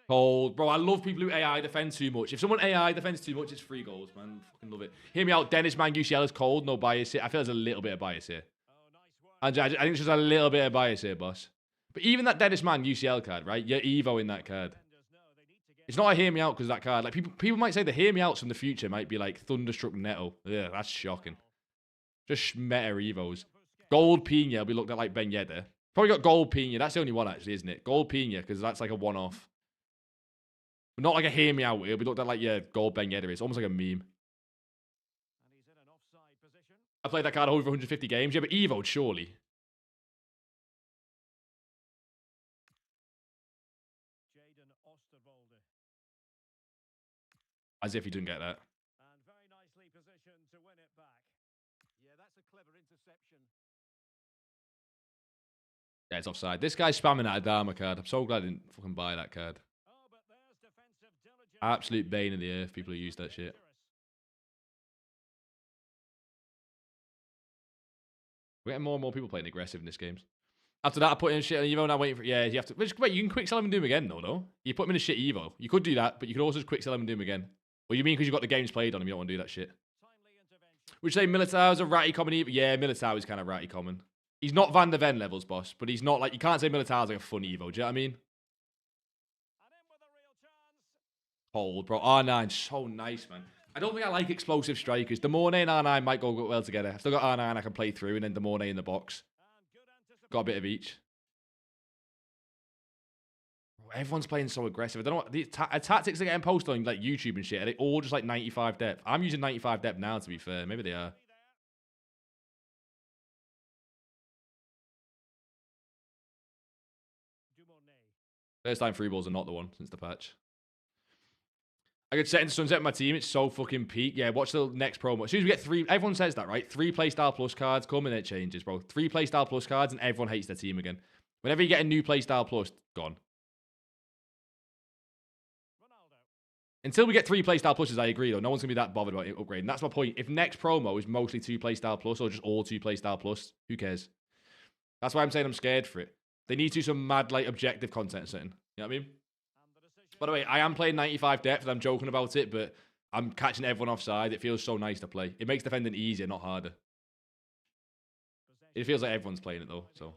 Cold. Bro, I love people who AI defend too much. If someone AI defends too much, it's 3 goals, man. Fucking love it. Hear me out. Dennis Man, UCL is cold. No bias here. I feel there's a little bit of bias here. I think it's just a little bit of bias here, boss. But even that Dennis Man UCL card, right? You're Evo in that card. It's not a hear me out because of that card. Like, people might say the hear me outs from the future might be like Thunderstruck Neto. Yeah, that's shocking. Just meta Evos. Gold Pina will be looked at like Ben Yedder. Probably got Gold Pina. That's the only one, actually, isn't it? Gold Pina, because that's like a one-off. But not like a hear me out. It'll be looked at like, yeah, Gold Ben Yedder. It's almost like a meme. I played that card over 150 games. Yeah, but Evo, surely. As if he didn't get that. And very nicely positioned to win it back. Yeah, that's a clever interception. Yeah, it's offside. This guy's spamming that Adama card. I'm so glad I didn't fucking buy that card. Oh, but there's defensive diligence. Absolute bane of the earth, people who use that shit. We're getting more and more people playing aggressive in this game. After that, I put in shit on Evo and I'm waiting for... Yeah, you have to... Wait, you can quick sell him and do him again, though, no? You put him in a shit Evo. You could do that, but you could also just quick sell him and do him again. What do you mean because you've got the games played on him, you don't want to do that shit? Would you say Militao's a ratty common Evo? Yeah, Militao is kind of ratty common. He's not Van der Ven levels, boss, but he's not like... You can't say Militao's like a fun Evo, do you know what I mean? Hold, bro. R9, so nice, man. I don't think I like explosive strikers. Demorne and R9 might go well together. I've still got R9 I can play through, and then Demorne in the box. Got a bit of each. Everyone's playing so aggressive. I don't know what the tactics are getting posted on like YouTube and shit. Are they all just like 95 depth? I'm using 95 depth now, to be fair. Maybe they are. First time free balls are not the one since the patch. I could set into Sunset with my team. It's so fucking peak. Yeah, watch the next promo. As soon as we get 3... Everyone says that, right? 3 Playstyle Plus cards come and it changes, bro. 3 Playstyle Plus cards and everyone hates their team again. Whenever you get a new Playstyle Plus, gone. Until we get 3 Playstyle Pluses, I agree, though. No one's going to be that bothered about upgrading. That's my point. If next promo is mostly 2 Playstyle Plus or just all 2 Playstyle Plus, who cares? That's why I'm saying I'm scared for it. They need to do some mad, like, objective content or something. You know what I mean? By the way, I am playing 95 depth, and I'm joking about it, but I'm catching everyone offside. It feels so nice to play. It makes defending easier, not harder. It feels like everyone's playing it, though, so.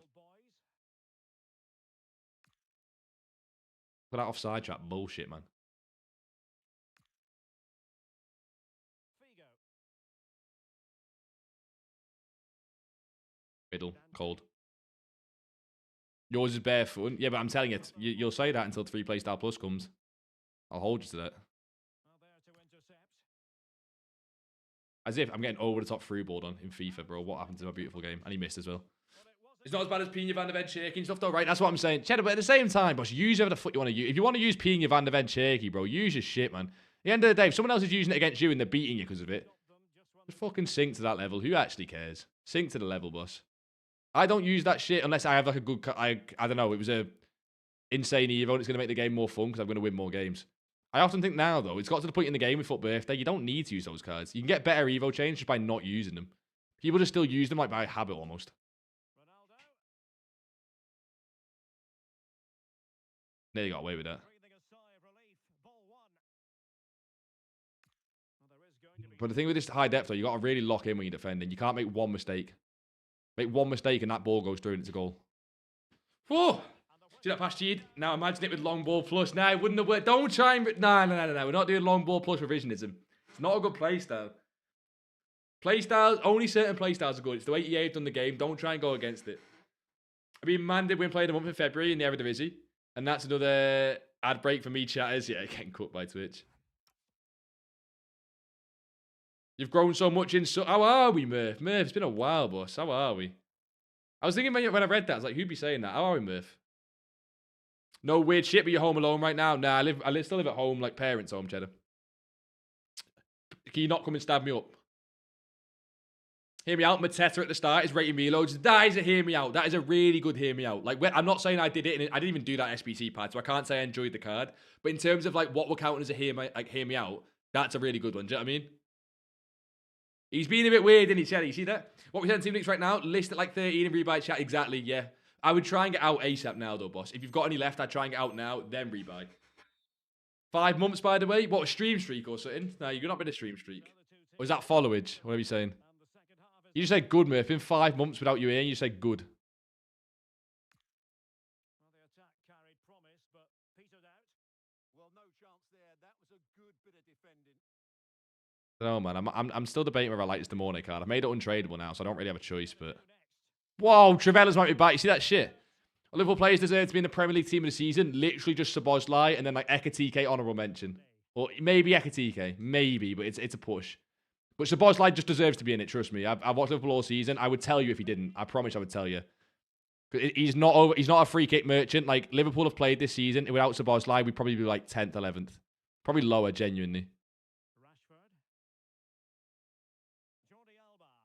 Put that offside trap bullshit, man. Middle, cold. Yours is barefoot. Yeah, but I'm telling you, you'll say that until 3 Playstyle Plus comes. I'll hold you to that. As if I'm getting over the top free ball on in FIFA, bro. What happened to my beautiful game? And he missed as well. It's not as bad as Pina Van der Ven shaking stuff, though, right? That's what I'm saying. Cheddar, but at the same time, boss, use whatever the fuck you want to use. If you want to use Pina Van der Ven shaky, bro, use your shit, man. At the end of the day, if someone else is using it against you and they're beating you because of it, just fucking sink to that level. Who actually cares? Sink to the level, boss. I don't use that shit unless I have like a good... I don't know. It was a insane Evo and it's going to make the game more fun because I'm going to win more games. I often think now, though, it's got to the point in the game with FUT Birthday, you don't need to use those cards. You can get better Evo chains just by not using them. People just still use them like by habit almost. Nearly got away with that. But the thing with this high depth, though, you got to really lock in when you're defending. You can't make one mistake. Make one mistake and that ball goes through and it's a goal. Whoa! See that pass cheat? Now imagine it with long ball plus. Nah, it wouldn't have worked. Don't try and... No. We're not doing long ball plus revisionism. It's not a good playstyle. Playstyles, only certain playstyles are good. It's the way EA've done the game. Don't try and go against it. I mean, man did win Play of the Month in February in the Eredivisie. And that's another ad break for me, chatters. Yeah, getting cut by Twitch. You've grown so much in... How are we, Murph? Murph, it's been a while, boss. How are we? I was thinking when I read that, I was like, who'd be saying that? How are we, Murph? No weird shit, but you're home alone right now. Nah, I still live at home, like parents' home, Cheddar. Can you not come and stab me up? Hear me out. Mateta at the start is rating me loads. That is a hear me out. That is a really good hear me out. Like, I'm not saying I did it, and I didn't even do that SBC pad, so I can't say I enjoyed the card. But in terms of like what we're counting as a hear me out, that's a really good one. Do you know what I mean? He's being a bit weird, isn't he, Cheddar? You see that? What we said in Team Links right now, list at like 13 and rebuy chat. Exactly, yeah. I would try and get out ASAP now, though, boss. If you've got any left, I'd try and get out now, then rebuy. 5 months, by the way. What, a stream streak or something? No, you've not been a stream streak. Or is that followage? What are you saying? You just said good, Murph. In 5 months without you here, you said good. No, man. I'm still debating whether I like this Demorne card. I've made it untradeable now, so I don't really have a choice, but... Whoa, Trevella's might be back. You see that shit? Liverpool players deserve to be in the Premier League team of the season. Literally just Szoboszlai and then like Ekatike honourable mention. Or maybe Ekatike. Maybe, but it's a push. But Szoboszlai just deserves to be in it, trust me. I've watched Liverpool all season. I would tell you if he didn't. I promise I would tell you. He's not a free kick merchant. Like, Liverpool have played this season. Without Szoboszlai, we'd probably be like 10th, 11th. Probably lower, genuinely.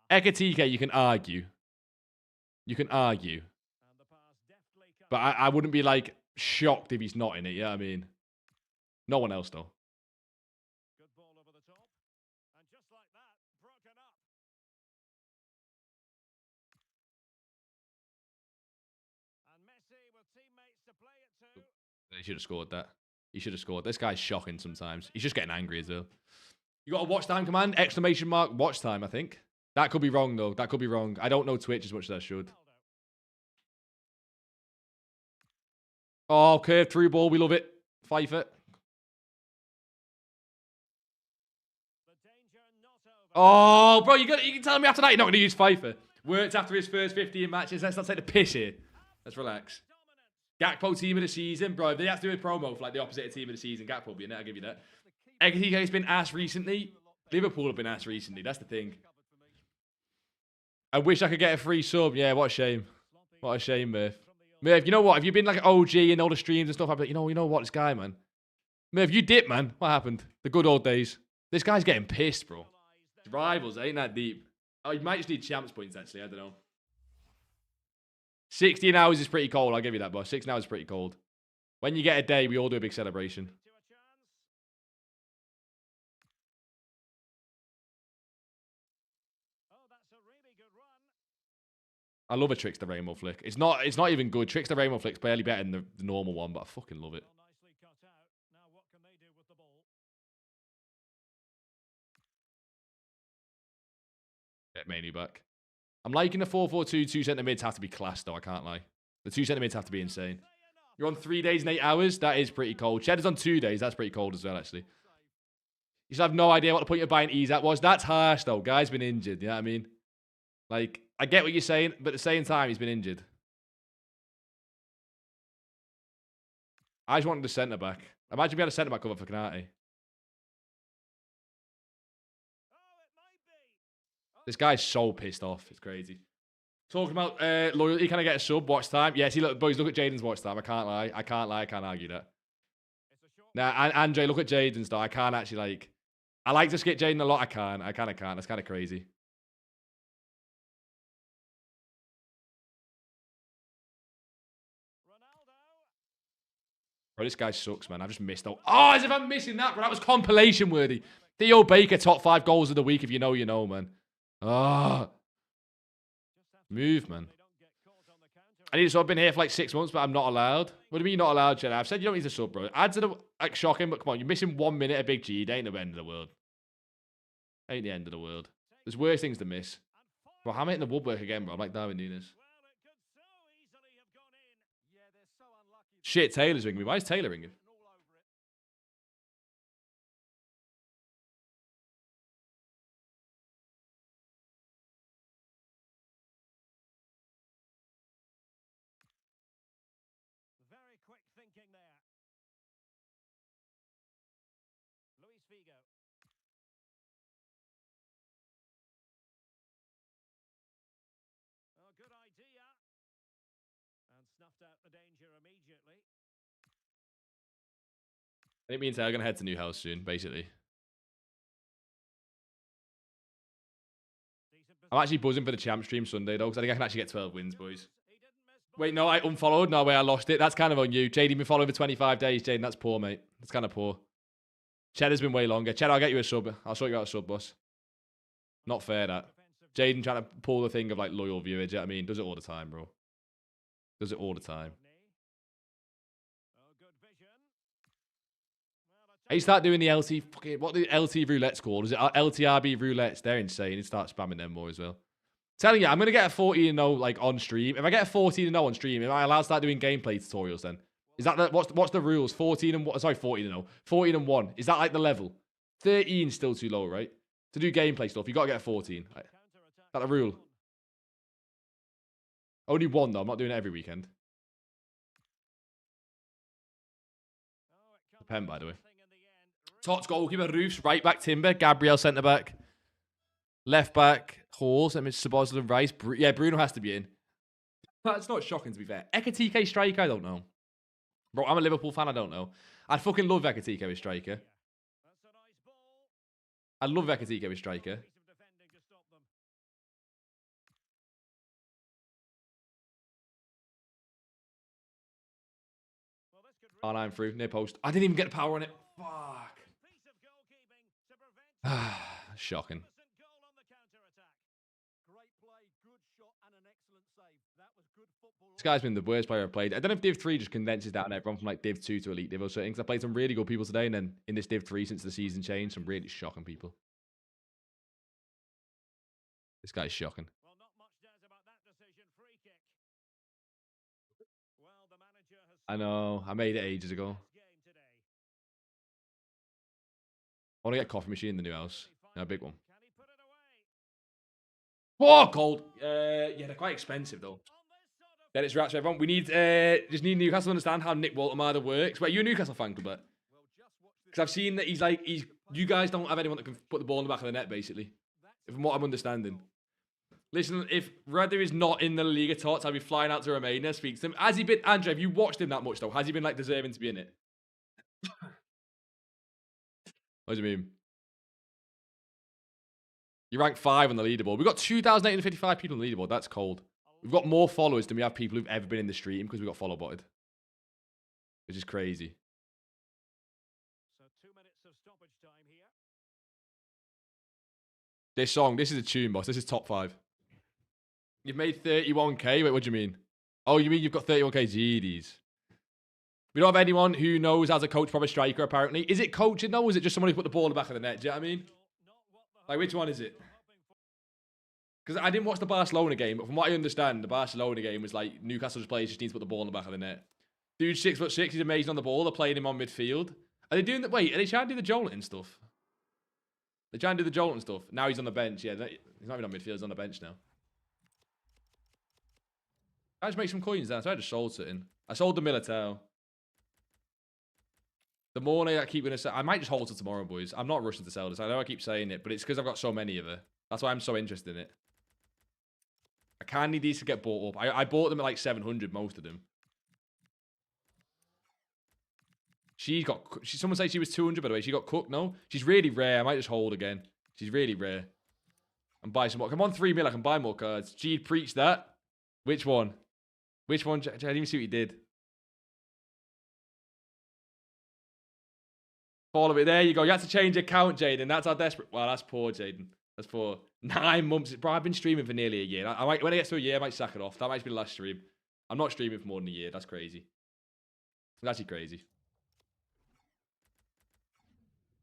Ekatike, you can argue. You can argue. But I wouldn't be, like, shocked if he's not in it, you know what I mean? No one else, though. He should have scored that. He should have scored. This guy's shocking sometimes. He's just getting angry as well. You got a watch time command? Exclamation mark, watch time, I think. That could be wrong, though. That could be wrong. I don't know Twitch as much as I should. Oh, curved through ball. We love it. Fife it. Oh, bro, you can tell me after that you're not going to use Pfeiffer. Worked after his first 15 matches. Let's not take the piss here. Let's relax. Gakpo team of the season. Bro, if they have to do a promo for like the opposite team of the season, Gakpo will be in it. I'll give you that. Ekatike's been ass recently. Liverpool have been ass recently. That's the thing. I wish I could get a free sub. Yeah, what a shame. What a shame, Murph. Murph, you know what? If you've been like an OG in all the streams and stuff, I'd be like, you know what, this guy, man. Murph, you dip, man. What happened? The good old days. This guy's getting pissed, bro. Rivals, ain't that deep. Oh, you might just need champs points, actually. I don't know. 16 hours is pretty cold. I'll give you that, boss. 16 hours is pretty cold. When you get a day, we all do a big celebration. I love a Trickster Rainbow Flick. It's not even good. Trickster Rainbow Flick's barely better than the normal one, but I fucking love it. Get Manu back. I'm liking the 4-4-2. 2 centre mids have to be class, though. I can't lie. The 2 centre mids have to be insane. You're on 3 days and 8 hours. That is pretty cold. Cheddar's on 2 days. That's pretty cold as well, actually. You should have no idea what the point of buying Izak was. That's harsh, though. Guy's been injured. You know what I mean? Like, I get what you're saying, but at the same time, he's been injured. I just wanted a centre back. Imagine we had a centre back cover for Kanate. This guy's so pissed off. It's crazy. Talking about loyalty, can I get a sub? Watch time? Yes, boys, look at Jaden's watch time. I can't lie. I can't argue that. Nah, Andre, look at Jaden's though. I can't actually like... I like to skip Jaden a lot. I kind of can't. That's kind of crazy. Bro, this guy sucks, man. I've just missed out. Oh, as if I'm missing that, bro. That was compilation worthy. Theo Baker, top 5 goals of the week. If you know, you know, man. Ah. Move, man. I need to sub. I've been here for like 6 months, but I'm not allowed. What do you mean you're not allowed, Jenna? I've said you don't need to sub, bro. Ads are like shocking, but come on. You're missing 1 minute of Big G. It ain't the end of the world. Ain't the end of the world. There's worse things to miss. Bro, I'm hitting the woodwork again, bro. I'm like Darwin Nunes. Shit, Taylor's ringing me. Why is Taylor ringing? Very quick thinking there. Luis Figo. Oh, good idea. And snuffed out the danger immediately. I think me and Taylor are going to head to New House soon, basically. I'm actually buzzing for the champ stream Sunday, though, because I think I can actually get 12 wins, boys. Wait, no, I unfollowed. No way, I lost it. That's kind of on you. JD been following for 25 days. Jaden, that's poor, mate. That's kind of poor. Cheddar's been way longer. Cheddar, I'll get you a sub. I'll sort you out a sub, boss. Not fair, that. Jaden trying to pull the thing of, like, loyal viewers. You know what I mean? Does it all the time, bro. Does it all the time. Hey, start doing the LT, fucking, what the LT roulette's called? Is it LTRB roulettes? They're insane. You start spamming them more as well. Telling you, I'm going to get a 14-0 like on stream. If I get a 14-0 on stream, am I allowed to start doing gameplay tutorials then? Is that the, what's the rules? 14-0. 14-1. Is that like the level? 13 still too low, right? To do gameplay stuff, you got to get a 14. Is that the rule? Only one though. I'm not doing it every weekend. The pen, by the way. Tots goalkeeper, Roofs, right back Timber, Gabriel centre back, left back Halls, and Sabozl and Rice. Yeah, Bruno has to be in. That's not shocking to be fair. Ekatike striker, I don't know. Bro, I'm a Liverpool fan, I don't know. I'd fucking love Ekatike as striker. I'd love Ekatike as striker. Oh, I'm through. Near post. I didn't even get the power on it. Fuck. Shocking. This guy's been the worst player I've played. I don't know if Div 3 just condenses down everyone from like Div 2 to Elite Div or something. Because I played some really good people today, and then in this Div 3 since the season changed, some really shocking people. This guy's shocking. Well, not much does about that decision. Free kick. Well, the manager has I know. I made it ages ago. game today. I want to get a coffee machine in the new house. No, a big one. Can he put it away? Whoa, cold. Yeah, they're quite expensive though. On this sort of Then it's rats for everyone. We need just need Newcastle to understand how Nick Waltermeyer works. Wait, you a Newcastle fan, Gilbert? well, just watch this. Because I've seen that he's you guys don't have anyone that can put the ball in the back of the net, basically. From what I'm understanding. Listen, if Radu is not in the Liga Tots, I'll be flying out to Romania, speak to him. Has he been, Andre, have you watched him that much though? Has he been like deserving to be in it? What do you mean? You rank 5 on the leaderboard. We've got 2,855 people on the leaderboard. That's cold. We've got more followers than we have people who've ever been in the stream because we got follow botted. Which is crazy. So 2 minutes of stoppage time here. This song, this is a tune, boss. This is top 5. You've made 31k? Wait, what do you mean? Oh, you mean you've got 31k GDs? We don't have anyone who knows how to coach proper striker, apparently. Is it coaching, though, or is it just somebody who put the ball in the back of the net? Do you know what I mean? Not what the Like, which one is it? hoping for. Because I didn't watch the Barcelona game, but from what I understand, the Barcelona game was like Newcastle's players just need to put the ball in the back of the net. Dude's 6'6", he's amazing on the ball. They're playing him on midfield. Are they doing that? Wait, are they trying to do the jolting stuff? They're trying to do the jolting stuff. Now he's on the bench. Yeah, he's not even on midfield. He's on the bench now. I just make some coins down, so I just sold something. I sold the Militao. The morning I keep going to say, I might just hold till tomorrow, boys. I'm not rushing to sell this. I know I keep saying it, but it's because I've got so many of it. That's why I'm so interested in it. I can't need these to get bought up. I bought them at like 700, most of them. Someone say she was 200, by the way. She got cooked, no? She's really rare. I might just hold again. She's really rare. And buy some more. Come on, 3 mil. I can buy more cards. Gee, preach that. Which one? Which one? I didn't even see what he did. Follow it. There you go. You had to change account, Jaden. That's how desperate. Well, that's poor, Jaden. That's poor. 9 months. Bro, I've been streaming for nearly a year. I might, when I get to a year, I might sack it off. That might be the last stream. I'm not streaming for more than a year. That's crazy. That's actually crazy.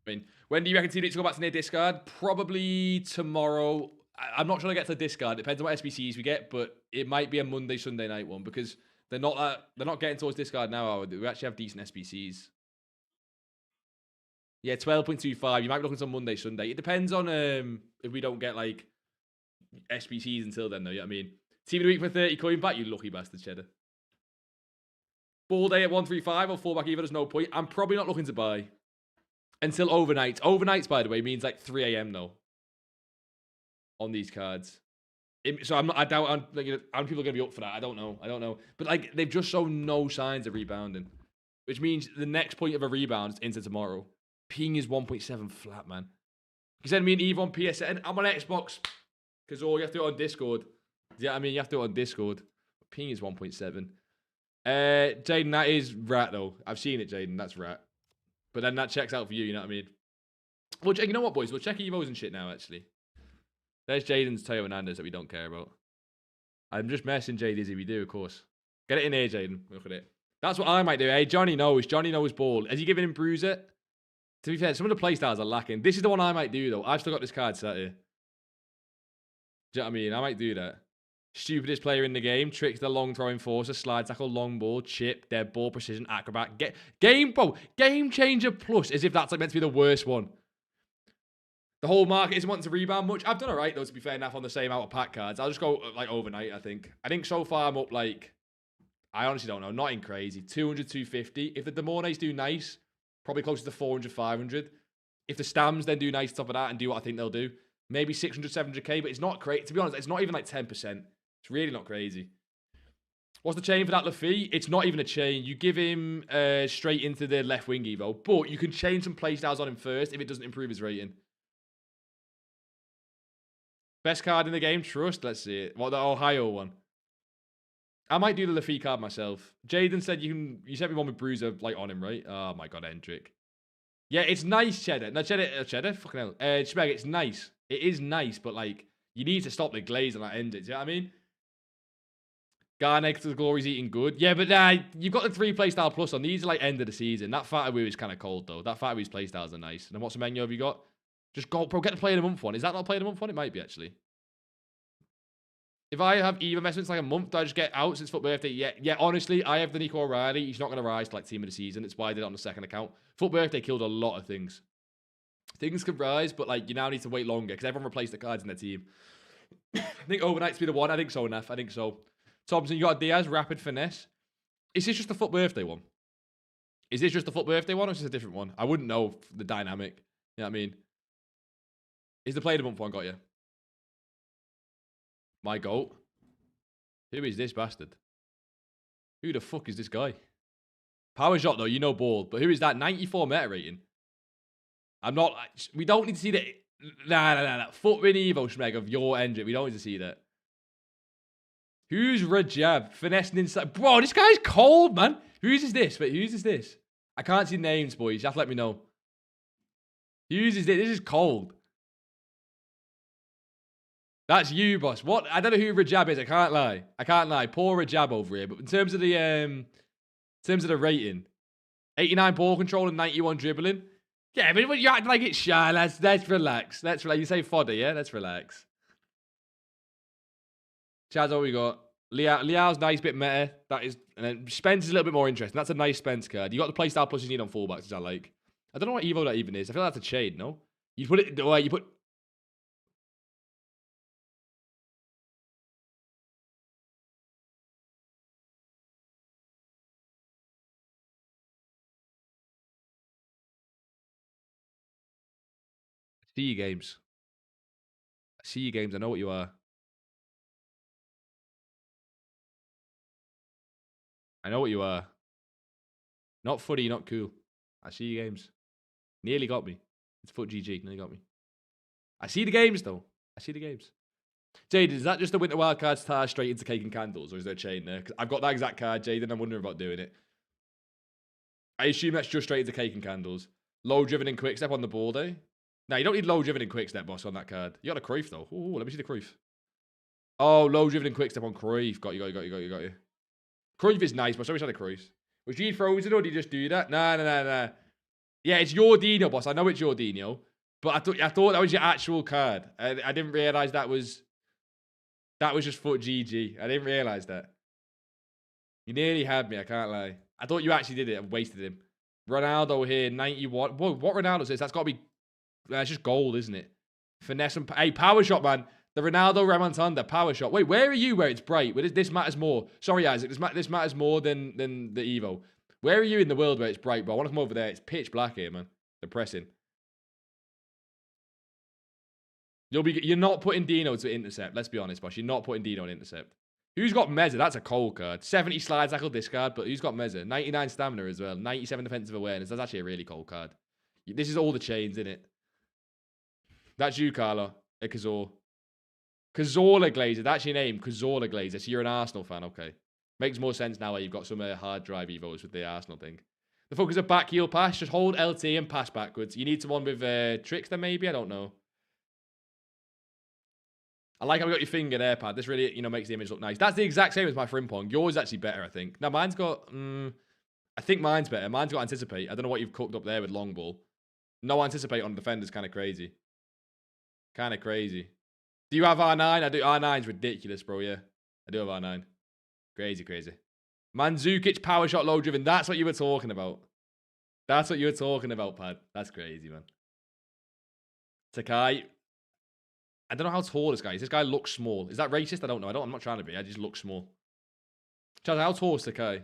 I mean, when do you reckon team needs to go back to near discard? Probably tomorrow. I'm not trying to get to discard. Depends on what SBCs we get, but it might be a Monday, Sunday night one because they're not getting towards discard now. We actually have decent SBCs. Yeah, 12.25. You might be looking on Monday, Sunday. It depends on if we don't get like SBCs until then, though. You know what I mean? Team of the week for 30 coin back, you lucky bastard, Cheddar. Ball day at 135 or fullback either. There's no point. I'm probably not looking to buy until overnight. Overnights, by the way, means like 3 a.m. though. On these cards. So I doubt people are going to be up for that. I don't know. But like they've just shown no signs of rebounding. Which means the next point of a rebound is into tomorrow. Ping is 1.7 flat, man. You send me an EVO on PSN. I'm on Xbox. Because you have to do it on Discord. Yeah, I mean, you have to do it on Discord. Ping is 1.7. Jaden, that is rat, though. I've seen it, Jaden. That's rat. But then that checks out for you, you know what I mean? Well, you know what, boys? We'll check EVOs and shit now, actually. There's Jaden's Teo Hernandez that we don't care about. I'm just messing JDs if we do, of course. Get it in here, Jaden. Look at it. That's what I might do. Hey, Johnny knows. Johnny knows ball. Has he given him Bruiser? To be fair, some of the playstyles are lacking. This is the one I might do, though. I've still got this card set here. Do you know what I mean? I might do that. Stupidest player in the game. Tricks the long throw enforcer. Slide tackle, long ball, chip, dead ball, precision, acrobat. Game changer plus, as if that's like meant to be the worst one. The whole market isn't wanting to rebound much. I've done all right, though, to be fair enough, on the same out of pack cards. I'll just go like overnight, I think. I think so far I'm up like, I honestly don't know. Nothing crazy. 200, 250. If the Demornes do nice, probably closer to 400, 500. If the Stams then do nice on top of that and do what I think they'll do, maybe 600, 700k, but it's not crazy. To be honest, it's not even like 10%. It's really not crazy. What's the chain for that Laffy? It's not even a chain. You give him straight into the left wing Evo, but you can change some playstyles on him first if it doesn't improve his rating. Best card in the game? Trust. Let's see it. What, the Ohio one? I might do the Laffy card myself. Jaden said you sent me one with Bruiser like on him, right? Oh my god, Hendrick. Yeah, it's nice, Cheddar. No, Cheddar? Fucking hell. Speg, it's nice. It is nice, but like, you need to stop the glaze on that end. Do you know what I mean? Garnet's Glory's eating good. Yeah, but nah, you've got the 3 Playstyle Plus on. These are like end of the season. That Fatawoo is kind of cold, though. That Fatawoo's Playstyles are nice. And then what's the menu have you got? Just go, bro, get the Play of the Month one. Is that not Play of the Month one? It might be, actually. If I have EVO investments like a month, do I just get out since FUT Birthday? Yeah, honestly, I have the Nico O'Reilly. He's not going to rise to like Team of the Season. It's why I did it on the second account. FUT Birthday killed a lot of things. Things could rise, but like you now need to wait longer because everyone replaced the cards in their team. I think Overnight's be the one. I think so, Neff. I think so. Thompson, you got Diaz, Rapid Finesse. Is this just the FUT Birthday one? Is this just the FUT Birthday one or is this a different one? I wouldn't know the dynamic. You know what I mean? Is the Play of the Month one got you? My goat. Who is this bastard? Who the fuck is this guy? Power shot though, you know ball. But who is that? 94 meta rating. I'm not... We don't need to see that... Nah. FUT Win Evo, Schmeg, of your engine. We don't need to see that. Who's Rajab? Finessing inside. Bro, this guy's cold, man. Whose is this? Wait, whose is this? I can't see names, boys. You have to let me know. Whose is this? This is cold. That's you, boss. What? I don't know who Rajab is. I can't lie. I can't lie. Poor Rajab over here. But in terms of the rating, 89 ball control and 91 dribbling. Yeah, but you act like it's shy. Let's relax. Let's relax. You say fodder, yeah? Let's relax. Chaz, what we got? Liao's nice bit meta. That is, and then Spence is a little bit more interesting. That's a nice Spence card. You got the Playstyle Plus you need on fullbacks, which I like. I don't know what Evo that even is. I feel like that's a shade, no? You put it, you put... I see you games. I see you games. I know what you are. I know what you are. Not footy, not cool. I see you games. Nearly got me. It's FUT GG. Nearly got me. I see the games, though. I see the games. Jade, is that just a winter wildcard star straight into cake and candles, or is there a chain there? 'Cause I've got that exact card, Jade, and I'm wondering about doing it. I assume that's just straight into cake and candles. Low driven and quick step on the ball, eh? No, you don't need low driven and quick step, boss, on that card. You got a Cruyff, though. Ooh, let me see the Cruyff. Oh, low driven and quick step on Cruyff. Got you. Cruyff is nice, but I wish I had a Cruyff. Was G frozen or did you just do that? Nah. Yeah, it's your Dino, boss. I know it's your Dino. But I thought that was your actual card. I didn't realise that was just FUT GG. I didn't realise that. You nearly had me, I can't lie. I thought you actually did it. I wasted him. Ronaldo here, 91. Whoa, what Ronaldo says? That's got to be... That's just gold, isn't it? Finesse and... Hey, power shot, man. The Ronaldo Remontada power shot. Wait, where are you where it's bright? Where this matters more. Sorry, Isaac. This matters more than the Evo. Where are you in the world where it's bright, bro? I want to come over there. It's pitch black here, man. Depressing. You're not putting Dino to intercept. Let's be honest, boss. You're not putting Dino on intercept. Who's got Meza? That's a cold card. 70 slide tackle discard, but who's got Meza? 99 stamina as well. 97 defensive awareness. That's actually a really cold card. This is all the chains, isn't it? That's you, Carlo. Kazor. Cazorla Glazer. That's your name. Cazorla Glazer. So you're an Arsenal fan. Okay. Makes more sense now where you've got some hard drive Evos with the Arsenal thing. The focus of back heel pass. Just hold LT and pass backwards. You need someone with tricks then maybe? I don't know. I like how we got your finger there, Pad. This really, makes the image look nice. That's the exact same as my Frimpong. Yours is actually better, I think. Now, mine's got... I think mine's better. Mine's got Anticipate. I don't know what you've cooked up there with long ball. No Anticipate on defender's kind of crazy. Kind of crazy. Do you have R9? I do. R9's ridiculous, bro, yeah. I do have R9. Crazy. Mandzukic, power shot, low driven. That's what you were talking about. That's what you were talking about, Pad. That's crazy, man. Takai. I don't know how tall this guy is. This guy looks small. Is that racist? I don't know. I'm not trying to be. I just look small. Chaz, how tall is Takai?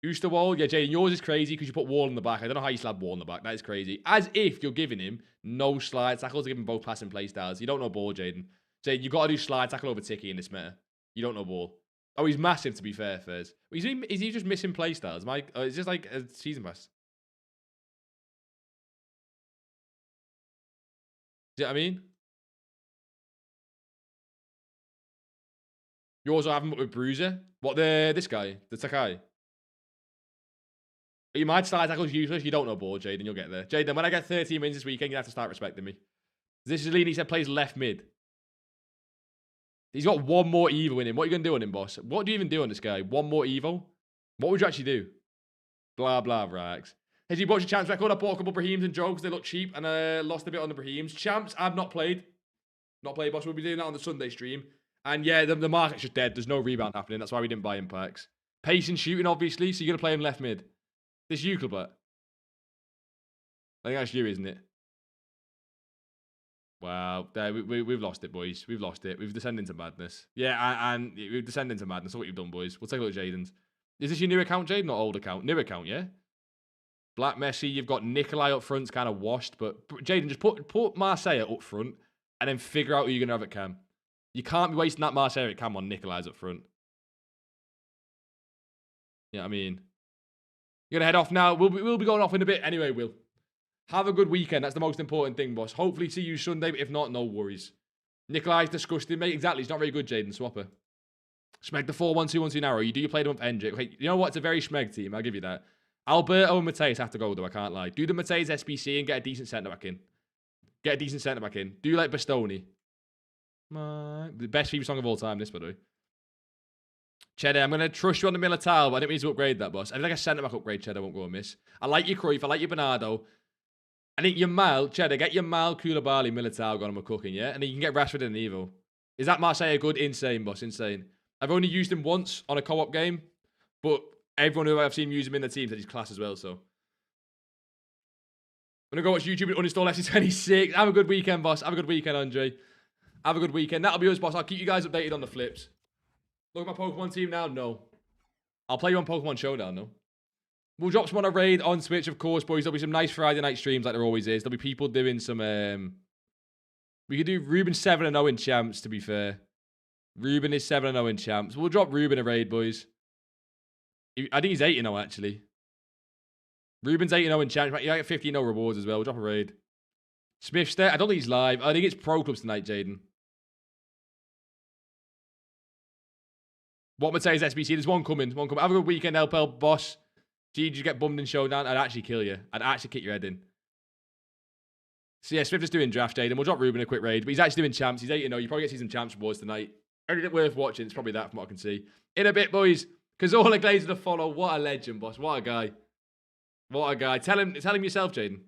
Oosterwald? Yeah, Jaden, yours is crazy because you put Wall in the back. I don't know how you slab Wall in the back. That is crazy. As if you're giving him no slide tackles to give him both passing play styles. You don't know ball, Jaden. Jaden, you've got to do slide tackle over Tiki in this meta. You don't know ball. Oh, he's massive, to be fair, Fez. Is he just missing play styles? It's just like a season pass. Do you know what I mean? You also have him with Bruiser. What, this guy? The Takai? You might slide tackle's useless. You don't know ball, Jaden. You'll get there. Jaden, when I get 13 wins this weekend, you have to start respecting me. This is Lini said plays left mid. He's got one more Evo in him. What are you going to do on him, boss? What do you even do on this guy? One more Evo? What would you actually do? Blah, blah, rags. Has he bought your champs record? I bought a couple of Brahms and Joe because they look cheap and lost a bit on the Brahms. Champs, I've not played. Not played, boss. We'll be doing that on the Sunday stream. And yeah, the market's just dead. There's no rebound happening. That's why we didn't buy him packs. Pace and shooting, obviously. So you're going to play him left mid. This you, Gilbert. I think that's you, isn't it? Wow. There, we've lost it, boys. We've lost it. We've descended into madness. Yeah, and we've descended into madness. That's what you've done, boys. We'll take a look at Jaden's. Is this your new account, Jaden? Not old account. New account, yeah? Black Messi. You've got Nikolai up front. It's kind of washed. But Jaden, just put Marseille up front and then figure out who you're going to have at cam. You can't be wasting that Marseille at cam on Nikolai's up front. Yeah, I mean, you're going to head off now. We'll be going off in a bit anyway, Will. Have a good weekend. That's the most important thing, boss. Hopefully see you Sunday, but if not, no worries. Nikolai's disgusting, mate. Exactly. He's not very good, Jaden. Swapper. Schmeg the 4-1-2-1-2 narrow. You do your play them up Hendrick. Okay, you know what? It's a very Schmeg team. I'll give you that. Alberto and Mateus have to go, though. I can't lie. Do the Mateus SBC and get a decent centre-back in. Get a decent centre-back in. Do like Bastoni. The best FIFA song of all time, this, by the way. Cheddar, I'm going to trust you on the Militao, but I didn't mean to upgrade that, boss. I think like a centre-back upgrade, Cheddar, won't go amiss. I like your Cruyff. I like your Bernardo. I think your Mal, Cheddar, get your Mal, Koulibaly, Militao going on with cooking, yeah? And then you can get Rashford and Evo. Is that Marseille good? Insane, boss. Insane. I've only used him once on a co-op game, but everyone who I've seen use him in the team said he's class as well, so. I'm going to go watch YouTube and uninstall FC26. Have a good weekend, boss. Have a good weekend, Andre. Have a good weekend. That'll be us, boss. I'll keep you guys updated on the flips. Look at my Pokemon team now? No. I'll play you on Pokemon Showdown, though. We'll drop some on a raid on Switch, of course, boys. There'll be some nice Friday night streams like there always is. There'll be people doing some... We could do Ruben 7-0 in champs, to be fair. Ruben is 7-0 in champs. We'll drop Ruben a raid, boys. I think he's 8-0, actually. Ruben's 8-0 in champs. You get 15-0 rewards as well. We'll drop a raid. Smithster, I don't think he's live. I think it's Pro Clubs tonight, Jaden. What Mateus SBC? There's one coming. Have a good weekend, LPL boss. Gee, did you get bummed in Showdown? I'd actually kill you. I'd actually kick your head in. So yeah, Swift is doing draft, Jaden. We'll drop Ruben a quick raid. But he's actually doing champs. He's 8-0. You probably get to see some champs rewards tonight. Anything worth watching, it's probably that from what I can see. In a bit, boys. Cazorla Glazer to follow. What a legend, boss. What a guy. What a guy. Tell him yourself, Jaden.